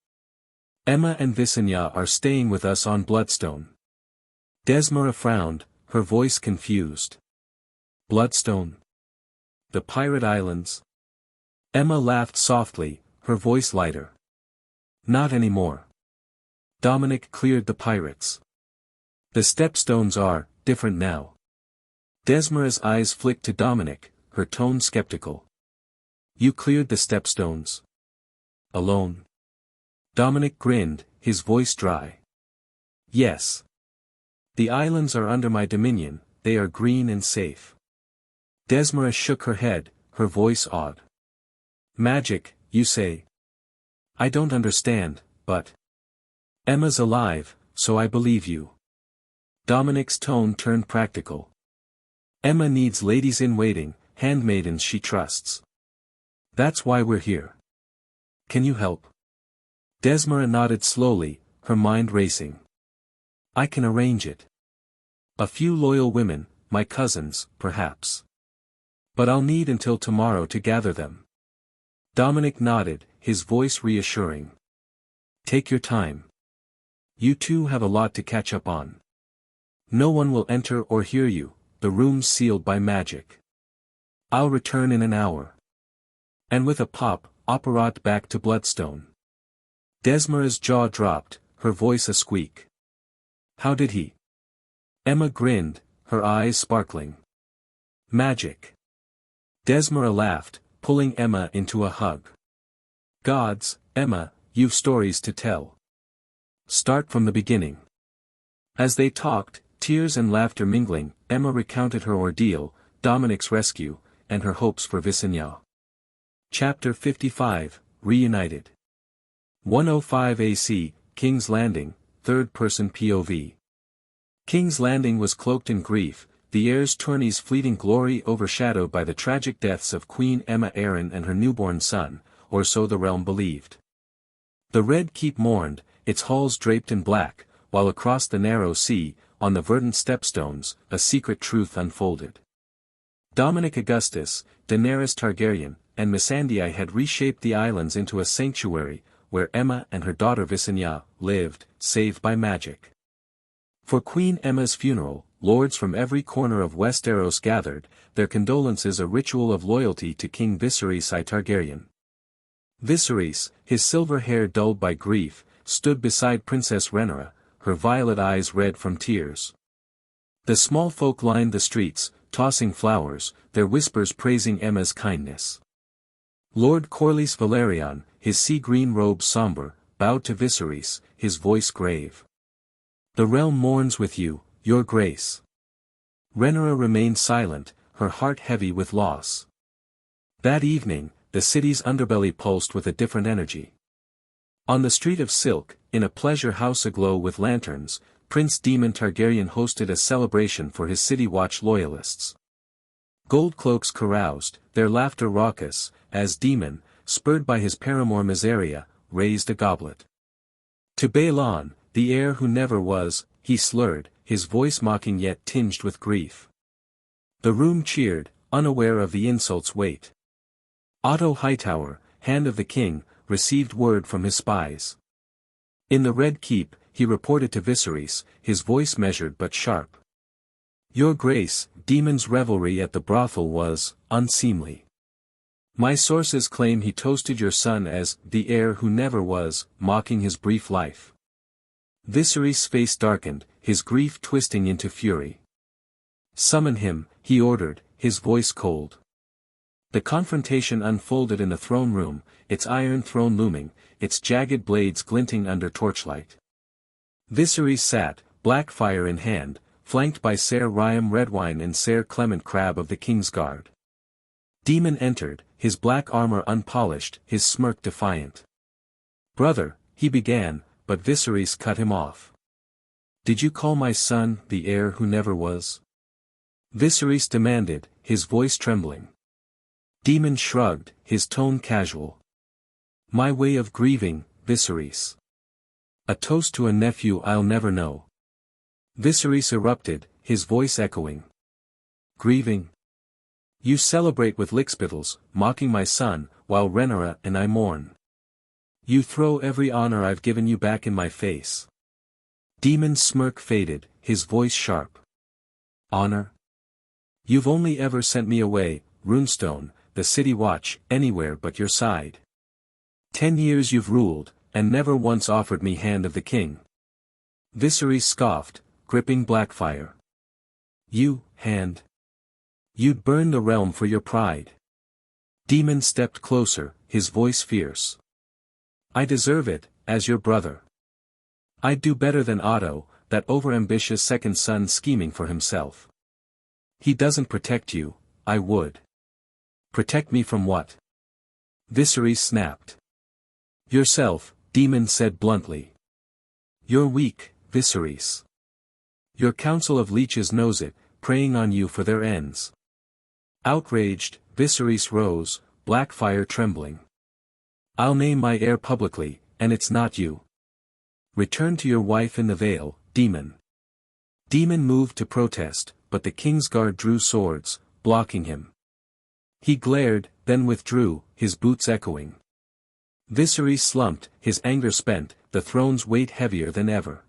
Emma and Visenya are staying with us on Bloodstone. Desmara frowned, her voice confused. Bloodstone? The Pirate Islands? Emma laughed softly, her voice lighter. Not anymore. Dominic cleared the pirates. The stepstones are different now. Desmara's eyes flicked to Dominic, her tone skeptical. You cleared the stepstones? Alone? Dominic grinned, his voice dry. Yes. The islands are under my dominion, they are green and safe. Desmara shook her head, her voice awed. Magic, you say? I don't understand, but... Emma's alive, so I believe you. Dominic's tone turned practical. Emma needs ladies-in-waiting, handmaidens she trusts. That's why we're here. Can you help? Desmara nodded slowly, her mind racing. I can arrange it. A few loyal women, my cousins, perhaps. But I'll need until tomorrow to gather them. Dominic nodded, his voice reassuring. Take your time. You two have a lot to catch up on. No one will enter or hear you, the room's sealed by magic. I'll return in an hour. And with a pop, Operaat back to Bloodstone. Desmara's jaw dropped, her voice a squeak. How did he? Emma grinned, her eyes sparkling. Magic. Desmara laughed, pulling Emma into a hug. Gods, Emma, you've stories to tell. Start from the beginning. As they talked, tears and laughter mingling, Emma recounted her ordeal, Dominic's rescue, and her hopes for Viserys. Chapter 55, Reunited. 105 AC, King's Landing, third-person POV. King's Landing was cloaked in grief, the Heirs' tourney's fleeting glory overshadowed by the tragic deaths of Queen Emma Arryn and her newborn son, or so the realm believed. The Red Keep mourned, its halls draped in black, while across the narrow sea, on the verdant stepstones, a secret truth unfolded. Dominic Augustus, Daenerys Targaryen, and Missandei had reshaped the islands into a sanctuary, where Emma and her daughter Viserys lived, saved by magic. For Queen Emma's funeral, lords from every corner of Westeros gathered, their condolences a ritual of loyalty to King Viserys I Targaryen. Viserys, his silver hair dulled by grief, stood beside Princess Rhaenyra, her violet eyes red from tears. The small folk lined the streets, tossing flowers, their whispers praising Emma's kindness. Lord Corlys Velaryon, his sea-green robe somber, bowed to Viserys, his voice grave. The realm mourns with you, your grace. Rhaenyra remained silent, her heart heavy with loss. That evening, the city's underbelly pulsed with a different energy. On the Street of Silk, in a pleasure house aglow with lanterns, Prince Daemon Targaryen hosted a celebration for his City Watch loyalists. Goldcloaks caroused, their laughter raucous, as Daemon, spurred by his paramour Miseria, raised a goblet. To Balon, the heir who never was, he slurred, his voice mocking yet tinged with grief. The room cheered, unaware of the insult's weight. Otto Hightower, Hand of the King, received word from his spies. In the Red Keep, he reported to Viserys, his voice measured but sharp. Your Grace, Daemon's revelry at the brothel was unseemly. My sources claim he toasted your son as the heir who never was, mocking his brief life. Viserys' face darkened, his grief twisting into fury. Summon him, he ordered, his voice cold. The confrontation unfolded in the throne room, its iron throne looming, its jagged blades glinting under torchlight. Viserys sat, Blackfire in hand, flanked by Ser Ryam Redwine and Ser Clement Crab of the King's Guard. Daemon entered, his black armor unpolished, his smirk defiant. Brother, he began, but Viserys cut him off. Did you call my son the heir who never was? Viserys demanded, his voice trembling. Daemon shrugged, his tone casual. My way of grieving, Viserys. A toast to a nephew I'll never know. Viserys erupted, his voice echoing. Grieving? You celebrate with lickspittles, mocking my son, while Rhaenyra and I mourn. You throw every honor I've given you back in my face. Daemon's smirk faded, his voice sharp. Honor? You've only ever sent me away, Runestone, the City Watch, anywhere but your side. 10 years you've ruled, and never once offered me Hand of the King. Viserys scoffed, gripping Blackfire. You, Hand. You'd burn the realm for your pride. Daemon stepped closer, his voice fierce. I deserve it, as your brother. I'd do better than Otto, that overambitious second son scheming for himself. He doesn't protect you, I would. Protect me from what? Viserys snapped. Yourself, Demon said bluntly. You're weak, Viserys. Your council of leeches knows it, preying on you for their ends. Outraged, Viserys rose, black fire trembling. I'll name my heir publicly, and it's not you. Return to your wife in the Vale, Demon. Demon moved to protest, but the king's guard drew swords, blocking him. He glared, then withdrew, his boots echoing. Viserys slumped, his anger spent, the throne's weight heavier than ever.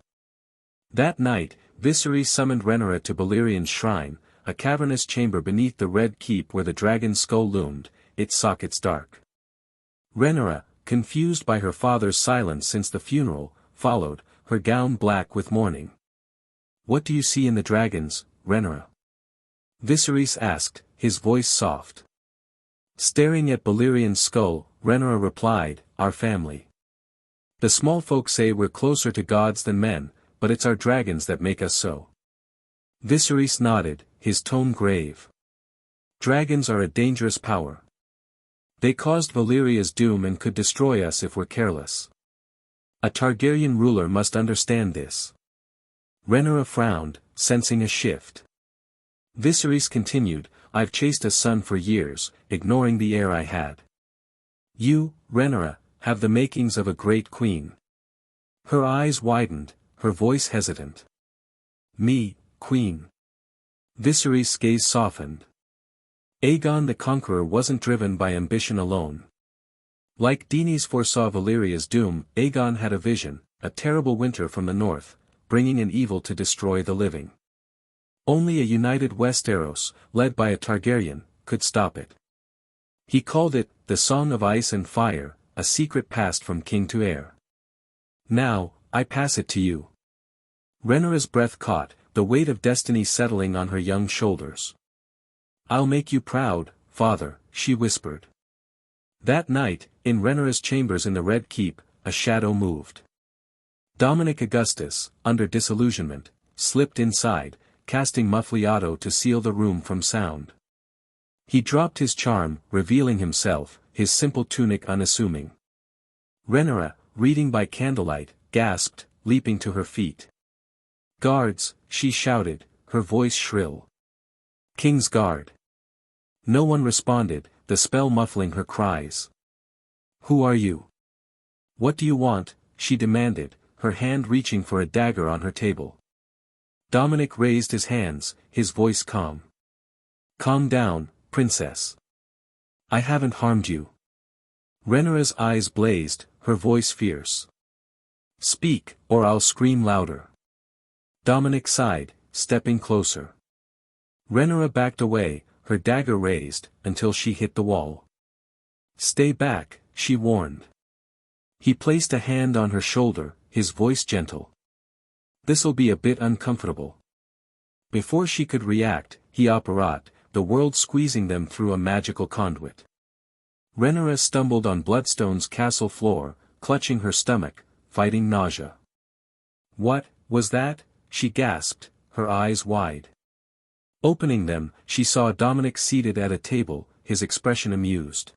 That night, Viserys summoned Rhaenyra to Balerian's shrine, a cavernous chamber beneath the red keep where the dragon's skull loomed, its sockets dark. Rhaenyra, confused by her father's silence since the funeral, followed, her gown black with mourning. What do you see in the dragons, Rhaenyra? Viserys asked, his voice soft. Staring at Balerian's skull, Rhaenyra replied, our family. The small folk say we're closer to gods than men, but it's our dragons that make us so. Viserys nodded, his tone grave. Dragons are a dangerous power. They caused Valeria's doom and could destroy us if we're careless. A Targaryen ruler must understand this. Rhaenyra frowned, sensing a shift. Viserys continued, I've chased a son for years, ignoring the heir I had. You, Rhaenyra, have the makings of a great queen. Her eyes widened, her voice hesitant. Me, queen. Viserys' gaze softened. Aegon the Conqueror wasn't driven by ambition alone. Like Daenerys foresaw Valeria's doom, Aegon had a vision, a terrible winter from the north, bringing an evil to destroy the living. Only a united Westeros, led by a Targaryen, could stop it. He called it, the Song of Ice and Fire, a secret passed from king to heir. Now, I pass it to you. Rhaenyra's breath caught, the weight of destiny settling on her young shoulders. I'll make you proud, father, she whispered. That night, in Rhaenyra's chambers in the Red Keep, a shadow moved. Dominic Augustus, under disillusionment, slipped inside, casting Muffliato to seal the room from sound. He dropped his charm, revealing himself, his simple tunic unassuming. Rhaenyra, reading by candlelight, gasped, leaping to her feet. Guards, she shouted, her voice shrill. King's Guard. No one responded, the spell muffling her cries. Who are you? What do you want? She demanded, her hand reaching for a dagger on her table. Dominic raised his hands, his voice calm. Calm down, princess. I haven't harmed you. Rhaenyra's eyes blazed, her voice fierce. Speak, or I'll scream louder. Dominic sighed, stepping closer. Rhaenyra backed away, her dagger raised, until she hit the wall. Stay back, she warned. He placed a hand on her shoulder, his voice gentle. This'll be a bit uncomfortable. Before she could react, he apparat, the world squeezing them through a magical conduit. Rhaenyra stumbled on Bloodstone's castle floor, clutching her stomach, fighting nausea. What was that? She gasped, her eyes wide. Opening them, she saw Dominic seated at a table, his expression amused.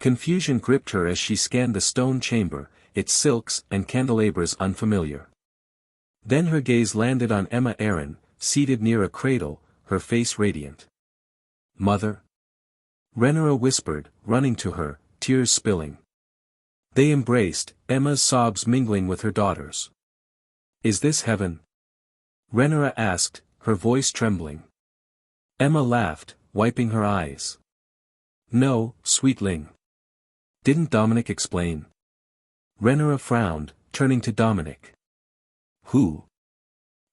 Confusion gripped her as she scanned the stone chamber, its silks and candelabras unfamiliar. Then her gaze landed on Aemma Arryn, seated near a cradle, her face radiant. Mother? Rhaenyra whispered, running to her, tears spilling. They embraced, Emma's sobs mingling with her daughter's. Is this heaven? Rhaenyra asked, her voice trembling. Aemma laughed, wiping her eyes. No, sweetling. Didn't Dominic explain? Rhaenyra frowned, turning to Dominic. Who?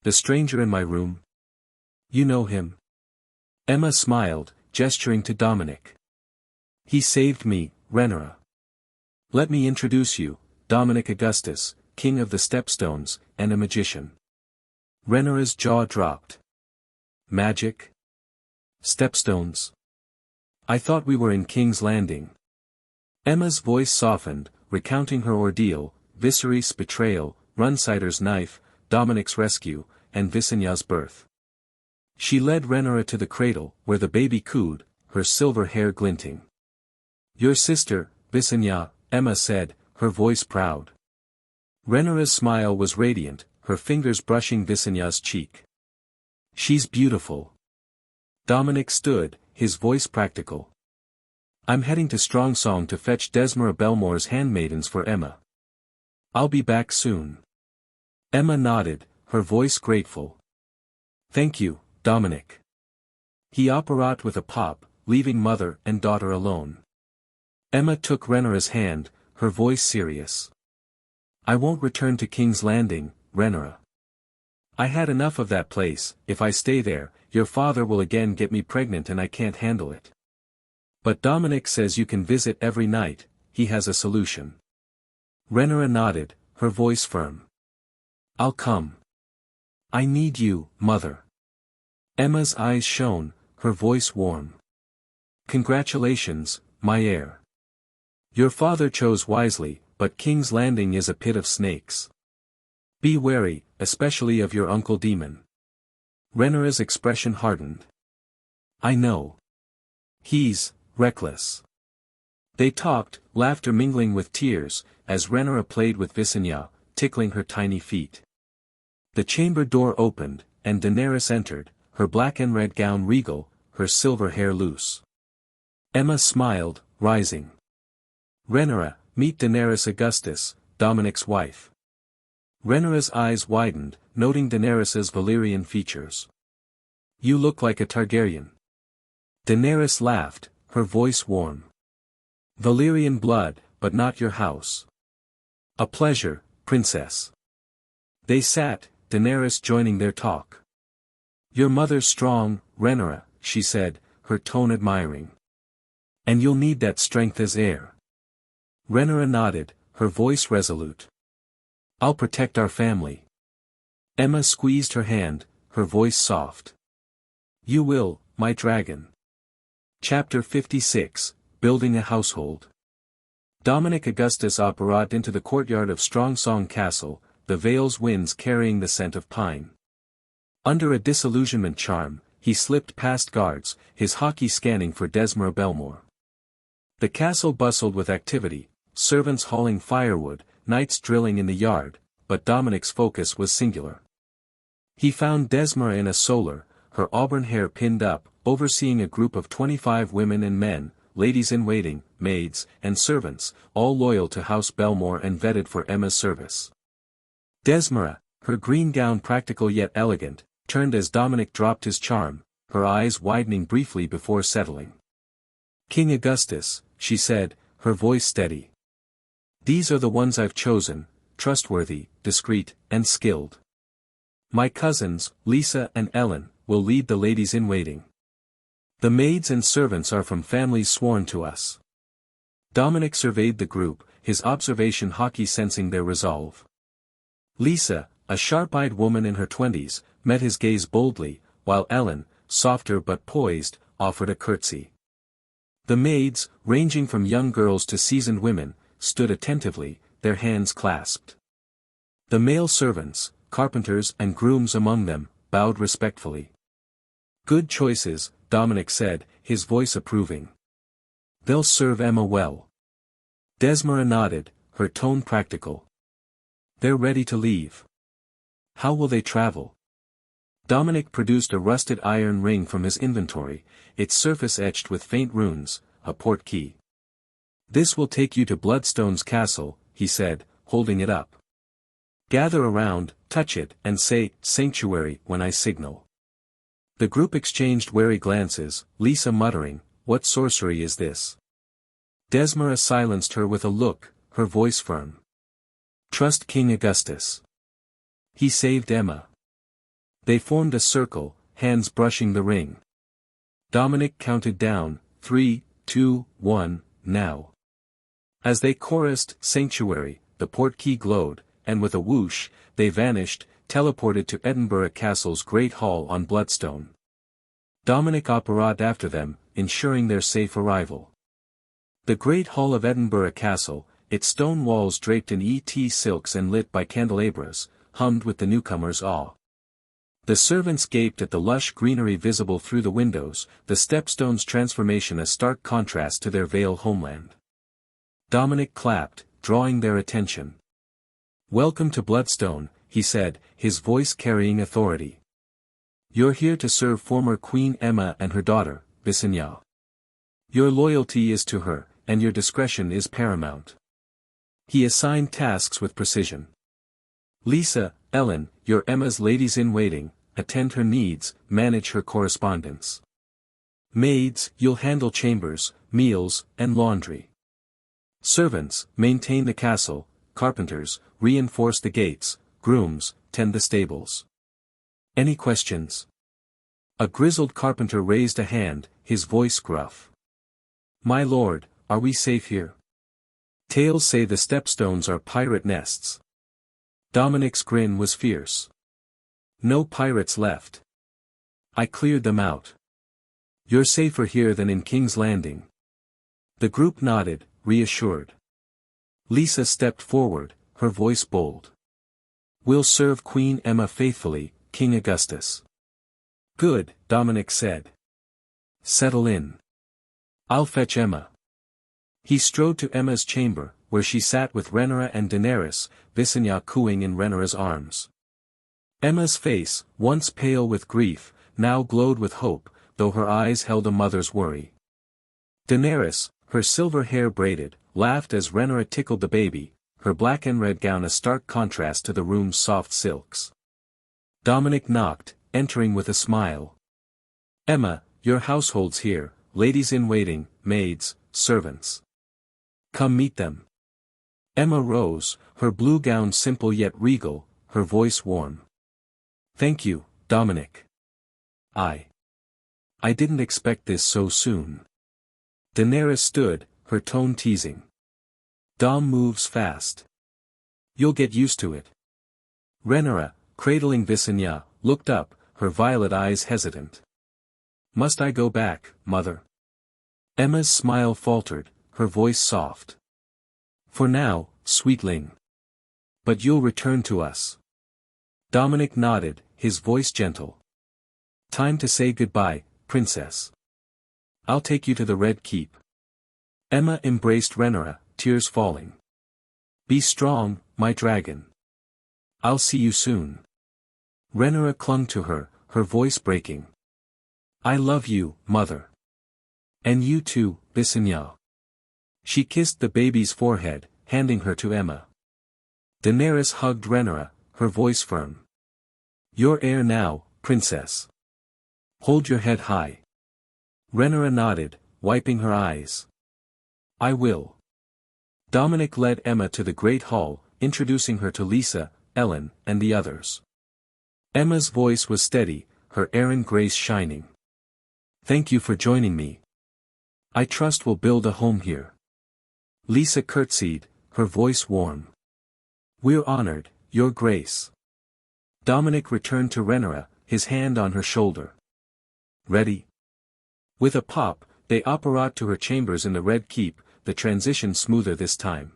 The stranger in my room? You know him? Aemma smiled, gesturing to Dominic. He saved me, Rhaenyra. Let me introduce you, Dominic Augustus, King of the Stepstones, and a magician. Rhaenyra's jaw dropped. Magic? Stepstones? I thought we were in King's Landing. Emma's voice softened, recounting her ordeal, Viserys' betrayal, Runsider's knife, Dominic's rescue, and Visenya's birth. She led Rhaenyra to the cradle, where the baby cooed, her silver hair glinting. Your sister, Visenya, Emma said, her voice proud. Rhaenyra's smile was radiant, her fingers brushing Visenya's cheek. She's beautiful. Dominic stood, his voice practical. I'm heading to Strongsong to fetch Desmara Belmore's handmaidens for Emma. I'll be back soon. Emma nodded, her voice grateful. Thank you, Dominic. He operated with a pop, leaving mother and daughter alone. Emma took Rhaenyra's hand, her voice serious. I won't return to King's Landing, Rhaenyra. I had enough of that place. If I stay there, your father will again get me pregnant and I can't handle it. But Dominic says you can visit every night, he has a solution. Rhaenyra nodded, her voice firm. I'll come. I need you, mother. Emma's eyes shone, her voice warm. Congratulations, my heir. Your father chose wisely, but King's Landing is a pit of snakes. Be wary, especially of your Uncle Demon. Rhaenyra's expression hardened. I know. He's reckless. They talked, laughter mingling with tears, as Rhaenyra played with Visenya, tickling her tiny feet. The chamber door opened, and Daenerys entered, her black and red gown regal, her silver hair loose. Emma smiled, rising. Rhaenyra, meet Daenerys Augustus, Dominic's wife. Rhaenyra's eyes widened, noting Daenerys's Valyrian features. You look like a Targaryen. Daenerys laughed, her voice warm. Valyrian blood, but not your house. A pleasure, princess. They sat, Daenerys joining their talk. Your mother's strong, Rhaenyra, she said, her tone admiring. And you'll need that strength as heir. Rhaenyra nodded, her voice resolute. I'll protect our family. Emma squeezed her hand, her voice soft. You will, my dragon. Chapter 56, Building a Household. Dominic Augustus operated into the courtyard of Strongsong Castle, the Vale's winds carrying the scent of pine. Under a disillusionment charm, he slipped past guards, his hockey scanning for Desmara Belmore. The castle bustled with activity, servants hauling firewood, knights drilling in the yard, but Dominic's focus was singular. He found Desmara in a solar, her auburn hair pinned up, overseeing a group of 25 women and men, ladies-in-waiting, maids, and servants, all loyal to House Belmore and vetted for Emma's service. Desmara, her green gown practical yet elegant, turned as Dominic dropped his charm, her eyes widening briefly before settling. King Augustus, she said, her voice steady. These are the ones I've chosen, trustworthy, discreet, and skilled. My cousins, Lisa and Ellen, will lead the ladies-in-waiting. The maids and servants are from families sworn to us. Dominic surveyed the group, his observation hawky sensing their resolve. Lisa, a sharp-eyed woman in her 20s, met his gaze boldly, while Ellen, softer but poised, offered a curtsy. The maids, ranging from young girls to seasoned women, stood attentively, their hands clasped. The male servants, carpenters and grooms among them, bowed respectfully. Good choices, Dominic said, his voice approving. They'll serve Emma well. Desmara nodded, her tone practical. They're ready to leave. How will they travel? Dominic produced a rusted iron ring from his inventory, its surface etched with faint runes, a port key. This will take you to Bloodstone's castle, he said, holding it up. Gather around, touch it, and say, Sanctuary, when I signal. The group exchanged wary glances, Lisa muttering, what sorcery is this? Desmara silenced her with a look, her voice firm. Trust King Augustus. He saved Emma. They formed a circle, hands brushing the ring. Dominic counted down, 3, 2, 1, now. As they chorused, Sanctuary, the port key glowed, and with a whoosh, they vanished, teleported to Edinburgh Castle's Great Hall on Bloodstone. Dominic operated after them, ensuring their safe arrival. The Great Hall of Edinburgh Castle, its stone walls draped in ET silks and lit by candelabras, hummed with the newcomers' awe. The servants gaped at the lush greenery visible through the windows, the stepstones' transformation a stark contrast to their Vale homeland. Dominic clapped, drawing their attention. "Welcome to Bloodstone," he said, his voice carrying authority. "You're here to serve former Queen Emma and her daughter, Viserys. Your loyalty is to her, and your discretion is paramount." He assigned tasks with precision. "Lisa, Ellen, you're Emma's ladies-in-waiting, attend her needs, manage her correspondence. Maids, you'll handle chambers, meals, and laundry. Servants, maintain the castle, carpenters, reinforce the gates, grooms, tend the stables. Any questions?" A grizzled carpenter raised a hand, his voice gruff. "My lord, are we safe here? Tales say the stepstones are pirate nests." Dominic's grin was fierce. "No pirates left. I cleared them out. You're safer here than in King's Landing." The group nodded, reassured. Lisa stepped forward, her voice bold. "We'll serve Queen Emma faithfully, King Augustus." "Good," Dominic said. "Settle in. I'll fetch Emma." He strode to Emma's chamber, where she sat with Rhaenyra and Daenerys, Viserys cooing in Rhaenyra's arms. Emma's face, once pale with grief, now glowed with hope, though her eyes held a mother's worry. Daenerys, her silver hair braided, laughed as Rhaenyra tickled the baby, her black and red gown a stark contrast to the room's soft silks. Dominic knocked, entering with a smile. "Emma, your household's here, ladies-in-waiting, maids, servants. Come meet them." Emma rose, her blue gown simple yet regal, her voice warm. "Thank you, Dominic. I didn't expect this so soon." Daenerys stood, her tone teasing. "Dom moves fast. You'll get used to it." Rhaenyra, cradling Viserys, looked up, her violet eyes hesitant. "Must I go back, mother?" Emma's smile faltered, her voice soft. "For now, sweetling. But you'll return to us." Dominic nodded, his voice gentle. "Time to say goodbye, princess. I'll take you to the Red Keep." Emma embraced Rhaenyra, tears falling. "Be strong, my dragon. I'll see you soon." Rhaenyra clung to her, her voice breaking. "I love you, mother. And you too, Viserys." She kissed the baby's forehead, handing her to Emma. Daenerys hugged Rhaenyra, her voice firm. "Your heir now, princess. Hold your head high." Rhaenyra nodded, wiping her eyes. "I will." Dominic led Emma to the great hall, introducing her to Lisa, Ellen, and the others. Emma's voice was steady, her errand grace shining. "Thank you for joining me. I trust we'll build a home here." Lisa curtsied, her voice warm. "We're honored, Your Grace." Dominic returned to Rhaenyra, his hand on her shoulder. "Ready?" With a pop, they apparat to her chambers in the Red Keep, the transition smoother this time.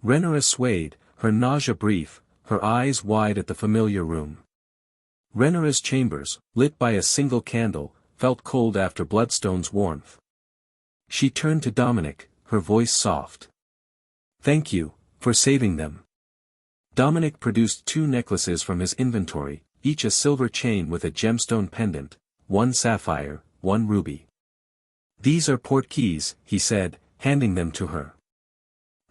Rhaenyra swayed, her nausea brief, her eyes wide at the familiar room. Rhaenyra's chambers, lit by a single candle, felt cold after Bloodstone's warmth. She turned to Dominic, her voice soft. "Thank you, for saving them." Dominic produced 2 necklaces from his inventory, each a silver chain with a gemstone pendant, 1 sapphire, 1 ruby. "These are port keys," he said, handing them to her.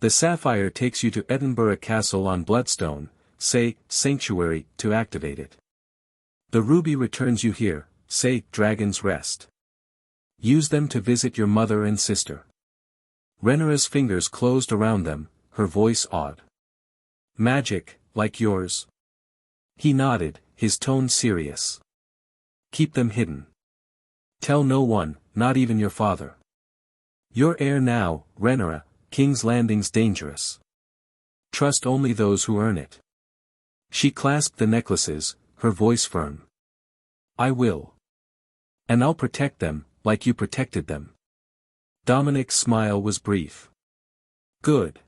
"The sapphire takes you to Edinburgh Castle on Bloodstone, say, Sanctuary, to activate it. The ruby returns you here, say, Dragon's Rest. Use them to visit your mother and sister." Rhaenyra's fingers closed around them, her voice awed. "Magic, like yours?" He nodded, his tone serious. "Keep them hidden. Tell no one, not even your father. Your heir now, Rhaenyra, King's Landing's dangerous. Trust only those who earn it." She clasped the necklaces, her voice firm. "I will. And I'll protect them, like you protected them." Dominic's smile was brief. "Good.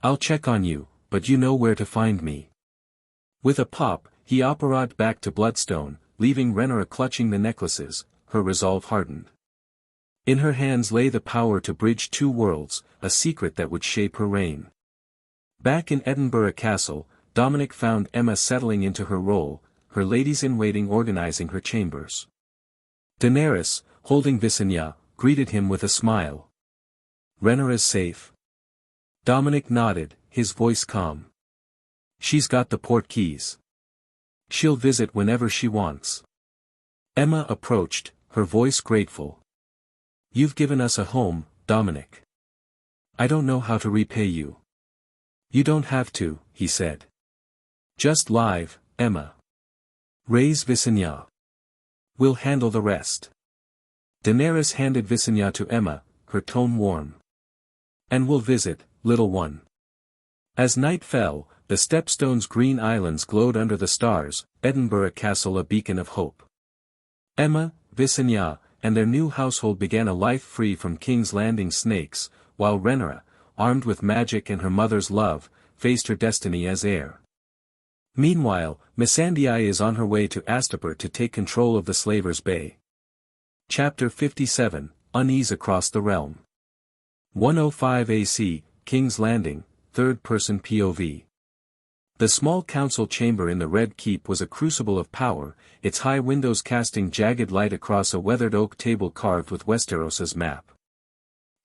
I'll check on you, but you know where to find me." With a pop, he apparat back to Bloodstone, leaving Rhaenyra clutching the necklaces, her resolve hardened. In her hands lay the power to bridge two worlds, a secret that would shape her reign. Back in Edinburgh Castle, Dominic found Emma settling into her role, her ladies-in-waiting organizing her chambers. Daenerys, holding Visenya, greeted him with a smile. "Rhaenyra's safe?" Dominic nodded, his voice calm. "She's got the port keys. She'll visit whenever she wants." Emma approached, her voice grateful. "You've given us a home, Dominic. I don't know how to repay you." "You don't have to," he said. "Just live, Emma. Raise Visenya. We'll handle the rest." Daenerys handed Visenya to Emma, her tone warm. "And we'll visit, little one." As night fell, the Stepstone's green islands glowed under the stars, Edinburgh Castle a beacon of hope. Emma, Visenya, and their new household began a life free from King's Landing snakes, while Rhaenyra, armed with magic and her mother's love, faced her destiny as heir. Meanwhile, Missandei is on her way to Astapor to take control of the Slavers' Bay. Chapter 57, Unease Across the Realm. 105 AC, King's Landing, third-person POV. The small council chamber in the Red Keep was a crucible of power, its high windows casting jagged light across a weathered oak table carved with Westeros's map.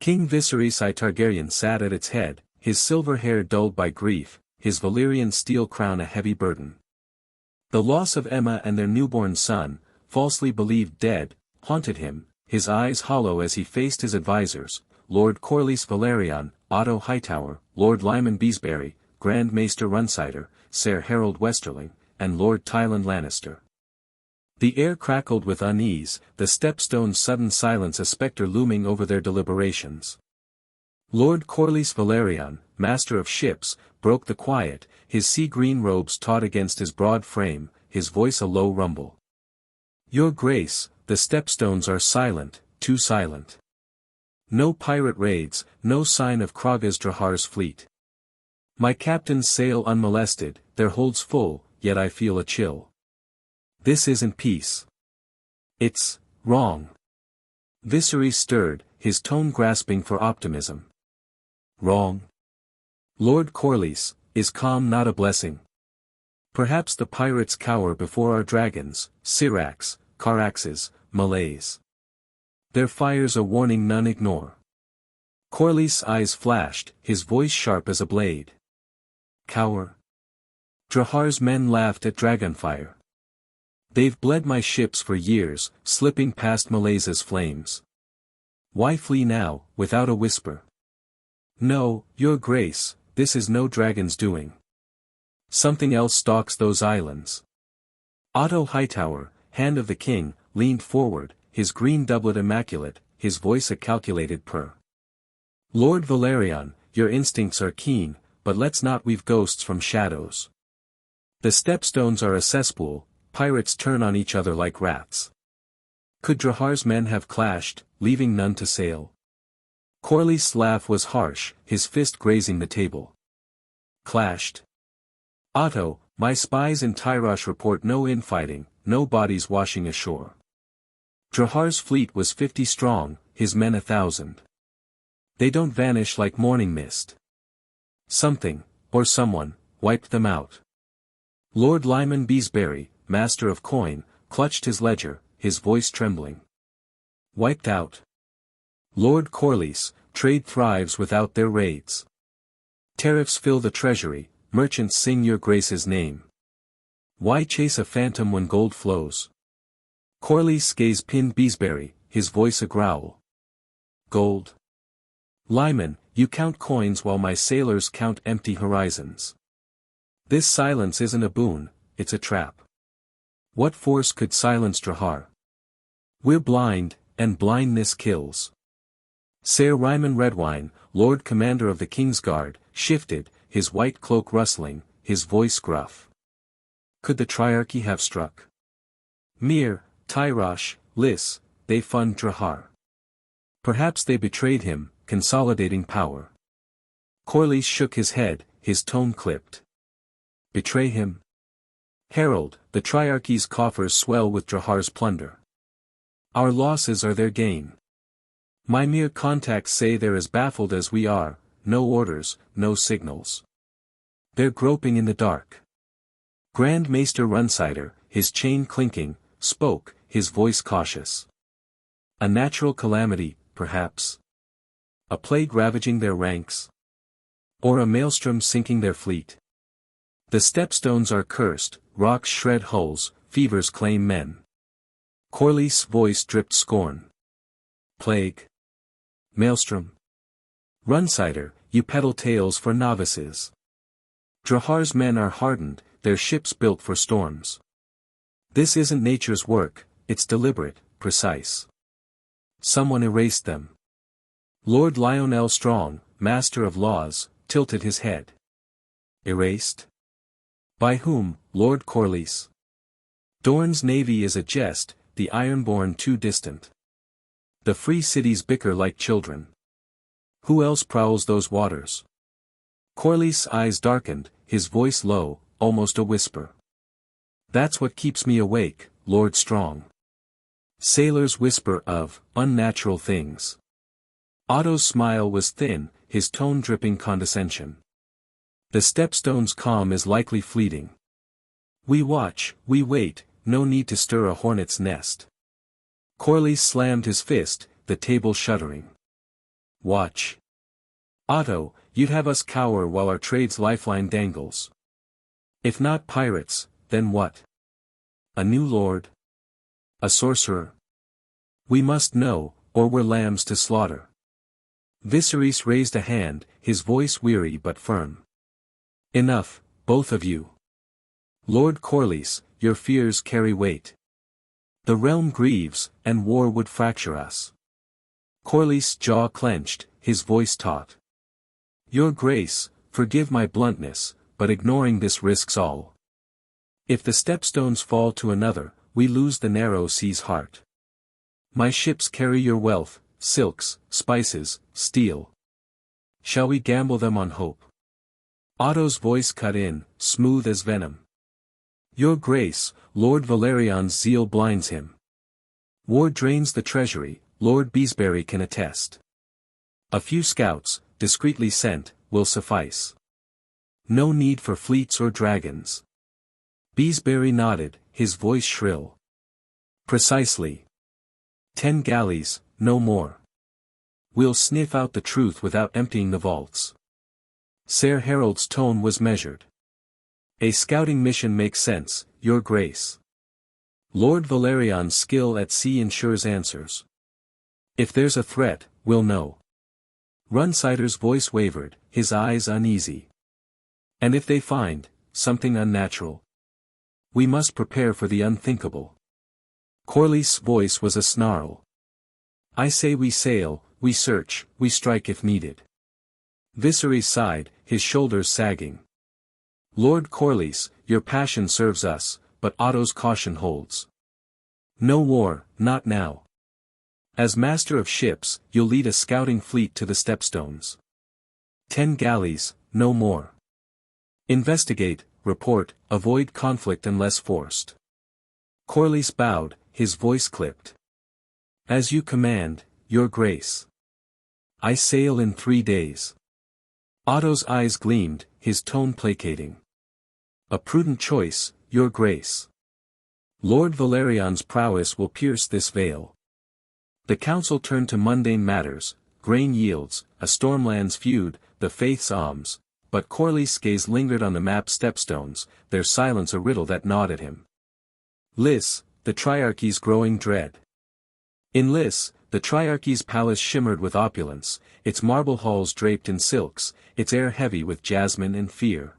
King Viserys I Targaryen sat at its head, his silver hair dulled by grief, his Valyrian steel crown a heavy burden. The loss of Emma and their newborn son, falsely believed dead, haunted him, his eyes hollow as he faced his advisors, Lord Corlys Velaryon, Otto Hightower, Lord Lyman Beesbury, Grand Maester Runsider, Ser Harold Westerling, and Lord Tywin Lannister. The air crackled with unease, the Stepstone's sudden silence a spectre looming over their deliberations. Lord Corlys Velaryon, master of ships, broke the quiet, his sea-green robes taut against his broad frame, his voice a low rumble. "Your Grace, the Stepstones are silent, too silent. No pirate raids, no sign of Kraga's Drahar's fleet. My captains sail unmolested, their holds full, yet I feel a chill. This isn't peace. It's wrong." Viserys stirred, his tone grasping for optimism. "Wrong? Lord Corlys, is calm not a blessing? Perhaps the pirates cower before our dragons, Syrax, Caraxes, Malays. Their fire's a warning none ignore." Corlys' eyes flashed, his voice sharp as a blade. "Cower? Drahar's men laughed at dragonfire. They've bled my ships for years, slipping past Malaysia's flames. Why flee now, without a whisper? No, Your Grace, this is no dragon's doing. Something else stalks those islands." Otto Hightower, hand of the king, leaned forward, his green doublet immaculate, his voice a calculated purr. "Lord Velaryon, your instincts are keen, but let's not weave ghosts from shadows. The Stepstones are a cesspool, pirates turn on each other like rats. Could Drahar's men have clashed, leaving none to sail?" Corlys' laugh was harsh, his fist grazing the table. "Clashed? Otto, my spies in Tyrosh report no infighting, no bodies washing ashore. Drahar's fleet was 50 strong, his men 1,000. They don't vanish like morning mist. Something, or someone, wiped them out." Lord Lyman Beesbury, master of coin, clutched his ledger, his voice trembling. "Wiped out? Lord Corlys, trade thrives without their raids. Tariffs fill the treasury, merchants sing your Grace's name. Why chase a phantom when gold flows?" Corlys' gaze pinned Beesbury, his voice a growl. "Gold? Lyman, you count coins while my sailors count empty horizons. This silence isn't a boon, it's a trap. What force could silence Drahar? We're blind, and blindness kills." Ser Ryman Redwine, Lord Commander of the King's Guard, shifted, his white cloak rustling, his voice gruff. "Could the Triarchy have struck? Mir, Tyrosh, Lys, they fund Drahar. Perhaps they betrayed him, consolidating power." Corlys shook his head, his tone clipped. "Betray him? Harold, the Triarchy's coffers swell with Drahar's plunder. Our losses are their gain. My mere contacts say they're as baffled as we are, no orders, no signals. They're groping in the dark. Grand Maester Runsider, his chain clinking, spoke, his voice cautious. A natural calamity, perhaps. A plague ravaging their ranks. Or a maelstrom sinking their fleet. The stepstones are cursed, rocks shred hulls, fevers claim men. Corlys's voice dripped scorn. Plague. Maelstrom. Runsider, you peddle tales for novices. Drahar's men are hardened, their ships built for storms. This isn't nature's work, it's deliberate, precise. Someone erased them. Lord Lionel Strong, master of laws, tilted his head. Erased? By whom, Lord Corlys? Dorne's navy is a jest, the Ironborn too distant. The free cities bicker like children. Who else prowls those waters? Corlys' eyes darkened, his voice low, almost a whisper. That's what keeps me awake, Lord Strong. Sailors whisper of unnatural things. Otto's smile was thin, his tone dripping condescension. The stepstone's calm is likely fleeting. We watch, we wait, no need to stir a hornet's nest. Corlys slammed his fist, the table shuddering. Watch. Otto, you'd have us cower while our trade's lifeline dangles. If not pirates, then what? A new lord? A sorcerer? We must know, or we're lambs to slaughter. Viserys raised a hand, his voice weary but firm. Enough, both of you. Lord Corlys, your fears carry weight. The realm grieves, and war would fracture us. Corlys' jaw clenched, his voice taut. Your Grace, forgive my bluntness, but ignoring this risks all. If the stepstones fall to another, we lose the narrow sea's heart. My ships carry your wealth, silks, spices, steel. Shall we gamble them on hope? Otto's voice cut in, smooth as venom. Your Grace, Lord Valerion's zeal blinds him. War drains the treasury, Lord Beesbury can attest. A few scouts, discreetly sent, will suffice. No need for fleets or dragons. Beesbury nodded, his voice shrill. Precisely. 10 galleys, no more. We'll sniff out the truth without emptying the vaults. Ser Harold's tone was measured. A scouting mission makes sense, Your Grace. Lord Valerion's skill at sea ensures answers. If there's a threat, we'll know. Runsider's voice wavered, his eyes uneasy. And if they find something unnatural? We must prepare for the unthinkable. Corlys' voice was a snarl. I say we sail, we search, we strike if needed. Viserys sighed, his shoulders sagging. Lord Corlys, your passion serves us, but Otto's caution holds. No war, not now. As master of ships, you'll lead a scouting fleet to the stepstones. 10 galleys, no more. Investigate, report, avoid conflict unless forced. Corlys bowed, his voice clipped. As you command, Your Grace. I sail in 3 days. Otto's eyes gleamed, his tone placating. A prudent choice, Your Grace. Lord Valerion's prowess will pierce this veil. The council turned to mundane matters, grain yields, a Stormlands feud, the Faith's alms, but Corlys' gaze lingered on the map stepstones, their silence a riddle that gnawed at him. Lys, the Triarchy's growing dread. In Lys, the Triarchy's palace shimmered with opulence, its marble halls draped in silks, its air heavy with jasmine and fear.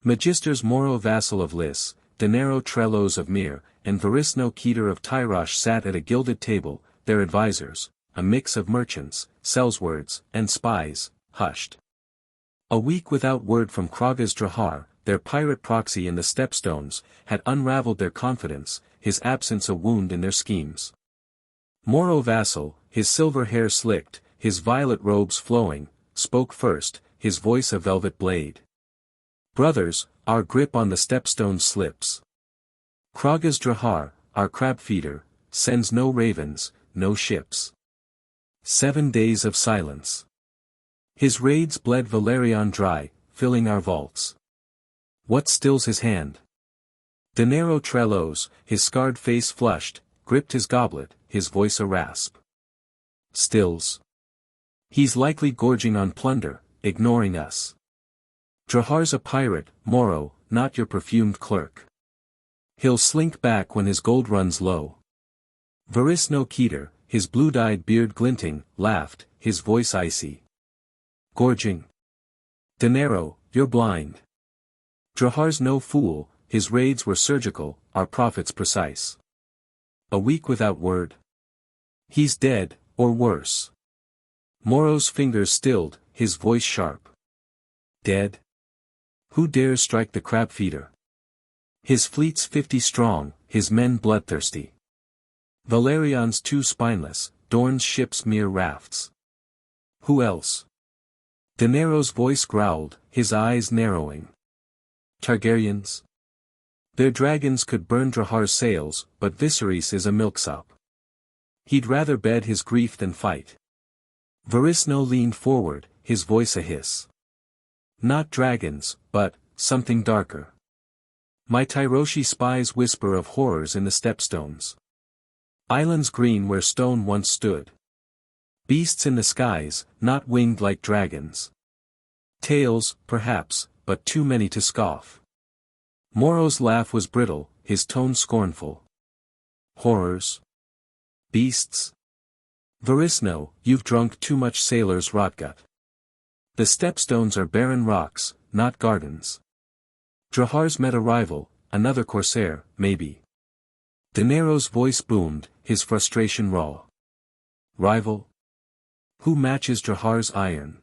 Magisters Moro vassal of Lys, Dinero Trelos of Myr, and Varisno Keter of Tyrosh sat at a gilded table, their advisors, a mix of merchants, sellswords, and spies, hushed. A week without word from Kragas Drahar, their pirate proxy in the stepstones, had unraveled their confidence, his absence a wound in their schemes. Moro vassal, his silver hair slicked, his violet robes flowing, spoke first, his voice a velvet blade. Brothers, our grip on the stepstone slips. Kragas Drahar, our crab feeder, sends no ravens, no ships. 7 days of silence. His raids bled Valerian dry, filling our vaults. What stills his hand? Dinero Trelos, his scarred face flushed, gripped his goblet, his voice a rasp. Stills. He's likely gorging on plunder, ignoring us. Drahar's a pirate, Moro, not your perfumed clerk. He'll slink back when his gold runs low. Viserys no Keter, his blue-dyed beard glinting, laughed, his voice icy. Gorging. Dinero, you're blind. Drahar's no fool, his raids were surgical, our profits precise. A week without word. He's dead, or worse. Moro's fingers stilled, his voice sharp. Dead? Who dares strike the crab feeder? His fleet's 50 strong, his men bloodthirsty. Valerian's too spineless, Dorne's ships mere rafts. Who else? Dinero's voice growled, his eyes narrowing. Targaryens? Their dragons could burn Drahar's sails, but Viserys is a milksop. He'd rather bed his grief than fight. Viserys leaned forward, his voice a hiss. Not dragons, but something darker. My Tyroshi spies whisper of horrors in the stepstones. Islands green where stone once stood. Beasts in the skies, not winged like dragons. Tales, perhaps, but too many to scoff. Moro's laugh was brittle, his tone scornful. Horrors? Beasts? Viserys, you've drunk too much sailor's rotgut. The stepstones are barren rocks, not gardens. Drahar's met a rival, another corsair, maybe. Dinero's voice boomed, his frustration raw. Rival? Who matches Drahar's iron?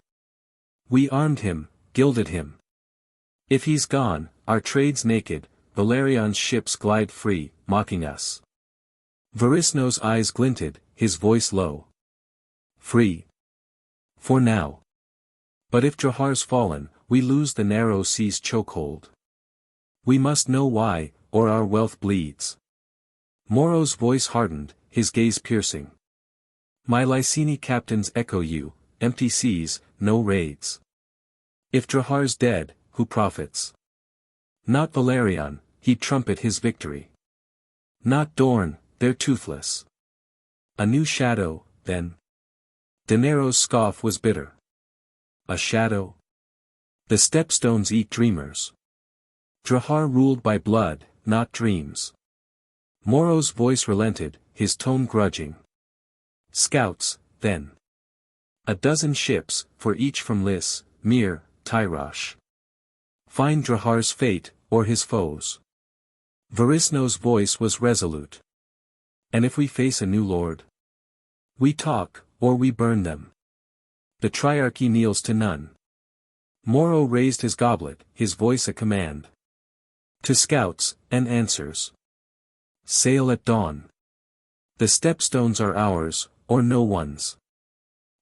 We armed him, gilded him. If he's gone, our trade's naked, Valerian's ships glide free, mocking us. Viserys' eyes glinted, his voice low. Free. For now. But if Drahar's fallen, we lose the narrow sea's chokehold. We must know why, or our wealth bleeds. Moro's voice hardened, his gaze piercing. My Lyseni captains echo you, empty seas, no raids. If Drahar's dead, who profits? Not Valerian, he'd trumpet his victory. Not Dorne, they're toothless. A new shadow, then. Dinero's scoff was bitter. A shadow? The stepstones eat dreamers. Drahar ruled by blood, not dreams. Moro's voice relented, his tone grudging. Scouts, then. A dozen ships, for each from Lys, Myr, Tyrosh. Find Drahar's fate, or his foes. Viserys' voice was resolute. And if we face a new lord? We talk, or we burn them. The Triarchy kneels to none. Moro raised his goblet, his voice a command. To scouts, and answers. Sail at dawn. The stepstones are ours, or no one's.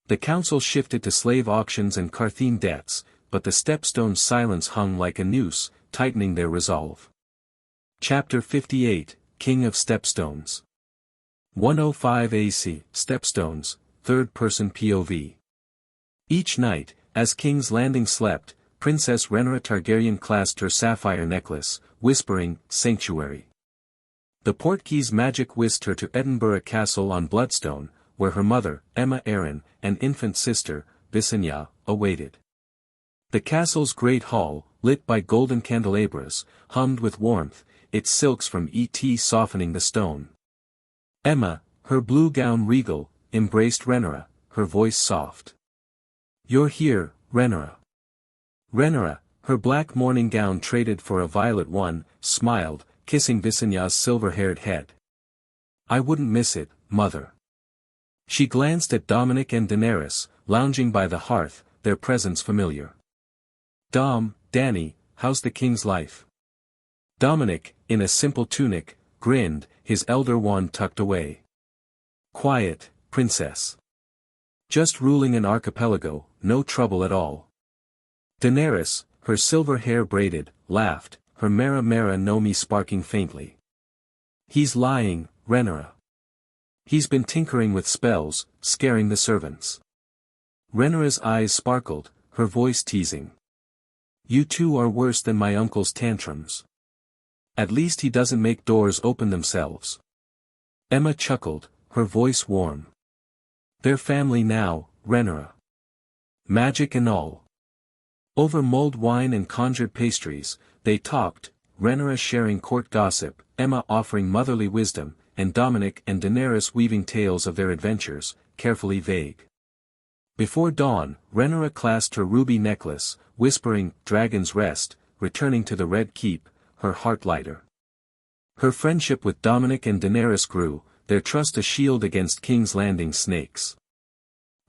The council shifted to slave auctions and Carthene debts, but the stepstones' silence hung like a noose, tightening their resolve. Chapter 58, King of Stepstones. 105 AC, Stepstones, third-person POV. Each night, as King's Landing slept, Princess Rhaenyra Targaryen clasped her sapphire necklace, whispering, Sanctuary. The portkeys magic whisked her to Edinburgh Castle on Bloodstone, where her mother, Aemma Arryn, and infant sister, Visenya, awaited. The castle's great hall, lit by golden candelabras, hummed with warmth, its silks from ET softening the stone. Aemma, her blue gown regal, embraced Rhaenyra, her voice soft. You're here, Rhaenyra. Rhaenyra, her black mourning gown traded for a violet one, smiled, kissing Visenya's silver-haired head. I wouldn't miss it, mother. She glanced at Dominic and Daenerys, lounging by the hearth, their presence familiar. Danny, how's the king's life? Dominic, in a simple tunic, grinned, his elder wand tucked away. Quiet, princess. Just ruling an archipelago, no trouble at all. Daenerys, her silver hair braided, laughed, her Mera no me sparking faintly. He's lying, Rhaenyra. He's been tinkering with spells, scaring the servants. Rhaenyra's eyes sparkled, her voice teasing. You two are worse than my uncle's tantrums. At least he doesn't make doors open themselves. Emma chuckled, her voice warm. They're family now, Rhaenyra. Magic and all. Over mulled wine and conjured pastries, they talked, Rhaenyra sharing court gossip, Emma offering motherly wisdom, and Dominic and Daenerys weaving tales of their adventures, carefully vague. Before dawn, Rhaenyra clasped her ruby necklace, whispering, Dragon's Rest, returning to the Red Keep, her heart lighter. Her friendship with Dominic and Daenerys grew, their trust a shield against King's Landing snakes.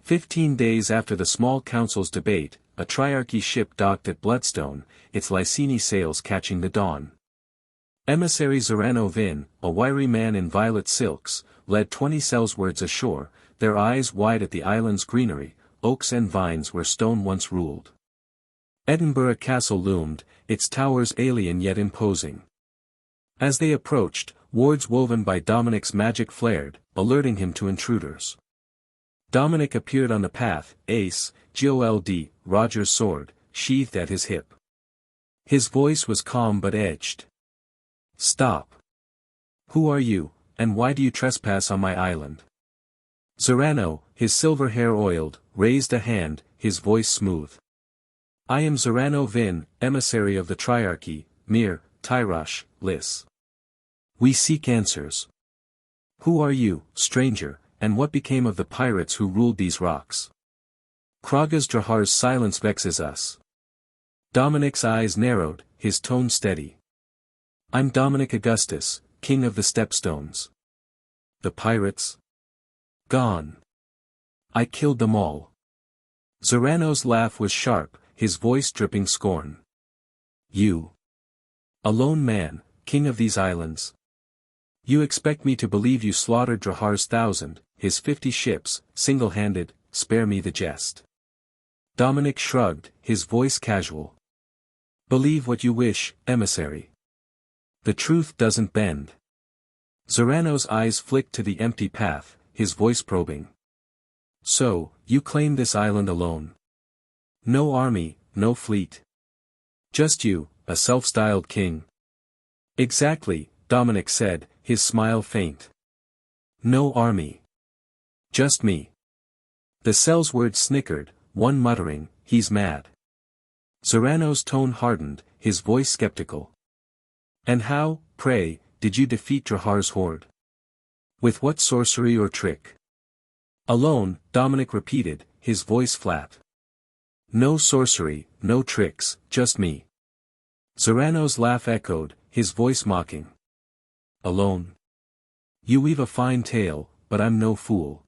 15 days after the small council's debate, a triarchy ship docked at Bloodstone, its Lyseni sails catching the dawn. Emissary Zorano Vin, a wiry man in violet silks, led 20 sellswards ashore, their eyes wide at the island's greenery, oaks and vines where stone once ruled. Edinburgh Castle loomed, its towers alien yet imposing. As they approached, wards woven by Dominic's magic flared, alerting him to intruders. Dominic appeared on the path, Ace, Gold, Roger's sword, sheathed at his hip. His voice was calm but edged. Stop. Who are you, and why do you trespass on my island? Zorano, his silver hair oiled, raised a hand, his voice smooth. I am Zorano Vin, emissary of the Triarchy, Mir, Tyrosh, Lys. We seek answers. Who are you, stranger, and what became of the pirates who ruled these rocks? Kragas Drahar's silence vexes us. Dominic's eyes narrowed, his tone steady. I'm Dominic Augustus, king of the Stepstones. The pirates? Gone. I killed them all. Zorano's laugh was sharp, his voice dripping scorn. You. A lone man, king of these islands. You expect me to believe you slaughtered Drahar's 1,000, his 50 ships, single-handed, spare me the jest. Dominic shrugged, his voice casual. Believe what you wish, emissary. The truth doesn't bend. Zorano's eyes flicked to the empty path, his voice probing. So, you claim this island alone? No army, no fleet. Just you, a self-styled king. Exactly, Dominic said, his smile faint. No army. Just me. The sellswards snickered, one muttering, he's mad. Zorano's tone hardened, his voice skeptical. And how, pray, did you defeat Drahar's horde? With what sorcery or trick? Alone, Dominic repeated, his voice flat. No sorcery, no tricks, just me. Zorano's laugh echoed, his voice mocking. Alone. You weave a fine tale, but I'm no fool.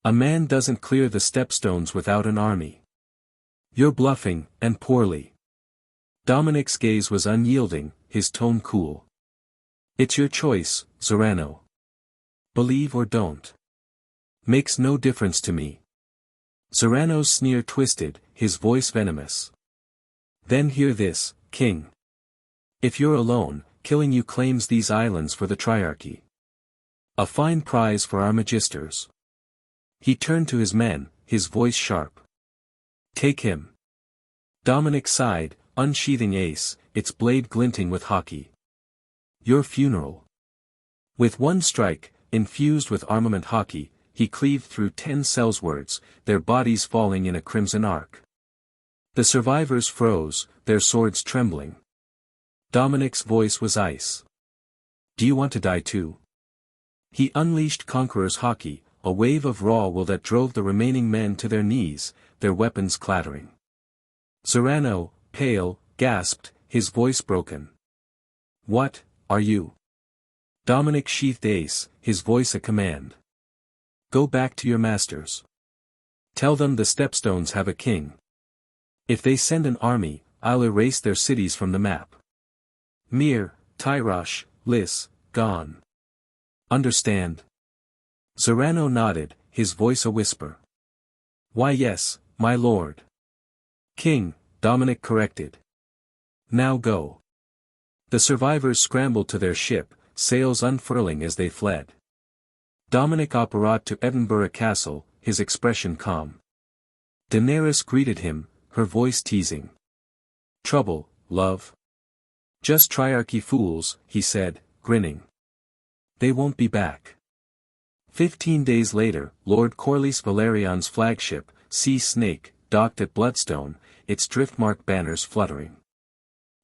A man doesn't clear the stepstones without an army. You're bluffing, and poorly. Dominic's gaze was unyielding, his tone cool. It's your choice, Zorano. Believe or don't. Makes no difference to me. Zorano's sneer twisted, his voice venomous. Then hear this, king. If you're alone, killing you claims these islands for the Triarchy. A fine prize for our magisters. He turned to his men, his voice sharp. Take him. Dominic sighed, unsheathing Ace, its blade glinting with hockey. Your funeral. With one strike, infused with armament hockey, he cleaved through 10 sellswards, their bodies falling in a crimson arc. The survivors froze, their swords trembling. Dominic's voice was ice. Do you want to die too? He unleashed Conqueror's hockey, a wave of raw will that drove the remaining men to their knees, their weapons clattering. Zorano, pale, gasped, his voice broken. What, are you? Dominic sheathed Ace, his voice a command. Go back to your masters. Tell them the Stepstones have a king. If they send an army, I'll erase their cities from the map. Mir, Tyrosh, Lys, gone. Understand? Zorano nodded, his voice a whisper. Why yes, my lord. King, Dominic corrected. Now go. The survivors scrambled to their ship, sails unfurling as they fled. Dominic apparat to Edinburgh Castle, his expression calm. Daenerys greeted him, her voice teasing. Trouble, love? Just triarchy fools, he said, grinning. They won't be back. 15 days later, Lord Corlys Valerian's flagship, Sea Snake, docked at Bloodstone, its driftmark banners fluttering.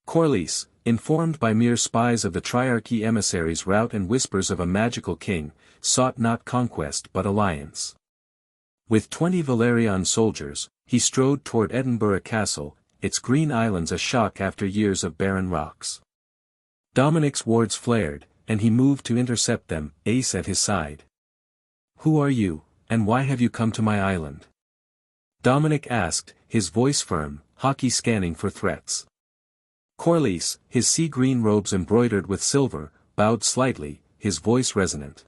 Corlys, informed by mere spies of the triarchy emissaries' route and whispers of a magical king, sought not conquest but alliance. With 20 Valerian soldiers, he strode toward Edinburgh Castle, its green islands a shock after years of barren rocks. Dominic's wards flared, and he moved to intercept them, ace at his side. Who are you, and why have you come to my island? Dominic asked, his voice firm, hockey scanning for threats. Corlys, his sea-green robes embroidered with silver, bowed slightly, his voice resonant.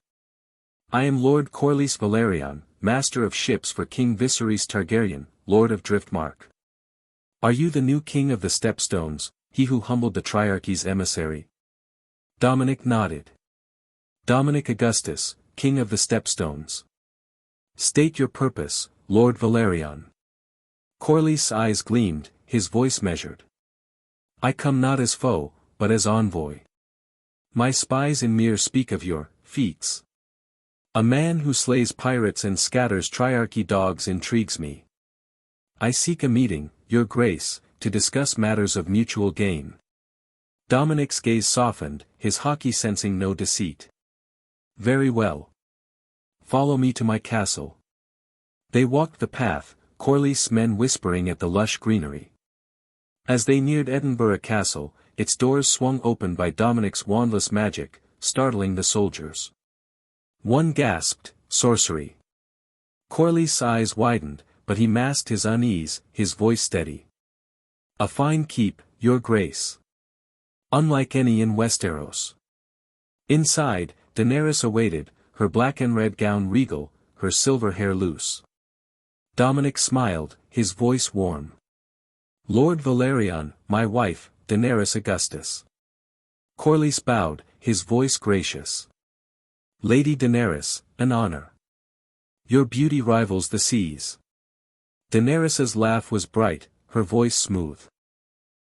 I am Lord Corlys Valerian, master of ships for King Viserys Targaryen, Lord of Driftmark. Are you the new king of the Stepstones, he who humbled the Triarchy's emissary? Dominic nodded. Dominic Augustus, king of the Stepstones. State your purpose, Lord Valerian. Corlys' eyes gleamed, his voice measured. I come not as foe, but as envoy. My spies in Myr speak of your feats. A man who slays pirates and scatters Triarchy dogs intrigues me. I seek a meeting, your grace, to discuss matters of mutual gain. Dominic's gaze softened, his hockey sensing no deceit. Very well. Follow me to my castle. They walked the path, Corlys' men whispering at the lush greenery. As they neared Edinburgh Castle, its doors swung open by Dominic's wandless magic, startling the soldiers. One gasped, sorcery. Corlys' eyes widened, but he masked his unease, his voice steady. A fine keep, your grace. Unlike any in Westeros. Inside, Daenerys awaited, her black and red gown regal, her silver hair loose. Dominic smiled, his voice warm. Lord Valerian, my wife, Daenerys Augustus. Corlys bowed, his voice gracious. Lady Daenerys, an honor. Your beauty rivals the seas. Daenerys's laugh was bright, her voice smooth.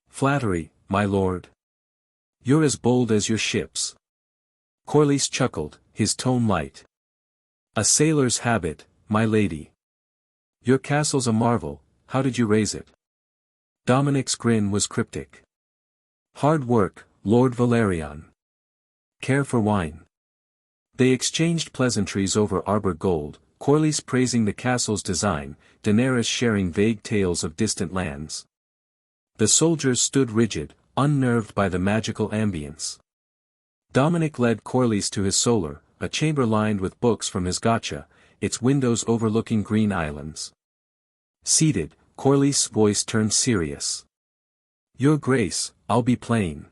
Flattery, my lord. You're as bold as your ships. Corlys chuckled, his tone light. A sailor's habit, my lady. Your castle's a marvel, how did you raise it? Dominic's grin was cryptic. Hard work, Lord Valerian. Care for wine. They exchanged pleasantries over arbor gold, Corlys praising the castle's design, Daenerys sharing vague tales of distant lands. The soldiers stood rigid, unnerved by the magical ambience. Dominic led Corlys to his solar, a chamber lined with books from his Gacha, its windows overlooking green islands. Seated, Corlys' voice turned serious. Your grace, I'll be plain.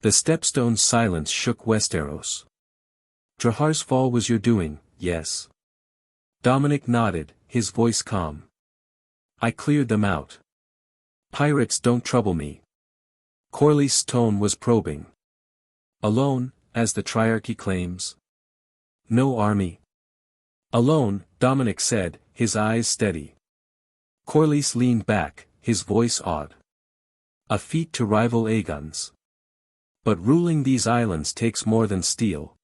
The Stepstone's silence shook Westeros. Drahar's fall was your doing, yes. Dominic nodded, his voice calm. I cleared them out. Pirates don't trouble me. Corlys' tone was probing. Alone, as the Triarchy claims? No army. Alone, Dominic said, his eyes steady. Corlys leaned back, his voice awed. A feat to rival Aegon's. But ruling these islands takes more than steel.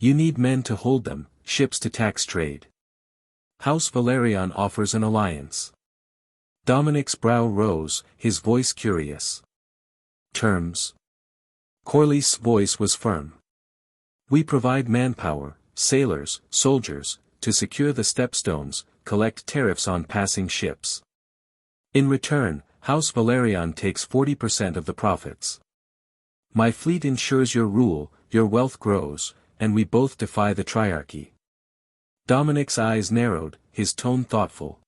You need men to hold them, ships to tax trade. House Valerian offers an alliance. Dominic's brow rose, his voice curious. Terms. Corlys' voice was firm. We provide manpower, sailors, soldiers, to secure the Stepstones, collect tariffs on passing ships. In return, House Valerian takes 40% of the profits. My fleet ensures your rule, your wealth grows, and we both defy the Triarchy. Dominic's eyes narrowed, his tone thoughtful.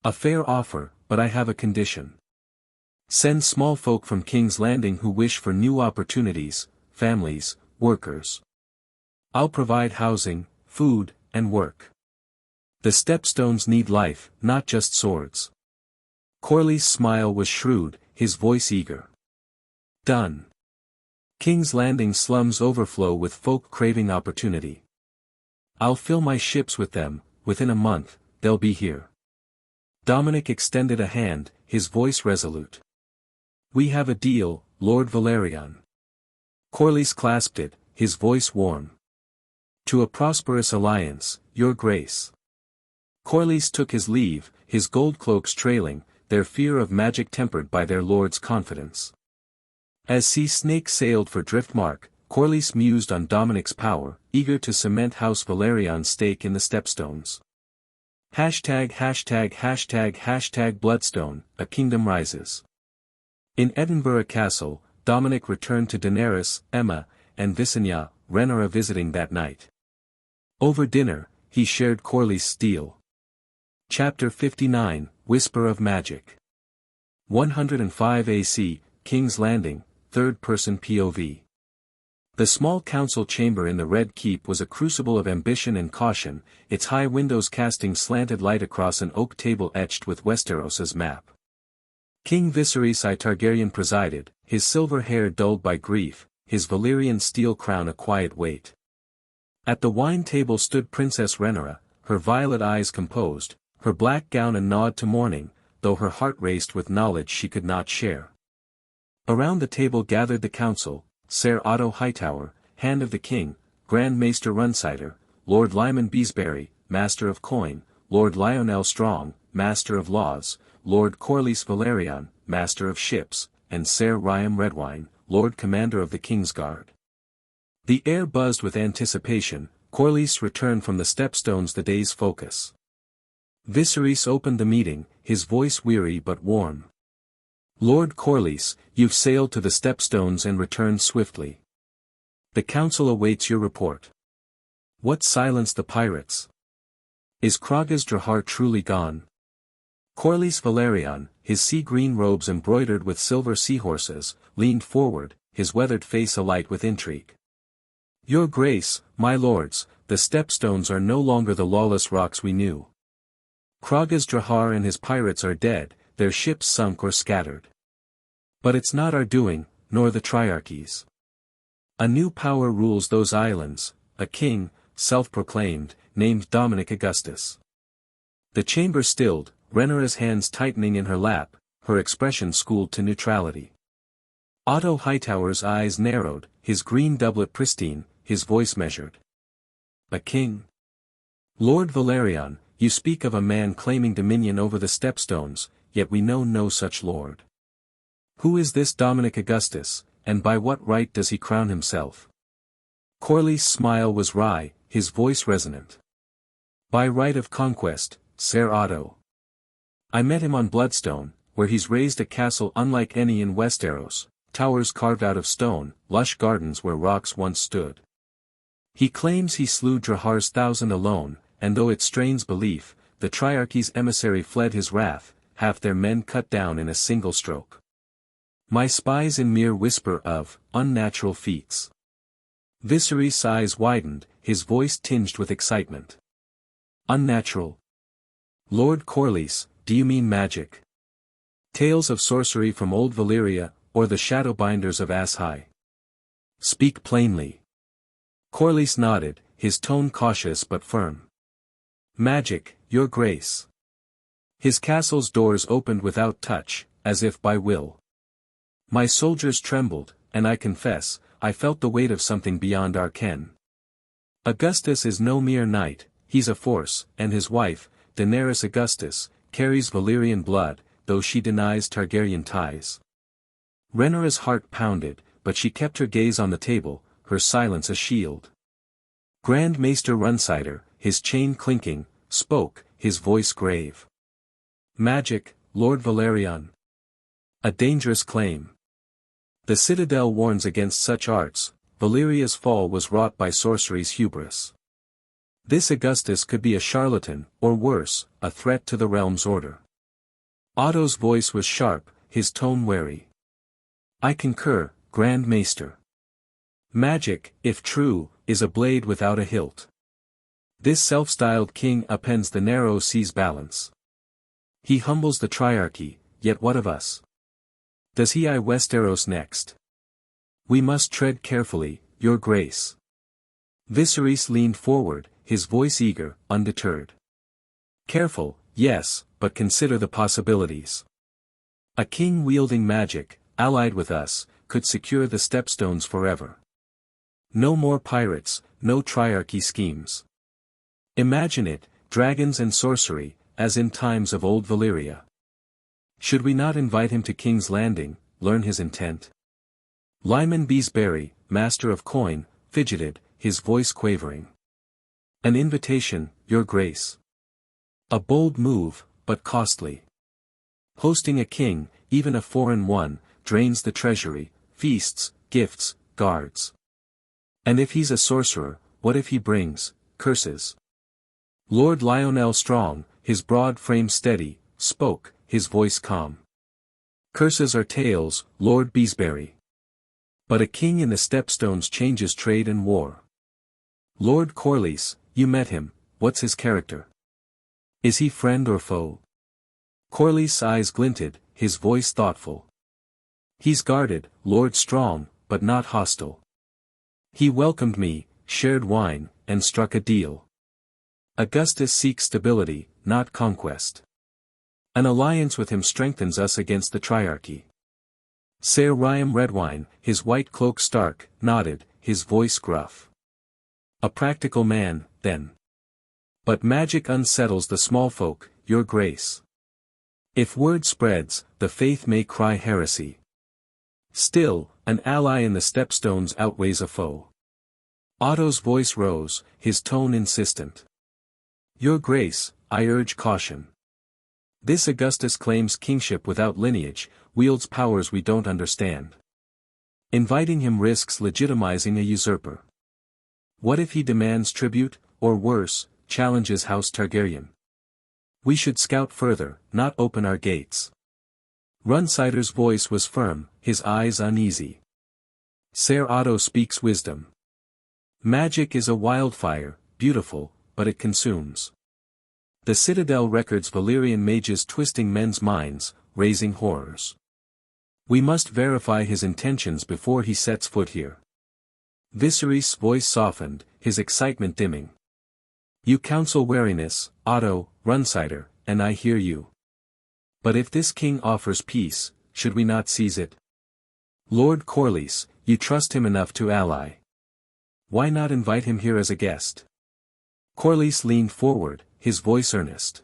A fair offer, but I have a condition. Send small folk from King's Landing who wish for new opportunities, families, workers. I'll provide housing, food, and work. The Stepstones need life, not just swords. Corlys' smile was shrewd, his voice eager. Done. King's Landing slums overflow with folk craving opportunity. I'll fill my ships with them, within a month, they'll be here. Dominic extended a hand, his voice resolute. We have a deal, Lord Valerian. Corlys clasped it, his voice warm. To a prosperous alliance, your grace. Corlys took his leave, his gold cloaks trailing, their fear of magic tempered by their lord's confidence. As sea snakes sailed for Driftmark, Corlys mused on Dominic's power, eager to cement House Valerion's stake in the stepstones. ##### Bloodstone, a kingdom rises. In Edinburgh Castle, Dominic returned to Daenerys, Emma, and Visenya, Rhaenyra visiting that night. Over dinner, he shared Corlys' steel. Chapter 59, Whisper of Magic. 105 AC, King's Landing, third-person POV. The small council chamber in the Red Keep was a crucible of ambition and caution, its high windows casting slanted light across an oak table etched with Westeros's map. King Viserys I Targaryen presided, his silver hair dulled by grief, his Valyrian steel crown a quiet weight. At the wine table stood Princess Rhaenyra, her violet eyes composed, her black gown a nod to mourning, though her heart raced with knowledge she could not share. Around the table gathered the council, Ser Otto Hightower, Hand of the King, Grand Maester Runsider, Lord Lyman Beesbury, Master of Coin, Lord Lionel Strong, Master of Laws, Lord Corlys Valerian, Master of Ships, and Ser Ryam Redwine, Lord Commander of the Kingsguard. The air buzzed with anticipation. Corlys returned from the stepstones, the day's focus. Viserys opened the meeting, his voice weary but warm. Lord Corlys, you've sailed to the stepstones and returned swiftly. The council awaits your report. What silenced the pirates? Is Kragas Drahar truly gone? Corlys Valerian, his sea-green robes embroidered with silver seahorses, leaned forward, his weathered face alight with intrigue. Your Grace, my lords, the stepstones are no longer the lawless rocks we knew. Kragas Drahar and his pirates are dead, their ships sunk or scattered. But it's not our doing, nor the Triarchy's. A new power rules those islands, a king, self-proclaimed, named Dominic Augustus. The chamber stilled, Rhaenyra's hands tightening in her lap, her expression schooled to neutrality. Otto Hightower's eyes narrowed, his green doublet pristine, his voice measured. A king? Lord Valerian, you speak of a man claiming dominion over the stepstones, yet we know no such lord. Who is this Dominic Augustus, and by what right does he crown himself? Corlys' smile was wry, his voice resonant. By right of conquest, Ser Otto. I met him on Bloodstone, where he's raised a castle unlike any in Westeros, towers carved out of stone, lush gardens where rocks once stood. He claims he slew Drahar's 1,000 alone, and though it strains belief, the Triarchy's emissary fled his wrath, half their men cut down in a single stroke. My spies in mere whisper of unnatural feats. Viserys' eyes widened, his voice tinged with excitement. Unnatural? Lord Corlys, do you mean magic? Tales of sorcery from old Valyria, or the Shadowbinders of Asshai? Speak plainly. Corlys nodded, his tone cautious but firm. Magic, your grace. His castle's doors opened without touch, as if by will. My soldiers trembled, and I confess, I felt the weight of something beyond our ken. Augustus is no mere knight, he's a force, and his wife, Daenerys Augustus, carries Valyrian blood, though she denies Targaryen ties. Rhaenyra's heart pounded, but she kept her gaze on the table, her silence a shield. Grand Maester Runsider, his chain clinking, spoke, his voice grave. Magic, Lord Valerian. A dangerous claim. The Citadel warns against such arts. Valyria's fall was wrought by sorcery's hubris. This Augustus could be a charlatan, or worse, a threat to the realm's order. Otto's voice was sharp, his tone wary. I concur, Grand Maester. Magic, if true, is a blade without a hilt. This self-styled king upends the narrow sea's balance. He humbles the Triarchy, yet what of us? Does he eye Westeros next? We must tread carefully, your grace. Viserys leaned forward, his voice eager, undeterred. Careful, yes, but consider the possibilities. A king wielding magic, allied with us, could secure the stepstones forever. No more pirates, no triarchy schemes. Imagine it, dragons and sorcery, as in times of old Valyria. Should we not invite him to King's Landing, learn his intent? Lyman Beesbury, master of coin, fidgeted, his voice quavering. An invitation, your grace. A bold move, but costly. Hosting a king, even a foreign one, drains the treasury, feasts, gifts, guards. And if he's a sorcerer, what if he brings curses? Lord Lionel Strong, his broad frame steady, spoke, his voice calm. Curses are tales, Lord Beesbury. But a king in the stepstones changes trade and war. Lord Corlys, you met him, what's his character? Is he friend or foe? Corlys' eyes glinted, his voice thoughtful. He's guarded, Lord Strong, but not hostile. He welcomed me, shared wine, and struck a deal. Augustus seeks stability, not conquest. An alliance with him strengthens us against the triarchy. Ser Riam Redwine, his white cloak stark, nodded, his voice gruff. A practical man, then. But magic unsettles the small folk, your grace. If word spreads, the faith may cry heresy. Still, an ally in the stepstones outweighs a foe. Otto's voice rose, his tone insistent. Your grace, I urge caution. This Augustus claims kingship without lineage, wields powers we don't understand. Inviting him risks legitimizing a usurper. What if he demands tribute, or worse, challenges House Targaryen? We should scout further, not open our gates. Runsider's voice was firm, his eyes uneasy. Ser Otto speaks wisdom. Magic is a wildfire, beautiful, but it consumes. The Citadel records Valyrian mages twisting men's minds, raising horrors. We must verify his intentions before he sets foot here. Viserys' voice softened, his excitement dimming. You counsel wariness, Otto, Runsider, and I hear you. But if this king offers peace, should we not seize it? Lord Corlys, you trust him enough to ally. Why not invite him here as a guest? Corlys leaned forward, his voice earnest.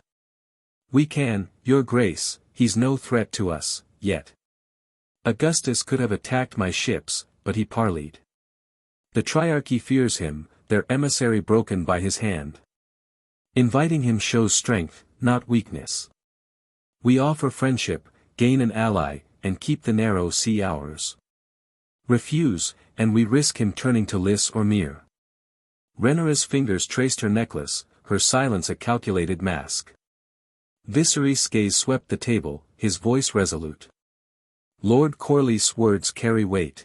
We can, your grace, he's no threat to us, yet. Augustus could have attacked my ships, but he parleyed. The triarchy fears him, their emissary broken by his hand. Inviting him shows strength, not weakness. We offer friendship, gain an ally, and keep the narrow sea ours. Refuse, and we risk him turning to Lys or Myr. Rhaenyra's fingers traced her necklace, her silence a calculated mask. Viserys' gaze swept the table, his voice resolute. Lord Corlys' words carry weight.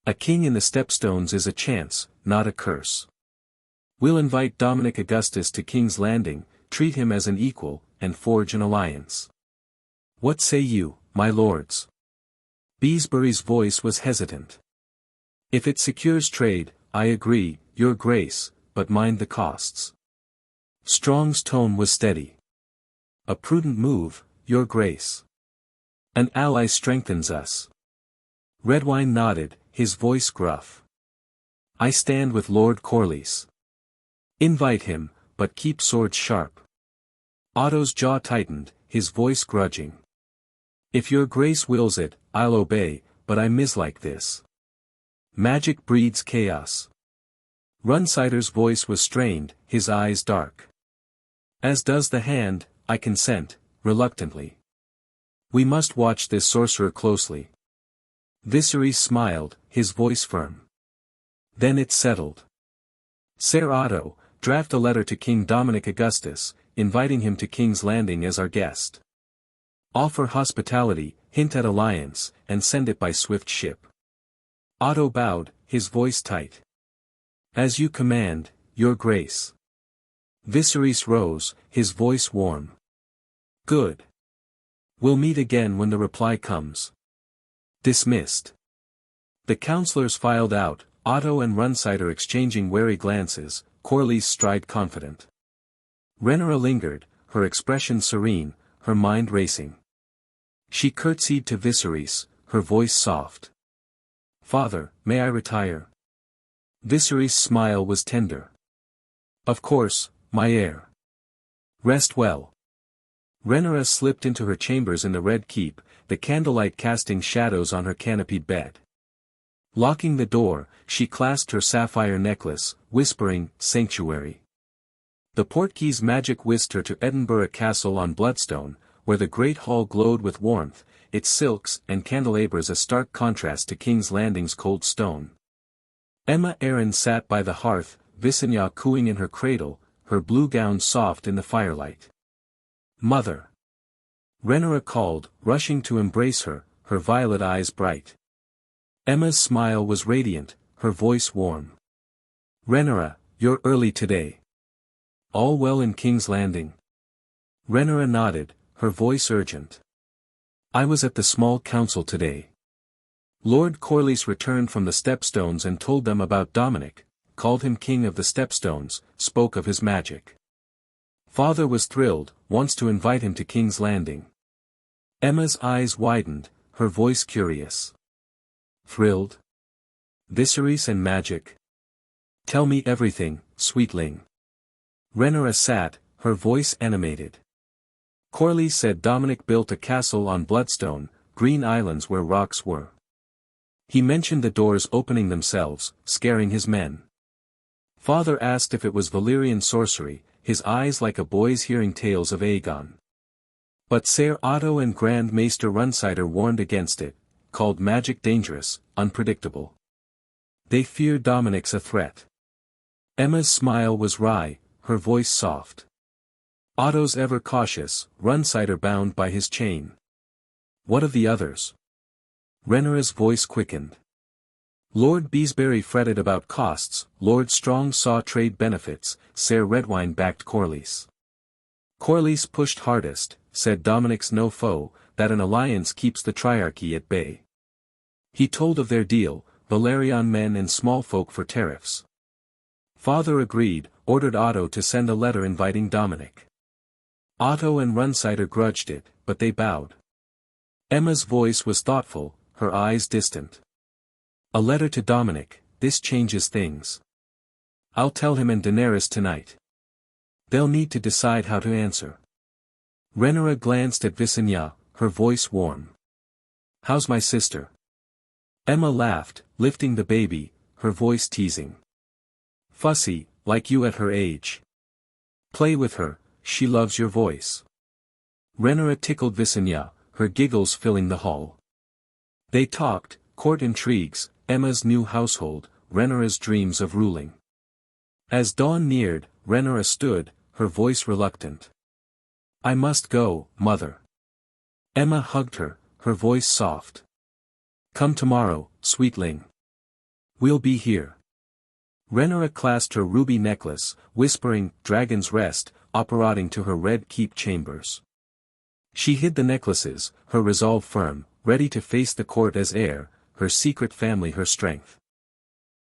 A king in the stepstones is a chance, not a curse. We'll invite Dominic Augustus to King's Landing, treat him as an equal, and forge an alliance. What say you, my lords? Beesbury's voice was hesitant. If it secures trade, I agree, your grace, but mind the costs. Strong's tone was steady. A prudent move, your grace. An ally strengthens us. Redwine nodded, his voice gruff. I stand with Lord Corlys. Invite him, but keep swords sharp. Otto's jaw tightened, his voice grudging. If your grace wills it, I'll obey, but I mislike this. Magic breeds chaos. Runsider's voice was strained, his eyes dark. As does the hand, I consent, reluctantly. We must watch this sorcerer closely. Viserys smiled, his voice firm. Then it settled. Ser Otto, draft a letter to King Dominic Augustus, inviting him to King's Landing as our guest. Offer hospitality, hint at alliance, and send it by swift ship. Otto bowed, his voice tight. As you command, your grace. Viserys rose, his voice warm. Good. We'll meet again when the reply comes. Dismissed. The counselors filed out, Otto and Runsider exchanging wary glances, Corlys stride confident. Rhaenyra lingered, her expression serene, her mind racing. She curtsied to Viserys, her voice soft. "Father, may I retire?" Viserys' smile was tender. "Of course, my heir. Rest well." Rhaenyra slipped into her chambers in the Red Keep, the candlelight casting shadows on her canopied bed. Locking the door, she clasped her sapphire necklace, whispering, "Sanctuary." The portkeys magic whisked her to Edinburgh Castle on Bloodstone, where the great hall glowed with warmth, its silks and candelabras a stark contrast to King's Landing's cold stone. Aemma Arryn sat by the hearth, Visenya cooing in her cradle, her blue gown soft in the firelight. "Mother!" Rhaenyra called, rushing to embrace her, her violet eyes bright. Emma's smile was radiant, her voice warm. "Rhaenyra, you're early today. All well in King's Landing?" Rhaenyra nodded, her voice urgent. "I was at the small council today. Lord Corlys returned from the Stepstones and told them about Dominic, called him King of the Stepstones, spoke of his magic. Father was thrilled, wants to invite him to King's Landing." Emma's eyes widened, her voice curious. "Thrilled? Viserys and magic? Tell me everything, sweetling." Rhaenyra sat, her voice animated. Corlys said Dominic built a castle on Bloodstone, green islands where rocks were. He mentioned the doors opening themselves, scaring his men. Father asked if it was Valyrian sorcery, his eyes like a boy's hearing tales of Aegon. But Ser Otto and Grand Maester Runsider warned against it, called magic dangerous, unpredictable. They fear Dominic's a threat. Emma's smile was wry, her voice soft. Otto's ever cautious, Runsider bound by his chain. What of the others? Rhaenyra's voice quickened. Lord Beesbury fretted about costs, Lord Strong saw trade benefits, Ser Redwine backed Corlys. Corlys pushed hardest, said Dominic's no foe, that an alliance keeps the Triarchy at bay. He told of their deal, Valerian men and small folk for tariffs. Father agreed, ordered Otto to send a letter inviting Dominic. Otto and Runsider grudged it, but they bowed. Emma's voice was thoughtful, her eyes distant. "A letter to Dominic, this changes things. I'll tell him and Daenerys tonight. They'll need to decide how to answer." Rhaenyra glanced at Visenya, her voice warm. "How's my sister?" Emma laughed, lifting the baby, her voice teasing. "Fussy, like you at her age. Play with her, she loves your voice." Rhaenyra tickled Visenya, her giggles filling the hall. They talked, court intrigues, Emma's new household, Rhaenyra's dreams of ruling. As dawn neared, Rhaenyra stood, her voice reluctant. "I must go, mother." Emma hugged her, her voice soft. "Come tomorrow, sweetling. We'll be here." Rhaenyra clasped her ruby necklace, whispering, "Dragon's Rest," operating to her Red Keep chambers. She hid the necklaces, her resolve firm, ready to face the court as heir, her secret family her strength.